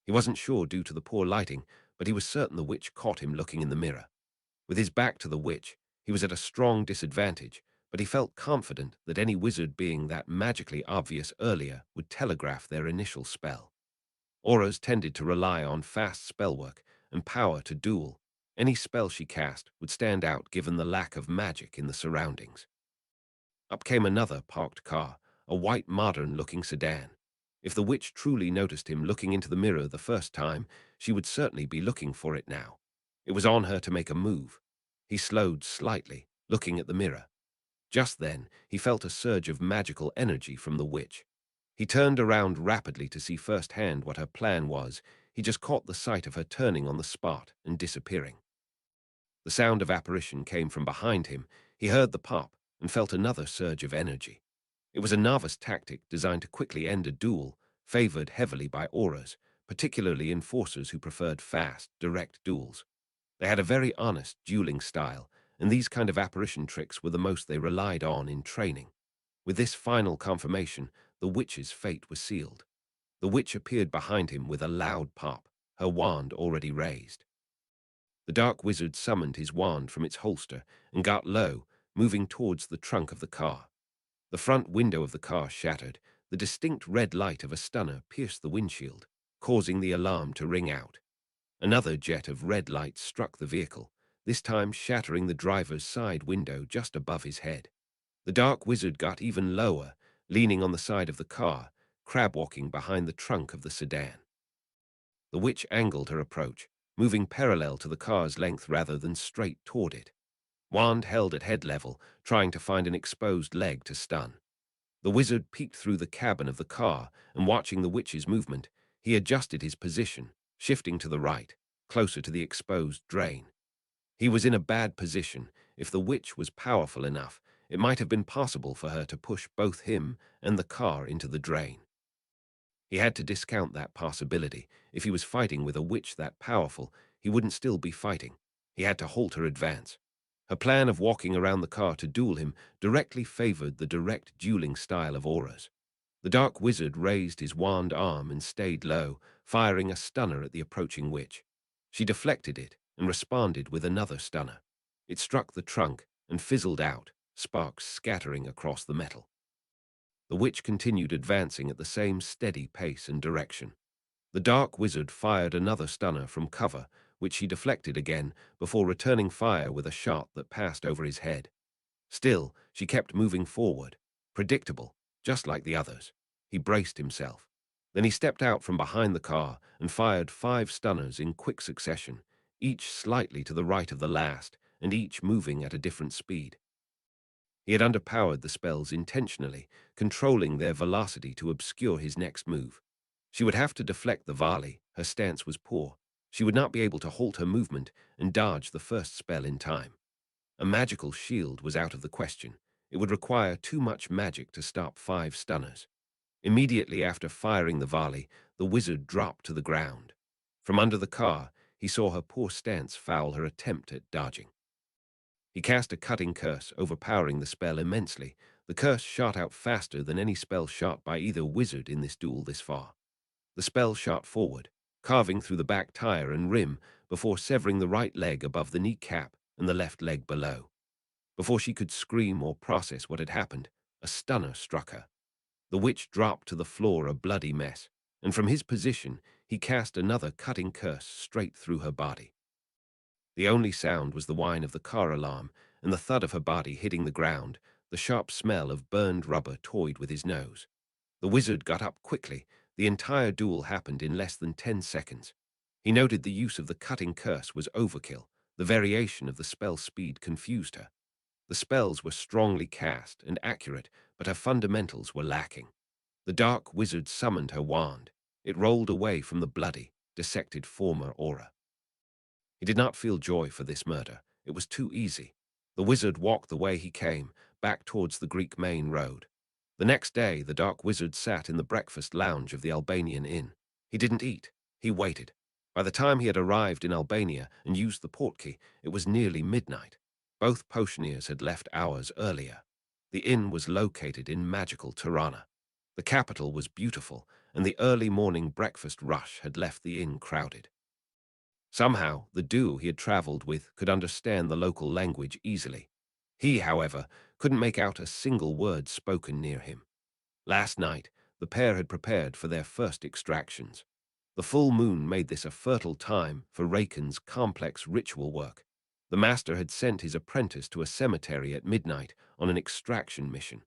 He wasn't sure due to the poor lighting, but he was certain the witch caught him looking in the mirror. With his back to the witch, he was at a strong disadvantage, but he felt confident that any wizard being that magically obvious earlier would telegraph their initial spell. Auras tended to rely on fast spellwork and power to duel. Any spell she cast would stand out given the lack of magic in the surroundings. Up came another parked car, a white modern-looking sedan. If the witch truly noticed him looking into the mirror the first time, she would certainly be looking for it now. It was on her to make a move. He slowed slightly, looking at the mirror. Just then, he felt a surge of magical energy from the witch. He turned around rapidly to see firsthand what her plan was. He just caught the sight of her turning on the spot and disappearing. The sound of apparition came from behind him. He heard the pop and felt another surge of energy. It was a novice tactic designed to quickly end a duel, favored heavily by auras, particularly enforcers who preferred fast, direct duels. They had a very honest dueling style, and these kind of apparition tricks were the most they relied on in training. With this final confirmation, the witch's fate was sealed. The witch appeared behind him with a loud pop, her wand already raised. The dark wizard summoned his wand from its holster and got low, moving towards the trunk of the car. The front window of the car shattered. The distinct red light of a stunner pierced the windshield, causing the alarm to ring out. Another jet of red light struck the vehicle, this time shattering the driver's side window just above his head. The dark wizard got even lower, leaning on the side of the car, crab-walking behind the trunk of the sedan. The witch angled her approach, moving parallel to the car's length rather than straight toward it. wand held at head level, trying to find an exposed leg to stun. The wizard peeked through the cabin of the car, and watching the witch's movement, he adjusted his position, shifting to the right, closer to the exposed drain. He was in a bad position. If the witch was powerful enough, it might have been possible for her to push both him and the car into the drain. He had to discount that possibility. If he was fighting with a witch that powerful, he wouldn't still be fighting. He had to halt her advance. Her plan of walking around the car to duel him directly favored the direct dueling style of auras. The dark wizard raised his wand arm and stayed low, firing a stunner at the approaching witch. She deflected it and responded with another stunner. It struck the trunk and fizzled out, sparks scattering across the metal. The witch continued advancing at the same steady pace and direction. The dark wizard fired another stunner from cover, which he deflected again before returning fire with a shot that passed over his head. Still, she kept moving forward, predictable, just like the others. He braced himself. Then he stepped out from behind the car and fired 5 stunners in quick succession, each slightly to the right of the last, and each moving at a different speed. He had underpowered the spells intentionally, controlling their velocity to obscure his next move. She would have to deflect the volley. Her stance was poor. She would not be able to halt her movement and dodge the first spell in time. A magical shield was out of the question. It would require too much magic to stop 5 stunners. Immediately after firing the volley, the wizard dropped to the ground. From under the car, he saw her poor stance foul her attempt at dodging. He cast a cutting curse, overpowering the spell immensely. The curse shot out faster than any spell shot by either wizard in this duel this far. The spell shot forward, carving through the back tire and rim before severing the right leg above the kneecap and the left leg below. Before she could scream or process what had happened, a stunner struck her. The witch dropped to the floor a bloody mess, and from his position he cast another cutting curse straight through her body. The only sound was the whine of the car alarm and the thud of her body hitting the ground. The sharp smell of burned rubber toyed with his nose. The wizard got up quickly. The entire duel happened in less than 10 seconds. He noted the use of the cutting curse was overkill. The variation of the spell speed confused her. The spells were strongly cast and accurate, but her fundamentals were lacking. The dark wizard summoned her wand. It rolled away from the bloody, dissected former aura. He did not feel joy for this murder. It was too easy. The wizard walked the way he came, back towards the Greek main road. The next day, the dark wizard sat in the breakfast lounge of the Albanian inn. He didn't eat. He waited. By the time he had arrived in Albania and used the portkey, it was nearly midnight. Both potioneers had left hours earlier. The inn was located in magical Tirana. The capital was beautiful, and the early morning breakfast rush had left the inn crowded. Somehow, the duo he had traveled with could understand the local language easily. He, however, couldn't make out a single word spoken near him. Last night, the pair had prepared for their first extractions. The full moon made this a fertile time for Raken's complex ritual work. The master had sent his apprentice to a cemetery at midnight on an extraction mission.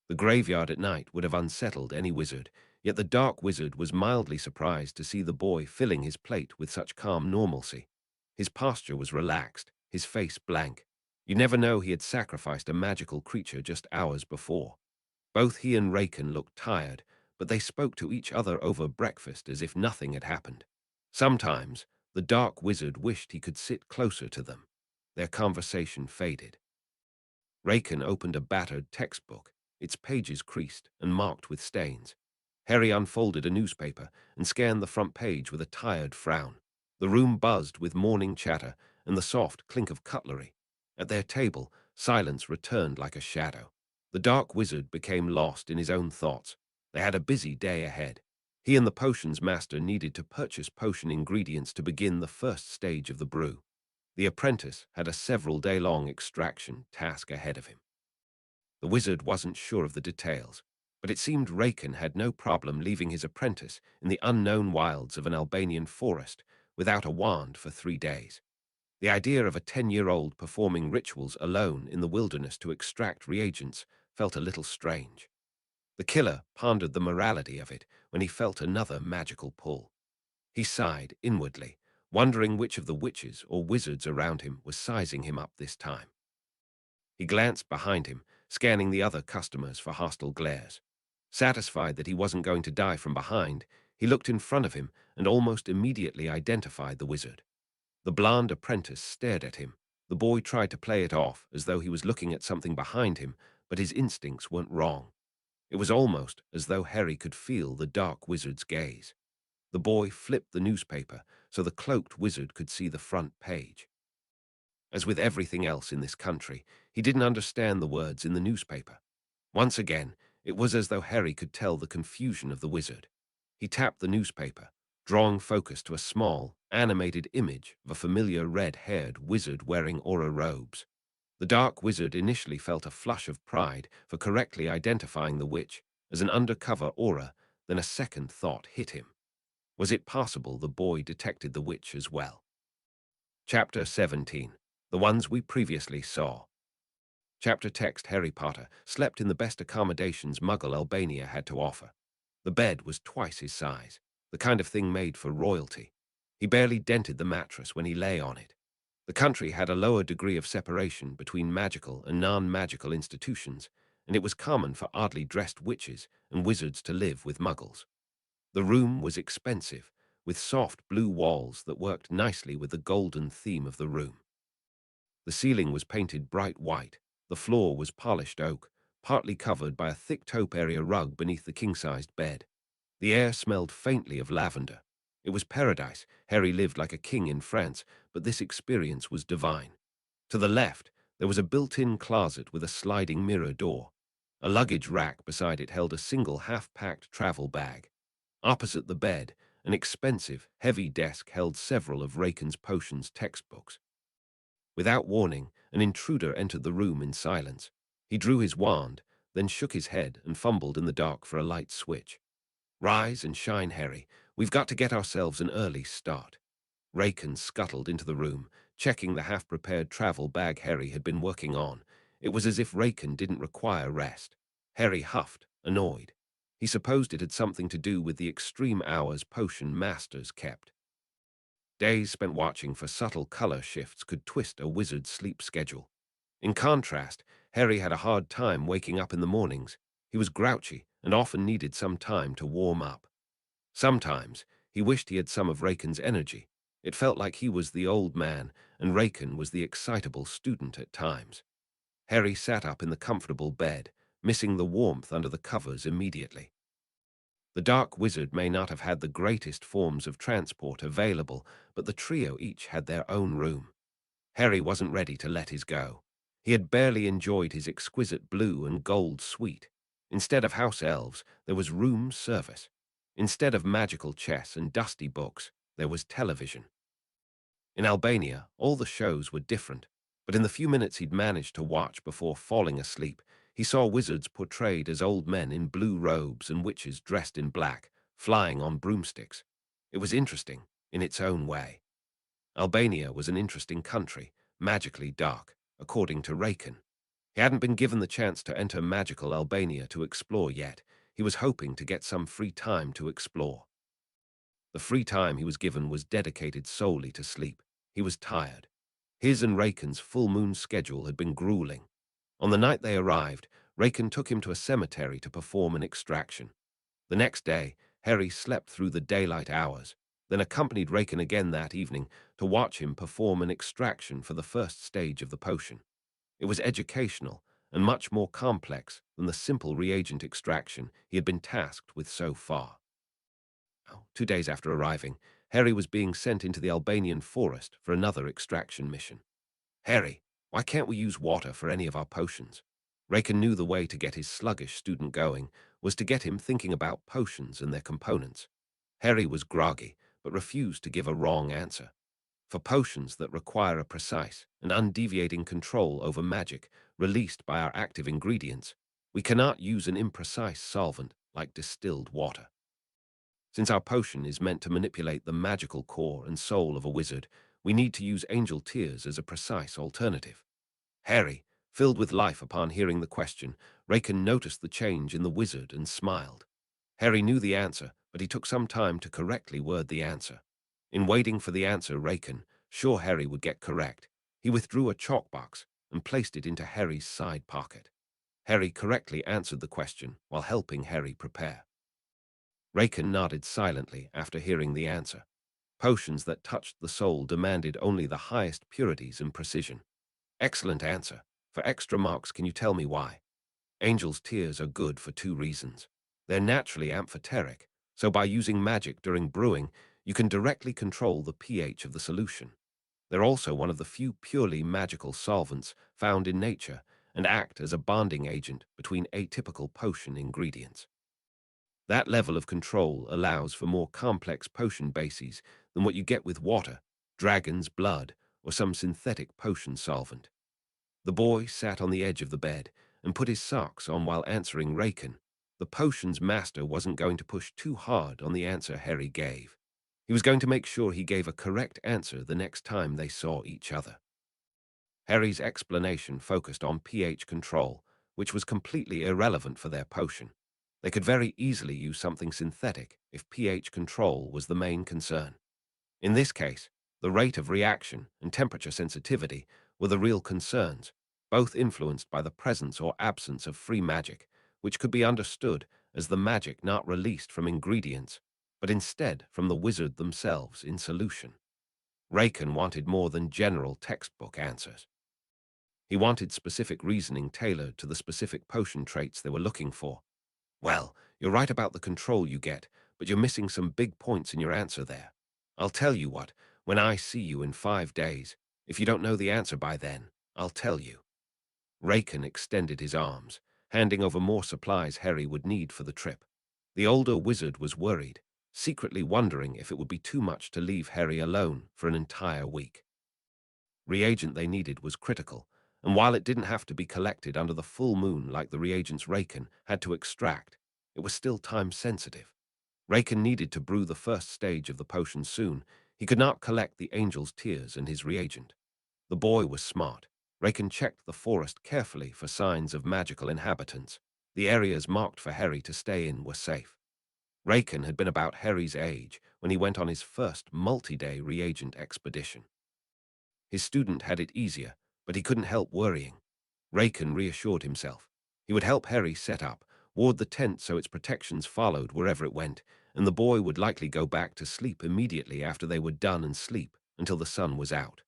The graveyard at night would have unsettled any wizard, yet the dark wizard was mildly surprised to see the boy filling his plate with such calm normalcy. His posture was relaxed, his face blank. You never know he had sacrificed a magical creature just hours before. Both he and Raken looked tired, but they spoke to each other over breakfast as if nothing had happened. Sometimes, the dark wizard wished he could sit closer to them. Their conversation faded. Raken opened a battered textbook, its pages creased and marked with stains. Harry unfolded a newspaper and scanned the front page with a tired frown. The room buzzed with morning chatter and the soft clink of cutlery. At their table, silence returned like a shadow. The dark wizard became lost in his own thoughts. They had a busy day ahead. He and the potions master needed to purchase potion ingredients to begin the first stage of the brew. The apprentice had a several-day-long extraction task ahead of him. The wizard wasn't sure of the details, but it seemed Raken had no problem leaving his apprentice in the unknown wilds of an Albanian forest without a wand for 3 days. The idea of a 10-year-old performing rituals alone in the wilderness to extract reagents felt a little strange. The killer pondered the morality of it when he felt another magical pull. He sighed inwardly, wondering which of the witches or wizards around him was sizing him up this time. He glanced behind him, scanning the other customers for hostile glares. Satisfied that he wasn't going to die from behind, he looked in front of him and almost immediately identified the wizard. The blonde apprentice stared at him. The boy tried to play it off as though he was looking at something behind him, but his instincts weren't wrong. It was almost as though Harry could feel the dark wizard's gaze. The boy flipped the newspaper so the cloaked wizard could see the front page. As with everything else in this country, he didn't understand the words in the newspaper. Once again, it was as though Harry could tell the confusion of the wizard. He tapped the newspaper, drawing focus to a small, animated image of a familiar red-haired wizard wearing aura robes. The dark wizard initially felt a flush of pride for correctly identifying the witch as an undercover aura, then a second thought hit him. Was it possible the boy detected the witch as well? Chapter 17. The Ones We Previously Saw. Chapter text. Harry Potter slept in the best accommodations Muggle Albania had to offer. The bed was twice his size, the kind of thing made for royalty. He barely dented the mattress when he lay on it. The country had a lower degree of separation between magical and non-magical institutions, and it was common for oddly dressed witches and wizards to live with Muggles. The room was expensive, with soft blue walls that worked nicely with the golden theme of the room. The ceiling was painted bright white. The floor was polished oak, partly covered by a thick taupe area rug beneath the king-sized bed. The air smelled faintly of lavender. It was paradise. Harry lived like a king in France, but this experience was divine. To the left, there was a built-in closet with a sliding mirror door. A luggage rack beside it held a single half-packed travel bag. Opposite the bed, an expensive, heavy desk held several of Raken's potions textbooks. Without warning, an intruder entered the room in silence. He drew his wand, then shook his head and fumbled in the dark for a light switch. "Rise and shine, Harry. We've got to get ourselves an early start." Raken scuttled into the room, checking the half-prepared travel bag Harry had been working on. It was as if Raken didn't require rest. Harry huffed, annoyed. He supposed it had something to do with the extreme hours potion masters kept. Days spent watching for subtle color shifts could twist a wizard's sleep schedule. In contrast, Harry had a hard time waking up in the mornings. He was grouchy and often needed some time to warm up. Sometimes, he wished he had some of Raken's energy. It felt like he was the old man, and Raken was the excitable student at times. Harry sat up in the comfortable bed, missing the warmth under the covers immediately. The dark wizard may not have had the greatest forms of transport available, but the trio each had their own room. Harry wasn't ready to let his go. He had barely enjoyed his exquisite blue and gold suite. Instead of house elves, there was room service. Instead of magical chess and dusty books, there was television. In Albania, all the shows were different, but in the few minutes he'd managed to watch before falling asleep, he saw wizards portrayed as old men in blue robes and witches dressed in black, flying on broomsticks. It was interesting, in its own way. Albania was an interesting country, magically dark, according to Raken. He hadn't been given the chance to enter magical Albania to explore yet. He was hoping to get some free time to explore. The free time he was given was dedicated solely to sleep. He was tired. His and Raken's full moon schedule had been grueling. On the night they arrived, Raken took him to a cemetery to perform an extraction. The next day, Harry slept through the daylight hours, then accompanied Raken again that evening to watch him perform an extraction for the first stage of the potion. It was educational and much more complex than the simple reagent extraction he had been tasked with so far. 2 days after arriving, Harry was being sent into the Albanian forest for another extraction mission. "Harry, why can't we use water for any of our potions?" Raken knew the way to get his sluggish student going was to get him thinking about potions and their components. Harry was groggy, but refused to give a wrong answer. For potions that require a precise and undeviating control over magic released by our active ingredients, we cannot use an imprecise solvent like distilled water. Since our potion is meant to manipulate the magical core and soul of a wizard, we need to use angel tears as a precise alternative. Harry, filled with life upon hearing the question, Raken noticed the change in the wizard and smiled. Harry knew the answer, but he took some time to correctly word the answer. In waiting for the answer Raken, sure Harry would get correct, he withdrew a chalk box and placed it into Harry's side pocket. Harry correctly answered the question while helping Harry prepare. Raken nodded silently after hearing the answer. Potions that touched the soul demanded only the highest purities and precision. Excellent answer. For extra marks, can you tell me why? Angel's tears are good for two reasons. They're naturally amphoteric, so by using magic during brewing, you can directly control the pH of the solution. They're also one of the few purely magical solvents found in nature and act as a bonding agent between atypical potion ingredients. That level of control allows for more complex potion bases than what you get with water, dragon's blood, or some synthetic potion solvent. The boy sat on the edge of the bed and put his socks on while answering Raken. The potion's master wasn't going to push too hard on the answer Harry gave. He was going to make sure he gave a correct answer the next time they saw each other. Harry's explanation focused on pH control, which was completely irrelevant for their potion. They could very easily use something synthetic if pH control was the main concern. In this case, the rate of reaction and temperature sensitivity were the real concerns, both influenced by the presence or absence of free magic, which could be understood as the magic not released from ingredients, but instead from the wizard themselves in solution. Raken wanted more than general textbook answers. He wanted specific reasoning tailored to the specific potion traits they were looking for. Well, you're right about the control you get, but you're missing some big points in your answer there. I'll tell you what, when I see you in 5 days, if you don't know the answer by then, I'll tell you. Raken extended his arms, handing over more supplies Harry would need for the trip. The older wizard was worried, secretly wondering if it would be too much to leave Harry alone for an entire week. Reagent they needed was critical, and while it didn't have to be collected under the full moon like the reagents Raken had to extract, it was still time-sensitive. Raken needed to brew the first stage of the potion soon. He could not collect the angel's tears and his reagent. The boy was smart. Raken checked the forest carefully for signs of magical inhabitants. The areas marked for Harry to stay in were safe. Raken had been about Harry's age when he went on his first multi-day reagent expedition. His student had it easier, but he couldn't help worrying. Raken reassured himself. He would help Harry set up, ward the tent so its protections followed wherever it went, and the boy would likely go back to sleep immediately after they were done and sleep until the sun was out.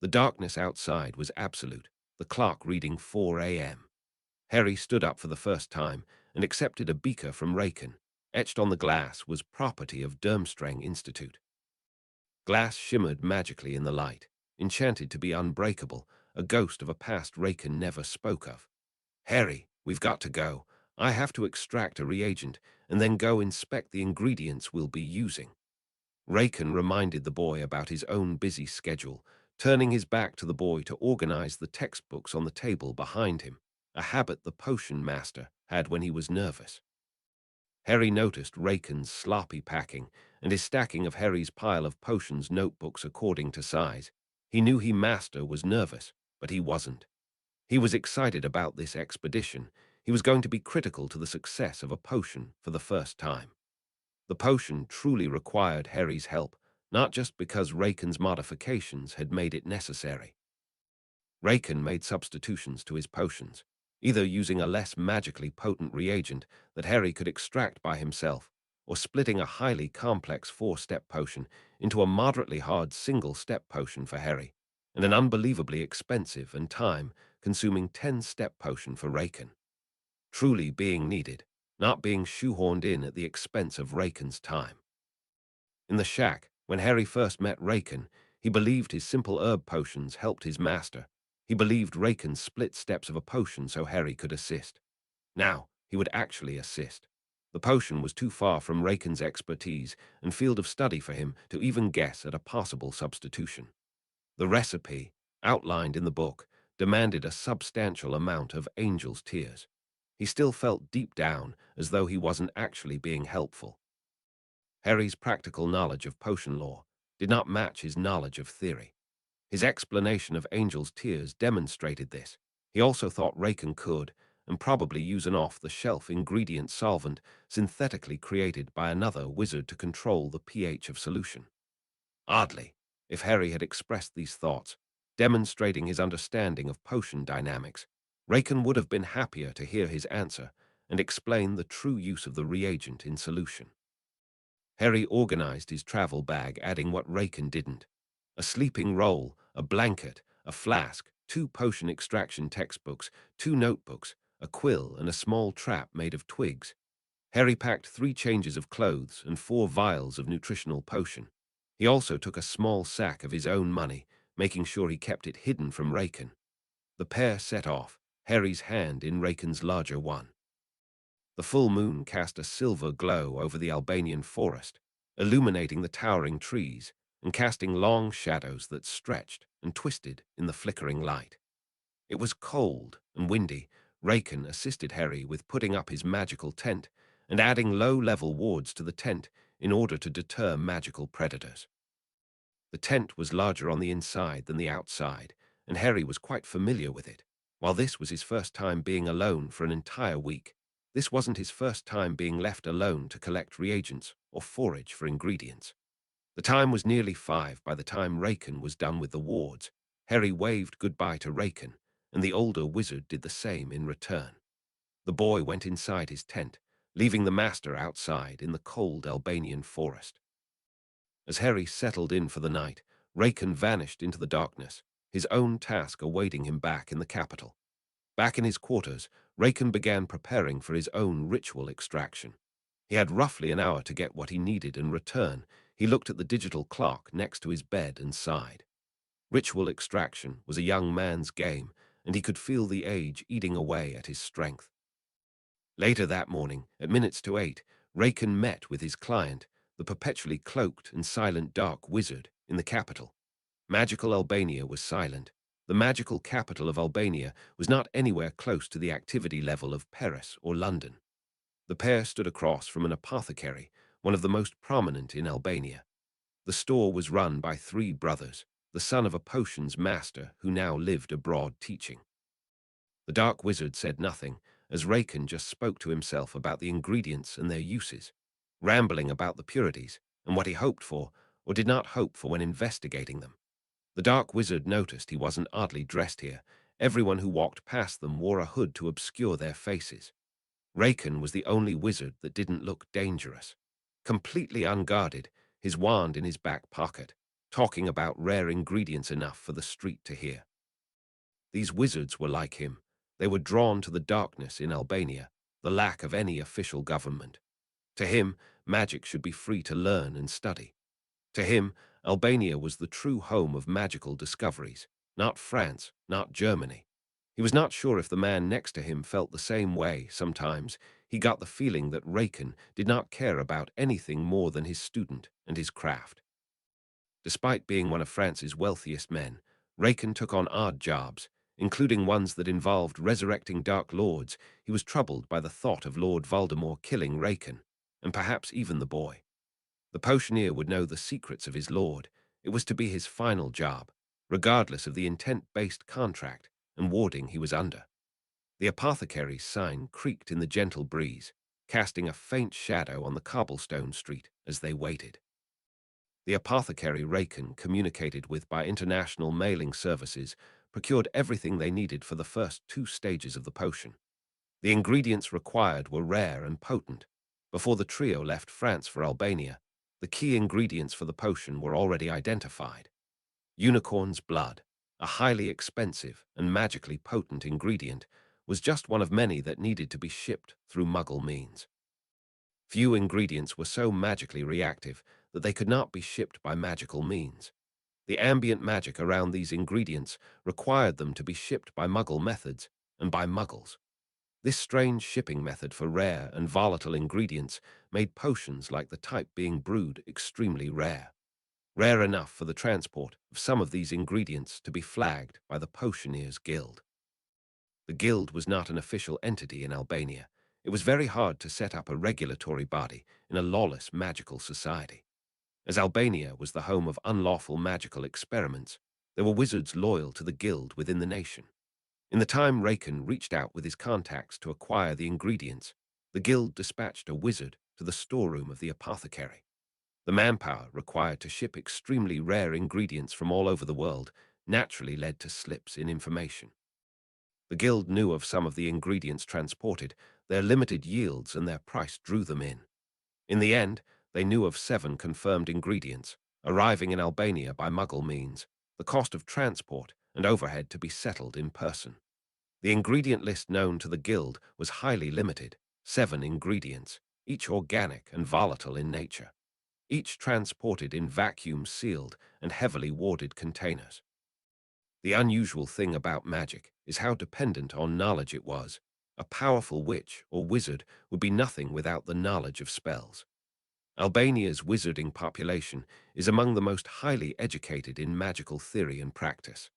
The darkness outside was absolute, the clock reading 4 a.m. Harry stood up for the first time and accepted a beaker from Raken. Etched on the glass was property of Durmstrang Institute. Glass shimmered magically in the light, enchanted to be unbreakable, a ghost of a past Raken never spoke of. Harry, we've got to go. I have to extract a reagent and then go inspect the ingredients we'll be using. Raken reminded the boy about his own busy schedule, turning his back to the boy to organize the textbooks on the table behind him, a habit the potion master had when he was nervous. Harry noticed Raken's sloppy packing and his stacking of Harry's pile of potions notebooks according to size. He knew he master was nervous, but he wasn't. He was excited about this expedition. He was going to be critical to the success of a potion for the first time. The potion truly required Harry's help, not just because Raken's modifications had made it necessary. Raken made substitutions to his potions, either using a less magically potent reagent that Harry could extract by himself, or splitting a highly complex 4-step potion into a moderately hard single-step potion for Harry, and an unbelievably expensive and time-consuming 10-step potion for Raken. Truly being needed, not being shoehorned in at the expense of Raken's time. In the shack, when Harry first met Raken, he believed his simple herb potions helped his master. He believed Raken split steps of a potion so Harry could assist. Now, he would actually assist. The potion was too far from Raken's expertise and field of study for him to even guess at a possible substitution. The recipe, outlined in the book, demanded a substantial amount of angel's tears. He still felt deep down as though he wasn't actually being helpful. Harry's practical knowledge of potion lore did not match his knowledge of theory. His explanation of angel's tears demonstrated this. He also thought Raken could, and probably use an off-the-shelf ingredient solvent synthetically created by another wizard to control the pH of solution. Oddly, if Harry had expressed these thoughts, demonstrating his understanding of potion dynamics, Raken would have been happier to hear his answer and explain the true use of the reagent in solution. Harry organized his travel bag, adding what Raken didn't: a sleeping roll, a blanket, a flask, 2 potion extraction textbooks, 2 notebooks, a quill, and a small trap made of twigs. Harry packed 3 changes of clothes and 4 vials of nutritional potion. He also took a small sack of his own money, making sure he kept it hidden from Raken. The pair set off, Harry's hand in Raken's larger one. The full moon cast a silver glow over the Albanian forest, illuminating the towering trees and casting long shadows that stretched and twisted in the flickering light. It was cold and windy. Raken assisted Harry with putting up his magical tent and adding low-level wards to the tent in order to deter magical predators. The tent was larger on the inside than the outside, and Harry was quite familiar with it. While this was his first time being alone for an entire week, this wasn't his first time being left alone to collect reagents or forage for ingredients. The time was nearly 5 by the time Raken was done with the wards. Harry waved goodbye to Raken, and the older wizard did the same in return. The boy went inside his tent, leaving the master outside in the cold Albanian forest. As Harry settled in for the night, Raken vanished into the darkness, his own task awaiting him back in the capital. Back in his quarters, Raken began preparing for his own ritual extraction. He had roughly an hour to get what he needed and return. He looked at the digital clock next to his bed and sighed. Ritual extraction was a young man's game, and he could feel the age eating away at his strength. Later that morning, at minutes to 8, Raken met with his client, the perpetually cloaked and silent dark wizard, in the capital. Magical Albania was silent. The magical capital of Albania was not anywhere close to the activity level of Paris or London. The pair stood across from an apothecary, one of the most prominent in Albania. The store was run by 3 brothers, the son of a potions master who now lived abroad teaching. The dark wizard said nothing, as Raken just spoke to himself about the ingredients and their uses, rambling about the purities and what he hoped for or did not hope for when investigating them. The dark wizard noticed he wasn't oddly dressed here. Everyone who walked past them wore a hood to obscure their faces. Raken was the only wizard that didn't look dangerous. Completely unguarded, his wand in his back pocket, talking about rare ingredients enough for the street to hear. These wizards were like him. They were drawn to the darkness in Albania, the lack of any official government. To him, magic should be free to learn and study. To him, Albania was the true home of magical discoveries, not France, not Germany. He was not sure if the man next to him felt the same way. Sometimes he got the feeling that Raken did not care about anything more than his student and his craft. Despite being one of France's wealthiest men, Raken took on odd jobs, including ones that involved resurrecting Dark Lords. He was troubled by the thought of Lord Voldemort killing Raken, and perhaps even the boy. The potioneer would know the secrets of his lord. It was to be his final job, regardless of the intent-based contract and warding he was under. The apothecary's sign creaked in the gentle breeze, casting a faint shadow on the cobblestone street as they waited. The apothecary Raken, communicated with by international mailing services, procured everything they needed for the first 2 stages of the potion. The ingredients required were rare and potent. Before the trio left France for Albania, the key ingredients for the potion were already identified. Unicorn's blood, a highly expensive and magically potent ingredient, was just one of many that needed to be shipped through Muggle means. Few ingredients were so magically reactive that they could not be shipped by magical means. The ambient magic around these ingredients required them to be shipped by Muggle methods and by Muggles. This strange shipping method for rare and volatile ingredients made potions like the type being brewed extremely rare. Rare enough for the transport of some of these ingredients to be flagged by the Potioneers Guild. The guild was not an official entity in Albania. It was very hard to set up a regulatory body in a lawless magical society. As Albania was the home of unlawful magical experiments, there were wizards loyal to the guild within the nation. In the time Raken reached out with his contacts to acquire the ingredients, the guild dispatched a wizard to the storeroom of the apothecary. The manpower required to ship extremely rare ingredients from all over the world naturally led to slips in information. The guild knew of some of the ingredients transported, their limited yields, and their price drew them in. In the end, they knew of 7 confirmed ingredients, arriving in Albania by Muggle means, the cost of transport and overhead to be settled in person. The ingredient list known to the guild was highly limited, 7 ingredients, each organic and volatile in nature, each transported in vacuum-sealed and heavily warded containers. The unusual thing about magic is how dependent on knowledge it was. A powerful witch or wizard would be nothing without the knowledge of spells. Albania's wizarding population is among the most highly educated in magical theory and practice.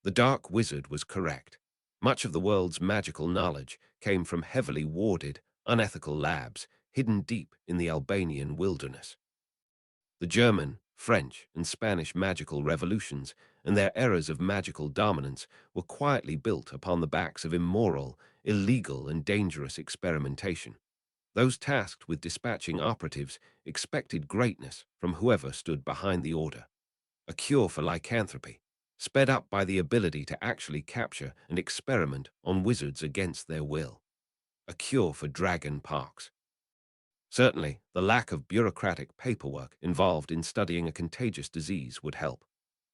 The Dark Wizard was correct. Much of the world's magical knowledge came from heavily warded, unethical labs hidden deep in the Albanian wilderness. The German, French, and Spanish magical revolutions and their eras of magical dominance were quietly built upon the backs of immoral, illegal, and dangerous experimentation. Those tasked with dispatching operatives expected greatness from whoever stood behind the order. A cure for lycanthropy, sped up by the ability to actually capture and experiment on wizards against their will. A cure for dragon pox. Certainly, the lack of bureaucratic paperwork involved in studying a contagious disease would help.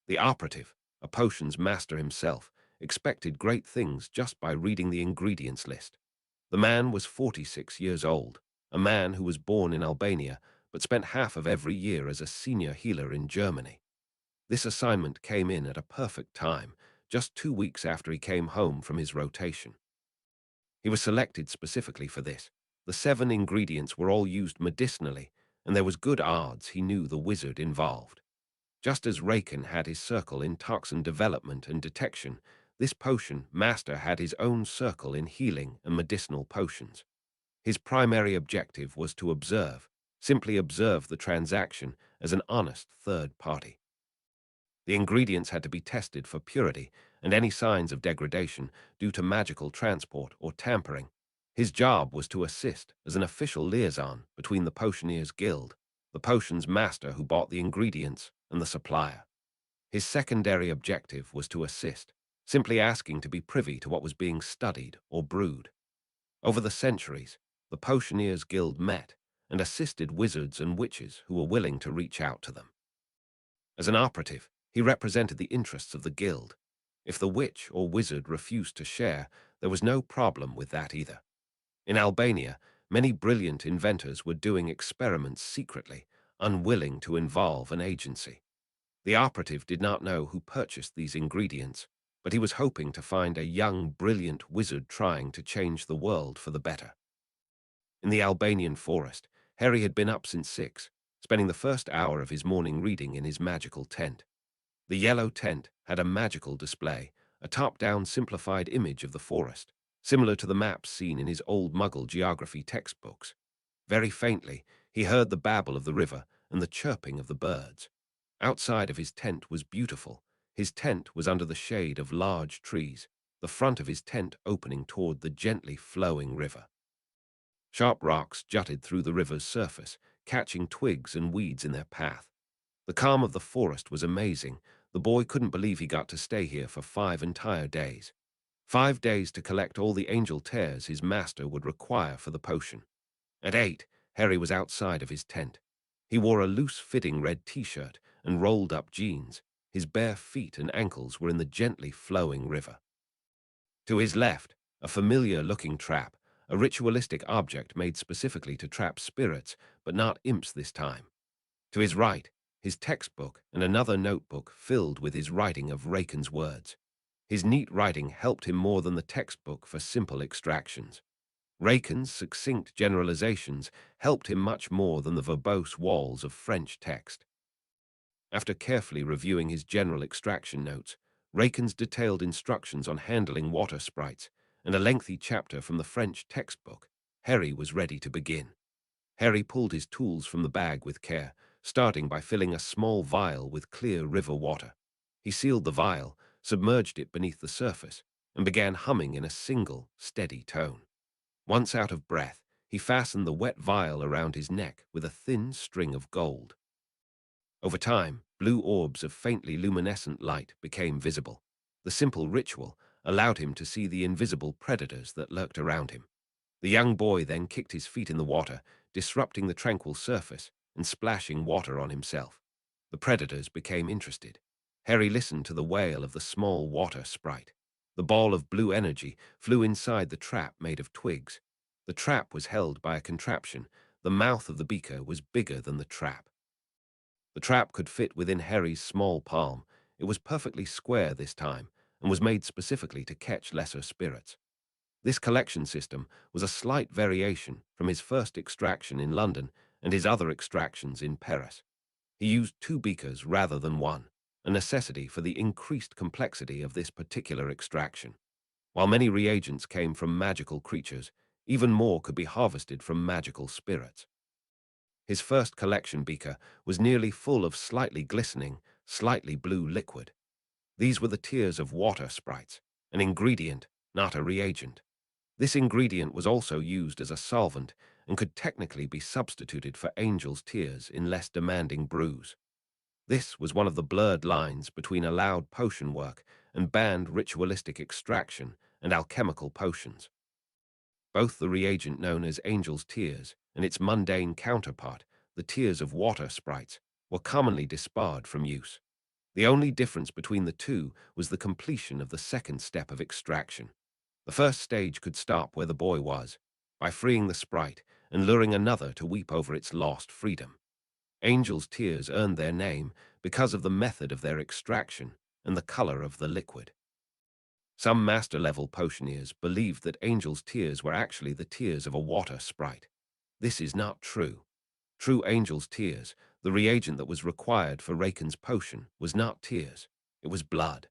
The operative, a potions master himself, expected great things just by reading the ingredients list. The man was 46 years old, a man who was born in Albania but spent half of every year as a senior healer in Germany. This assignment came in at a perfect time, just 2 weeks after he came home from his rotation. He was selected specifically for this. The 7 ingredients were all used medicinally, and there was good odds he knew the wizard involved. Just as Raken had his circle in toxin development and detection, this potion master had his own circle in healing and medicinal potions. His primary objective was to simply observe the transaction as an honest third party. The ingredients had to be tested for purity and any signs of degradation due to magical transport or tampering. His job was to assist as an official liaison between the Potioneers Guild, the potions master who bought the ingredients, and the supplier. His secondary objective was to assist, simply asking to be privy to what was being studied or brewed. Over the centuries, the Potioneers Guild met and assisted wizards and witches who were willing to reach out to them. As an operative, he represented the interests of the guild. If the witch or wizard refused to share, there was no problem with that either. In Albania, many brilliant inventors were doing experiments secretly, unwilling to involve an agency. The operative did not know who purchased these ingredients, but he was hoping to find a young, brilliant wizard trying to change the world for the better. In the Albanian forest, Harry had been up since 6, spending the first hour of his morning reading in his magical tent. The yellow tent had a magical display, a top-down simplified image of the forest, similar to the maps seen in his old Muggle geography textbooks. Very faintly, he heard the babble of the river and the chirping of the birds. Outside of his tent was beautiful. His tent was under the shade of large trees, the front of his tent opening toward the gently flowing river. Sharp rocks jutted through the river's surface, catching twigs and weeds in their path. The calm of the forest was amazing. The boy couldn't believe he got to stay here for 5 entire days. 5 days to collect all the angel tears his master would require for the potion. At 8, Harry was outside of his tent. He wore a loose-fitting red t-shirt and rolled-up jeans. His bare feet and ankles were in the gently flowing river. To his left, a familiar-looking trap, a ritualistic object made specifically to trap spirits, but not imps this time. To his right, his textbook and another notebook filled with his writing of Raken's words. His neat writing helped him more than the textbook for simple extractions. Raken's succinct generalizations helped him much more than the verbose walls of French text. After carefully reviewing his general extraction notes, Raken's detailed instructions on handling water sprites, and a lengthy chapter from the French textbook, Harry was ready to begin. Harry pulled his tools from the bag with care, starting by filling a small vial with clear river water. He sealed the vial, submerged it beneath the surface, and began humming in a single, steady tone. Once out of breath, he fastened the wet vial around his neck with a thin string of gold. Over time, blue orbs of faintly luminescent light became visible. The simple ritual allowed him to see the invisible predators that lurked around him. The young boy then kicked his feet in the water, disrupting the tranquil surface and splashing water on himself. The predators became interested. Harry listened to the wail of the small water sprite. The ball of blue energy flew inside the trap made of twigs. The trap was held by a contraption. The mouth of the beaker was bigger than the trap. The trap could fit within Harry's small palm. It was perfectly square this time and was made specifically to catch lesser spirits. This collection system was a slight variation from his first extraction in London and his other extractions in Paris. He used 2 beakers rather than 1, a necessity for the increased complexity of this particular extraction. While many reagents came from magical creatures, even more could be harvested from magical spirits. His first collection beaker was nearly full of slightly glistening, slightly blue liquid. These were the tears of water sprites, an ingredient, not a reagent. This ingredient was also used as a solvent and could technically be substituted for angels' tears in less demanding brews. This was one of the blurred lines between allowed potion work and banned ritualistic extraction and alchemical potions. Both the reagent known as angel's tears and its mundane counterpart, the tears of water sprites, were commonly disbarred from use. The only difference between the two was the completion of the second step of extraction. The first stage could stop where the boy was, by freeing the sprite and luring another to weep over its lost freedom. Angel's tears earned their name because of the method of their extraction and the color of the liquid. Some master-level potioneers believed that Angel's tears were actually the tears of a water sprite. This is not true. True Angel's tears, the reagent that was required for Raken's potion, was not tears. It was blood.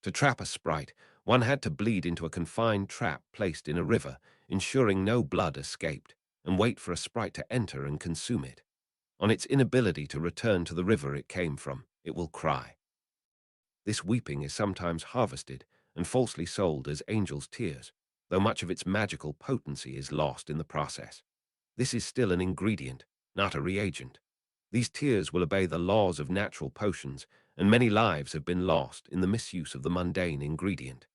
To trap a sprite, one had to bleed into a confined trap placed in a river, ensuring no blood escaped, and wait for a sprite to enter and consume it. On its inability to return to the river it came from, it will cry. This weeping is sometimes harvested and falsely sold as angel's tears, though much of its magical potency is lost in the process. This is still an ingredient, not a reagent. These tears will obey the laws of natural potions, and many lives have been lost in the misuse of the mundane ingredient.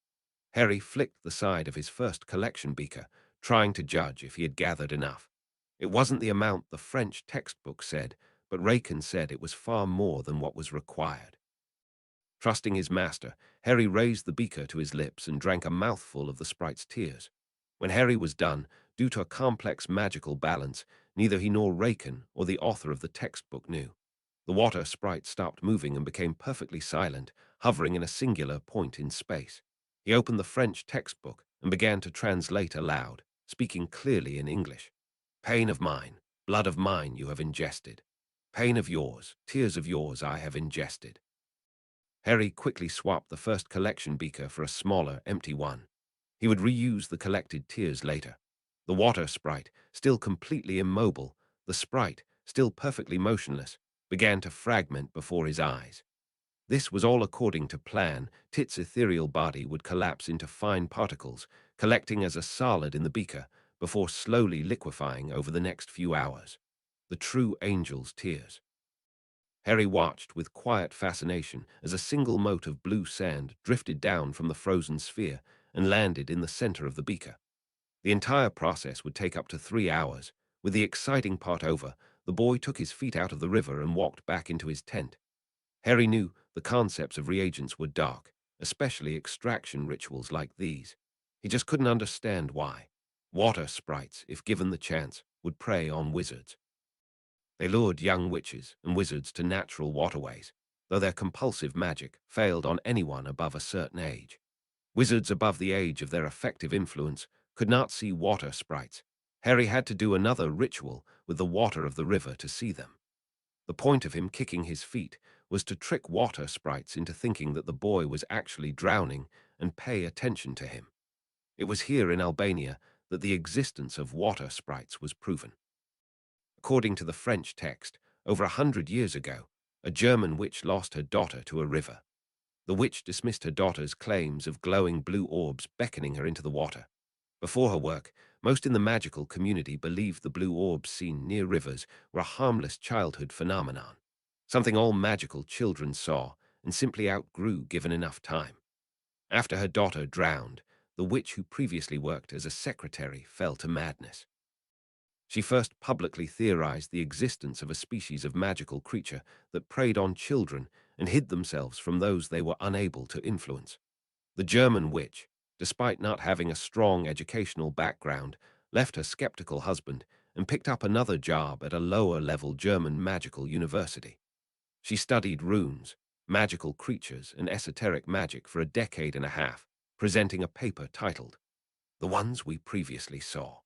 Harry flicked the side of his first collection beaker, trying to judge if he had gathered enough. It wasn't the amount the French textbook said, but Raken said it was far more than what was required. Trusting his master, Harry raised the beaker to his lips and drank a mouthful of the sprite's tears. When Harry was done, due to a complex magical balance, neither he nor Raken or the author of the textbook knew. The water sprite stopped moving and became perfectly silent, hovering in a singular point in space. He opened the French textbook and began to translate aloud, speaking clearly in English. "Pain of mine, blood of mine you have ingested. Pain of yours, tears of yours I have ingested." Harry quickly swapped the first collection beaker for a smaller, empty one. He would reuse the collected tears later. The water sprite, still completely immobile, the sprite, still perfectly motionless, began to fragment before his eyes. This was all according to plan. Tit's ethereal body would collapse into fine particles, collecting as a solid in the beaker, before slowly liquefying over the next few hours. The true angel's tears. Harry watched with quiet fascination as a single mote of blue sand drifted down from the frozen sphere and landed in the center of the beaker. The entire process would take up to 3 hours. With the exciting part over, the boy took his feet out of the river and walked back into his tent. Harry knew the concepts of reagents were dark, especially extraction rituals like these. He just couldn't understand why. Water sprites, if given the chance, would prey on wizards. They lured young witches and wizards to natural waterways, though their compulsive magic failed on anyone above a certain age. Wizards above the age of their effective influence could not see water sprites. Harry had to do another ritual with the water of the river to see them. The point of him kicking his feet was to trick water sprites into thinking that the boy was actually drowning and pay attention to him. It was here in Albania that the existence of water sprites was proven. According to the French text, over 100 years ago, a German witch lost her daughter to a river. The witch dismissed her daughter's claims of glowing blue orbs beckoning her into the water. Before her work, most in the magical community believed the blue orbs seen near rivers were a harmless childhood phenomenon. something all magical children saw and simply outgrew given enough time. After her daughter drowned, the witch who previously worked as a secretary fell to madness. She first publicly theorized the existence of a species of magical creature that preyed on children and hid themselves from those they were unable to influence. The German witch, despite not having a strong educational background, left her skeptical husband and picked up another job at a lower-level German magical university. She studied runes, magical creatures, and esoteric magic for a decade and a half, presenting a paper titled, "The Ones We Previously Saw."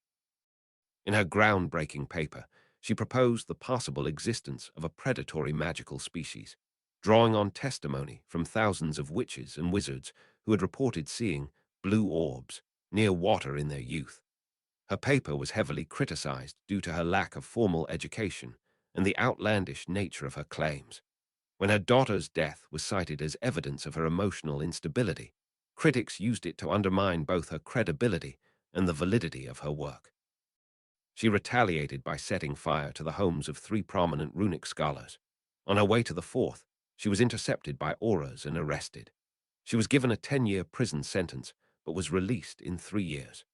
In her groundbreaking paper, she proposed the possible existence of a predatory magical species, drawing on testimony from thousands of witches and wizards who had reported seeing blue orbs near water in their youth. Her paper was heavily criticized due to her lack of formal education and the outlandish nature of her claims. When her daughter's death was cited as evidence of her emotional instability, critics used it to undermine both her credibility and the validity of her work. She retaliated by setting fire to the homes of 3 prominent runic scholars. On her way to the fourth, she was intercepted by auras and arrested. She was given a 10-year prison sentence, but was released in 3 years.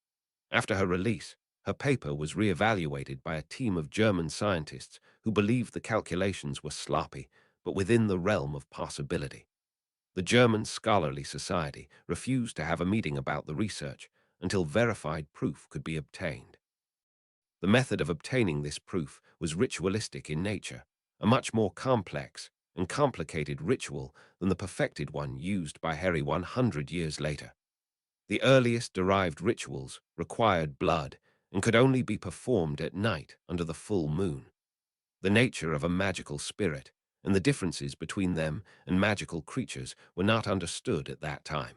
After her release, her paper was re-evaluated by a team of German scientists who believed the calculations were sloppy, but within the realm of possibility. The German Scholarly Society refused to have a meeting about the research until verified proof could be obtained. The method of obtaining this proof was ritualistic in nature, a much more complex and complicated ritual than the perfected one used by Harry 100 years later. The earliest derived rituals required blood and could only be performed at night under the full moon. The nature of a magical spirit and the differences between them and magical creatures were not understood at that time.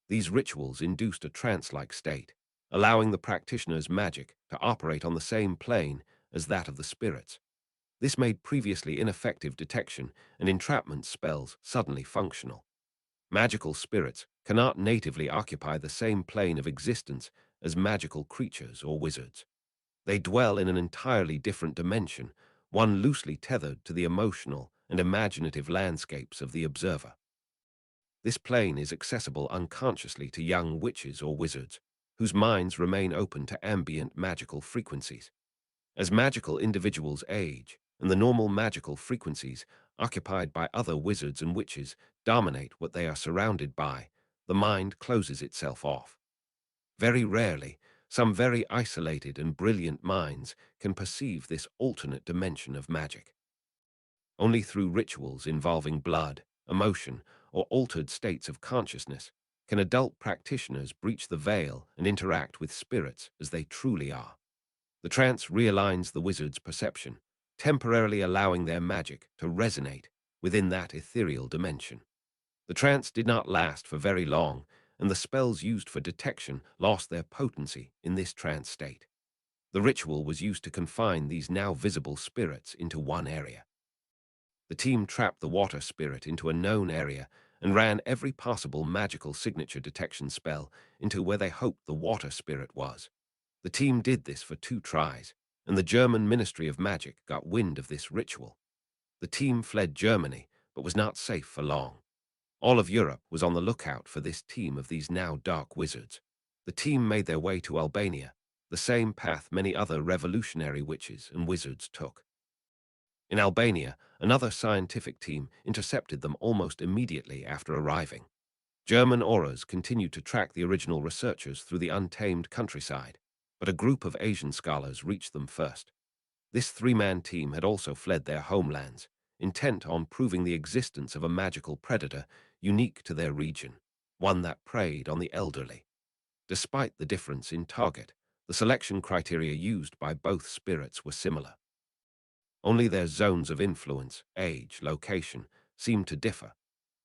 These rituals induced a trance-like state, allowing the practitioner's magic to operate on the same plane as that of the spirits. This made previously ineffective detection and entrapment spells suddenly functional. Magical spirits cannot natively occupy the same plane of existence as magical creatures or wizards. They dwell in an entirely different dimension, one loosely tethered to the emotional and imaginative landscapes of the observer. This plane is accessible unconsciously to young witches or wizards, whose minds remain open to ambient magical frequencies. As magical individuals age, and the normal magical frequencies occupied by other wizards and witches dominate what they are surrounded by, the mind closes itself off. Very rarely, some very isolated and brilliant minds can perceive this alternate dimension of magic. Only through rituals involving blood, emotion, or altered states of consciousness can adult practitioners breach the veil and interact with spirits as they truly are. The trance realigns the wizard's perception, temporarily allowing their magic to resonate within that ethereal dimension. The trance did not last for very long, and the spells used for detection lost their potency in this trance state. The ritual was used to confine these now visible spirits into one area. The team trapped the water spirit into a known area and ran every possible magical signature detection spell into where they hoped the water spirit was. The team did this for 2 tries, and the German Ministry of Magic got wind of this ritual. The team fled Germany, but was not safe for long. All of Europe was on the lookout for this team of these now dark wizards. The team made their way to Albania, the same path many other revolutionary witches and wizards took. In Albania, another scientific team intercepted them almost immediately after arriving. German auras continued to track the original researchers through the untamed countryside, but a group of Asian scholars reached them first. This 3-man team had also fled their homelands, intent on proving the existence of a magical predator unique to their region, one that preyed on the elderly. Despite the difference in target, the selection criteria used by both spirits were similar. Only their zones of influence, age, location, seemed to differ.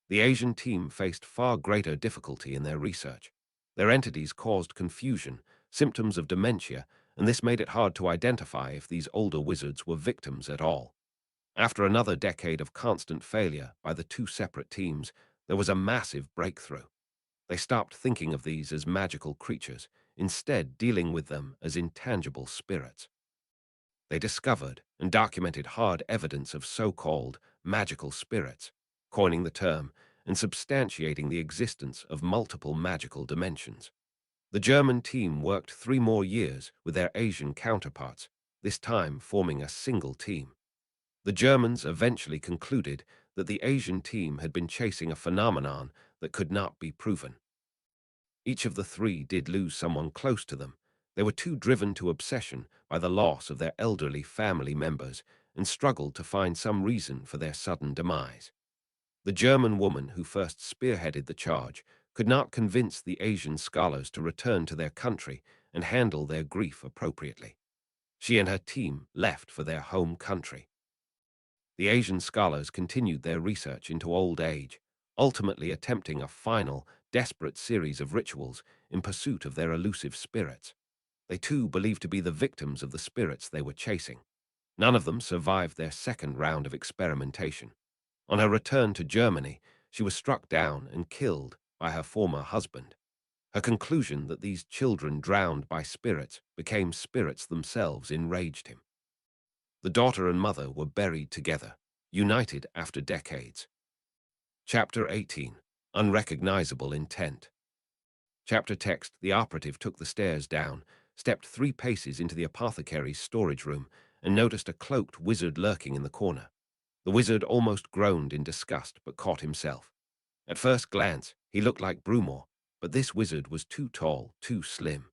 The Asian team faced far greater difficulty in their research. Their entities caused confusion, symptoms of dementia, and this made it hard to identify if these older wizards were victims at all. After another decade of constant failure by the 2 separate teams, there was a massive breakthrough. They stopped thinking of these as magical creatures, instead dealing with them as intangible spirits. They discovered and documented hard evidence of so-called magical spirits, coining the term and substantiating the existence of multiple magical dimensions. The German team worked 3 more years with their Asian counterparts, this time forming a single team. The Germans eventually concluded that the Asian team had been chasing a phenomenon that could not be proven. Each of the three did lose someone close to them. They were too driven to obsession by the loss of their elderly family members and struggled to find some reason for their sudden demise. The German woman who first spearheaded the charge could not convince the Asian scholars to return to their country and handle their grief appropriately. She and her team left for their home country. The Asian scholars continued their research into old age, ultimately attempting a final, desperate series of rituals in pursuit of their elusive spirits. They too believed to be the victims of the spirits they were chasing. None of them survived their second round of experimentation. On her return to Germany, she was struck down and killed by her former husband. Her conclusion that these children drowned by spirits became spirits themselves enraged him. The daughter and mother were buried together, united after decades. Chapter 18. Unrecognizable Intent. Chapter text. The operative took the stairs down, stepped 3 paces into the apothecary's storage room, and noticed a cloaked wizard lurking in the corner. The wizard almost groaned in disgust, but caught himself. At first glance, he looked like Brumor, but this wizard was too tall, too slim.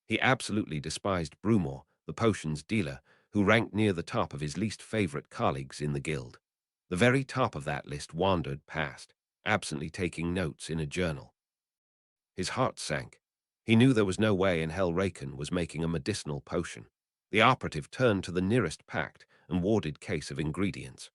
He absolutely despised Brumor, the potions dealer, who ranked near the top of his least favorite colleagues in the guild. The very top of that list wandered past, absently taking notes in a journal. His heart sank. He knew there was no way in hell Raken was making a medicinal potion. The operative turned to the nearest packed and warded case of ingredients.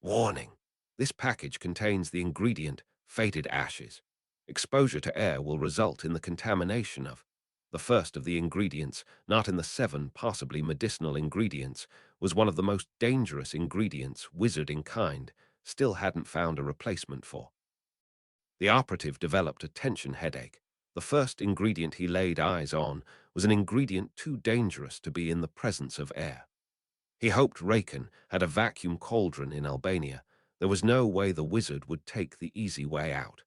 Warning: this package contains the ingredient fated ashes. Exposure to air will result in the contamination of. The first of the ingredients, not in the 7 possibly medicinal ingredients, was one of the most dangerous ingredients Wizard in kind still hadn't found a replacement for. The operative developed a tension headache. The first ingredient he laid eyes on was an ingredient too dangerous to be in the presence of air. He hoped Raken had a vacuum cauldron in Albania. There was no way the wizard would take the easy way out.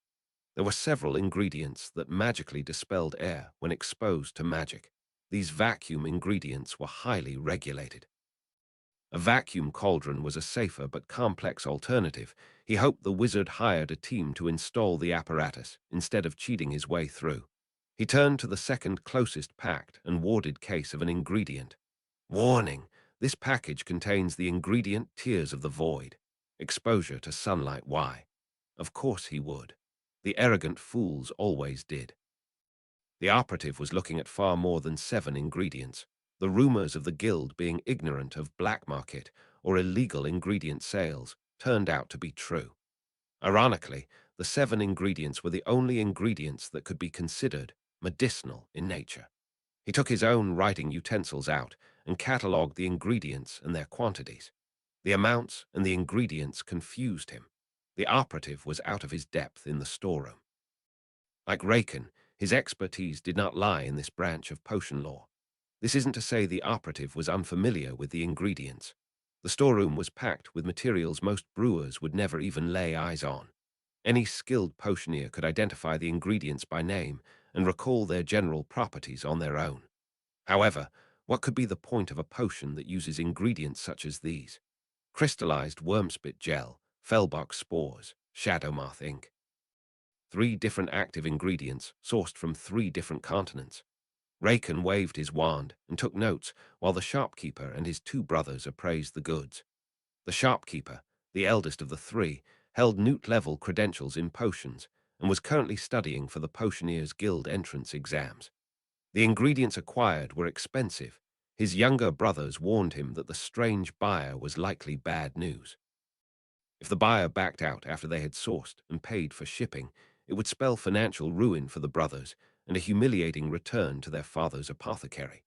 There were several ingredients that magically dispelled air when exposed to magic. These vacuum ingredients were highly regulated. A vacuum cauldron was a safer but complex alternative. He hoped the wizard hired a team to install the apparatus instead of cheating his way through. He turned to the second closest packed and warded case of an ingredient. Warning: this package contains the ingredient Tears of the Void. Exposure to sunlight. Why? Of course he would. The arrogant fools always did. The operative was looking at far more than 7 ingredients. The rumors of the guild being ignorant of black market or illegal ingredient sales turned out to be true. Ironically, the 7 ingredients were the only ingredients that could be considered medicinal in nature. He took his own writing utensils out and catalogued the ingredients and their quantities. The amounts and the ingredients confused him. The operative was out of his depth in the storeroom. Like Raken, his expertise did not lie in this branch of potion lore. This isn't to say the operative was unfamiliar with the ingredients. The storeroom was packed with materials most brewers would never even lay eyes on. Any skilled potioneer could identify the ingredients by name and recall their general properties on their own. However, what could be the point of a potion that uses ingredients such as these? Crystallized wormspit gel, fellbach spores, shadowmoth ink. 3 different active ingredients sourced from 3 different continents. Raken waved his wand and took notes while the shopkeeper and his 2 brothers appraised the goods. The shopkeeper, the eldest of the 3, held Newt-level credentials in potions and was currently studying for the Potioneers Guild entrance exams. The ingredients acquired were expensive. His younger brothers warned him that the strange buyer was likely bad news. If the buyer backed out after they had sourced and paid for shipping, it would spell financial ruin for the brothers and a humiliating return to their father's apothecary.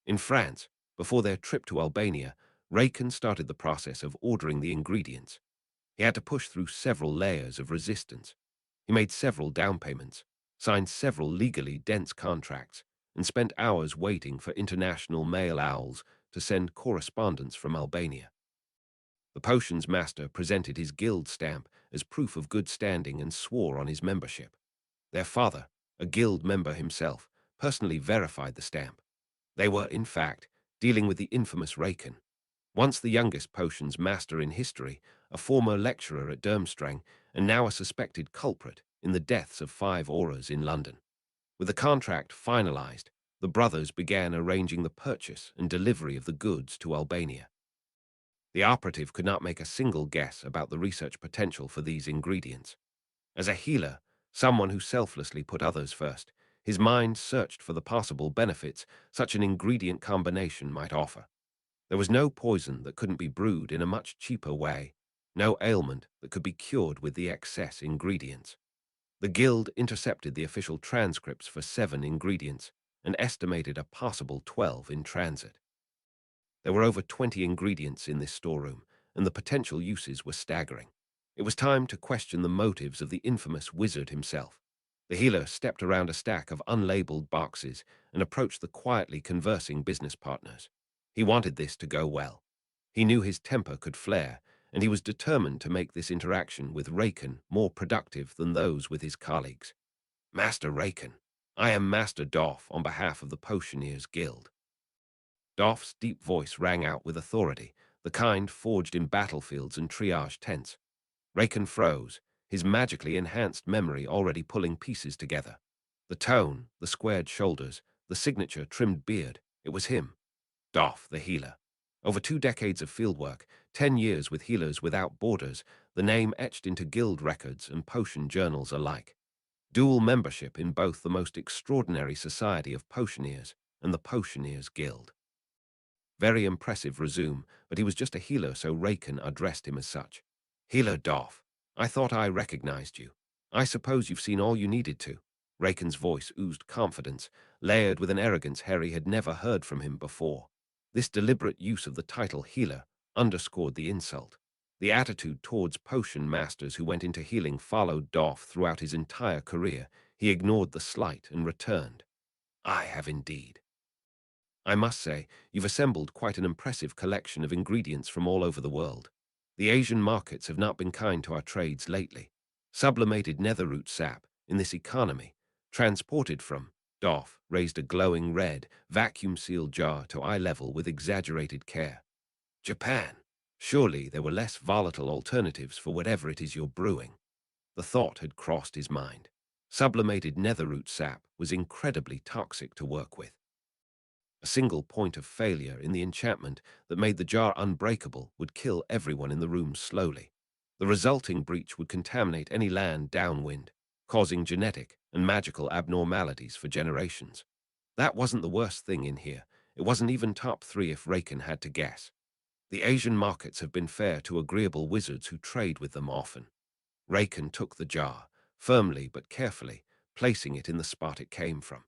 In France, before their trip to Albania, Raken started the process of ordering the ingredients. He had to push through several layers of resistance. He made several down payments, signed several legally dense contracts, and spent hours waiting for international mail owls to send correspondence from Albania. The potion's master presented his guild stamp as proof of good standing and swore on his membership. Their father, a guild member himself, personally verified the stamp. They were, in fact, dealing with the infamous Raken, once the youngest potions master in history, a former lecturer at Durmstrang, and now a suspected culprit in the deaths of 5 auras in London. With the contract finalized, the brothers began arranging the purchase and delivery of the goods to Albania. The operative could not make a single guess about the research potential for these ingredients. As a healer, someone who selflessly put others first, his mind searched for the possible benefits such an ingredient combination might offer. There was no poison that couldn't be brewed in a much cheaper way, no ailment that could be cured with the excess ingredients. The Guild intercepted the official transcripts for 7 ingredients and estimated a possible 12 in transit. There were over 20 ingredients in this storeroom, and the potential uses were staggering. It was time to question the motives of the infamous wizard himself. The healer stepped around a stack of unlabeled boxes and approached the quietly conversing business partners. He wanted this to go well. He knew his temper could flare, and he was determined to make this interaction with Raken more productive than those with his colleagues. Master Raken, I am Master Doff on behalf of the Potioneers Guild. Doff's deep voice rang out with authority, the kind forged in battlefields and triage tents. Raken froze, his magically enhanced memory already pulling pieces together. The tone, the squared shoulders, the signature trimmed beard, it was him. Doff, the healer. Over 2 decades of fieldwork, 10 years with Healers Without Borders, the name etched into guild records and potion journals alike. Dual membership in both the most extraordinary society of potioneers and the Potioneers Guild. Very impressive resume, but he was just a healer, so Raken addressed him as such. Healer Doff, I thought I recognized you. I suppose you've seen all you needed to. Raken's voice oozed confidence, layered with an arrogance Harry had never heard from him before. This deliberate use of the title healer underscored the insult. The attitude towards potion masters who went into healing followed Doff throughout his entire career. He ignored the slight and returned. I have indeed. I must say, you've assembled quite an impressive collection of ingredients from all over the world. The Asian markets have not been kind to our trades lately. Sublimated netherroot sap, in this economy, transported from Doff raised a glowing red, vacuum-sealed jar to eye level with exaggerated care. Japan. Surely there were less volatile alternatives for whatever it is you're brewing. The thought had crossed his mind. Sublimated netherroot sap was incredibly toxic to work with. A single point of failure in the enchantment that made the jar unbreakable would kill everyone in the room slowly. The resulting breach would contaminate any land downwind, causing genetic and magical abnormalities for generations. That wasn't the worst thing in here. It wasn't even top 3 if Raken had to guess. The Asian markets have been fair to agreeable wizards who trade with them often. Raken took the jar, firmly but carefully, placing it in the spot it came from.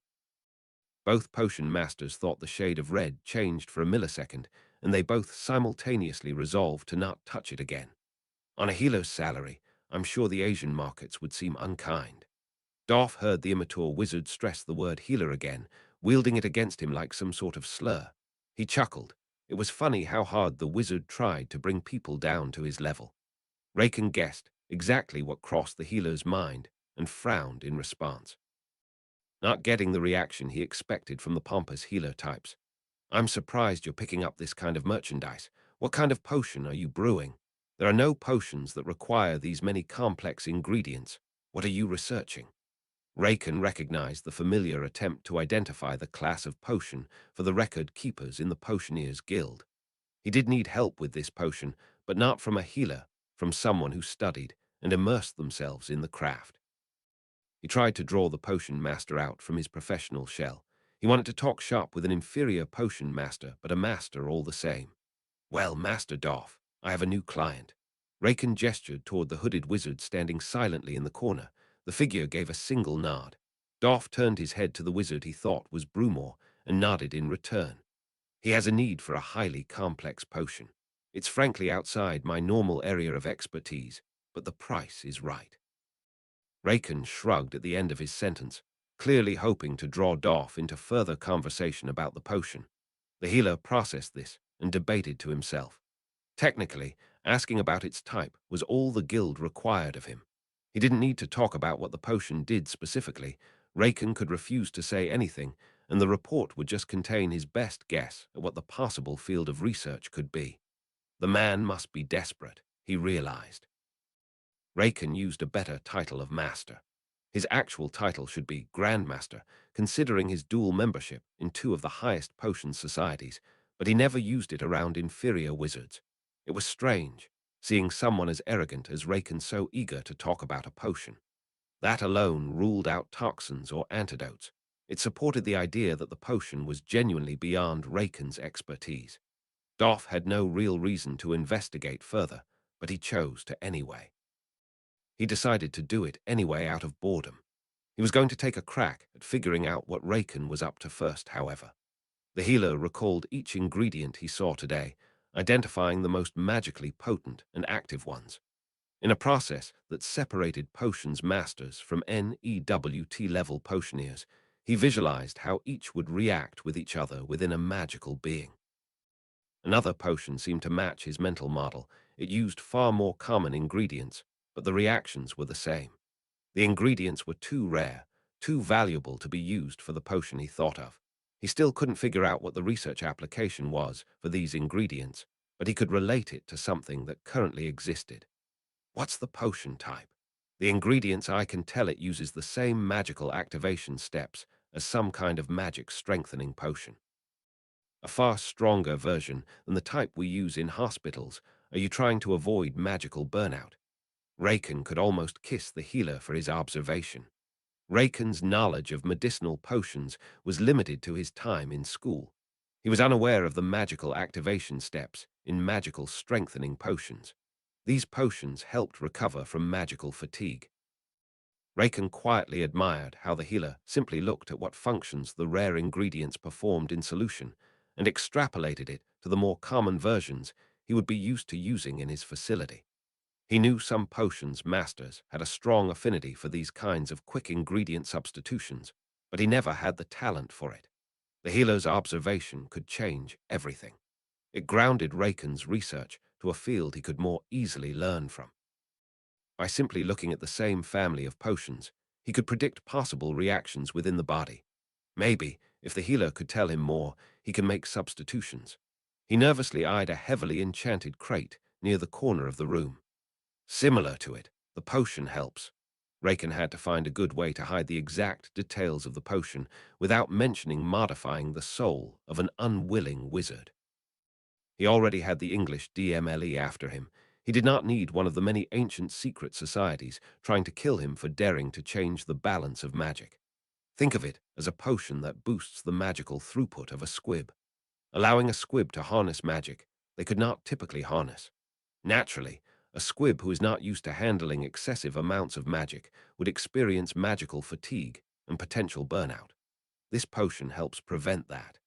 Both potion masters thought the shade of red changed for a millisecond, and they both simultaneously resolved to not touch it again. On a healer's salary, I'm sure the Asian markets would seem unkind. Doff heard the immature wizard stress the word healer again, wielding it against him like some sort of slur. He chuckled. It was funny how hard the wizard tried to bring people down to his level. Raken guessed exactly what crossed the healer's mind and frowned in response, not getting the reaction he expected from the pompous healer types. I'm surprised you're picking up this kind of merchandise. What kind of potion are you brewing? There are no potions that require these many complex ingredients. What are you researching? Raken recognized the familiar attempt to identify the class of potion for the record keepers in the Potioneers Guild. He did need help with this potion, but not from a healer, from someone who studied and immersed themselves in the craft. He tried to draw the potion master out from his professional shell. He wanted to talk shop with an inferior potion master, but a master all the same. Well, Master Doff, I have a new client. Raken gestured toward the hooded wizard standing silently in the corner. The figure gave a single nod. Doff turned his head to the wizard he thought was Brumore and nodded in return. He has a need for a highly complex potion. It's frankly outside my normal area of expertise, but the price is right. Raken shrugged at the end of his sentence, clearly hoping to draw Doff into further conversation about the potion. The healer processed this and debated to himself. Technically, asking about its type was all the guild required of him. He didn't need to talk about what the potion did specifically. Raken could refuse to say anything, and the report would just contain his best guess at what the possible field of research could be. The man must be desperate, he realized. Raken used a better title of master. His actual title should be Grandmaster, considering his dual membership in two of the highest potion societies, but he never used it around inferior wizards. It was strange, seeing someone as arrogant as Raken so eager to talk about a potion. That alone ruled out toxins or antidotes. It supported the idea that the potion was genuinely beyond Raken's expertise. Doff had no real reason to investigate further, but he chose to anyway. He decided to do it anyway out of boredom. He was going to take a crack at figuring out what Raken was up to first, however. The healer recalled each ingredient he saw today, identifying the most magically potent and active ones. In a process that separated potions masters from NEWT-level potioneers, he visualized how each would react with each other within a magical being. Another potion seemed to match his mental model. It used far more common ingredients, but the reactions were the same. The ingredients were too rare, too valuable to be used for the potion he thought of. He still couldn't figure out what the research application was for these ingredients, but he could relate it to something that currently existed. What's the potion type? The ingredients, I can tell it uses the same magical activation steps as some kind of magic strengthening potion. A far stronger version than the type we use in hospitals. Are you trying to avoid magical burnout? Raken could almost kiss the healer for his observation. Raken's knowledge of medicinal potions was limited to his time in school. He was unaware of the magical activation steps in magical strengthening potions. These potions helped recover from magical fatigue. Raken quietly admired how the healer simply looked at what functions the rare ingredients performed in solution and extrapolated it to the more common versions he would be used to using in his facility. He knew some potions masters had a strong affinity for these kinds of quick ingredient substitutions, but he never had the talent for it. The healer's observation could change everything. It grounded Raken's research to a field he could more easily learn from. By simply looking at the same family of potions, he could predict possible reactions within the body. Maybe, if the healer could tell him more, he could make substitutions. He nervously eyed a heavily enchanted crate near the corner of the room. Similar to it, the potion helps. Raken had to find a good way to hide the exact details of the potion without mentioning modifying the soul of an unwilling wizard. He already had the English DMLE after him. He did not need one of the many ancient secret societies trying to kill him for daring to change the balance of magic. Think of it as a potion that boosts the magical throughput of a squib. Allowing a squib to harness magic they could not typically harness. Naturally, a squib who is not used to handling excessive amounts of magic would experience magical fatigue and potential burnout. This potion helps prevent that.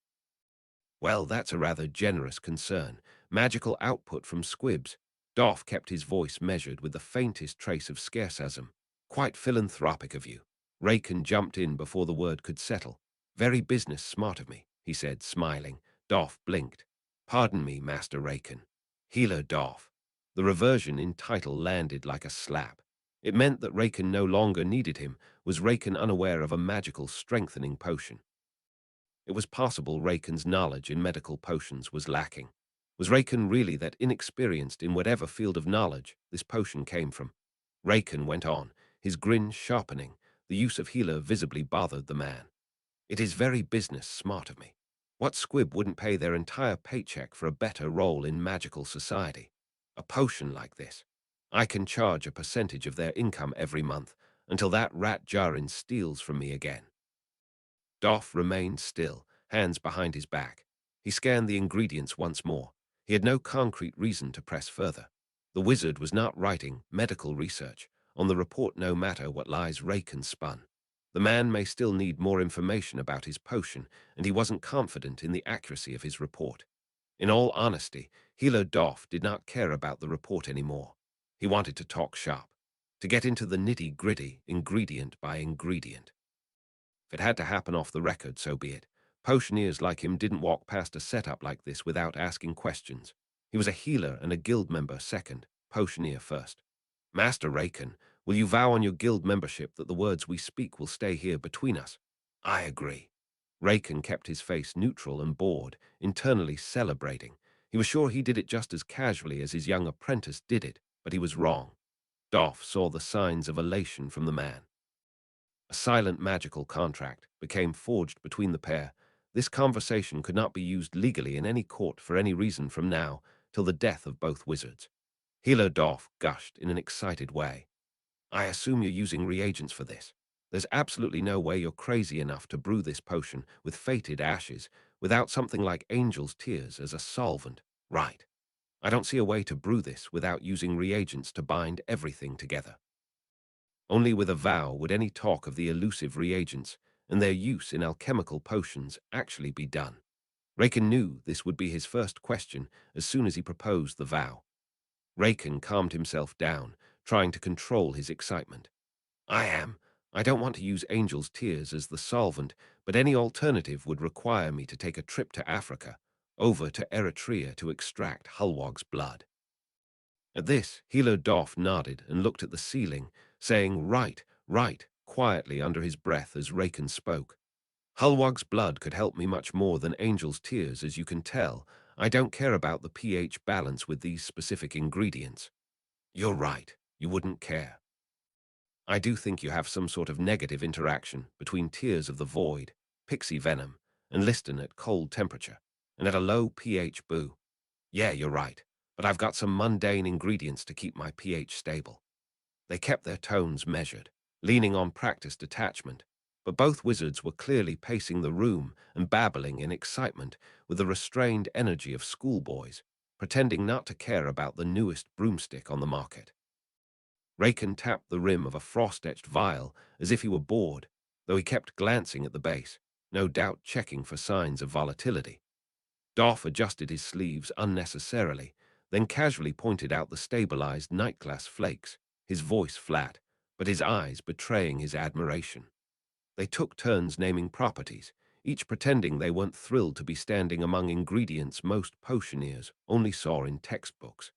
Well, that's a rather generous concern. Magical output from squibs. Doff kept his voice measured with the faintest trace of scarcism. Quite philanthropic of you. Raken jumped in before the word could settle. Very business smart of me, he said, smiling. Doff blinked. Pardon me, Master Raken. Healer Doff. The reversion in title landed like a slap. It meant that Raken no longer needed him. Was Raken unaware of a magical strengthening potion? It was possible Raken's knowledge in medical potions was lacking. Was Raken really that inexperienced in whatever field of knowledge this potion came from? Raken went on, his grin sharpening. The use of healer visibly bothered the man. It is very business smart of me. What squib wouldn't pay their entire paycheck for a better role in magical society? A potion like this. I can charge a percentage of their income every month until that rat Jarin steals from me again. Doff remained still, hands behind his back. He scanned the ingredients once more. He had no concrete reason to press further. The wizard was not writing medical research on the report no matter what lies Raken spun. The man may still need more information about his potion, and he wasn't confident in the accuracy of his report. In all honesty, Healer Doff did not care about the report anymore. He wanted to talk shop, to get into the nitty-gritty, ingredient by ingredient. If it had to happen off the record, so be it. Potioneers like him didn't walk past a setup like this without asking questions. He was a healer and a guild member second, potioneer first. Master Raken, will you vow on your guild membership that the words we speak will stay here between us? I agree. Raken kept his face neutral and bored, internally celebrating. He was sure he did it just as casually as his young apprentice did it, but he was wrong. Doff saw the signs of elation from the man. A silent magical contract became forged between the pair. This conversation could not be used legally in any court for any reason from now till the death of both wizards. Healer Doff gushed in an excited way. I assume you're using reagents for this. There's absolutely no way you're crazy enough to brew this potion with fated ashes without something like angel's tears as a solvent, right? I don't see a way to brew this without using reagents to bind everything together. Only with a vow would any talk of the elusive reagents and their use in alchemical potions actually be done. Raken knew this would be his first question as soon as he proposed the vow. Raken calmed himself down, trying to control his excitement. I don't want to use angel's tears as the solvent, but any alternative would require me to take a trip to Africa, over to Eritrea to extract Hulwag's blood. At this, Hilo Doff nodded and looked at the ceiling, saying, right, quietly under his breath as Raken spoke. Hulwag's blood could help me much more than angel's tears, as you can tell. I don't care about the pH balance with these specific ingredients. You're right, you wouldn't care. I do think you have some sort of negative interaction between tears of the void, pixie venom, and liston at cold temperature, and at a low pH boo. Yeah, you're right, but I've got some mundane ingredients to keep my pH stable. They kept their tones measured, leaning on practiced detachment, but both wizards were clearly pacing the room and babbling in excitement with the restrained energy of schoolboys, pretending not to care about the newest broomstick on the market. Raken tapped the rim of a frost-etched vial as if he were bored, though he kept glancing at the base, no doubt checking for signs of volatility. Doff adjusted his sleeves unnecessarily, then casually pointed out the stabilized nightglass flakes, his voice flat, but his eyes betraying his admiration. They took turns naming properties, each pretending they weren't thrilled to be standing among ingredients most potioneers only saw in textbooks.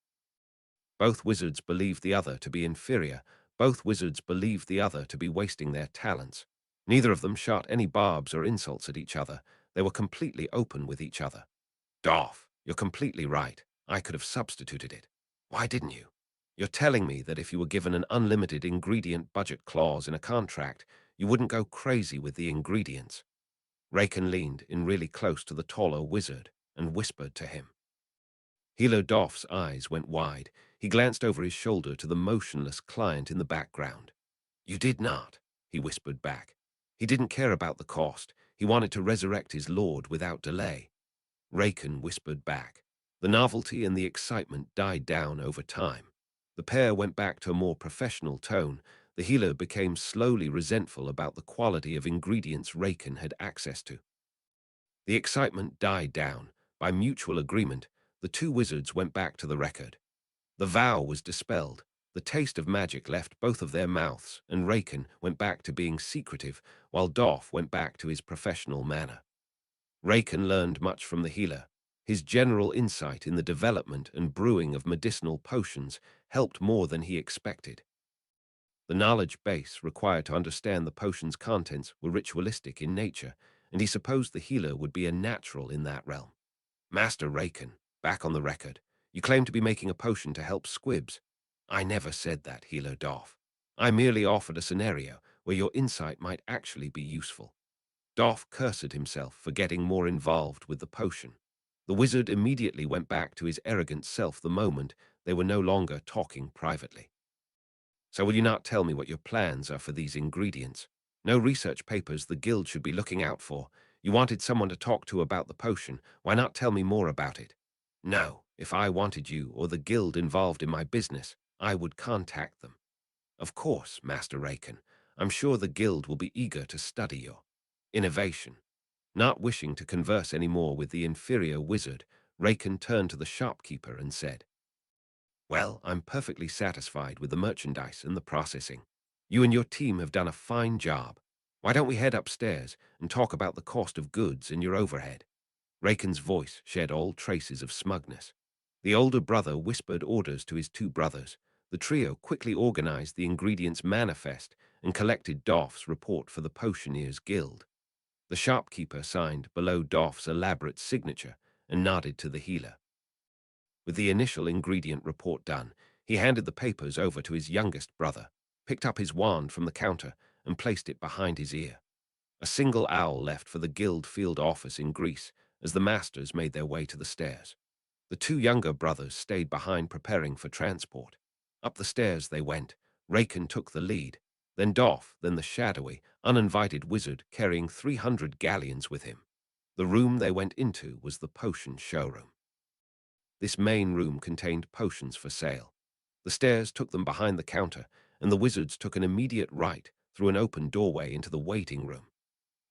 Both wizards believed the other to be inferior. Both wizards believed the other to be wasting their talents. Neither of them shot any barbs or insults at each other. They were completely open with each other. Doff, you're completely right. I could have substituted it. Why didn't you? You're telling me that if you were given an unlimited ingredient budget clause in a contract, you wouldn't go crazy with the ingredients. Raken leaned in really close to the taller wizard and whispered to him. Hilo Doff's eyes went wide. He glanced over his shoulder to the motionless client in the background. You did not, he whispered back. He didn't care about the cost. He wanted to resurrect his lord without delay. Raken whispered back. The novelty and the excitement died down over time. The pair went back to a more professional tone. The healer became slowly resentful about the quality of ingredients Raken had access to. The excitement died down. By mutual agreement, the two wizards went back to the record. The vow was dispelled. The taste of magic left both of their mouths, and Raken went back to being secretive, while Doff went back to his professional manner. Raken learned much from the healer. His general insight in the development and brewing of medicinal potions helped more than he expected. The knowledge base required to understand the potion's contents were ritualistic in nature, and he supposed the healer would be a natural in that realm. Master Raken, back on the record, you claim to be making a potion to help squibs. I never said that, Healer Doff. I merely offered a scenario where your insight might actually be useful. Doff cursed himself for getting more involved with the potion. The wizard immediately went back to his arrogant self the moment they were no longer talking privately. So will you not tell me what your plans are for these ingredients? No research papers the guild should be looking out for. You wanted someone to talk to about the potion. Why not tell me more about it? No, if I wanted you or the guild involved in my business, I would contact them. Of course, Master Raken. I'm sure the guild will be eager to study your innovation. Not wishing to converse any more with the inferior wizard, Raken turned to the shopkeeper and said, well, I'm perfectly satisfied with the merchandise and the processing. You and your team have done a fine job. Why don't we head upstairs and talk about the cost of goods and your overhead? Raken's voice shed all traces of smugness. The older brother whispered orders to his two brothers. The trio quickly organized the ingredients manifest and collected Doff's report for the Potioneers' Guild. The shopkeeper signed below Doff's elaborate signature and nodded to the healer. With the initial ingredient report done, he handed the papers over to his youngest brother, picked up his wand from the counter, and placed it behind his ear. A single owl left for the guild field office in Greece as the masters made their way to the stairs. The two younger brothers stayed behind preparing for transport. Up the stairs they went. Raken took the lead, then Doff, then the shadowy, uninvited wizard carrying 300 galleons with him. The room they went into was the potion showroom. This main room contained potions for sale. The stairs took them behind the counter, and the wizards took an immediate right through an open doorway into the waiting room.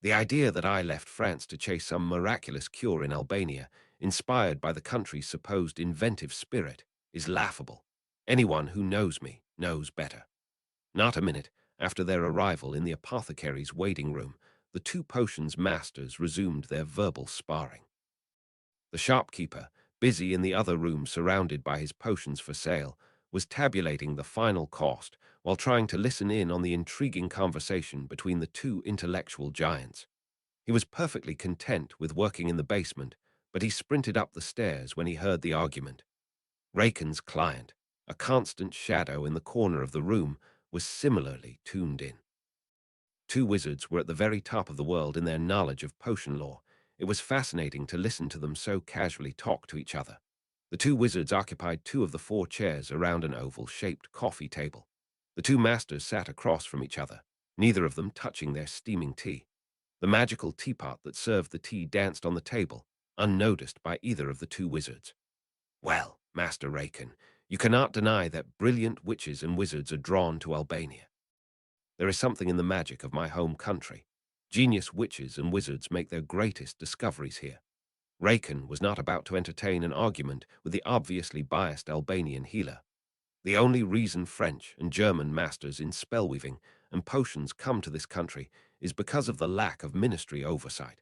The idea that I left France to chase some miraculous cure in Albania, inspired by the country's supposed inventive spirit, is laughable. Anyone who knows me knows better. Not a minute after their arrival in the apothecary's waiting room, the two potions masters resumed their verbal sparring. The shopkeeper, busy in the other room surrounded by his potions for sale, was tabulating the final cost while trying to listen in on the intriguing conversation between the two intellectual giants. He was perfectly content with working in the basement, but he sprinted up the stairs when he heard the argument. Raken's client, a constant shadow in the corner of the room, was similarly tuned in. Two wizards were at the very top of the world in their knowledge of potion lore. It was fascinating to listen to them so casually talk to each other. The two wizards occupied two of the four chairs around an oval-shaped coffee table. The two masters sat across from each other, neither of them touching their steaming tea. The magical teapot that served the tea danced on the table, unnoticed by either of the two wizards. Well, Master Raken, you cannot deny that brilliant witches and wizards are drawn to Albania. There is something in the magic of my home country. Genius witches and wizards make their greatest discoveries here. Raken was not about to entertain an argument with the obviously biased Albanian healer. The only reason French and German masters in spellweaving and potions come to this country is because of the lack of ministry oversight.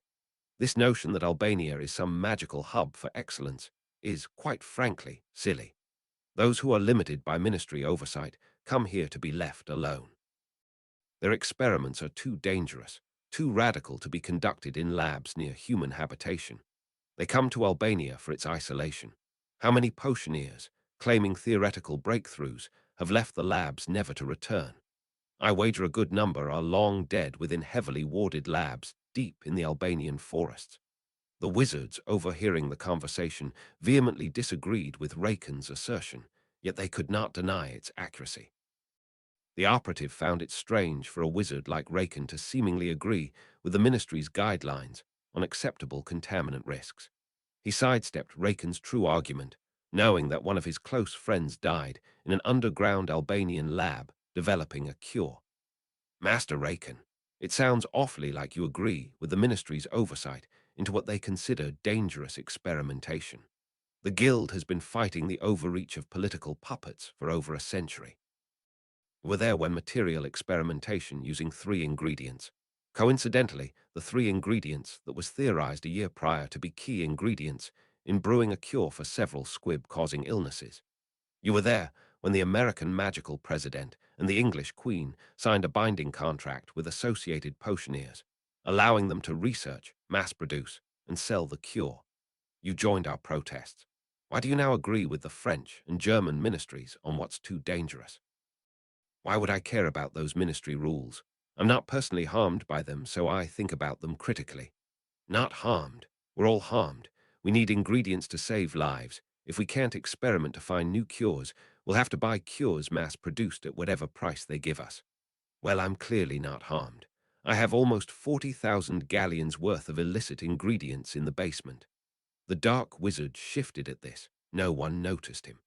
This notion that Albania is some magical hub for excellence is, quite frankly, silly. Those who are limited by ministry oversight come here to be left alone. Their experiments are too dangerous, too radical to be conducted in labs near human habitation. They come to Albania for its isolation. How many potioneers, claiming theoretical breakthroughs, have left the labs never to return? I wager a good number are long dead within heavily warded labs deep in the Albanian forests. The wizards, overhearing the conversation, vehemently disagreed with Raken's assertion, yet they could not deny its accuracy. The operative found it strange for a wizard like Raken to seemingly agree with the ministry's guidelines on acceptable contaminant risks. He sidestepped Raken's true argument, knowing that one of his close friends died in an underground Albanian lab developing a cure. Master Raken, it sounds awfully like you agree with the ministry's oversight into what they consider dangerous experimentation. The Guild has been fighting the overreach of political puppets for over a century. Were there when material experimentation using 3 ingredients. Coincidentally, the 3 ingredients that was theorized a year prior to be key ingredients in brewing a cure for several squib-causing illnesses. You were there when the American magical president and the English queen signed a binding contract with associated potioneers, allowing them to research, mass-produce, and sell the cure. You joined our protests. Why do you now agree with the French and German ministries on what's too dangerous? Why would I care about those ministry rules? I'm not personally harmed by them, so I think about them critically. Not harmed. We're all harmed. We need ingredients to save lives. If we can't experiment to find new cures, we'll have to buy cures mass-produced at whatever price they give us. Well, I'm clearly not harmed. I have almost 40,000 galleons worth of illicit ingredients in the basement. The dark wizard shifted at this. No one noticed him.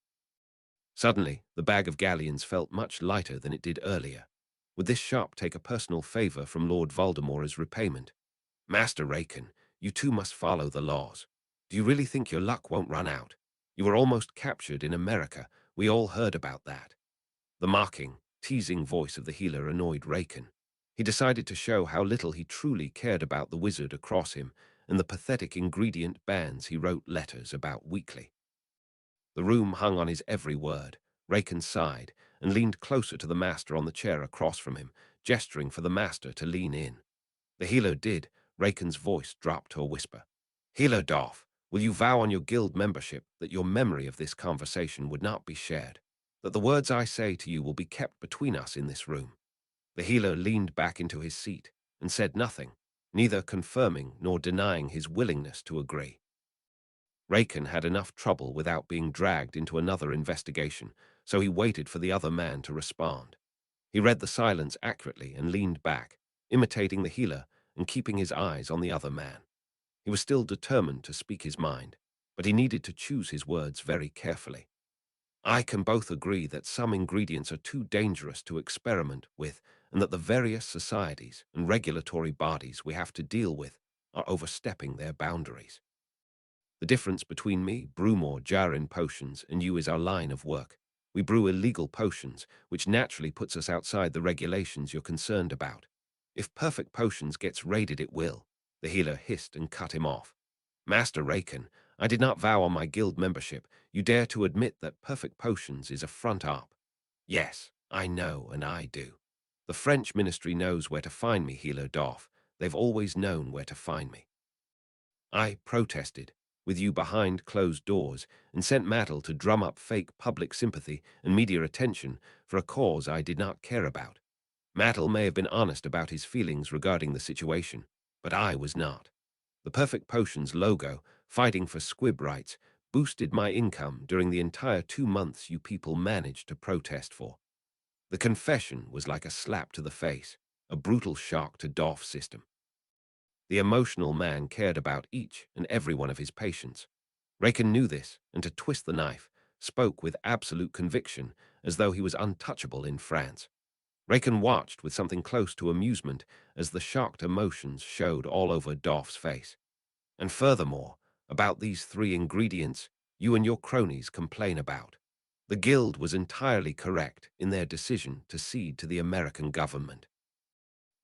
Suddenly, the bag of galleons felt much lighter than it did earlier. Would this shop take a personal favor from Lord Voldemort as repayment? Master Raken, you too must follow the laws. Do you really think your luck won't run out? You were almost captured in America. We all heard about that. The mocking, teasing voice of the healer annoyed Raken. He decided to show how little he truly cared about the wizard across him and the pathetic ingredient bands he wrote letters about weekly. The room hung on his every word. Raken sighed and leaned closer to the master on the chair across from him, gesturing for the master to lean in. The healer did. Raken's voice dropped to a whisper. "Healer Doff, will you vow on your guild membership that your memory of this conversation would not be shared, that the words I say to you will be kept between us in this room?" The healer leaned back into his seat and said nothing, neither confirming nor denying his willingness to agree. Raken had enough trouble without being dragged into another investigation, so he waited for the other man to respond. He read the silence accurately and leaned back, imitating the healer and keeping his eyes on the other man. He was still determined to speak his mind, but he needed to choose his words very carefully. "I can both agree that some ingredients are too dangerous to experiment with, and that the various societies and regulatory bodies we have to deal with are overstepping their boundaries. The difference between me, Brumor Jarin potions, and you is our line of work. We brew illegal potions, which naturally puts us outside the regulations you're concerned about. If Perfect Potions gets raided, it will." The healer hissed and cut him off. "Master Raken, I did not vow on my guild membership. You dare to admit that Perfect Potions is a front up?" "Yes, I know, and I do. The French ministry knows where to find me, Healer Doff. They've always known where to find me." I protested, with you behind closed doors, and sent Mattel to drum up fake public sympathy and media attention for a cause I did not care about. Mattel may have been honest about his feelings regarding the situation, but I was not. The Perfect Potions logo, fighting for squib rights, boosted my income during the entire 2 months you people managed to protest for. The confession was like a slap to the face, a brutal shock to Doff's system. The emotional man cared about each and every one of his patients. Raken knew this, and to twist the knife, spoke with absolute conviction, as though he was untouchable in France. Raken watched with something close to amusement as the shocked emotions showed all over Doff's face. "And furthermore, about these 3 ingredients you and your cronies complain about. The guild was entirely correct in their decision to cede to the American government.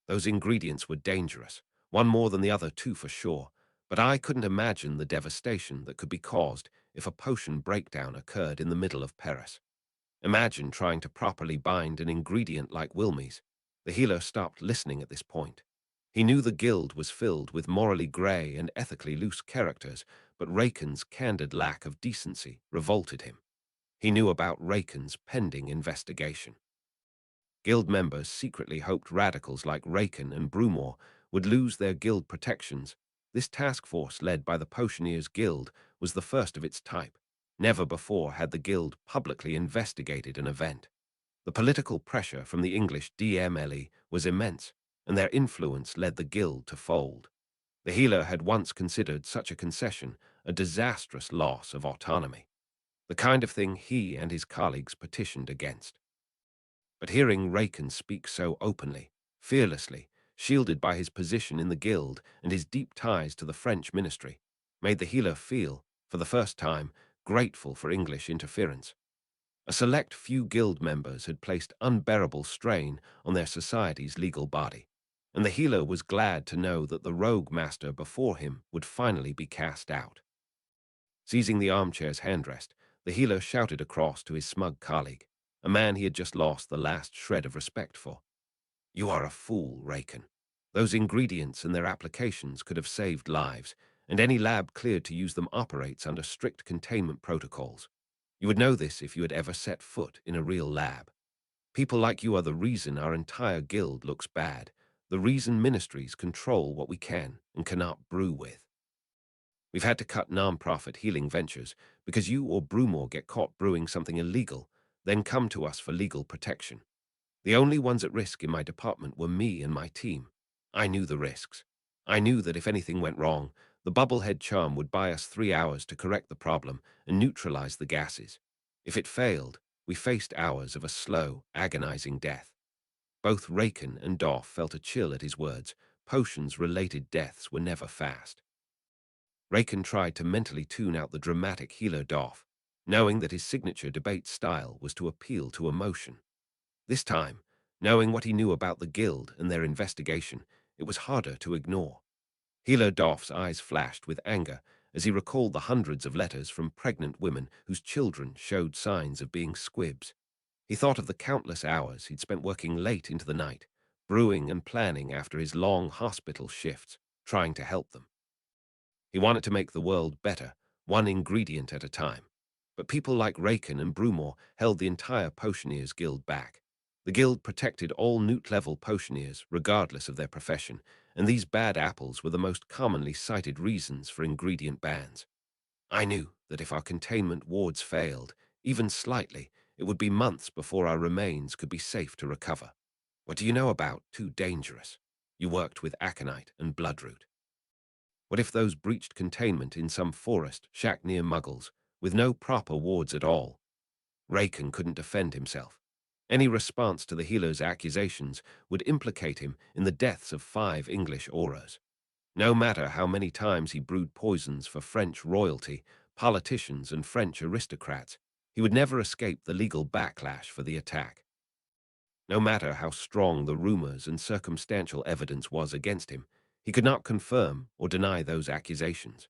Those ingredients were dangerous, one more than the other two for sure, but I couldn't imagine the devastation that could be caused if a potion breakdown occurred in the middle of Paris. Imagine trying to properly bind an ingredient like Wilmy's." The healer stopped listening at this point. He knew the guild was filled with morally grey and ethically loose characters, but Raken's candid lack of decency revolted him. He knew about Raken's pending investigation. Guild members secretly hoped radicals like Raken and Brumor would lose their guild protections. This task force, led by the Potioneers Guild, was the first of its type. Never before had the guild publicly investigated an event. The political pressure from the English DMLE was immense, and their influence led the guild to fold. The healer had once considered such a concession a disastrous loss of autonomy, the kind of thing he and his colleagues petitioned against. But hearing Raken speak so openly, fearlessly, shielded by his position in the guild and his deep ties to the French ministry, made the healer feel, for the first time, grateful for English interference. A select few guild members had placed unbearable strain on their society's legal body, and the healer was glad to know that the rogue master before him would finally be cast out. Seizing the armchair's handrest, the healer shouted across to his smug colleague, a man he had just lost the last shred of respect for. "You are a fool, Raken. Those ingredients and their applications could have saved lives, and any lab cleared to use them operates under strict containment protocols. You would know this if you had ever set foot in a real lab. People like you are the reason our entire guild looks bad, the reason ministries control what we can and cannot brew with. We've had to cut non-profit healing ventures because you or Brumor get caught brewing something illegal, then come to us for legal protection. The only ones at risk in my department were me and my team. I knew the risks. I knew that if anything went wrong, the bubblehead charm would buy us 3 hours to correct the problem and neutralize the gases. If it failed, we faced hours of a slow, agonizing death." Both Raken and Doff felt a chill at his words. Potions-related deaths were never fast. Raken tried to mentally tune out the dramatic healer Doff, knowing that his signature debate style was to appeal to emotion. This time, Knowing what he knew about the guild and their investigation, it was harder to ignore. Healer Doff's eyes flashed with anger as he recalled the hundreds of letters from pregnant women whose children showed signs of being squibs. He thought of the countless hours he'd spent working late into the night, brewing and planning after his long hospital shifts, trying to help them. He wanted to make the world better, one ingredient at a time. But people like Raken and Brumore held the entire Potioneers Guild back. The guild protected all Newt-level Potioneers, regardless of their profession, and these bad apples were the most commonly cited reasons for ingredient bans. I knew that if our containment wards failed, even slightly, it would be months before our remains could be safe to recover. What do you know about too dangerous? You worked with aconite and bloodroot. What if those breached containment in some forest shack near Muggles, with no proper wards at all? Raken couldn't defend himself. Any response to the healer's accusations would implicate him in the deaths of 5 English auras. No matter how many times he brewed poisons for French royalty, politicians, and French aristocrats, he would never escape the legal backlash for the attack. No matter how strong the rumors and circumstantial evidence was against him, he could not confirm or deny those accusations.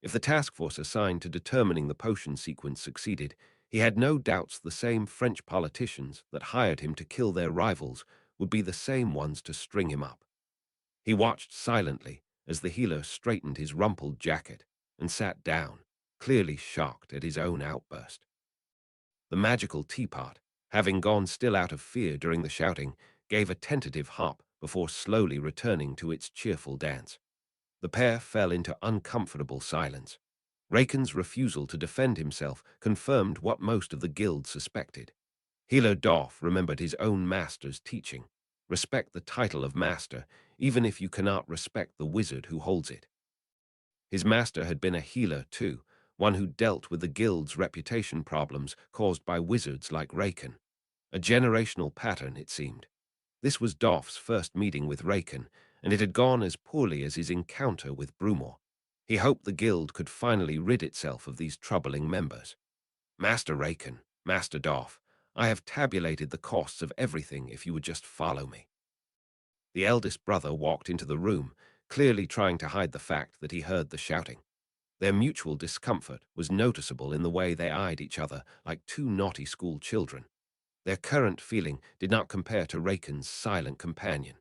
If the task force assigned to determining the potion sequence succeeded, he had no doubts the same French politicians that hired him to kill their rivals would be the same ones to string him up. He watched silently as the healer straightened his rumpled jacket and sat down, clearly shocked at his own outburst. The magical teapot, having gone still out of fear during the shouting, gave a tentative hop before slowly returning to its cheerful dance. The pair fell into uncomfortable silence. Raken's refusal to defend himself confirmed what most of the guild suspected. Healer Doff remembered his own master's teaching. Respect the title of master, even if you cannot respect the wizard who holds it. His master had been a healer too, one who dealt with the guild's reputation problems caused by wizards like Raken. A generational pattern, it seemed. This was Doff's first meeting with Raken, and it had gone as poorly as his encounter with Brumore. He hoped the guild could finally rid itself of these troubling members. Master Raken, Master Doff, I have tabulated the costs of everything if you would just follow me. The eldest brother walked into the room, clearly trying to hide the fact that he heard the shouting. Their mutual discomfort was noticeable in the way they eyed each other like two naughty school children. Their current feeling did not compare to Raken's silent companion.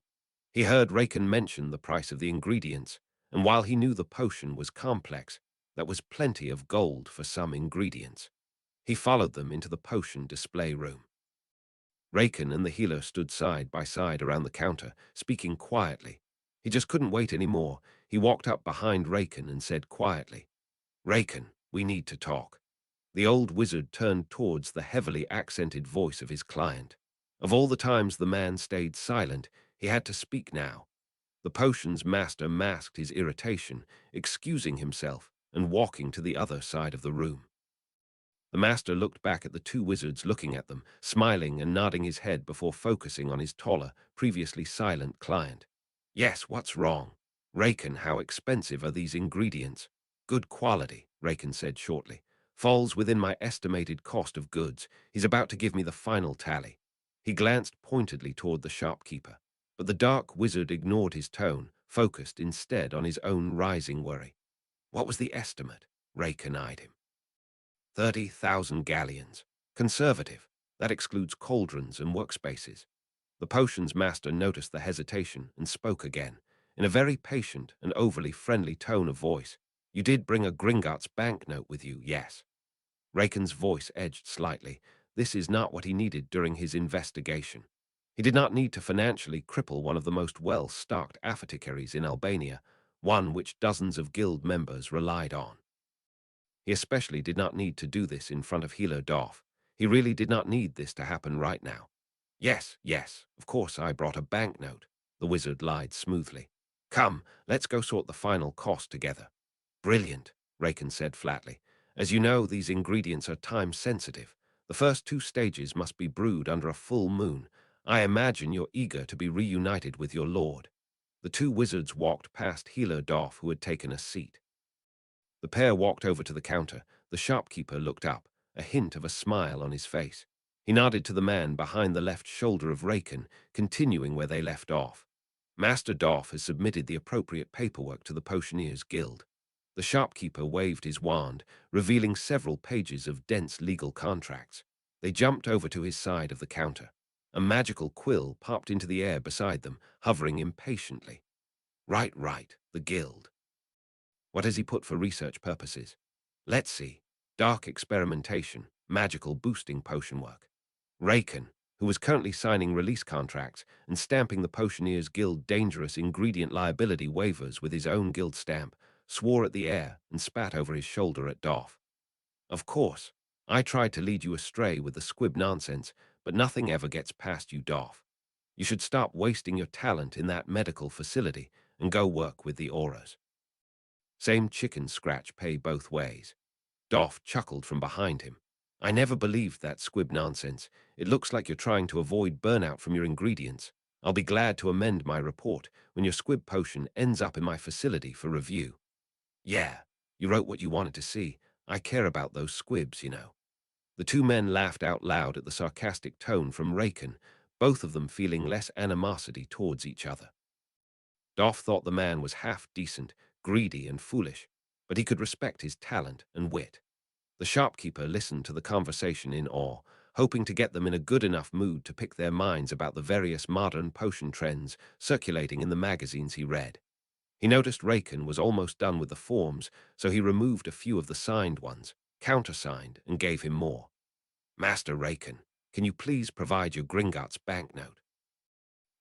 He heard Raken mention the price of the ingredients, and while he knew the potion was complex, that was plenty of gold for some ingredients. He followed them into the potion display room. Raken and the healer stood side by side around the counter, speaking quietly. He just couldn't wait any more. He walked up behind Raken and said quietly, "Raken, we need to talk." The old wizard turned towards the heavily accented voice of his client. Of all the times the man stayed silent, he had to speak now. The potion's master masked his irritation, excusing himself and walking to the other side of the room. The master looked back at the two wizards looking at them, smiling and nodding his head before focusing on his taller, previously silent client. "Yes, what's wrong? Raken, how expensive are these ingredients?" "Good quality," Raken said shortly. "Falls within my estimated cost of goods." He's about to give me the final tally. He glanced pointedly toward the shopkeeper, but the dark wizard ignored his tone, focused instead on his own rising worry. What was the estimate? Raken eyed him. 30,000 galleons. Conservative. That excludes cauldrons and workspaces. The potion's master noticed the hesitation and spoke again, in a very patient and overly friendly tone of voice. "You did bring a Gringotts banknote with you, yes?" Raken's voice edged slightly. This is not what he needed during his investigation. He did not need to financially cripple one of the most well-stocked apothecaries in Albania, one which dozens of guild members relied on. He especially did not need to do this in front of Healer Doff. He really did not need this to happen right now. Yes, of course I brought a banknote," the wizard lied smoothly. "Come, let's go sort the final cost together." "Brilliant," Raken said flatly. "As you know, these ingredients are time-sensitive. The first 2 stages must be brewed under a full moon. I imagine you're eager to be reunited with your lord." The two wizards walked past Healer Doff, who had taken a seat. The pair walked over to the counter. The shopkeeper looked up, a hint of a smile on his face. He nodded to the man behind the left shoulder of Raken, continuing where they left off. Master Doff has submitted the appropriate paperwork to the Potioneers Guild. The shopkeeper waved his wand, revealing several pages of dense legal contracts. They jumped over to his side of the counter. A magical quill popped into the air beside them, hovering impatiently. Right, the Guild. What has he put for research purposes? Let's see. Dark experimentation, magical boosting potion work. Raken, who was currently signing release contracts and stamping the Potioneers Guild dangerous ingredient liability waivers with his own guild stamp, swore at the air and spat over his shoulder at Doff. Of course, I tried to lead you astray with the squib nonsense, but nothing ever gets past you, Doff. You should stop wasting your talent in that medical facility and go work with the auras. Same chicken scratch pay both ways. Doff chuckled from behind him. I never believed that squib nonsense. It looks like you're trying to avoid burnout from your ingredients. I'll be glad to amend my report when your squib potion ends up in my facility for review. Yeah, you wrote what you wanted to see. I care about those squibs, you know. The two men laughed out loud at the sarcastic tone from Raken, both of them feeling less animosity towards each other. Doff thought the man was half-decent, greedy and foolish, but he could respect his talent and wit. The shopkeeper listened to the conversation in awe, hoping to get them in a good enough mood to pick their minds about the various modern potion trends circulating in the magazines he read. He noticed Raken was almost done with the forms, so he removed a few of the signed ones, countersigned, and gave him more. Master Raken, can you please provide your Gringotts banknote?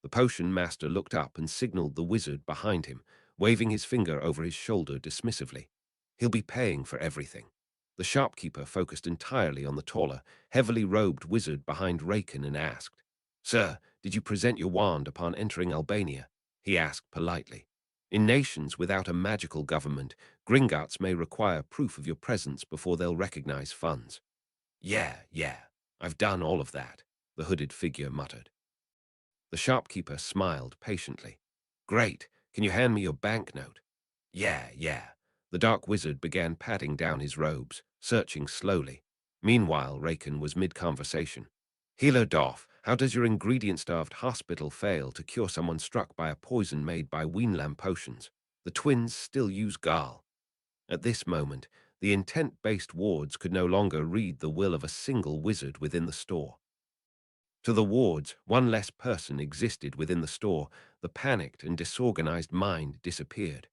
The potion master looked up and signaled the wizard behind him, waving his finger over his shoulder dismissively. He'll be paying for everything. The shopkeeper focused entirely on the taller, heavily robed wizard behind Raken and asked, Sir, did you present your wand upon entering Albania? He asked politely. In nations without a magical government, Gringotts may require proof of your presence before they'll recognize funds. Yeah, I've done all of that, the hooded figure muttered. The shopkeeper smiled patiently. Great, can you hand me your banknote? Yeah. The dark wizard began patting down his robes, searching slowly. Meanwhile, Raken was mid-conversation. Healer Doff, how does your ingredient-starved hospital fail to cure someone struck by a poison made by Weenlam potions? The twins still use Gal. At this moment, the intent-based wards could no longer read the will of a single wizard within the store. To the wards, one less person existed within the store. The panicked and disorganized mind disappeared.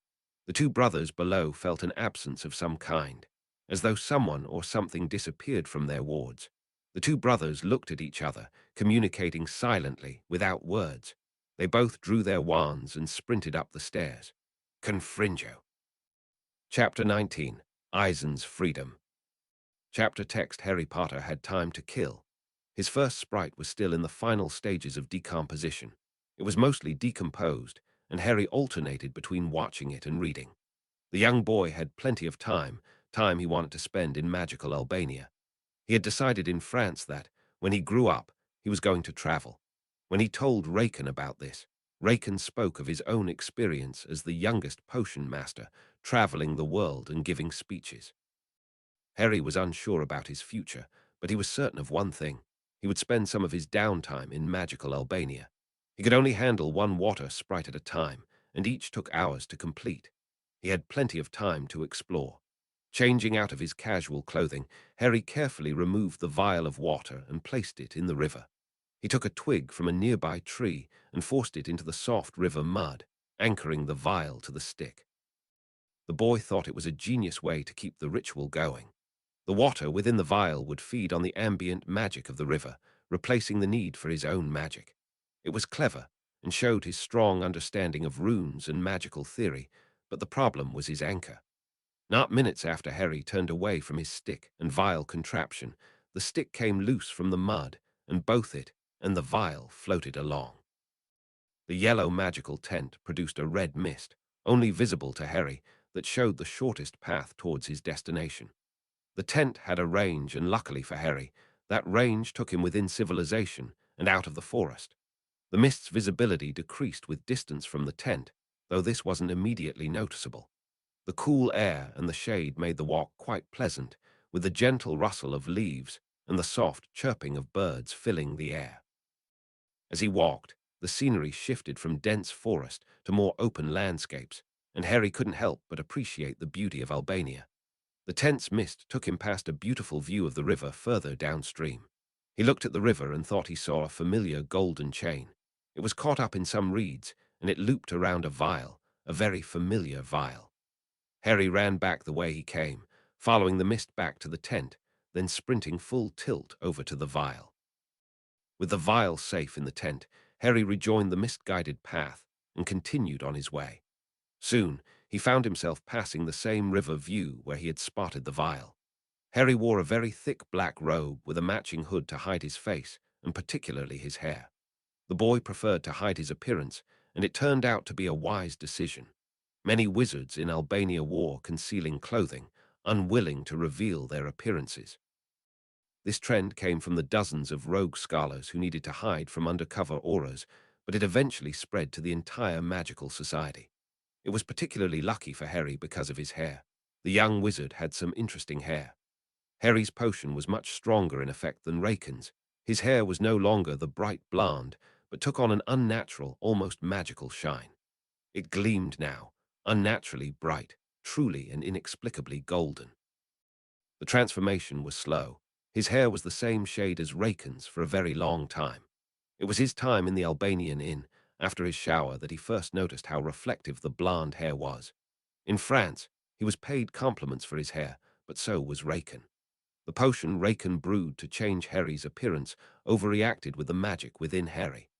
The two brothers below felt an absence of some kind, as though someone or something disappeared from their wards. The two brothers looked at each other, communicating silently, without words. They both drew their wands and sprinted up the stairs. Confringo. Chapter 19. Eisen's Freedom. Chapter text Harry Potter had time to kill. His first sprite was still in the final stages of decomposition. It was mostly decomposed, and Harry alternated between watching it and reading. The young boy had plenty of time he wanted to spend in magical Albania. He had decided in France that, when he grew up, he was going to travel. When he told Raken about this, Raken spoke of his own experience as the youngest potion master, traveling the world and giving speeches. Harry was unsure about his future, but he was certain of one thing. He would spend some of his downtime in magical Albania. He could only handle one water sprite at a time, and each took hours to complete. He had plenty of time to explore. Changing out of his casual clothing, Harry carefully removed the vial of water and placed it in the river. He took a twig from a nearby tree and forced it into the soft river mud, anchoring the vial to the stick. The boy thought it was a genius way to keep the ritual going. The water within the vial would feed on the ambient magic of the river, replacing the need for his own magic. It was clever and showed his strong understanding of runes and magical theory, but the problem was his anchor. Not minutes after Harry turned away from his stick and vial contraption, the stick came loose from the mud, and both it and the vial floated along. The yellow magical tent produced a red mist, only visible to Harry, that showed the shortest path towards his destination. The tent had a range, and luckily for Harry, that range took him within civilization and out of the forest. The mist's visibility decreased with distance from the tent, though this wasn't immediately noticeable. The cool air and the shade made the walk quite pleasant, with the gentle rustle of leaves and the soft chirping of birds filling the air. As he walked, the scenery shifted from dense forest to more open landscapes, and Harry couldn't help but appreciate the beauty of Albania. The tense mist took him past a beautiful view of the river further downstream. He looked at the river and thought he saw a familiar golden chain. It was caught up in some reeds, and it looped around a vial, a very familiar vial. Harry ran back the way he came, following the mist back to the tent, then sprinting full tilt over to the vial. With the vial safe in the tent, Harry rejoined the mist-guided path and continued on his way. Soon, he found himself passing the same river view where he had spotted the vial. Harry wore a very thick black robe with a matching hood to hide his face, and particularly his hair. The boy preferred to hide his appearance, and it turned out to be a wise decision. Many wizards in Albania wore concealing clothing, unwilling to reveal their appearances. This trend came from the dozens of rogue scholars who needed to hide from undercover auras, but it eventually spread to the entire magical society. It was particularly lucky for Harry because of his hair. The young wizard had some interesting hair. Harry's potion was much stronger in effect than Raken's. His hair was no longer the bright blonde, but took on an unnatural, almost magical shine. It gleamed now, unnaturally bright, truly and inexplicably golden. The transformation was slow. His hair was the same shade as Raken's for a very long time. It was his time in the Albanian inn, after his shower, that he first noticed how reflective the blonde hair was. In France, he was paid compliments for his hair, but so was Raken. The potion Raken brewed to change Harry's appearance overreacted with the magic within Harry.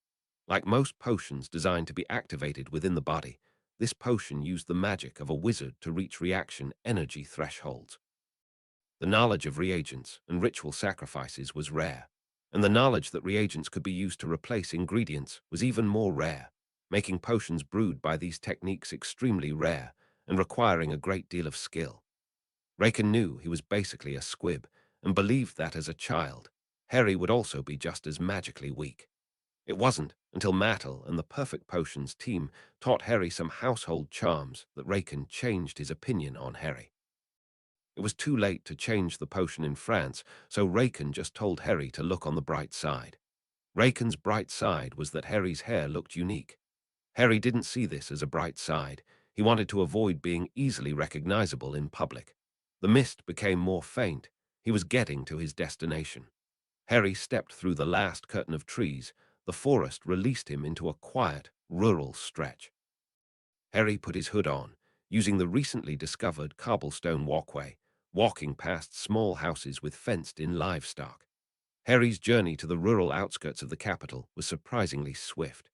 Like most potions designed to be activated within the body, this potion used the magic of a wizard to reach reaction energy thresholds. The knowledge of reagents and ritual sacrifices was rare, and the knowledge that reagents could be used to replace ingredients was even more rare, making potions brewed by these techniques extremely rare and requiring a great deal of skill. Raken knew he was basically a squib, and believed that as a child, Harry would also be just as magically weak. It wasn't until Mattel and the Perfect Potions team taught Harry some household charms that Raken changed his opinion on Harry. It was too late to change the potion in France, so Raken just told Harry to look on the bright side. Raken's bright side was that Harry's hair looked unique. Harry didn't see this as a bright side. He wanted to avoid being easily recognizable in public. The mist became more faint. He was getting to his destination. Harry stepped through the last curtain of trees. The forest released him into a quiet, rural stretch. Harry put his hood on, using the recently discovered cobblestone walkway, walking past small houses with fenced-in livestock. Harry's journey to the rural outskirts of the capital was surprisingly swift.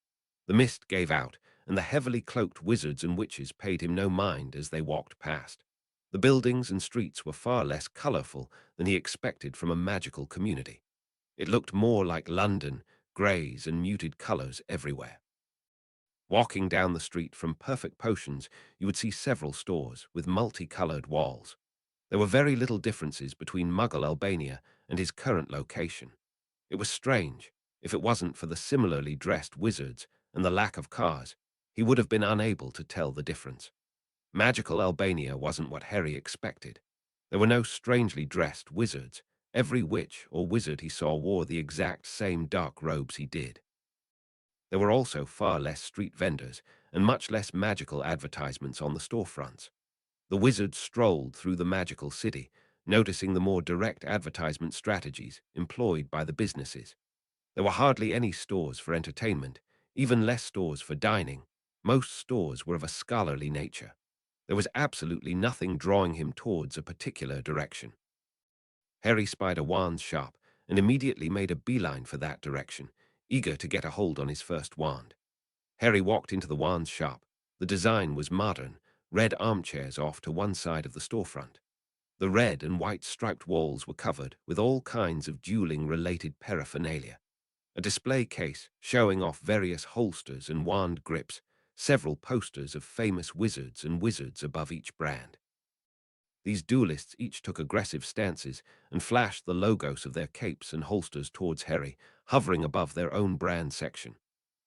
The mist gave out, and the heavily cloaked wizards and witches paid him no mind as they walked past. The buildings and streets were far less colorful than he expected from a magical community. It looked more like London, greys and muted colors everywhere. Walking down the street from Perfect Potions, you would see several stores with multicolored walls. There were very little differences between Muggle Albania and his current location. It was strange. If it wasn't for the similarly dressed wizards and the lack of cars, he would have been unable to tell the difference. Magical Albania wasn't what Harry expected. There were no strangely dressed wizards. Every witch or wizard he saw wore the exact same dark robes he did. There were also far less street vendors and much less magical advertisements on the storefronts. The wizards strolled through the magical city, noticing the more direct advertisement strategies employed by the businesses. There were hardly any stores for entertainment, even less stores for dining. Most stores were of a scholarly nature. There was absolutely nothing drawing him towards a particular direction. Harry spied a wand shop and immediately made a beeline for that direction, eager to get a hold on his first wand. Harry walked into the wand shop. The design was modern, red armchairs off to one side of the storefront. The red and white striped walls were covered with all kinds of dueling-related paraphernalia. A display case showing off various holsters and wand grips, several posters of famous wizards and wizards above each brand. These duelists each took aggressive stances and flashed the logos of their capes and holsters towards Harry, hovering above their own brand section.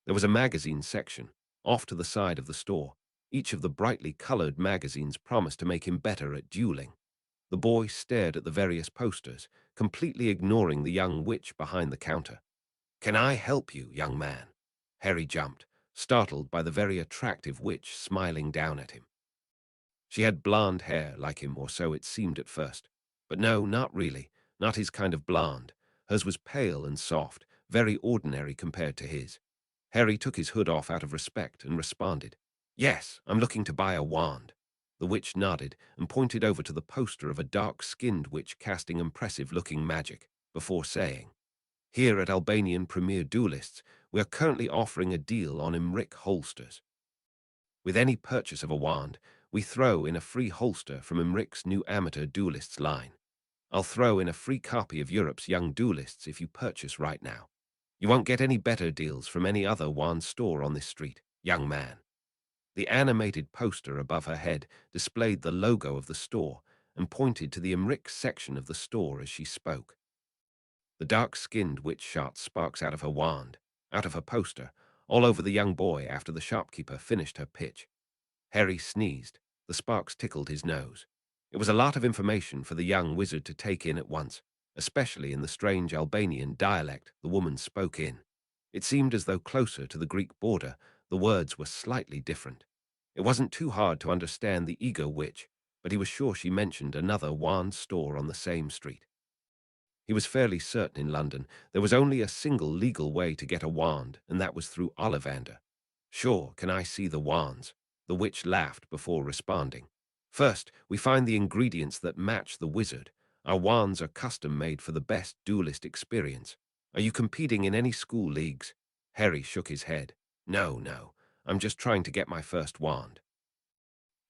There was a magazine section, off to the side of the store. Each of the brightly colored magazines promised to make him better at dueling. The boy stared at the various posters, completely ignoring the young witch behind the counter. "Can I help you, young man?" Harry jumped, startled by the very attractive witch smiling down at him. She had blonde hair like him, or so it seemed at first. But no, not really, not his kind of blonde. Hers was pale and soft, very ordinary compared to his. Harry took his hood off out of respect and responded, "Yes, I'm looking to buy a wand." The witch nodded and pointed over to the poster of a dark-skinned witch casting impressive-looking magic, before saying, "Here at Albanian Premier Duelists, we are currently offering a deal on Imric holsters. With any purchase of a wand, we throw in a free holster from Imric's new amateur duelists line. I'll throw in a free copy of Europe's Young Duelists if you purchase right now. You won't get any better deals from any other wand store on this street, young man." The animated poster above her head displayed the logo of the store and pointed to the Imric section of the store as she spoke. The dark-skinned witch shot sparks out of her wand, out of her poster, all over the young boy after the shopkeeper finished her pitch. Harry sneezed. The sparks tickled his nose. It was a lot of information for the young wizard to take in at once, especially in the strange Albanian dialect the woman spoke in. It seemed as though closer to the Greek border, the words were slightly different. It wasn't too hard to understand the eager witch, but he was sure she mentioned another wand store on the same street. He was fairly certain in London there was only a single legal way to get a wand, and that was through Ollivander. "Sure, can I see the wands?" The witch laughed before responding. "First, we find the ingredients that match the wizard. Our wands are custom-made for the best duelist experience. Are you competing in any school leagues?" Harry shook his head. No, no. I'm just trying to get my first wand."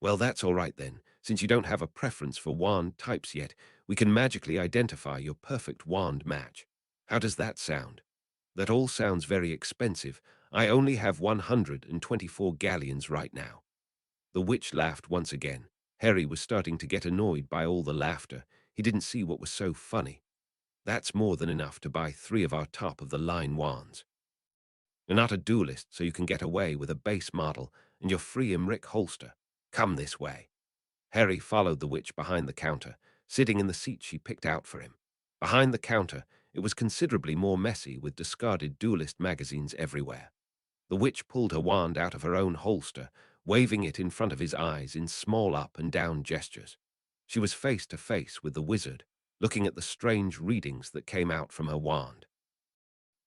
"Well, that's all right then. Since you don't have a preference for wand types yet, we can magically identify your perfect wand match. How does that sound?" "That all sounds very expensive. I only have 124 galleons right now." The witch laughed once again. Harry was starting to get annoyed by all the laughter. He didn't see what was so funny. "That's more than enough to buy 3 of our top-of-the-line wands. You're not a duelist, so you can get away with a base model and your free Imric holster. Come this way." Harry followed the witch behind the counter, sitting in the seat she picked out for him. Behind the counter, it was considerably more messy, with discarded duelist magazines everywhere. The witch pulled her wand out of her own holster, waving it in front of his eyes in small up and down gestures. She was face to face with the wizard, looking at the strange readings that came out from her wand.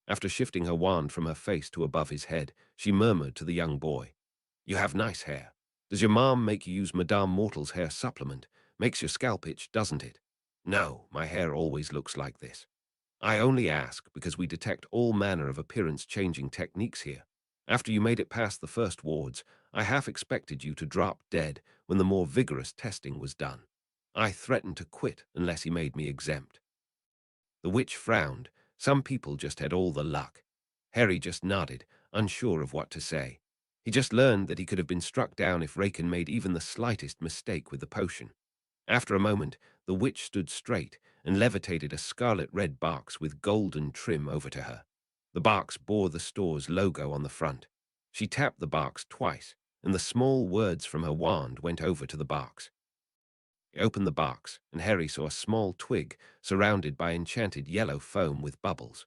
After shifting her wand from her face to above his head, she murmured to the young boy, "You have nice hair. Does your mom make you use Madame Mortal's hair supplement? Makes your scalp itch, doesn't it?" "No, my hair always looks like this. I only ask because we detect all manner of appearance-changing techniques here. After you made it past the first wards, I half expected you to drop dead when the more vigorous testing was done. I threatened to quit unless he made me exempt." The witch frowned. Some people just had all the luck. Harry just nodded, unsure of what to say. He just learned that he could have been struck down if Raken made even the slightest mistake with the potion. After a moment, the witch stood straight and levitated a scarlet-red box with golden trim over to her. The box bore the store's logo on the front. She tapped the box twice, and the small words from her wand went over to the box. He opened the box, and Harry saw a small twig surrounded by enchanted yellow foam with bubbles.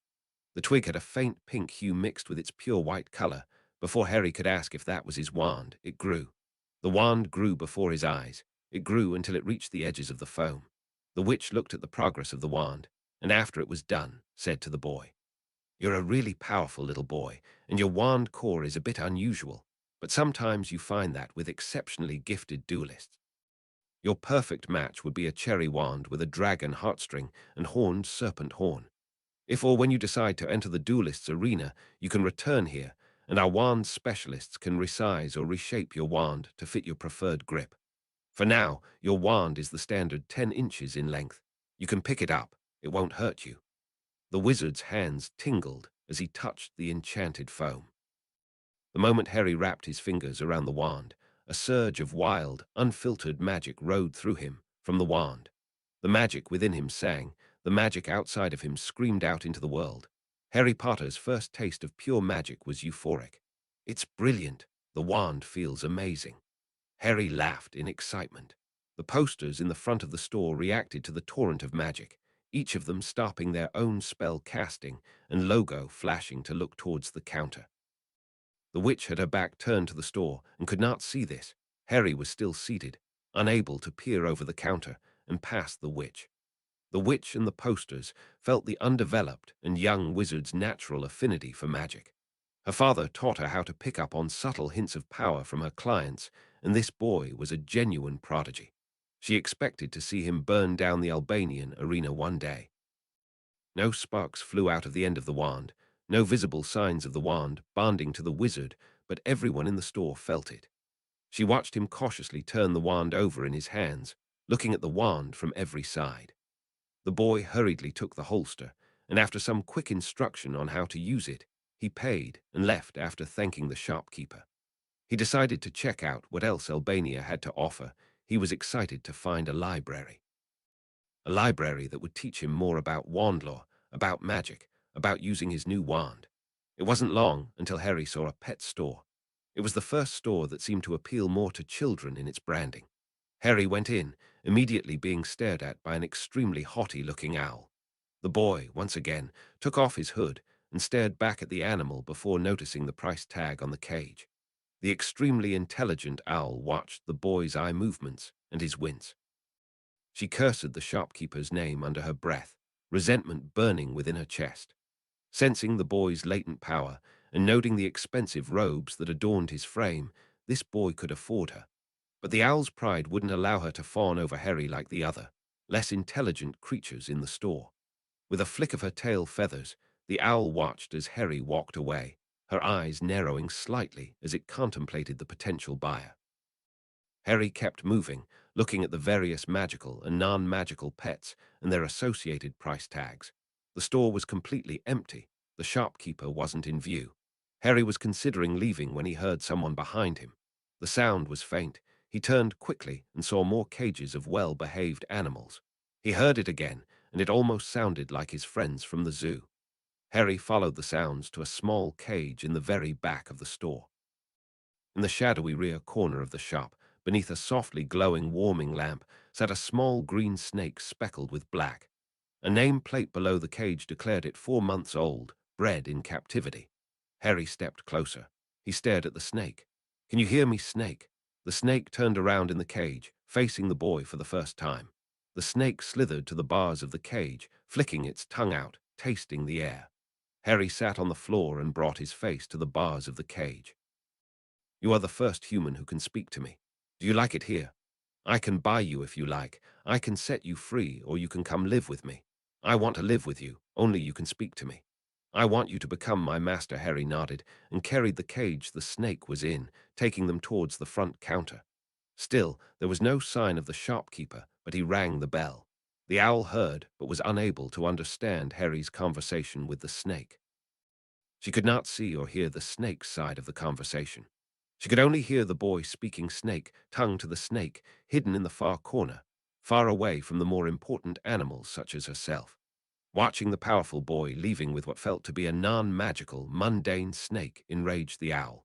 The twig had a faint pink hue mixed with its pure white color. Before Harry could ask if that was his wand, it grew. The wand grew before his eyes. It grew until it reached the edges of the foam. The witch looked at the progress of the wand, and after it was done, said to the boy, "You're a really powerful little boy, and your wand core is a bit unusual, but sometimes you find that with exceptionally gifted duelists. Your perfect match would be a cherry wand with a dragon heartstring and horned serpent horn. If or when you decide to enter the duelist's arena, you can return here, and our wand specialists can resize or reshape your wand to fit your preferred grip. For now, your wand is the standard 10 inches in length. You can pick it up. It won't hurt you." The wizard's hands tingled as he touched the enchanted foam. The moment Harry wrapped his fingers around the wand, a surge of wild, unfiltered magic rode through him from the wand. The magic within him sang, the magic outside of him screamed out into the world. Harry Potter's first taste of pure magic was euphoric. "It's brilliant. The wand feels amazing." Harry laughed in excitement. The posters in the front of the store reacted to the torrent of magic, each of them stopping their own spell casting and logo flashing to look towards the counter. The witch had her back turned to the store and could not see this. Harry was still seated, unable to peer over the counter and past the witch. The witch and the posters felt the undeveloped and young wizard's natural affinity for magic. Her father taught her how to pick up on subtle hints of power from her clients, and this boy was a genuine prodigy. She expected to see him burn down the Albanian arena one day. No sparks flew out of the end of the wand, no visible signs of the wand bonding to the wizard, but everyone in the store felt it. She watched him cautiously turn the wand over in his hands, looking at the wand from every side. The boy hurriedly took the holster, and after some quick instruction on how to use it, he paid and left after thanking the shopkeeper. He decided to check out what else Albania had to offer. He was excited to find a library. A library that would teach him more about wand lore, about magic, about using his new wand. It wasn't long until Harry saw a pet store. It was the first store that seemed to appeal more to children in its branding. Harry went in, immediately being stared at by an extremely haughty-looking owl. The boy, once again, took off his hood and stared back at the animal before noticing the price tag on the cage. The extremely intelligent owl watched the boy's eye movements and his wince. She cursed the shopkeeper's name under her breath, resentment burning within her chest. Sensing the boy's latent power and noting the expensive robes that adorned his frame, this boy could afford her. But the owl's pride wouldn't allow her to fawn over Harry like the other, less intelligent creatures in the store. With a flick of her tail feathers, the owl watched as Harry walked away, her eyes narrowing slightly as it contemplated the potential buyer. Harry kept moving, looking at the various magical and non-magical pets and their associated price tags. The store was completely empty. The shopkeeper wasn't in view. Harry was considering leaving when he heard someone behind him. The sound was faint. He turned quickly and saw more cages of well-behaved animals. He heard it again, and it almost sounded like his friends from the zoo. Harry followed the sounds to a small cage in the very back of the store. In the shadowy rear corner of the shop, beneath a softly glowing warming lamp, sat a small green snake speckled with black. A name plate below the cage declared it 4 months old, bred in captivity. Harry stepped closer. He stared at the snake. "Can you hear me, snake?" The snake turned around in the cage, facing the boy for the first time. The snake slithered to the bars of the cage, flicking its tongue out, tasting the air. Harry sat on the floor and brought his face to the bars of the cage. "You are the first human who can speak to me. Do you like it here? I can buy you if you like. I can set you free, or you can come live with me. I want to live with you, only you can speak to me. I want you to become my master." Harry nodded and carried the cage the snake was in, taking them towards the front counter. Still, there was no sign of the shopkeeper, but he rang the bell. The owl heard, but was unable to understand Harry's conversation with the snake. She could not see or hear the snake's side of the conversation. She could only hear the boy speaking snake, tongue to the snake, hidden in the far corner, far away from the more important animals such as herself. Watching the powerful boy leaving with what felt to be a non-magical, mundane snake enraged the owl.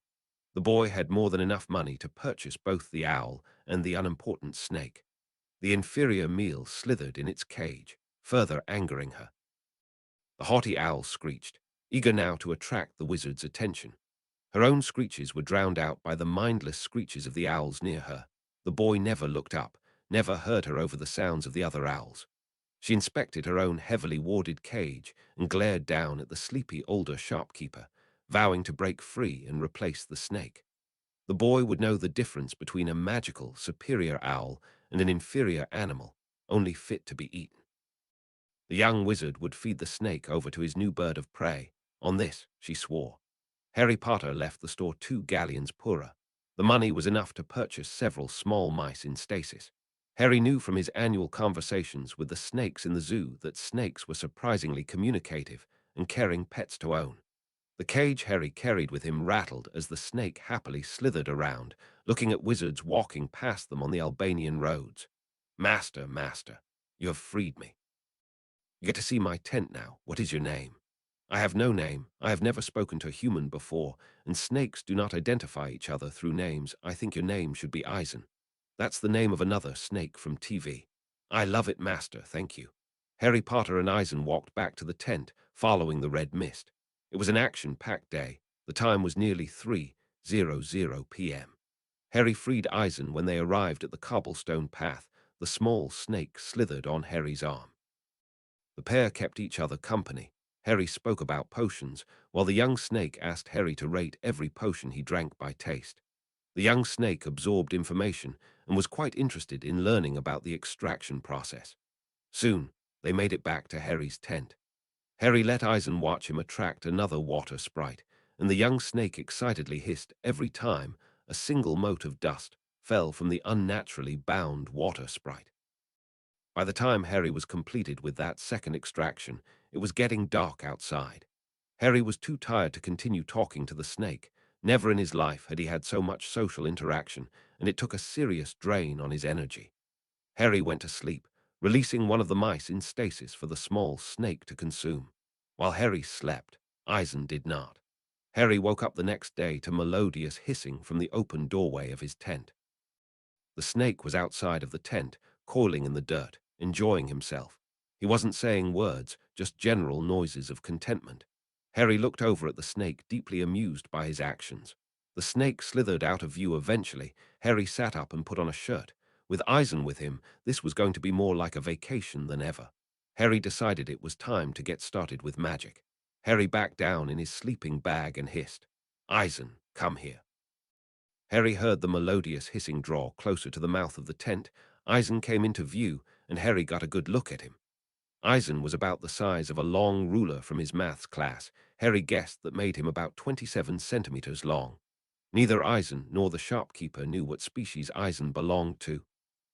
The boy had more than enough money to purchase both the owl and the unimportant snake. The inferior meal slithered in its cage, further angering her. The haughty owl screeched, eager now to attract the wizard's attention. Her own screeches were drowned out by the mindless screeches of the owls near her. The boy never looked up, never heard her over the sounds of the other owls. She inspected her own heavily warded cage and glared down at the sleepy older shopkeeper, vowing to break free and replace the snake. The boy would know the difference between a magical, superior owl and an inferior animal, only fit to be eaten. The young wizard would feed the snake over to his new bird of prey. On this, she swore. Harry Potter left the store 2 galleons poorer. The money was enough to purchase several small mice in stasis. Harry knew from his annual conversations with the snakes in the zoo that snakes were surprisingly communicative and caring pets to own. The cage Harry carried with him rattled as the snake happily slithered around, looking at wizards walking past them on the Albanian roads. "Master, master, you have freed me. You get to see my tent now. What is your name?" "I have no name. I have never spoken to a human before, and snakes do not identify each other through names. I think your name should be Eisen." That's the name of another snake from TV. I love it, master, thank you. Harry Potter and Eisen walked back to the tent, following the red mist. It was an action-packed day. The time was nearly 3:00 p.m. Harry freed Eisen when they arrived at the cobblestone path. The small snake slithered on Harry's arm. The pair kept each other company. Harry spoke about potions, while the young snake asked Harry to rate every potion he drank by taste. The young snake absorbed information and was quite interested in learning about the extraction process. Soon, they made it back to Harry's tent. Harry let Eisen watch him attract another water sprite, and the young snake excitedly hissed every time a single mote of dust fell from the unnaturally bound water sprite. By the time Harry was completed with that second extraction, it was getting dark outside. Harry was too tired to continue talking to the snake. Never in his life had he had so much social interaction, and it took a serious drain on his energy. Harry went to sleep, releasing one of the mice in stasis for the small snake to consume. While Harry slept, Eisen did not. Harry woke up the next day to melodious hissing from the open doorway of his tent. The snake was outside of the tent, coiling in the dirt, enjoying himself. He wasn't saying words, just general noises of contentment. Harry looked over at the snake, deeply amused by his actions. The snake slithered out of view eventually. Harry sat up and put on a shirt. With Eisen with him, this was going to be more like a vacation than ever. Harry decided it was time to get started with magic. Harry backed down in his sleeping bag and hissed, "Eisen, come here." Harry heard the melodious hissing draw closer to the mouth of the tent. Eisen came into view, and Harry got a good look at him. Eisen was about the size of a long ruler from his maths class. Harry guessed that made him about 27 centimeters long. Neither Eisen nor the shopkeeper knew what species Eisen belonged to.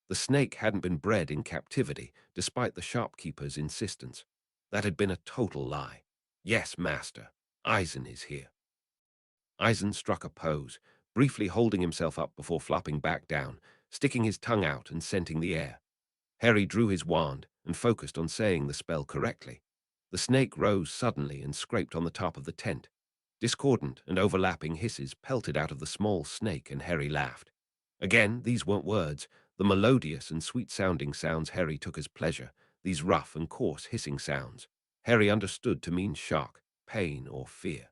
The snake hadn't been bred in captivity, despite the shopkeeper's insistence. That had been a total lie. "Yes, master, Eisen is here." Eisen struck a pose, briefly holding himself up before flopping back down, sticking his tongue out and scenting the air. Harry drew his wand and focused on saying the spell correctly. The snake rose suddenly and scraped on the top of the tent. Discordant and overlapping hisses pelted out of the small snake, and Harry laughed. Again, these weren't words. The melodious and sweet-sounding sounds Harry took as pleasure, these rough and coarse hissing sounds. Harry understood to mean shock, pain, or fear.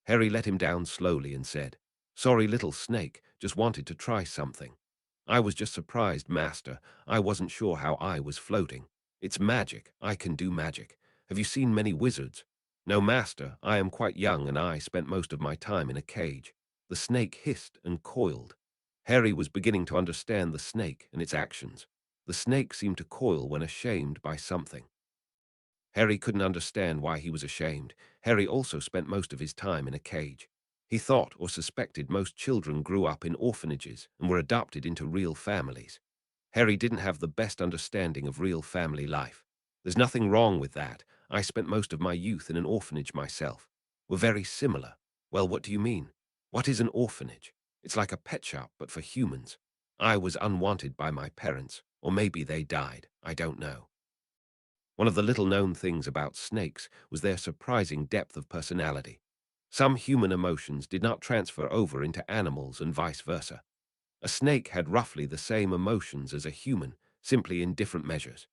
Harry let him down slowly and said, "Sorry, little snake, just wanted to try something." "I was just surprised, master. I wasn't sure how I was floating. It's magic. I can do magic. Have you seen many wizards?" "No, master. I am quite young, and I spent most of my time in a cage." The snake hissed and coiled. Harry was beginning to understand the snake and its actions. The snake seemed to coil when ashamed by something. Harry couldn't understand why he was ashamed. Harry also spent most of his time in a cage. He thought or suspected most children grew up in orphanages and were adopted into real families. Harry didn't have the best understanding of real family life. "There's nothing wrong with that. I spent most of my youth in an orphanage myself. We're very similar." "Well, what do you mean? What is an orphanage?" "It's like a pet shop, but for humans. I was unwanted by my parents, or maybe they died. I don't know." One of the little-known things about snakes was their surprising depth of personality. Some human emotions did not transfer over into animals and vice versa. A snake had roughly the same emotions as a human, simply in different measures.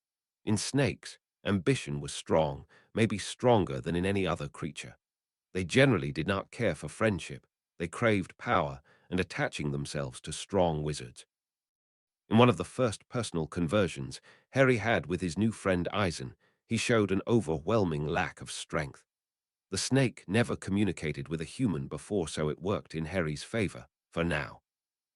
In snakes, ambition was strong, maybe stronger than in any other creature. They generally did not care for friendship. They craved power and attaching themselves to strong wizards. In one of the first personal conversions Harry had with his new friend Eisen, he showed an overwhelming lack of strength. The snake never communicated with a human before, so it worked in Harry's favor, for now.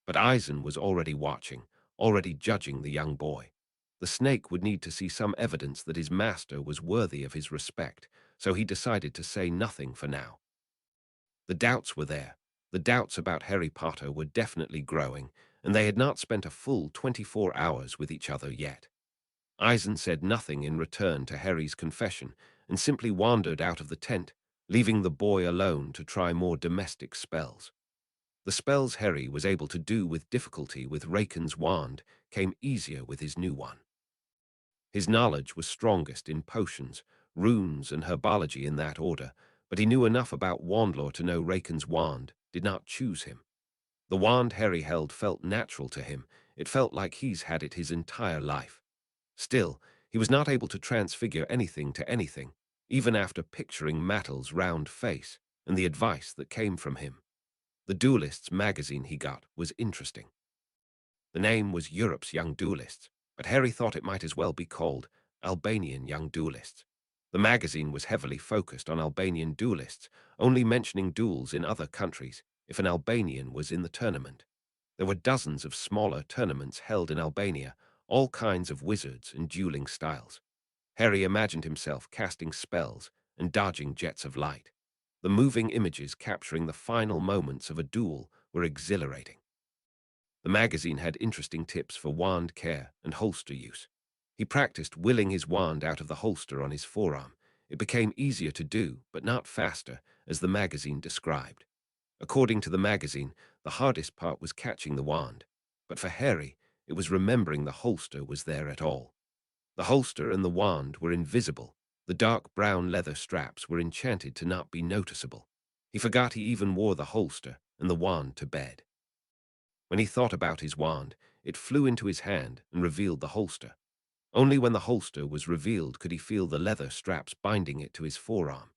But Eisen was already watching, already judging the young boy. The snake would need to see some evidence that his master was worthy of his respect, so he decided to say nothing for now. The doubts were there. The doubts about Harry Potter were definitely growing, and they had not spent a full 24 hours with each other yet. Eisen said nothing in return to Harry's confession and simply wandered out of the tent, leaving the boy alone to try more domestic spells. The spells Harry was able to do with difficulty with Raken's wand came easier with his new one. His knowledge was strongest in potions, runes, and herbology in that order, but he knew enough about wandlore to know Raken's wand did not choose him. The wand Harry held felt natural to him. It felt like he's had it his entire life. Still, he was not able to transfigure anything to anything, even after picturing Mattel's round face and the advice that came from him. The Duelist's magazine he got was interesting. The name was Europe's Young Duelists, but Harry thought it might as well be called Albanian Young Duelists. The magazine was heavily focused on Albanian duelists, only mentioning duels in other countries if an Albanian was in the tournament. There were dozens of smaller tournaments held in Albania, all kinds of wizards and dueling styles. Harry imagined himself casting spells and dodging jets of light. The moving images capturing the final moments of a duel were exhilarating. The magazine had interesting tips for wand care and holster use. He practiced willing his wand out of the holster on his forearm. It became easier to do, but not faster, as the magazine described. According to the magazine, the hardest part was catching the wand. But for Harry, it was remembering the holster was there at all. The holster and the wand were invisible. The dark brown leather straps were enchanted to not be noticeable. He forgot he even wore the holster and the wand to bed. When he thought about his wand, it flew into his hand and revealed the holster. Only when the holster was revealed could he feel the leather straps binding it to his forearm.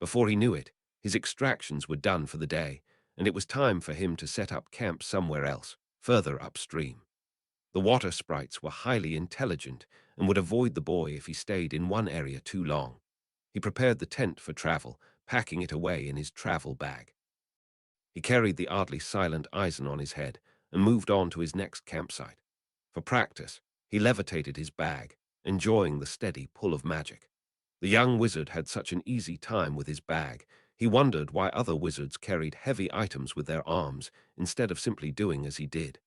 Before he knew it, his extractions were done for the day, and it was time for him to set up camp somewhere else, further upstream. The water sprites were highly intelligent and would avoid the boy if he stayed in one area too long. He prepared the tent for travel, packing it away in his travel bag. He carried the oddly silent Eisen on his head and moved on to his next campsite. For practice, he levitated his bag, enjoying the steady pull of magic. The young wizard had such an easy time with his bag, he wondered why other wizards carried heavy items with their arms instead of simply doing as he did.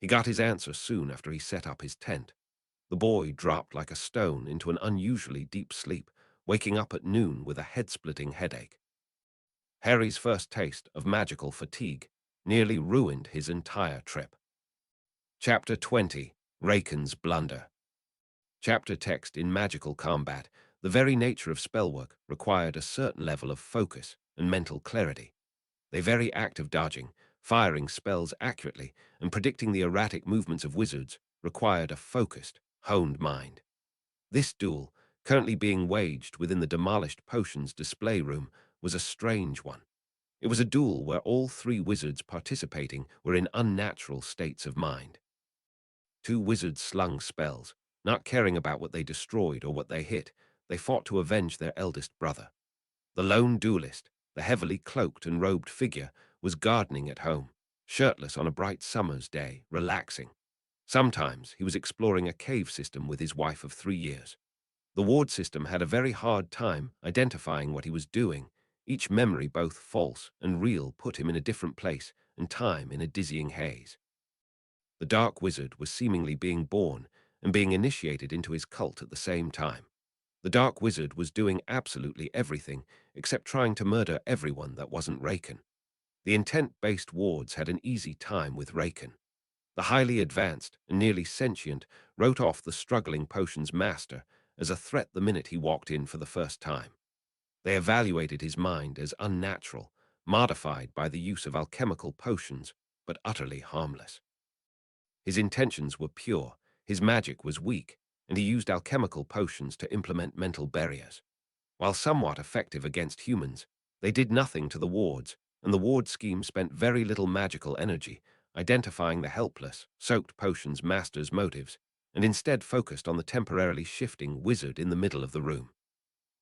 He got his answer soon after he set up his tent. The boy dropped like a stone into an unusually deep sleep, waking up at noon with a head-splitting headache. Harry's first taste of magical fatigue nearly ruined his entire trip. Chapter 20. Raken's Blunder. Chapter text in magical combat. The very nature of spellwork required a certain level of focus and mental clarity. The very act of dodging, firing spells accurately, and predicting the erratic movements of wizards required a focused, honed mind. This duel, currently being waged within the demolished potions display room, was a strange one. It was a duel where all three wizards participating were in unnatural states of mind. Two wizards slung spells, not caring about what they destroyed or what they hit. They fought to avenge their eldest brother. The lone duelist, the heavily cloaked and robed figure, was gardening at home, shirtless on a bright summer's day, relaxing. Sometimes he was exploring a cave system with his wife of 3 years. The ward system had a very hard time identifying what he was doing. Each memory, both false and real, put him in a different place and time in a dizzying haze. The dark wizard was seemingly being born and being initiated into his cult at the same time. The dark wizard was doing absolutely everything except trying to murder everyone that wasn't Raken. The intent-based wards had an easy time with Raken. The highly advanced and nearly sentient wrote off the struggling potions master as a threat the minute he walked in for the first time. They evaluated his mind as unnatural, modified by the use of alchemical potions, but utterly harmless. His intentions were pure, his magic was weak, and he used alchemical potions to implement mental barriers. While somewhat effective against humans, they did nothing to the wards, and the ward scheme spent very little magical energy identifying the helpless, soaked potions master's motives, and instead focused on the temporarily shifting wizard in the middle of the room.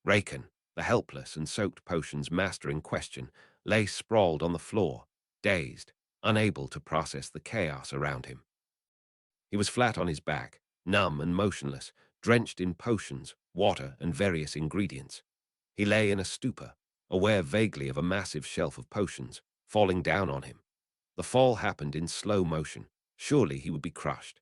Raken, the helpless and soaked potions master in question, lay sprawled on the floor, dazed, unable to process the chaos around him. He was flat on his back, numb and motionless, drenched in potions, water, and various ingredients. He lay in a stupor, aware vaguely of a massive shelf of potions, falling down on him. The fall happened in slow motion. Surely he would be crushed.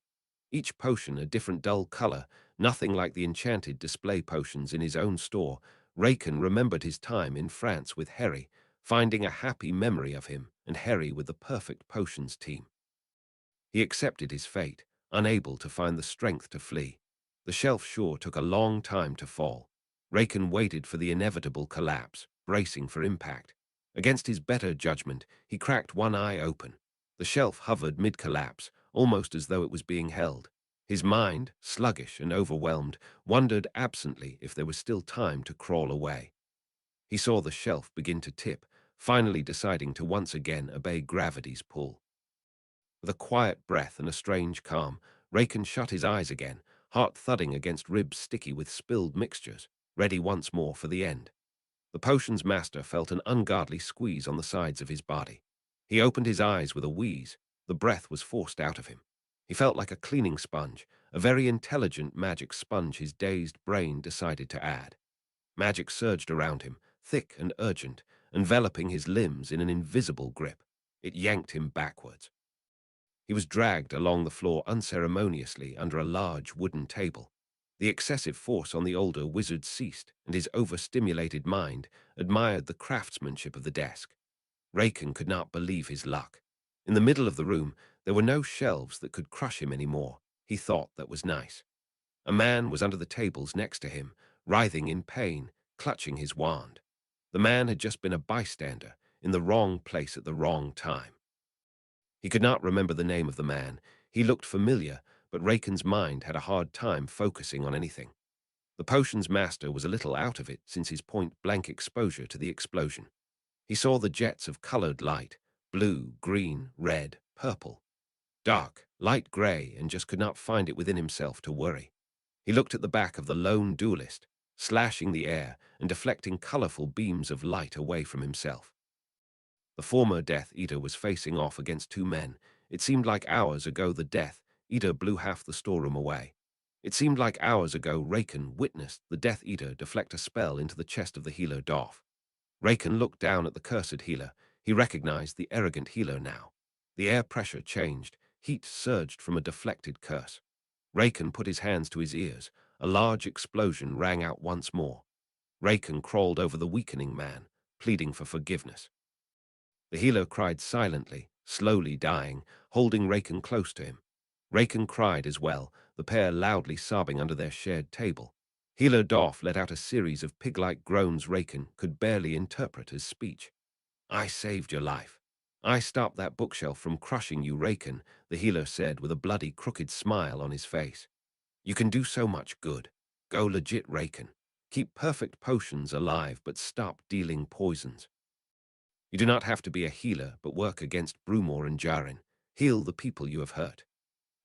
Each potion a different dull color, nothing like the enchanted display potions in his own store. Raken remembered his time in France with Harry, finding a happy memory of him and Harry with the perfect potions team. He accepted his fate, unable to find the strength to flee. The shelf sure took a long time to fall. Raken waited for the inevitable collapse, bracing for impact. Against his better judgment, he cracked one eye open. The shelf hovered mid-collapse, almost as though it was being held. His mind, sluggish and overwhelmed, wondered absently if there was still time to crawl away. He saw the shelf begin to tip, finally deciding to once again obey gravity's pull. With a quiet breath and a strange calm, Raken shut his eyes again, heart thudding against ribs sticky with spilled mixtures, ready once more for the end. The potion's master felt an ungodly squeeze on the sides of his body. He opened his eyes with a wheeze. The breath was forced out of him. He felt like a cleaning sponge, a very intelligent magic sponge his dazed brain decided to add. Magic surged around him, thick and urgent, enveloping his limbs in an invisible grip. It yanked him backwards. He was dragged along the floor unceremoniously under a large wooden table. The excessive force on the older wizard ceased, and his overstimulated mind admired the craftsmanship of the desk. Raken could not believe his luck. In the middle of the room, there were no shelves that could crush him anymore. He thought that was nice. A man was under the tables next to him, writhing in pain, clutching his wand. The man had just been a bystander, in the wrong place at the wrong time. He could not remember the name of the man. He looked familiar, but Raken's mind had a hard time focusing on anything. The potion's master was a little out of it since his point-blank exposure to the explosion. He saw the jets of colored light, blue, green, red, purple, dark, light gray, and just could not find it within himself to worry. He looked at the back of the lone duelist, slashing the air and deflecting colorful beams of light away from himself. The former Death Eater was facing off against two men. It seemed like hours ago the Death Eater blew half the storeroom away. It seemed like hours ago Raken witnessed the Death Eater deflect a spell into the chest of the healer Dolph. Raken looked down at the cursed healer. He recognized the arrogant healer now. The air pressure changed. Heat surged from a deflected curse. Raken put his hands to his ears. A large explosion rang out once more. Raken crawled over the weakening man, pleading for forgiveness. The healer cried silently, slowly dying, holding Raken close to him. Raken cried as well, the pair loudly sobbing under their shared table. Healer Dolph let out a series of pig-like groans Raken could barely interpret as speech. "I saved your life. I stopped that bookshelf from crushing you, Raken," the healer said with a bloody, crooked smile on his face. "You can do so much good. Go legit, Raken. Keep perfect potions alive, but stop dealing poisons. You do not have to be a healer, but work against Brumor and Jarin. Heal the people you have hurt."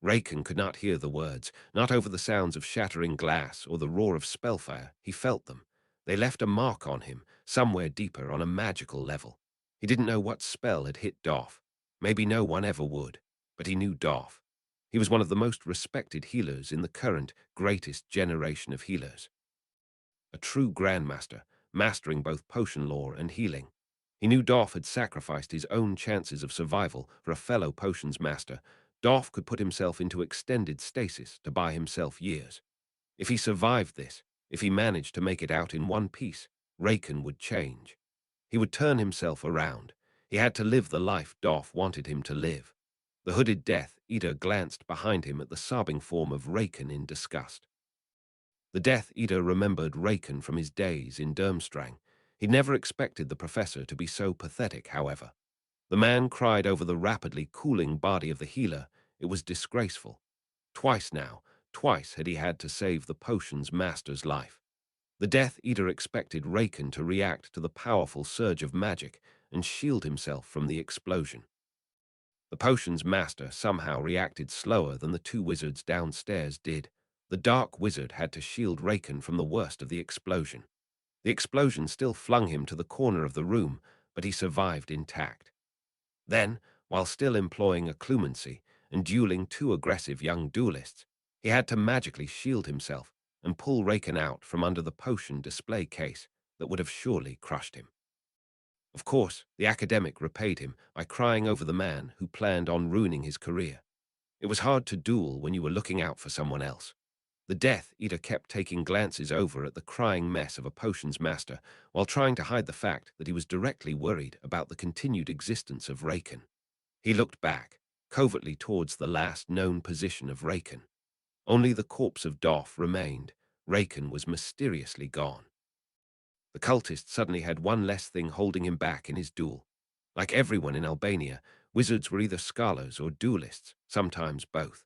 Raken could not hear the words, not over the sounds of shattering glass or the roar of spellfire. He felt them. They left a mark on him, somewhere deeper on a magical level. He didn't know what spell had hit Dolph. Maybe no one ever would, but he knew Dolph. He was one of the most respected healers in the current, greatest generation of healers. A true grandmaster, mastering both potion lore and healing. He knew Dolph had sacrificed his own chances of survival for a fellow potions master. Dolph could put himself into extended stasis to buy himself years. If he survived this, if he managed to make it out in one piece, Raken would change. He would turn himself around. He had to live the life Dolph wanted him to live. The hooded Death Eater glanced behind him at the sobbing form of Raken in disgust. The Death Eater remembered Raken from his days in Durmstrang. He'd never expected the professor to be so pathetic, however. The man cried over the rapidly cooling body of the healer. It was disgraceful. Twice now, twice had he had to save the potion's master's life. The Death Eater expected Raken to react to the powerful surge of magic and shield himself from the explosion. The potion's master somehow reacted slower than the two wizards downstairs did. The dark wizard had to shield Raken from the worst of the explosion. The explosion still flung him to the corner of the room, but he survived intact. Then, while still employing occlumency and dueling two aggressive young duelists, he had to magically shield himself and pull Raken out from under the potion display case that would have surely crushed him. Of course, the academic repaid him by crying over the man who planned on ruining his career. It was hard to duel when you were looking out for someone else. The Death Eater kept taking glances over at the crying mess of a potions master while trying to hide the fact that he was directly worried about the continued existence of Raken. He looked back, covertly towards the last known position of Raken. Only the corpse of Dolph remained. Raken was mysteriously gone. The cultist suddenly had one less thing holding him back in his duel. Like everyone in Albania, Wizards were either scholars or duelists, sometimes both.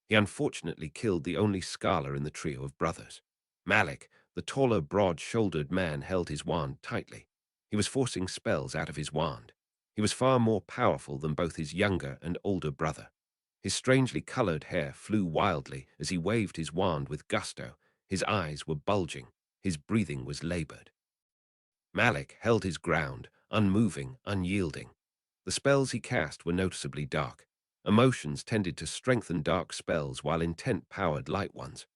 He unfortunately killed the only scholar in the trio of brothers. Malik, the taller, broad-shouldered man, held his wand tightly. He was forcing spells out of his wand. He was far more powerful than both his younger and older brother. His strangely colored hair flew wildly as he waved his wand with gusto. His eyes were bulging. His breathing was labored. Malik held his ground, unmoving, unyielding. The spells he cast were noticeably dark. Emotions tended to strengthen dark spells while intent powered light ones.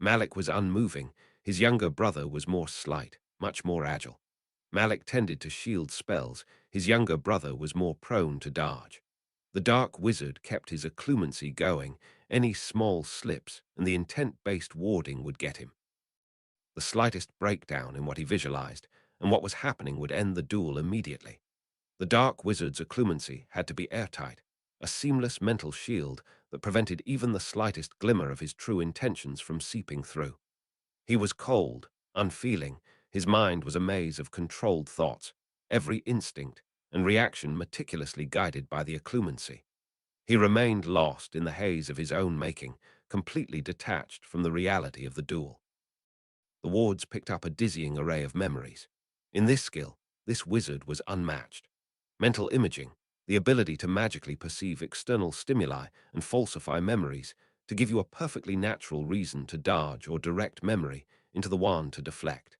Malik was unmoving. His younger brother was more slight, much more agile. Malik tended to shield spells. His younger brother was more prone to dodge. The dark wizard kept his occlumency going. Any small slips and the intent-based warding would get him. The slightest breakdown in what he visualized and what was happening would end the duel immediately. The dark wizard's occlumency had to be airtight, a seamless mental shield that prevented even the slightest glimmer of his true intentions from seeping through. He was cold, unfeeling. His mind was a maze of controlled thoughts, every instinct and reaction meticulously guided by the occlumency. He remained lost in the haze of his own making, completely detached from the reality of the duel. The wards picked up a dizzying array of memories. In this skill, this wizard was unmatched. Mental imaging, the ability to magically perceive external stimuli and falsify memories, to give you a perfectly natural reason to dodge or direct memory into the wand to deflect.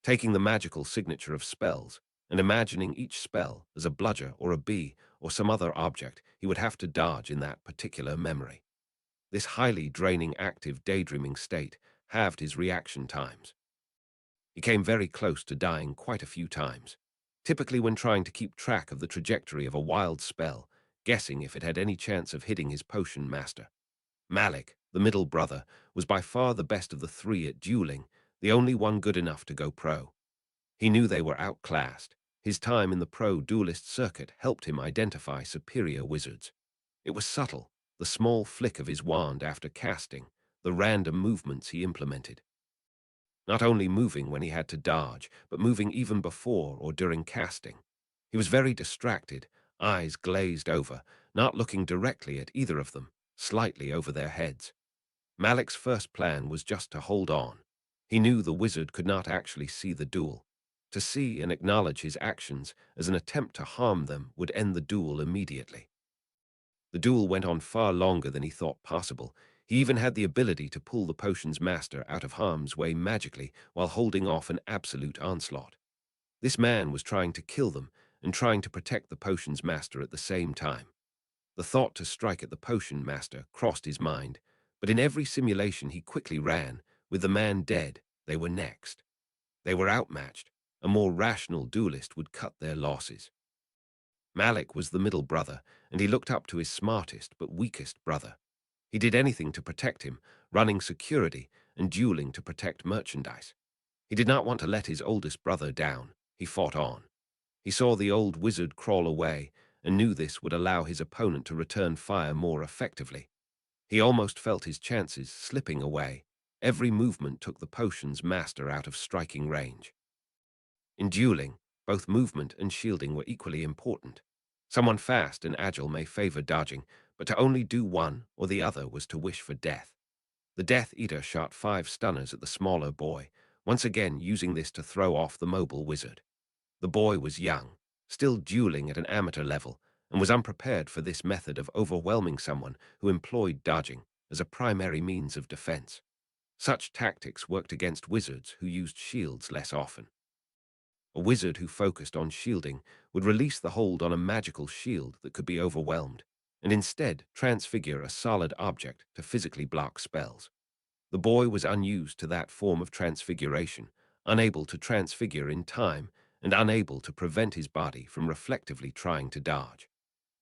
Taking the magical signature of spells and imagining each spell as a bludger or a bee or some other object he would have to dodge in that particular memory. This highly draining active daydreaming state halved his reaction times. He came very close to dying quite a few times, typically when trying to keep track of the trajectory of a wild spell, guessing if it had any chance of hitting his potion master. Malik, the middle brother, was by far the best of the three at dueling, the only one good enough to go pro. He knew they were outclassed. His time in the pro duelist circuit helped him identify superior wizards. It was subtle, the small flick of his wand after casting, the random movements he implemented. Not only moving when he had to dodge, but moving even before or during casting. He was very distracted, eyes glazed over, not looking directly at either of them, slightly over their heads. Malik's first plan was just to hold on. He knew the wizard could not actually see the duel. To see and acknowledge his actions as an attempt to harm them would end the duel immediately. The duel went on far longer than he thought possible. He even had the ability to pull the potion's master out of harm's way magically while holding off an absolute onslaught. This man was trying to kill them and trying to protect the potion's master at the same time. The thought to strike at the potion master crossed his mind, but in every simulation he quickly ran. With the man dead, they were next. They were outmatched. A more rational duelist would cut their losses. Malik was the middle brother, and he looked up to his smartest but weakest brother. He did anything to protect him, running security and dueling to protect merchandise. He did not want to let his oldest brother down. He fought on. He saw the old wizard crawl away and knew this would allow his opponent to return fire more effectively. He almost felt his chances slipping away. Every movement took the potion's master out of striking range. In dueling, both movement and shielding were equally important. Someone fast and agile may favor dodging, but to only do one or the other was to wish for death. The Death Eater shot 5 stunners at the smaller boy, once again using this to throw off the mobile wizard. The boy was young, still dueling at an amateur level, and was unprepared for this method of overwhelming someone who employed dodging as a primary means of defense. Such tactics worked against wizards who used shields less often. A wizard who focused on shielding would release the hold on a magical shield that could be overwhelmed, and instead transfigure a solid object to physically block spells. The boy was unused to that form of transfiguration, unable to transfigure in time, and unable to prevent his body from reflectively trying to dodge.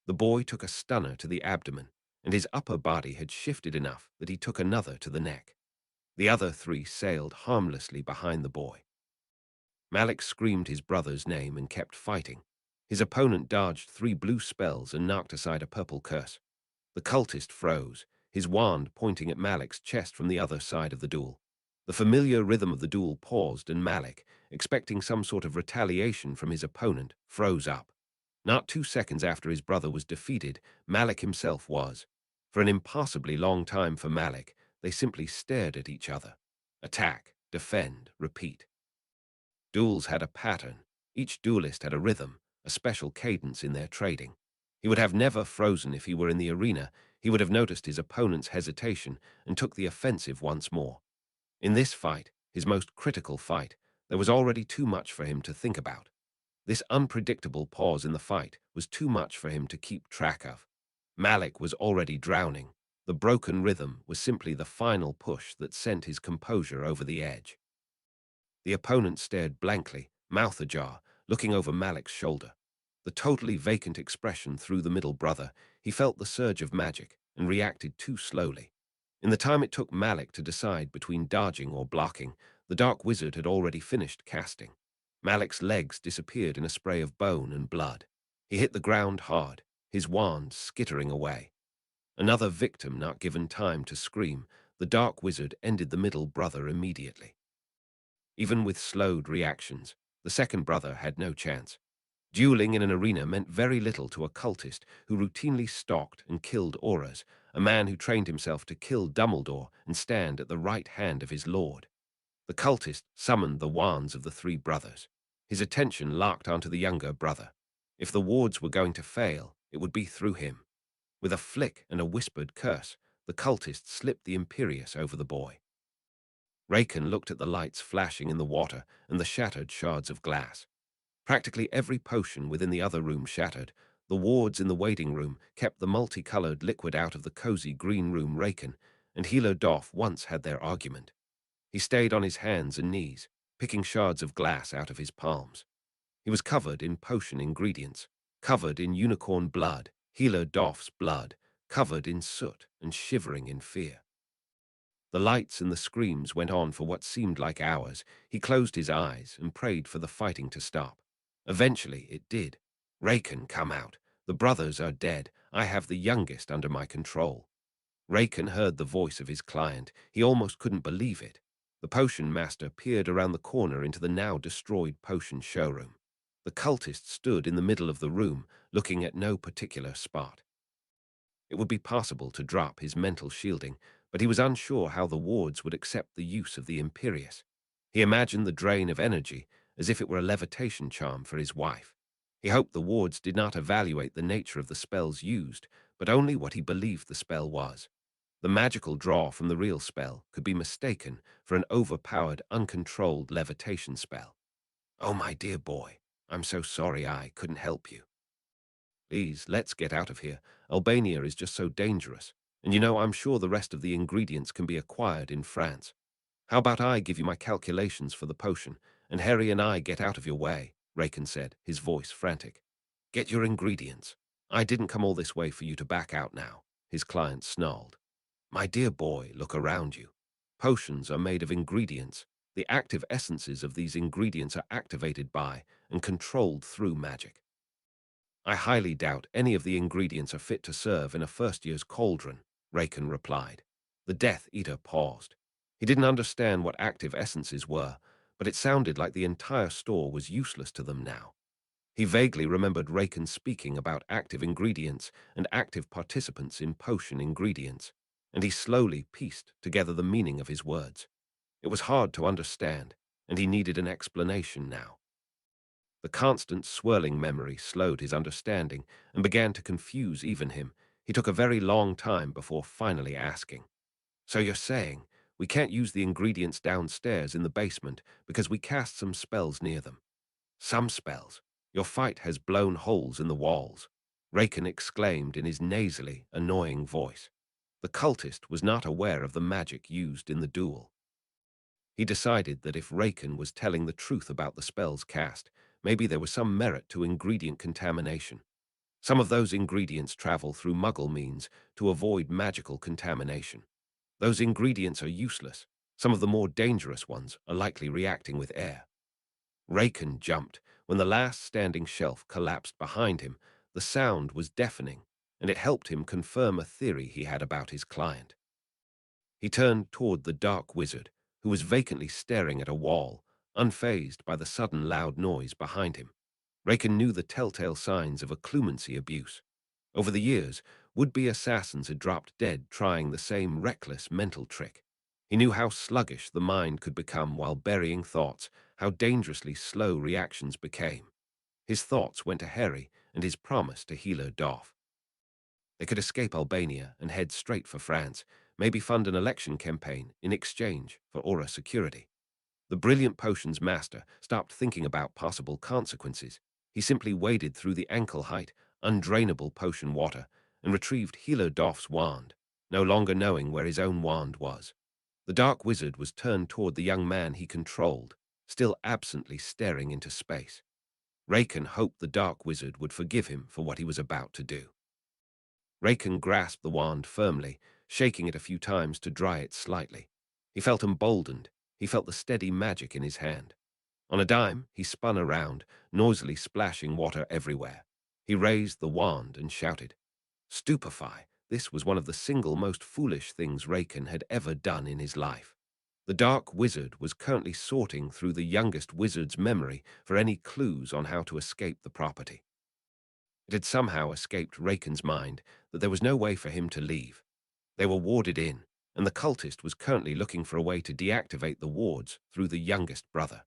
The boy took a stunner to the abdomen, and his upper body had shifted enough that he took another to the neck. The other 3 sailed harmlessly behind the boy. Malik screamed his brother's name and kept fighting. His opponent dodged 3 blue spells and knocked aside a purple curse. The cultist froze, his wand pointing at Malik's chest from the other side of the duel. The familiar rhythm of the duel paused, and Malik, expecting some sort of retaliation from his opponent, froze up. Not 2 seconds after his brother was defeated, Malik himself was. For an impossibly long time for Malik, they simply stared at each other. Attack, defend, repeat. Duels had a pattern. Each duelist had a rhythm, a special cadence in their trading. He would have never frozen if he were in the arena. He would have noticed his opponent's hesitation and took the offensive once more. In this fight, his most critical fight, there was already too much for him to think about. This unpredictable pause in the fight was too much for him to keep track of. Malik was already drowning. The broken rhythm was simply the final push that sent his composure over the edge. The opponent stared blankly, mouth ajar, looking over Malik's shoulder. The totally vacant expression through the middle brother. He felt the surge of magic and reacted too slowly. In the time it took Malik to decide between dodging or blocking, the dark wizard had already finished casting. Malik's legs disappeared in a spray of bone and blood. He hit the ground hard, his wand skittering away. Another victim not given time to scream, the dark wizard ended the middle brother immediately. Even with slowed reactions, the second brother had no chance. Dueling in an arena meant very little to a cultist who routinely stalked and killed auras, a man who trained himself to kill Dumbledore and stand at the right hand of his lord. The cultist summoned the wands of the three brothers. His attention locked onto the younger brother. If the wards were going to fail, it would be through him. With a flick and a whispered curse, the cultist slipped the Imperius over the boy. Raken looked at the lights flashing in the water and the shattered shards of glass. Practically every potion within the other room shattered. The wards in the waiting room kept the multicolored liquid out of the cozy green room. Raken and Hilo Doff once had their argument. He stayed on his hands and knees, picking shards of glass out of his palms. He was covered in potion ingredients, covered in unicorn blood, Hilo Doff's blood, covered in soot and shivering in fear. The lights and the screams went on for what seemed like hours. He closed his eyes and prayed for the fighting to stop. Eventually, it did. Raken, come out. The brothers are dead. I have the youngest under my control. Raken heard the voice of his client. He almost couldn't believe it. The potion master peered around the corner into the now destroyed potion showroom. The cultist stood in the middle of the room, looking at no particular spot. It would be possible to drop his mental shielding, but he was unsure how the wards would accept the use of the Imperius. He imagined the drain of energy as if it were a levitation charm for his wife. He hoped the wards did not evaluate the nature of the spells used, but only what he believed the spell was. The magical draw from the real spell could be mistaken for an overpowered, uncontrolled levitation spell. Oh, my dear boy, I'm so sorry I couldn't help you. Please, let's get out of here. Albania is just so dangerous. And I'm sure the rest of the ingredients can be acquired in France. How about I give you my calculations for the potion, and Harry and I get out of your way, Raken said, his voice frantic. Get your ingredients. I didn't come all this way for you to back out now, his client snarled. My dear boy, look around you. Potions are made of ingredients. The active essences of these ingredients are activated by and controlled through magic. I highly doubt any of the ingredients are fit to serve in a first-year's cauldron, Raken replied. The Death Eater paused. He didn't understand what active essences were, but it sounded like the entire store was useless to them now. He vaguely remembered Raken speaking about active ingredients and active participants in potion ingredients, and he slowly pieced together the meaning of his words. It was hard to understand, and he needed an explanation now. The constant swirling memory slowed his understanding and began to confuse even him. He took a very long time before finally asking. So you're saying we can't use the ingredients downstairs in the basement because we cast some spells near them? Some spells? Your fight has blown holes in the walls, Raken exclaimed in his nasally, annoying voice. The cultist was not aware of the magic used in the duel. He decided that if Raken was telling the truth about the spells cast, maybe there was some merit to ingredient contamination. Some of those ingredients travel through Muggle means to avoid magical contamination. Those ingredients are useless. Some of the more dangerous ones are likely reacting with air. Raken jumped. When the last standing shelf collapsed behind him, the sound was deafening, and it helped him confirm a theory he had about his client. He turned toward the dark wizard, who was vacantly staring at a wall, unfazed by the sudden loud noise behind him. Raken knew the telltale signs of a clumsy abuse. Over the years, would-be assassins had dropped dead trying the same reckless mental trick. He knew how sluggish the mind could become while burying thoughts, how dangerously slow reactions became. His thoughts went to Harry and his promise to heal her Doff. They could escape Albania and head straight for France, maybe fund an election campaign in exchange for aura security. The brilliant potions master stopped thinking about possible consequences. He simply waded through the ankle-height, undrainable potion water and retrieved Healer Doff's wand, no longer knowing where his own wand was. The dark wizard was turned toward the young man he controlled, still absently staring into space. Raken hoped the dark wizard would forgive him for what he was about to do. Raken grasped the wand firmly, shaking it a few times to dry it slightly. He felt emboldened. He felt the steady magic in his hand. On a dime, he spun around, noisily splashing water everywhere. He raised the wand and shouted. Stupefy, this was one of the single most foolish things Raken had ever done in his life. The dark wizard was currently sorting through the youngest wizard's memory for any clues on how to escape the property. It had somehow escaped Raken's mind that there was no way for him to leave. They were warded in, and the cultist was currently looking for a way to deactivate the wards through the youngest brother.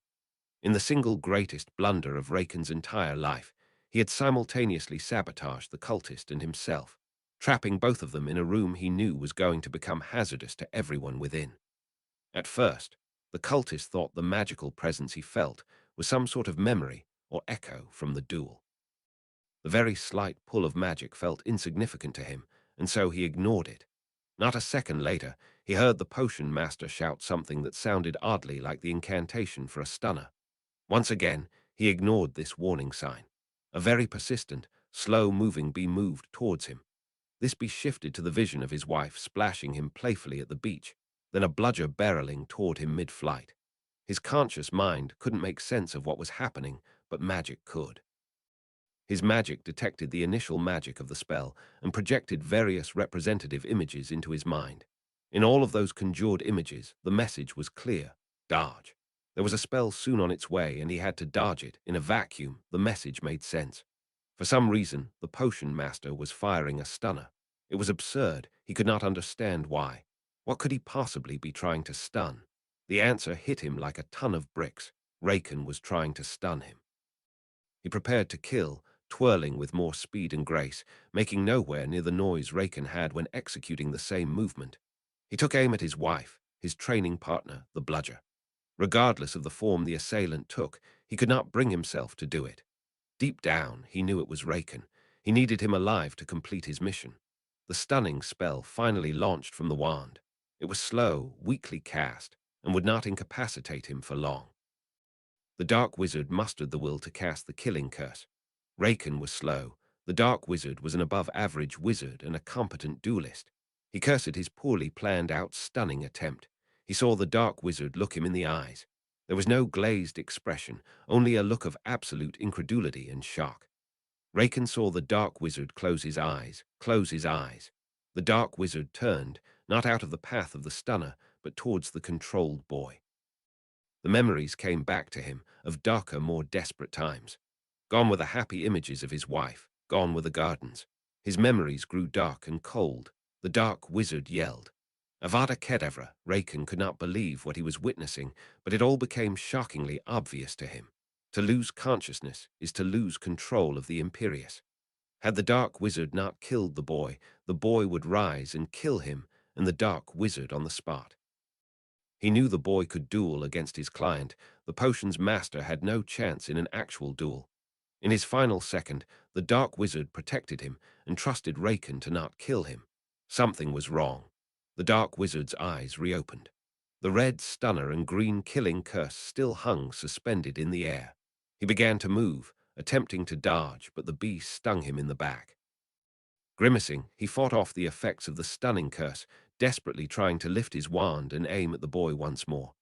In the single greatest blunder of Raken's entire life, he had simultaneously sabotaged the cultist and himself, trapping both of them in a room he knew was going to become hazardous to everyone within. At first, the cultist thought the magical presence he felt was some sort of memory or echo from the duel. The very slight pull of magic felt insignificant to him, and so he ignored it. Not a second later, he heard the potion master shout something that sounded oddly like the incantation for a stunner. Once again, he ignored this warning sign. A very persistent, slow-moving bee moved towards him. This bee shifted to the vision of his wife splashing him playfully at the beach, then a bludger barreling toward him mid-flight. His conscious mind couldn't make sense of what was happening, but magic could. His magic detected the initial magic of the spell and projected various representative images into his mind. In all of those conjured images, the message was clear: dodge. There was a spell soon on its way, and he had to dodge it. In a vacuum, the message made sense. For some reason, the potion master was firing a stunner. It was absurd. He could not understand why. What could he possibly be trying to stun? The answer hit him like a ton of bricks. Raken was trying to stun him. He prepared to kill, twirling with more speed and grace, making nowhere near the noise Raken had when executing the same movement. He took aim at his wife, his training partner, the bludger. Regardless of the form the assailant took, he could not bring himself to do it. Deep down, he knew it was Raken. He needed him alive to complete his mission. The stunning spell finally launched from the wand. It was slow, weakly cast, and would not incapacitate him for long. The dark wizard mustered the will to cast the killing curse. Raken was slow. The dark wizard was an above-average wizard and a competent duelist. He cursed his poorly planned-out stunning attempt. He saw the dark wizard look him in the eyes. There was no glazed expression, only a look of absolute incredulity and shock. Raken saw the dark wizard close his eyes. The dark wizard turned, not out of the path of the stunner, but towards the controlled boy. The memories came back to him of darker, more desperate times. Gone were the happy images of his wife, gone were the gardens. His memories grew dark and cold. The dark wizard yelled. Avada Kedavra. Raken could not believe what he was witnessing, but it all became shockingly obvious to him. To lose consciousness is to lose control of the Imperius. Had the dark wizard not killed the boy would rise and kill him and the dark wizard on the spot. He knew the boy could duel against his client. The potion's master had no chance in an actual duel. In his final second, the dark wizard protected him and trusted Raken to not kill him. Something was wrong. The dark wizard's eyes reopened. The red stunner and green killing curse still hung suspended in the air. He began to move, attempting to dodge, but the beast stung him in the back. Grimacing, he fought off the effects of the stunning curse, desperately trying to lift his wand and aim at the boy once more.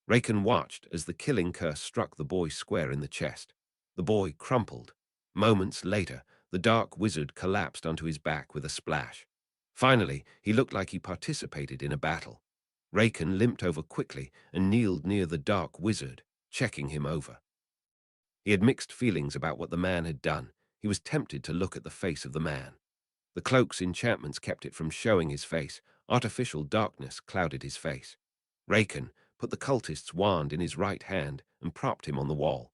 Raken watched as the killing curse struck the boy square in the chest. The boy crumpled. Moments later, the dark wizard collapsed onto his back with a splash. Finally, he looked like he participated in a battle. Raken limped over quickly and kneeled near the dark wizard, checking him over. He had mixed feelings about what the man had done. He was tempted to look at the face of the man. The cloak's enchantments kept it from showing his face. Artificial darkness clouded his face. Raken put the cultist's wand in his right hand and propped him on the wall.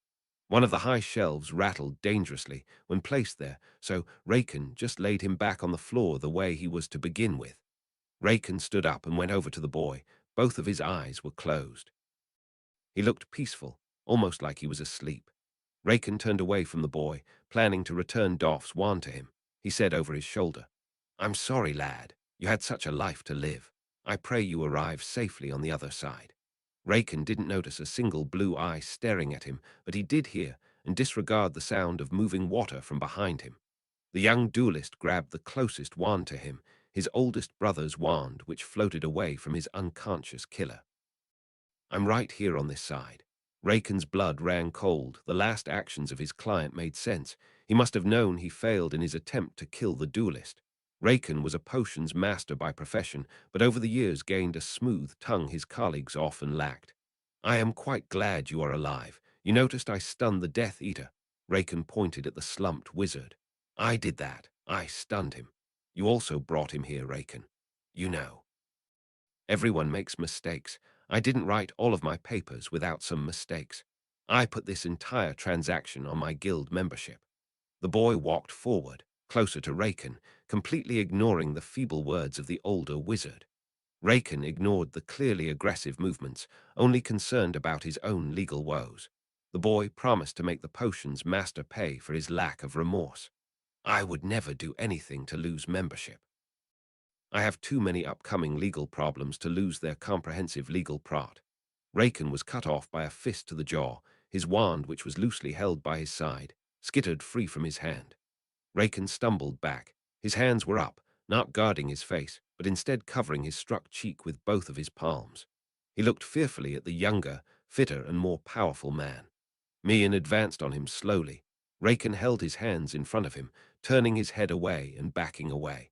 One of the high shelves rattled dangerously when placed there, so Raken just laid him back on the floor the way he was to begin with. Raken stood up and went over to the boy. Both of his eyes were closed. He looked peaceful, almost like he was asleep. Raken turned away from the boy, planning to return Doff's wand to him. He said over his shoulder, "I'm sorry, lad. You had such a life to live. I pray you arrive safely on the other side." Raken didn't notice a single blue eye staring at him, but he did hear and disregard the sound of moving water from behind him. The young duelist grabbed the closest wand to him, his oldest brother's wand, which floated away from his unconscious killer. "I'm right here on this side." Raken's blood ran cold. The last actions of his client made sense. He must have known he failed in his attempt to kill the duelist. Raken was a potions master by profession, but over the years gained a smooth tongue his colleagues often lacked. "I am quite glad you are alive. You noticed I stunned the Death Eater." Raken pointed at the slumped wizard. "I did that. I stunned him. You also brought him here, Raken. You know. Everyone makes mistakes. I didn't write all of my papers without some mistakes. I put this entire transaction on my guild membership." The boy walked forward, closer to Raken, completely ignoring the feeble words of the older wizard. Raken ignored the clearly aggressive movements, only concerned about his own legal woes. The boy promised to make the potions master pay for his lack of remorse. "I would never do anything to lose membership. I have too many upcoming legal problems to lose their comprehensive legal prot." Raken was cut off by a fist to the jaw. His wand, which was loosely held by his side, skittered free from his hand. Raken stumbled back. His hands were up, not guarding his face, but instead covering his struck cheek with both of his palms. He looked fearfully at the younger, fitter, and more powerful man. Mian advanced on him slowly. Raken held his hands in front of him, turning his head away and backing away.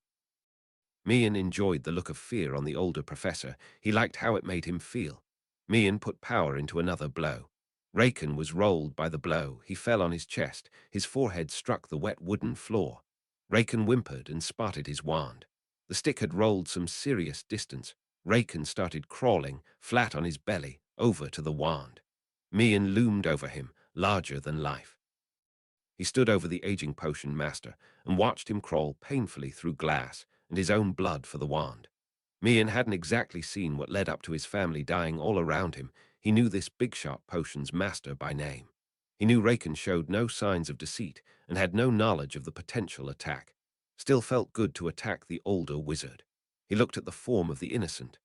Mian enjoyed the look of fear on the older professor. He liked how it made him feel. Mian put power into another blow. Raken was rolled by the blow. He fell on his chest. His forehead struck the wet wooden floor. Raken whimpered and spotted his wand. The stick had rolled some serious distance. Raken started crawling, flat on his belly, over to the wand. Mian loomed over him, larger than life. He stood over the aging potion master and watched him crawl painfully through glass and his own blood for the wand. Mian hadn't exactly seen what led up to his family dying all around him. He knew this big-shot potions master by name. He knew Raken showed no signs of deceit and had no knowledge of the potential attack. Still felt good to attack the older wizard. He looked at the form of the innocent.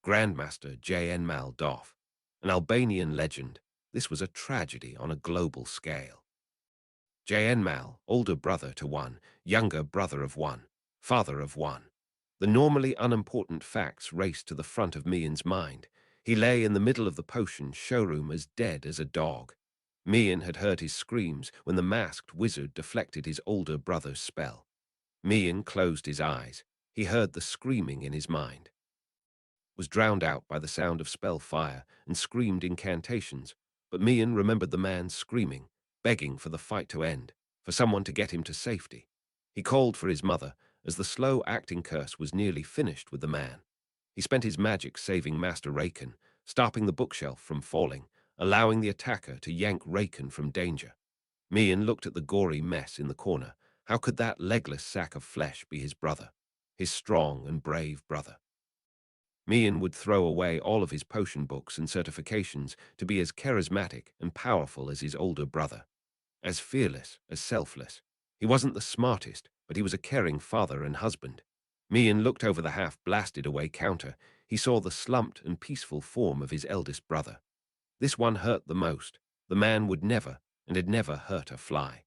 Grandmaster J.N. Doff, an Albanian legend. This was a tragedy on a global scale. J.N. Mal, older brother to one, younger brother of one, father of one. The normally unimportant facts raced to the front of Mian's mind. He lay in the middle of the potion showroom as dead as a dog. Mian had heard his screams when the masked wizard deflected his older brother's spell. Mian closed his eyes. He heard the screaming in his mind. Was drowned out by the sound of spell fire and screamed incantations, but Mian remembered the man screaming, begging for the fight to end, for someone to get him to safety. He called for his mother, as the slow-acting curse was nearly finished with the man. He spent his magic saving Master Raken, stopping the bookshelf from falling, allowing the attacker to yank Raken from danger. Mian looked at the gory mess in the corner. How could that legless sack of flesh be his brother, his strong and brave brother? Mian would throw away all of his potion books and certifications to be as charismatic and powerful as his older brother, as fearless, as selfless. He wasn't the smartest, but he was a caring father and husband. Mian looked over the half-blasted away counter. He saw the slumped and peaceful form of his eldest brother. This one hurt the most. The man would never, and had never hurt a fly.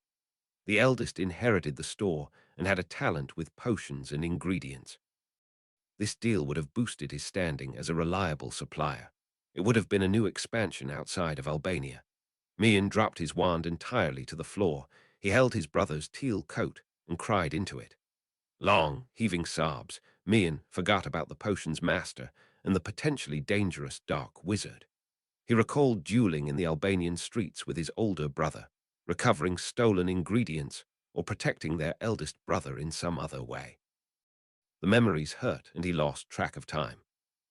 The eldest inherited the store and had a talent with potions and ingredients. This deal would have boosted his standing as a reliable supplier. It would have been a new expansion outside of Albania. Mian dropped his wand entirely to the floor. He held his brother's teal coat and cried into it. Long, heaving sobs, Mian forgot about the potion's master and the potentially dangerous dark wizard. He recalled dueling in the Albanian streets with his older brother. recovering stolen ingredients, or protecting their eldest brother in some other way. The memories hurt, and he lost track of time.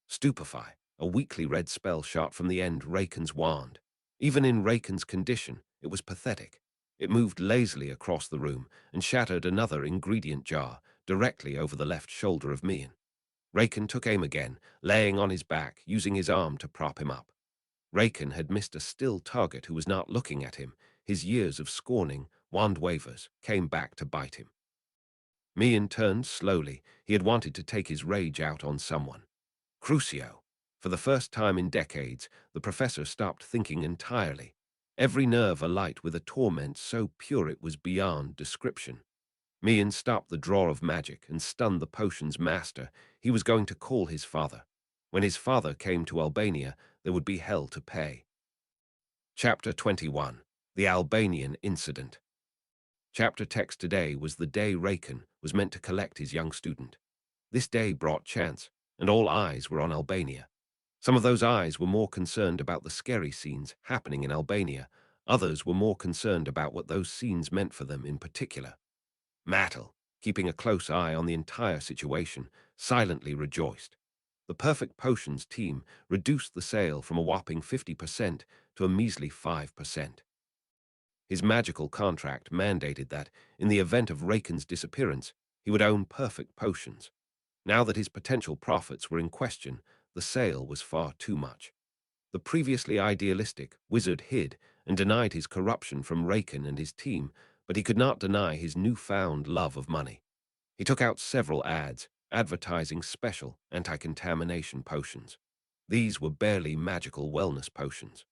Stupefy, a weakly red spell shot from the end Raken's wand. Even in Raken's condition, it was pathetic. It moved lazily across the room and shattered another ingredient jar directly over the left shoulder of Mian. Raken took aim again, laying on his back, using his arm to prop him up. Raken had missed a still target who was not looking at him. His years of scorning wand wavers came back to bite him. Mian turned slowly. He had wanted to take his rage out on someone. Crucio. For the first time in decades, the professor stopped thinking entirely. Every nerve alight with a torment so pure it was beyond description. Mian stopped the draw of magic and stunned the potion's master. He was going to call his father. When his father came to Albania, there would be hell to pay. Chapter 21. The Albanian Incident. Chapter text today was the day Raken was meant to collect his young student. This day brought chance, and all eyes were on Albania. Some of those eyes were more concerned about the scary scenes happening in Albania. Others were more concerned about what those scenes meant for them in particular. Mattel, keeping a close eye on the entire situation, silently rejoiced. The Perfect Potions team reduced the sale from a whopping 50% to a measly 5%. His magical contract mandated that, in the event of Raken's disappearance, he would own Perfect Potions. Now that his potential profits were in question, the sale was far too much. The previously idealistic wizard hid and denied his corruption from Raken and his team, but he could not deny his newfound love of money. He took out several ads, advertising special anti-contamination potions. These were barely magical wellness potions.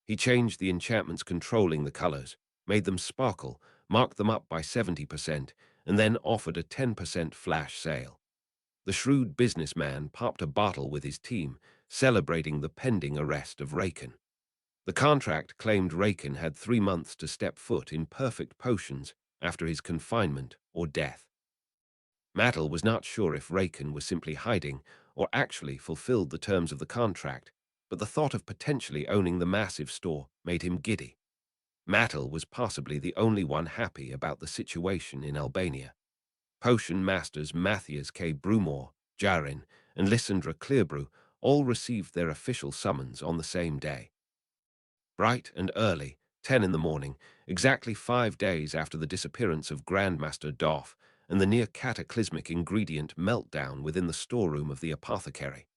He changed the enchantments controlling the colors, made them sparkle, marked them up by 70%, and then offered a 10% flash sale. The shrewd businessman popped a bottle with his team, celebrating the pending arrest of Raken. The contract claimed Raken had 3 months to step foot in Perfect Potions after his confinement or death. Mattel was not sure if Raken was simply hiding or actually fulfilled the terms of the contract, but the thought of potentially owning the massive store made him giddy. Mattel was possibly the only one happy about the situation in Albania. Potion masters Matthias K. Brumore, Jarin, and Lysandra Clearbrew all received their official summons on the same day. Bright and early, 10 in the morning, exactly 5 days after the disappearance of Grandmaster Doff and the near-cataclysmic ingredient meltdown within the storeroom of the apothecary.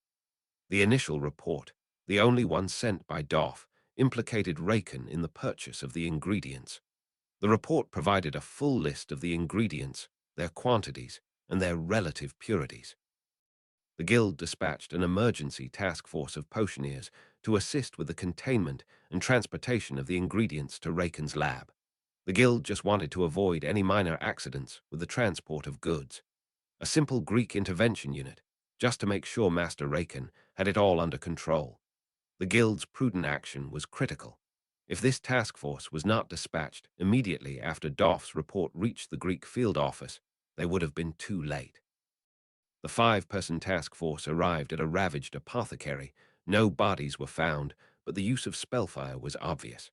The initial report, the only one sent by Doff, implicated Raken in the purchase of the ingredients. The report provided a full list of the ingredients, their quantities, and their relative purities. The Guild dispatched an emergency task force of potioneers to assist with the containment and transportation of the ingredients to Raken's lab. The Guild just wanted to avoid any minor accidents with the transport of goods. A simple Greek intervention unit, just to make sure Master Raken had it all under control. The Guild's prudent action was critical. If this task force was not dispatched immediately after Doff's report reached the Greek field office, they would have been too late. The 5-person task force arrived at a ravaged apothecary. No bodies were found, but the use of spellfire was obvious.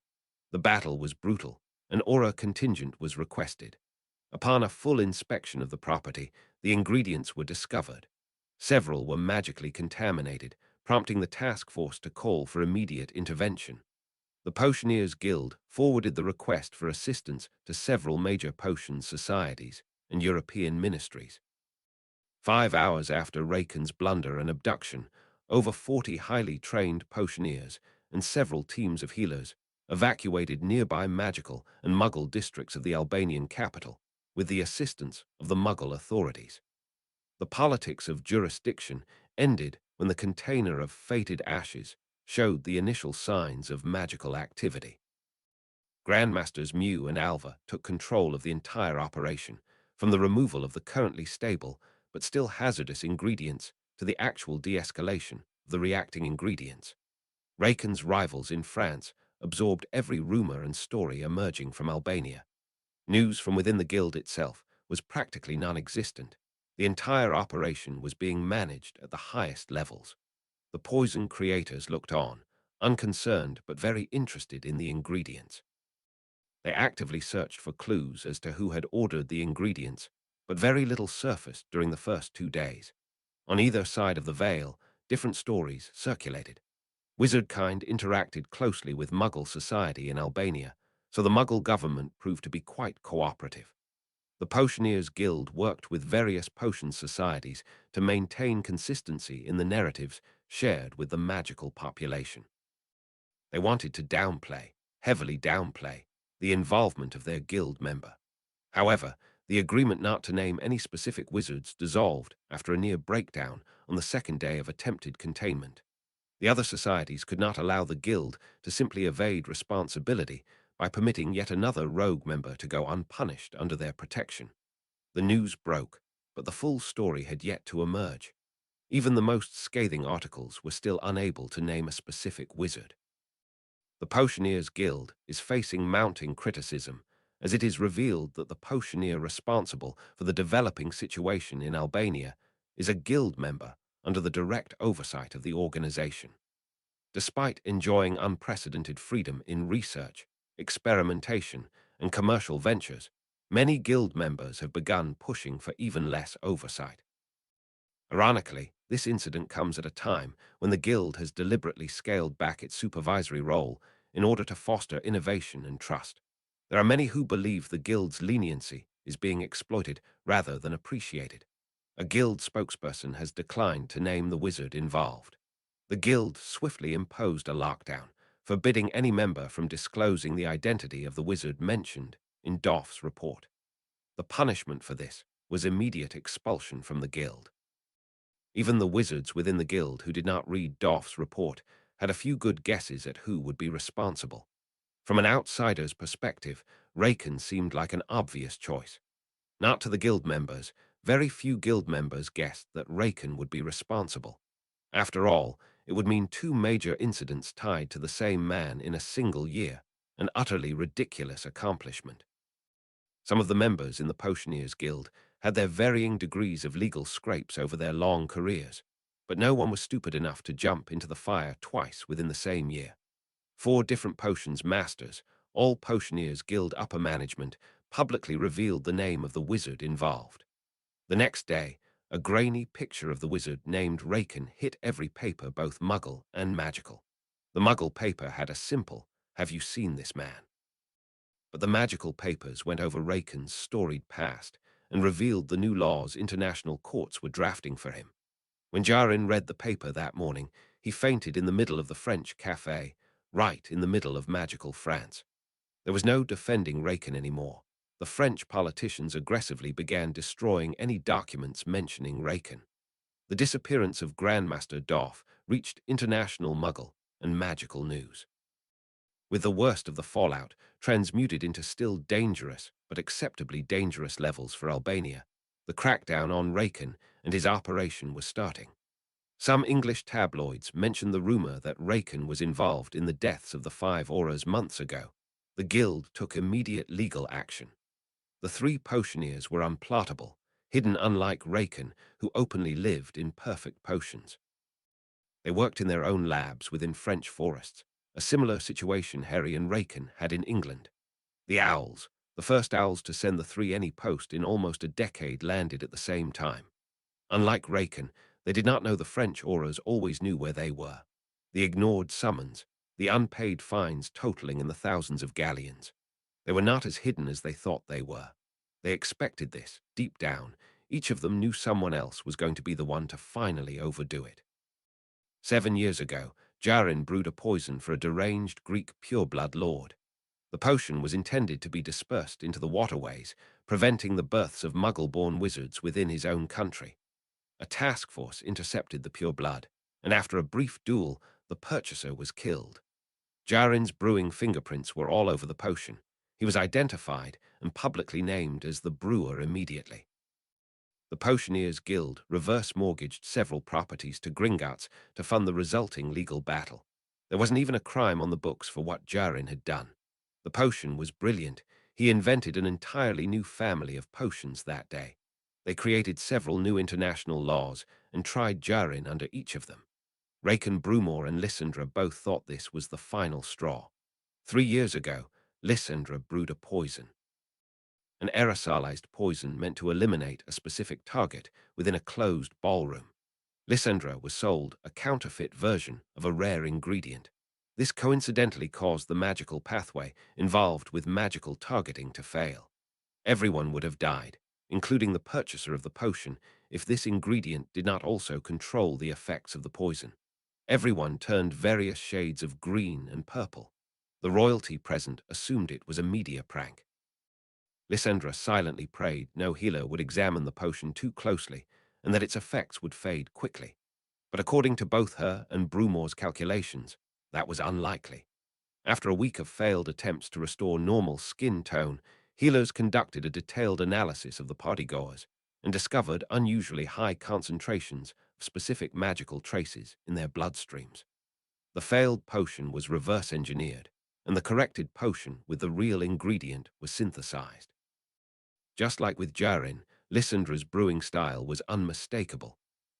The battle was brutal. An aura contingent was requested. Upon a full inspection of the property, the ingredients were discovered. Several were magically contaminated, prompting the task force to call for immediate intervention. The Potioneers Guild forwarded the request for assistance to several major potion societies and European ministries. 5 hours after Raken's blunder and abduction, over 40 highly trained potioneers and several teams of healers evacuated nearby magical and Muggle districts of the Albanian capital with the assistance of the Muggle authorities. The politics of jurisdiction ended when the container of fated ashes showed the initial signs of magical activity. Grandmasters Mew and Alva took control of the entire operation, from the removal of the currently stable but still hazardous ingredients to the actual de-escalation of the reacting ingredients. Raken's rivals in France absorbed every rumor and story emerging from Albania. News from within the guild itself was practically non-existent. The entire operation was being managed at the highest levels. The poison creators looked on, unconcerned but very interested in the ingredients. They actively searched for clues as to who had ordered the ingredients, but very little surfaced during the first 2 days. On either side of the veil, different stories circulated. Wizard kind interacted closely with Muggle society in Albania, so the Muggle government proved to be quite cooperative. The Potioneers Guild worked with various potion societies to maintain consistency in the narratives shared with the magical population. They wanted to heavily downplay, the involvement of their guild member. However, the agreement not to name any specific wizards dissolved after a near breakdown on the second day of attempted containment. The other societies could not allow the guild to simply evade responsibility by permitting yet another rogue member to go unpunished under their protection. The news broke, but the full story had yet to emerge. Even the most scathing articles were still unable to name a specific wizard. The Potioneers Guild is facing mounting criticism, as it is revealed that the potioneer responsible for the developing situation in Albania is a guild member under the direct oversight of the organization. Despite enjoying unprecedented freedom in research, experimentation, and commercial ventures, many guild members have begun pushing for even less oversight. Ironically, this incident comes at a time when the Guild has deliberately scaled back its supervisory role in order to foster innovation and trust. There are many who believe the Guild's leniency is being exploited rather than appreciated. A Guild spokesperson has declined to name the wizard involved. The Guild swiftly imposed a lockdown, forbidding any member from disclosing the identity of the wizard mentioned in Doff's report. The punishment for this was immediate expulsion from the Guild. Even the wizards within the guild who did not read Doff's report had a few good guesses at who would be responsible. From an outsider's perspective, Raken seemed like an obvious choice. Not to the guild members, very few guild members guessed that Raken would be responsible. After all, it would mean 2 major incidents tied to the same man in a single year, an utterly ridiculous accomplishment. Some of the members in the Potioneers Guild had their varying degrees of legal scrapes over their long careers, but no one was stupid enough to jump into the fire twice within the same year. 4 different potions masters, all Potioneers Guild upper management, publicly revealed the name of the wizard involved. The next day, a grainy picture of the wizard named Raken hit every paper, both Muggle and magical. The Muggle paper had a simple, "Have you seen this man?" But the magical papers went over Raken's storied past and revealed the new laws international courts were drafting for him. When Jarin read the paper that morning, he fainted in the middle of the French cafe, right in the middle of magical France. There was no defending Raken anymore. The French politicians aggressively began destroying any documents mentioning Raken. The disappearance of Grandmaster Doff reached international Muggle and magical news. With the worst of the fallout transmuted into still dangerous but acceptably dangerous levels for Albania, the crackdown on Raken and his operation was starting. Some English tabloids mentioned the rumor that Raken was involved in the deaths of the 5 Auras months ago. The Guild took immediate legal action. The 3 Potioneers were unplottable, hidden unlike Raken, who openly lived in perfect potions. They worked in their own labs within French forests, a similar situation Harry and Raken had in England. The Owls, the first Owls to send the 3 any post in almost a decade, landed at the same time. Unlike Raken, they did not know the French Auras always knew where they were. The ignored summons, the unpaid fines totaling in the thousands of galleons. They were not as hidden as they thought they were. They expected this, deep down. Each of them knew someone else was going to be the one to finally overdo it. 7 years ago, Jarin brewed a poison for a deranged Greek pureblood lord. The potion was intended to be dispersed into the waterways, preventing the births of Muggle-born wizards within his own country. A task force intercepted the pureblood, and after a brief duel, the purchaser was killed. Jarin's brewing fingerprints were all over the potion. He was identified and publicly named as the brewer immediately. The Potioneers Guild reverse-mortgaged several properties to Gringotts to fund the resulting legal battle. There wasn't even a crime on the books for what Jarin had done. The potion was brilliant. He invented an entirely new family of potions that day. They created several new international laws and tried Jarin under each of them. Raken Brumore and Lysandra both thought this was the final straw. 3 years ago, Lysandra brewed a poison. An aerosolized poison meant to eliminate a specific target within a closed ballroom. Lysandra was sold a counterfeit version of a rare ingredient. This coincidentally caused the magical pathway involved with magical targeting to fail. Everyone would have died, including the purchaser of the potion, if this ingredient did not also control the effects of the poison. Everyone turned various shades of green and purple. The royalty present assumed it was a media prank. Lysandra silently prayed no healer would examine the potion too closely and that its effects would fade quickly. But according to both her and Brumore's calculations, that was unlikely. After a week of failed attempts to restore normal skin tone, healers conducted a detailed analysis of the partygoers and discovered unusually high concentrations of specific magical traces in their bloodstreams. The failed potion was reverse engineered, and the corrected potion with the real ingredient was synthesized. Just like with Jarin, Lysandra's brewing style was unmistakable.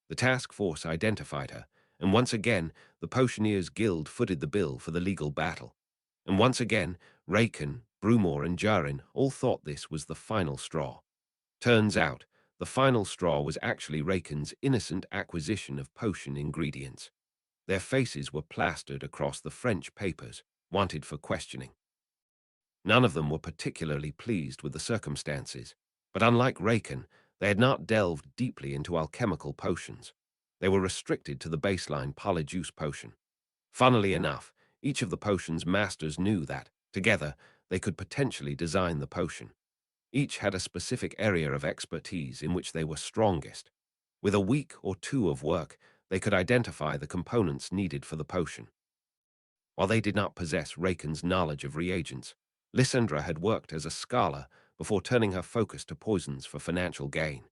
The task force identified her, and once again, the Potioneers' Guild footed the bill for the legal battle. And once again, Raken, Brumore, and Jarin all thought this was the final straw. Turns out, the final straw was actually Raken's innocent acquisition of potion ingredients. Their faces were plastered across the French papers, wanted for questioning. None of them were particularly pleased with the circumstances, but unlike Raken, they had not delved deeply into alchemical potions. They were restricted to the baseline polyjuice potion. Funnily enough, each of the potion's masters knew that, together, they could potentially design the potion. Each had a specific area of expertise in which they were strongest. With a week or two of work, they could identify the components needed for the potion. While they did not possess Raken's knowledge of reagents, Lysandra had worked as a scholar before turning her focus to poisons for financial gain.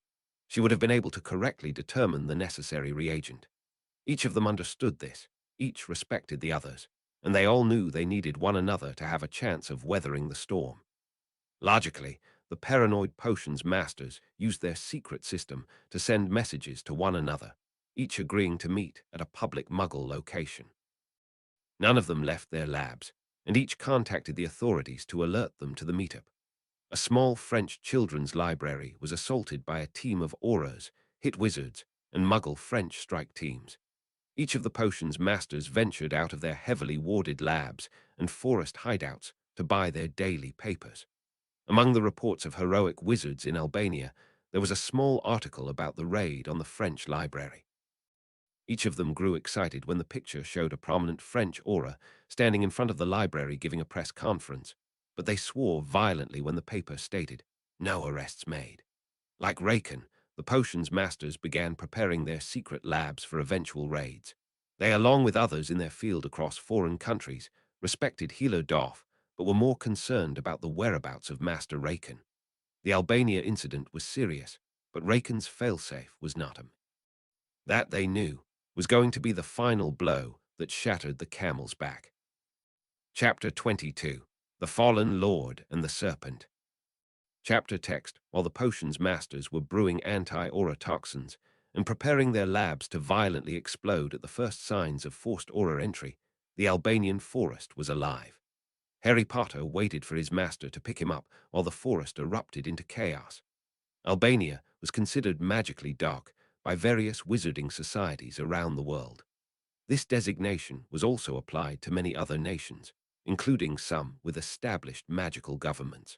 She would have been able to correctly determine the necessary reagent. Each of them understood this, each respected the others, and they all knew they needed one another to have a chance of weathering the storm. Logically, the paranoid potions masters used their secret system to send messages to one another, each agreeing to meet at a public muggle location. None of them left their labs, and each contacted the authorities to alert them to the meetup. A small French children's library was assaulted by a team of aurors, hit wizards, and muggle French strike teams. Each of the potions masters ventured out of their heavily warded labs and forest hideouts to buy their daily papers. Among the reports of heroic wizards in Albania, there was a small article about the raid on the French library. Each of them grew excited when the picture showed a prominent French aura standing in front of the library giving a press conference, but they swore violently when the paper stated, "No arrests made." Like Raken, the potions masters began preparing their secret labs for eventual raids. They, along with others in their field across foreign countries, respected Hilo Doff, but were more concerned about the whereabouts of Master Raken. The Albania incident was serious, but Raken's failsafe was not. That, they knew, was going to be the final blow that shattered the camel's back. Chapter 22. The Fallen Lord and the Serpent. Chapter text. While the potions masters were brewing anti-aura toxins and preparing their labs to violently explode at the first signs of forced aura entry, the Albanian forest was alive. Harry Potter waited for his master to pick him up while the forest erupted into chaos. Albania was considered magically dark by various wizarding societies around the world. This designation was also applied to many other nations, including some with established magical governments.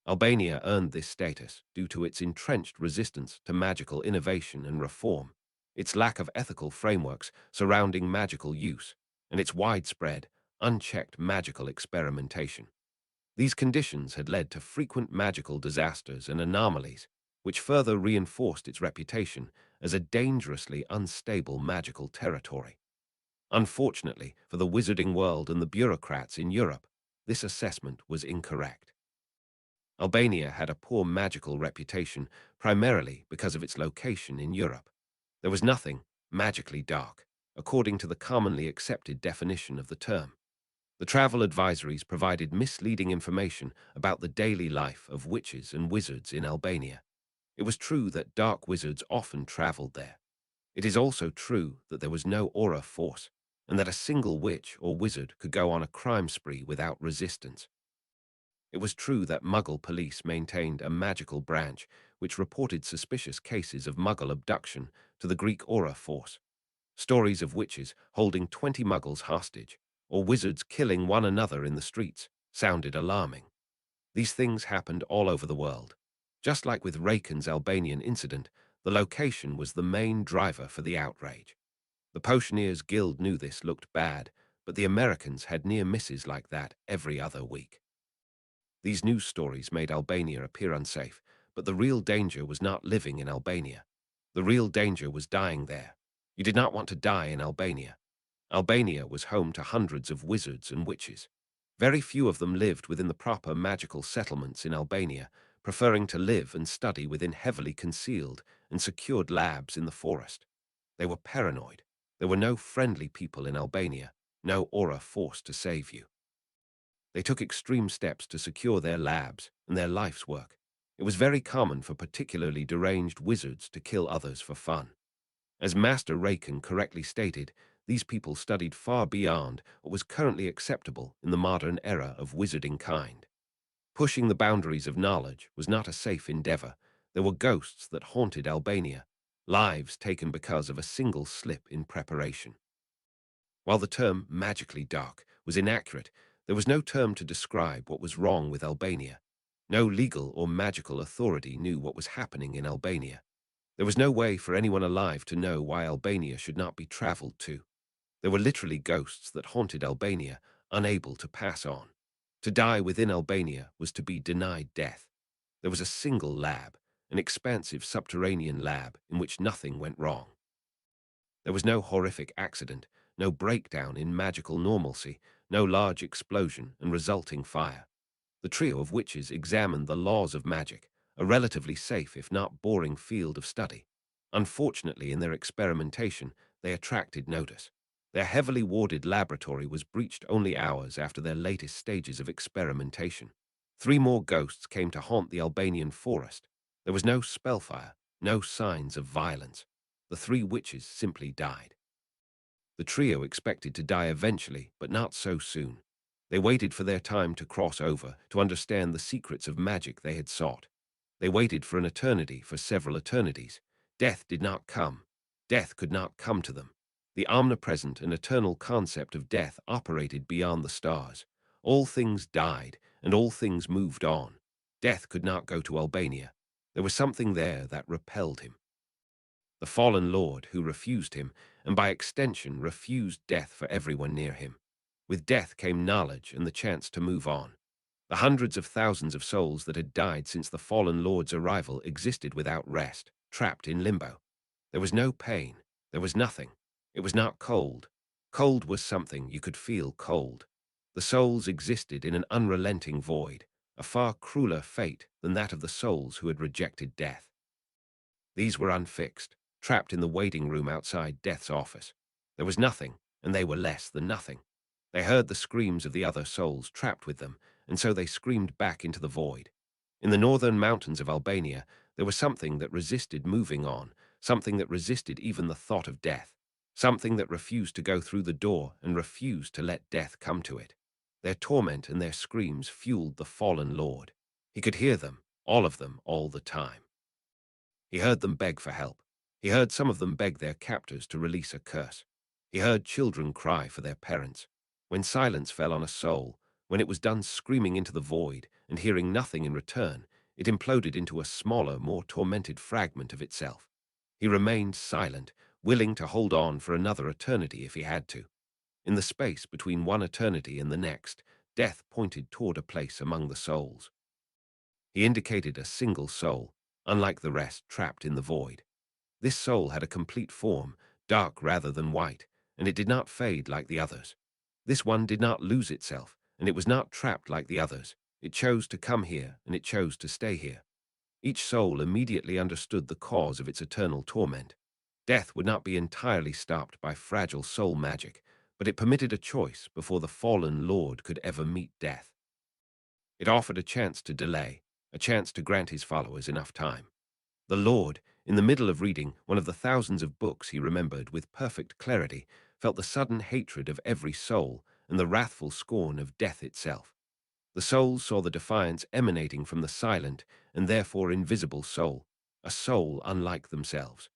Albania earned this status due to its entrenched resistance to magical innovation and reform, its lack of ethical frameworks surrounding magical use, and its widespread, unchecked magical experimentation. These conditions had led to frequent magical disasters and anomalies, which further reinforced its reputation as a dangerously unstable magical territory. Unfortunately for the wizarding world and the bureaucrats in Europe, this assessment was incorrect. Albania had a poor magical reputation primarily because of its location in Europe. There was nothing magically dark, according to the commonly accepted definition of the term. The travel advisories provided misleading information about the daily life of witches and wizards in Albania. It was true that dark wizards often traveled there. It is also true that there was no aura force, and that a single witch or wizard could go on a crime spree without resistance. It was true that Muggle police maintained a magical branch which reported suspicious cases of Muggle abduction to the Greek Aura Force. Stories of witches holding 20 Muggles hostage, or wizards killing one another in the streets, sounded alarming. These things happened all over the world. Just like with Raken's Albanian incident, the location was the main driver for the outrage. The Potioneers Guild knew this looked bad, but the Americans had near misses like that every other week. These news stories made Albania appear unsafe, but the real danger was not living in Albania. The real danger was dying there. You did not want to die in Albania. Albania was home to hundreds of wizards and witches. Very few of them lived within the proper magical settlements in Albania, preferring to live and study within heavily concealed and secured labs in the forest. They were paranoid. There were no friendly people in Albania, no aura force to save you. They took extreme steps to secure their labs and their life's work. It was very common for particularly deranged wizards to kill others for fun. As Master Raken correctly stated, these people studied far beyond what was currently acceptable in the modern era of wizarding kind. Pushing the boundaries of knowledge was not a safe endeavor. There were ghosts that haunted Albania, lives taken because of a single slip in preparation. While the term magically dark was inaccurate, there was no term to describe what was wrong with Albania. No legal or magical authority knew what was happening in Albania. There was no way for anyone alive to know why Albania should not be traveled to. There were literally ghosts that haunted Albania, unable to pass on. To die within Albania was to be denied death. There was a single lab, an expansive subterranean lab in which nothing went wrong. There was no horrific accident, no breakdown in magical normalcy, no large explosion and resulting fire. The trio of witches examined the laws of magic, a relatively safe if not boring field of study. Unfortunately, in their experimentation, they attracted notice. Their heavily warded laboratory was breached only hours after their latest stages of experimentation. 3 more ghosts came to haunt the Albanian forest. There was no spellfire, no signs of violence. The 3 witches simply died. The trio expected to die eventually, but not so soon. They waited for their time to cross over, to understand the secrets of magic they had sought. They waited for an eternity, for several eternities. Death did not come. Death could not come to them. The omnipresent and eternal concept of death operated beyond the stars. All things died, and all things moved on. Death could not go to Albania. There was something there that repelled him. The fallen lord who refused him, and by extension refused death for everyone near him. With death came knowledge and the chance to move on. The hundreds of thousands of souls that had died since the fallen lord's arrival existed without rest, trapped in limbo. There was no pain. There was nothing. It was not cold. Cold was something you could feel cold. The souls existed in an unrelenting void, a far crueler fate than that of the souls who had rejected death. These were unfixed, trapped in the waiting room outside Death's office. There was nothing, and they were less than nothing. They heard the screams of the other souls trapped with them, and so they screamed back into the void. In the northern mountains of Albania, there was something that resisted moving on, something that resisted even the thought of death, something that refused to go through the door and refused to let death come to it. Their torment and their screams fueled the fallen lord. He could hear them, all of them, all the time. He heard them beg for help. He heard some of them beg their captors to release a curse. He heard children cry for their parents. When silence fell on a soul, when it was done screaming into the void and hearing nothing in return, it imploded into a smaller, more tormented fragment of itself. He remained silent, willing to hold on for another eternity if he had to. In the space between one eternity and the next, death pointed toward a place among the souls. He indicated a single soul, unlike the rest trapped in the void. This soul had a complete form, dark rather than white, and it did not fade like the others. This one did not lose itself, and it was not trapped like the others. It chose to come here, and it chose to stay here. Each soul immediately understood the cause of its eternal torment. Death would not be entirely stopped by fragile soul magic, but it permitted a choice before the fallen lord could ever meet death. It offered a chance to delay, a chance to grant his followers enough time. The Lord, in the middle of reading one of the thousands of books he remembered with perfect clarity, felt the sudden hatred of every soul and the wrathful scorn of death itself. The souls saw the defiance emanating from the silent and therefore invisible soul, a soul unlike themselves.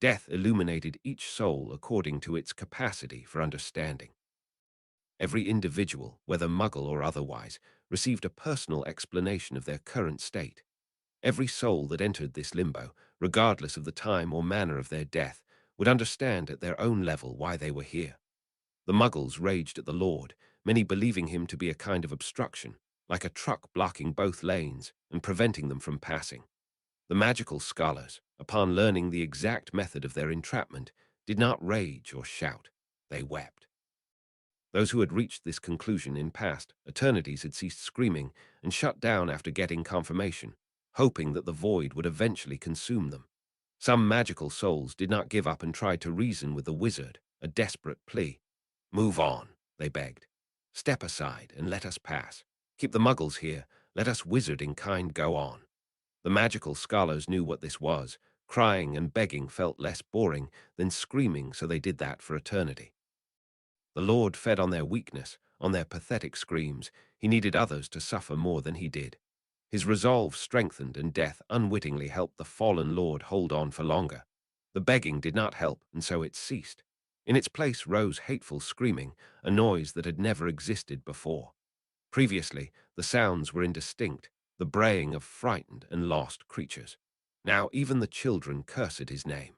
Death illuminated each soul according to its capacity for understanding. Every individual, whether muggle or otherwise, received a personal explanation of their current state. Every soul that entered this limbo, regardless of the time or manner of their death, would understand at their own level why they were here. The muggles raged at the Lord, many believing him to be a kind of obstruction, like a truck blocking both lanes and preventing them from passing. The magical scholars, upon learning the exact method of their entrapment, did not rage or shout. They wept. Those who had reached this conclusion in past eternities had ceased screaming and shut down after getting confirmation, hoping that the void would eventually consume them. Some magical souls did not give up and tried to reason with the wizard, a desperate plea. "Move on," they begged. "Step aside and let us pass. Keep the muggles here. Let us wizarding kind go on." The magical scholars knew what this was. Crying and begging felt less boring than screaming, so they did that for eternity. The Lord fed on their weakness, on their pathetic screams. He needed others to suffer more than he did. His resolve strengthened, and death unwittingly helped the fallen Lord hold on for longer. The begging did not help, and so it ceased. In its place rose hateful screaming, a noise that had never existed before. Previously, the sounds were indistinct, the braying of frightened and lost creatures. Now even the children cursed his name.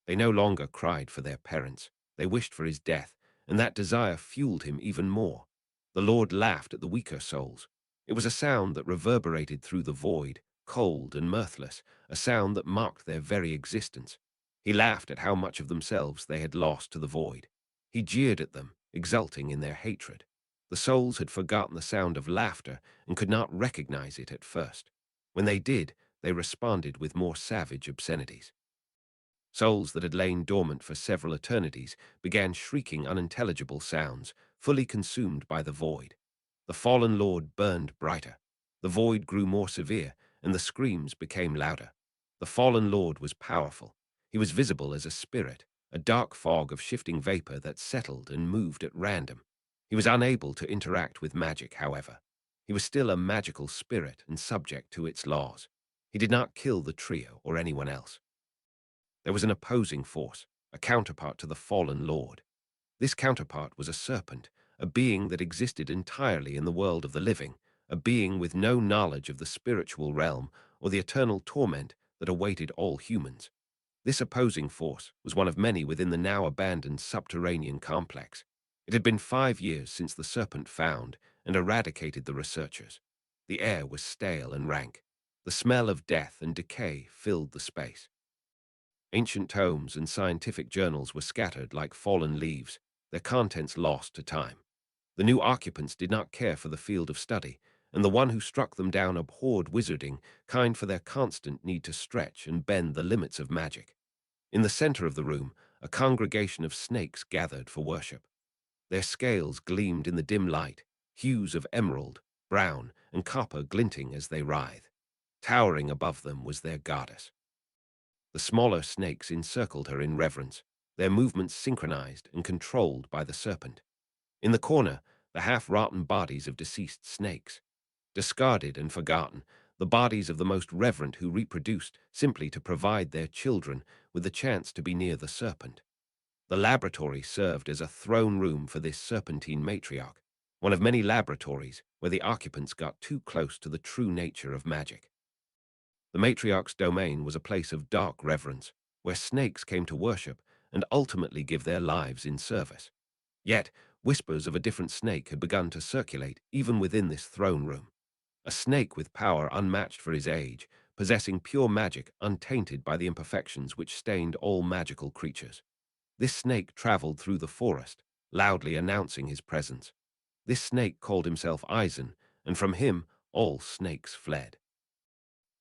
They no longer cried for their parents. They wished for his death, and that desire fueled him even more. The Lord laughed at the weaker souls. It was a sound that reverberated through the void, cold and mirthless, a sound that mocked their very existence. He laughed at how much of themselves they had lost to the void. He jeered at them, exulting in their hatred. The souls had forgotten the sound of laughter and could not recognize it at first. When they did, they responded with more savage obscenities. Souls that had lain dormant for several eternities began shrieking unintelligible sounds, fully consumed by the void. The fallen Lord burned brighter. The void grew more severe, and the screams became louder. The fallen Lord was powerful. He was visible as a spirit, a dark fog of shifting vapor that settled and moved at random. He was unable to interact with magic, however. He was still a magical spirit and subject to its laws. He did not kill the trio or anyone else. There was an opposing force, a counterpart to the fallen Lord. This counterpart was a serpent, a being that existed entirely in the world of the living, a being with no knowledge of the spiritual realm or the eternal torment that awaited all humans. This opposing force was one of many within the now abandoned subterranean complex. It had been 5 years since the serpent found and eradicated the researchers. The air was stale and rank. The smell of death and decay filled the space. Ancient tomes and scientific journals were scattered like fallen leaves, their contents lost to time. The new occupants did not care for the field of study, and the one who struck them down abhorred wizarding, kind for their constant need to stretch and bend the limits of magic. In the center of the room, a congregation of snakes gathered for worship. Their scales gleamed in the dim light, hues of emerald, brown, and copper glinting as they writhed. Towering above them was their goddess. The smaller snakes encircled her in reverence, their movements synchronized and controlled by the serpent. In the corner, the half-rotten bodies of deceased snakes. Discarded and forgotten, the bodies of the most reverent who reproduced simply to provide their children with the chance to be near the serpent. The laboratory served as a throne room for this serpentine matriarch, one of many laboratories where the occupants got too close to the true nature of magic. The matriarch's domain was a place of dark reverence, where snakes came to worship and ultimately give their lives in service. Yet, whispers of a different snake had begun to circulate even within this throne room. A snake with power unmatched for his age, possessing pure magic untainted by the imperfections which stained all magical creatures. This snake traveled through the forest, loudly announcing his presence. This snake called himself Eisen, and from him all snakes fled.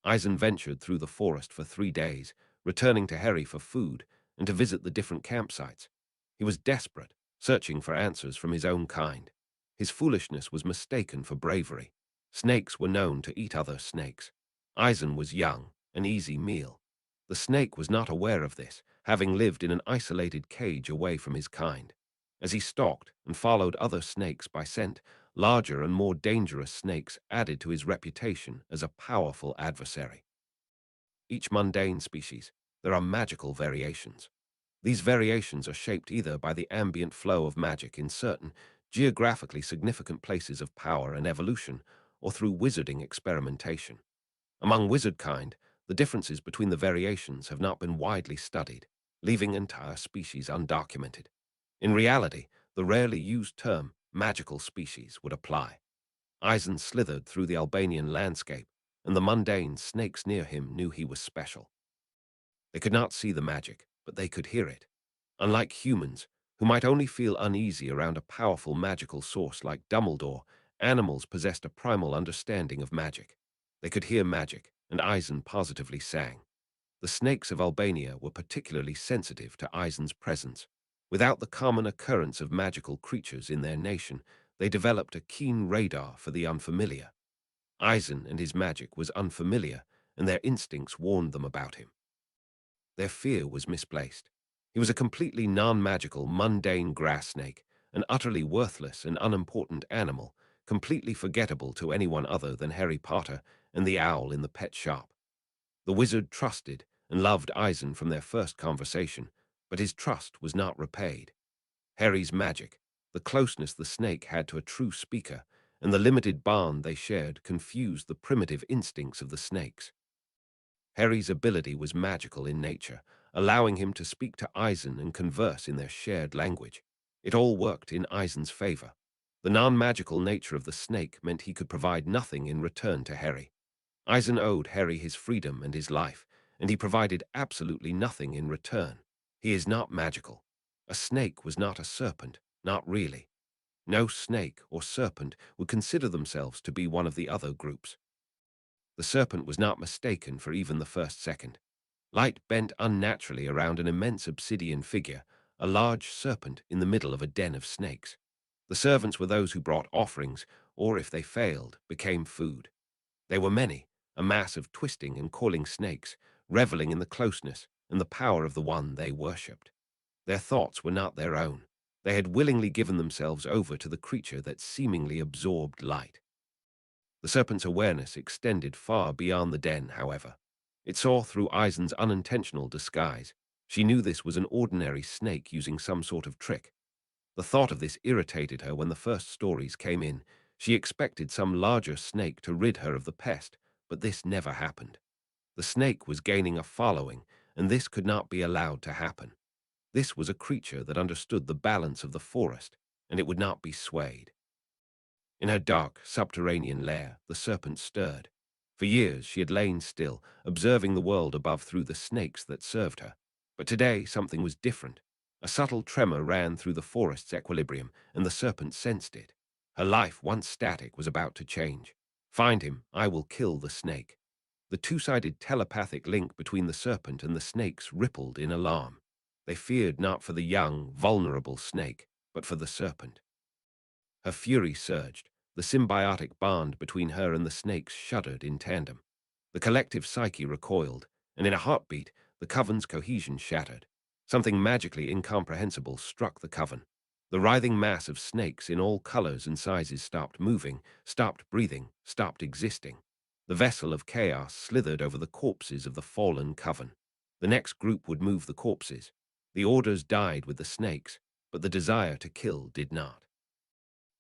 Eisen ventured through the forest for 3 days, returning to Harry for food and to visit the different campsites. He was desperate, searching for answers from his own kind. His foolishness was mistaken for bravery. Snakes were known to eat other snakes. Eisen was young, an easy meal. The snake was not aware of this, having lived in an isolated cage away from his kind. As he stalked and followed other snakes by scent, larger and more dangerous snakes added to his reputation as a powerful adversary. Each mundane species, there are magical variations. These variations are shaped either by the ambient flow of magic in certain, geographically significant places of power and evolution, or through wizarding experimentation. Among wizard kind, the differences between the variations have not been widely studied, leaving entire species undocumented. In reality, the rarely used term magical species would apply. Eisen slithered through the Albanian landscape, and the mundane snakes near him knew he was special. They could not see the magic, but they could hear it. Unlike humans, who might only feel uneasy around a powerful magical source like Dumbledore, animals possessed a primal understanding of magic. They could hear magic, and Eisen positively sang. The snakes of Albania were particularly sensitive to Eisen's presence. Without the common occurrence of magical creatures in their nation, they developed a keen radar for the unfamiliar. Eisen and his magic was unfamiliar, and their instincts warned them about him. Their fear was misplaced. He was a completely non-magical, mundane grass snake, an utterly worthless and unimportant animal, completely forgettable to anyone other than Harry Potter and the owl in the pet shop. The wizard trusted and loved Eisen from their first conversation, but his trust was not repaid. Harry's magic, the closeness the snake had to a true speaker, and the limited bond they shared confused the primitive instincts of the snakes. Harry's ability was magical in nature, allowing him to speak to Eisen and converse in their shared language. It all worked in Eisen's favor. The non-magical nature of the snake meant he could provide nothing in return to Harry. Eisen owed Harry his freedom and his life, and he provided absolutely nothing in return. He is not magical. A snake was not a serpent, not really. No snake or serpent would consider themselves to be one of the other groups. The serpent was not mistaken for even the first second. Light bent unnaturally around an immense obsidian figure, a large serpent in the middle of a den of snakes. The servants were those who brought offerings, or if they failed, became food. They were many, a mass of twisting and coiling snakes, reveling in the closeness and the power of the one they worshipped. Their thoughts were not their own. They had willingly given themselves over to the creature that seemingly absorbed light. The serpent's awareness extended far beyond the den, however. It saw through Eisen's unintentional disguise. She knew this was an ordinary snake using some sort of trick. The thought of this irritated her when the first stories came in. She expected some larger snake to rid her of the pest, but this never happened. The snake was gaining a following, and this could not be allowed to happen. This was a creature that understood the balance of the forest, and it would not be swayed. In her dark, subterranean lair, the serpent stirred. For years she had lain still, observing the world above through the snakes that served her. But today something was different. A subtle tremor ran through the forest's equilibrium, and the serpent sensed it. Her life, once static, was about to change. Find him, I will kill the snake. The two-sided telepathic link between the serpent and the snakes rippled in alarm. They feared not for the young, vulnerable snake, but for the serpent. Her fury surged. The symbiotic bond between her and the snakes shuddered in tandem. The collective psyche recoiled, and in a heartbeat, the coven's cohesion shattered. Something magically incomprehensible struck the coven. The writhing mass of snakes in all colors and sizes stopped moving, stopped breathing, stopped existing. The vessel of chaos slithered over the corpses of the fallen coven. The next group would move the corpses. The orders died with the snakes, but the desire to kill did not.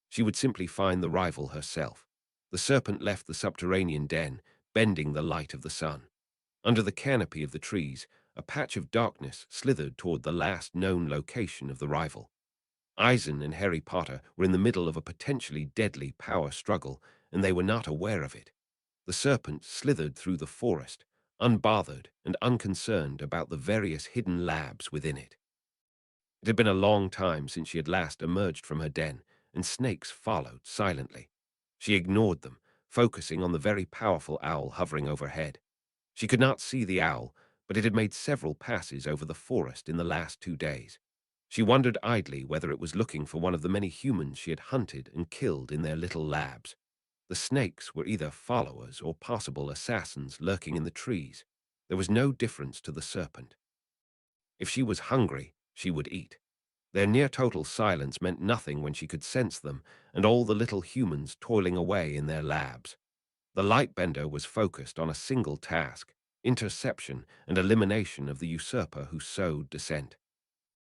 She would simply find the rival herself. The serpent left the subterranean den, bending the light of the sun. Under the canopy of the trees, a patch of darkness slithered toward the last known location of the rival. Eisen and Harry Potter were in the middle of a potentially deadly power struggle, and they were not aware of it. The serpent slithered through the forest, unbothered and unconcerned about the various hidden labs within it. It had been a long time since she had last emerged from her den, and snakes followed silently. She ignored them, focusing on the very powerful owl hovering overhead. She could not see the owl, but it had made several passes over the forest in the last 2 days. She wondered idly whether it was looking for one of the many humans she had hunted and killed in their little labs. The snakes were either followers or possible assassins lurking in the trees. There was no difference to the serpent. If she was hungry, she would eat. Their near-total silence meant nothing when she could sense them and all the little humans toiling away in their labs. The Lightbender was focused on a single task: interception and elimination of the usurper who sowed dissent.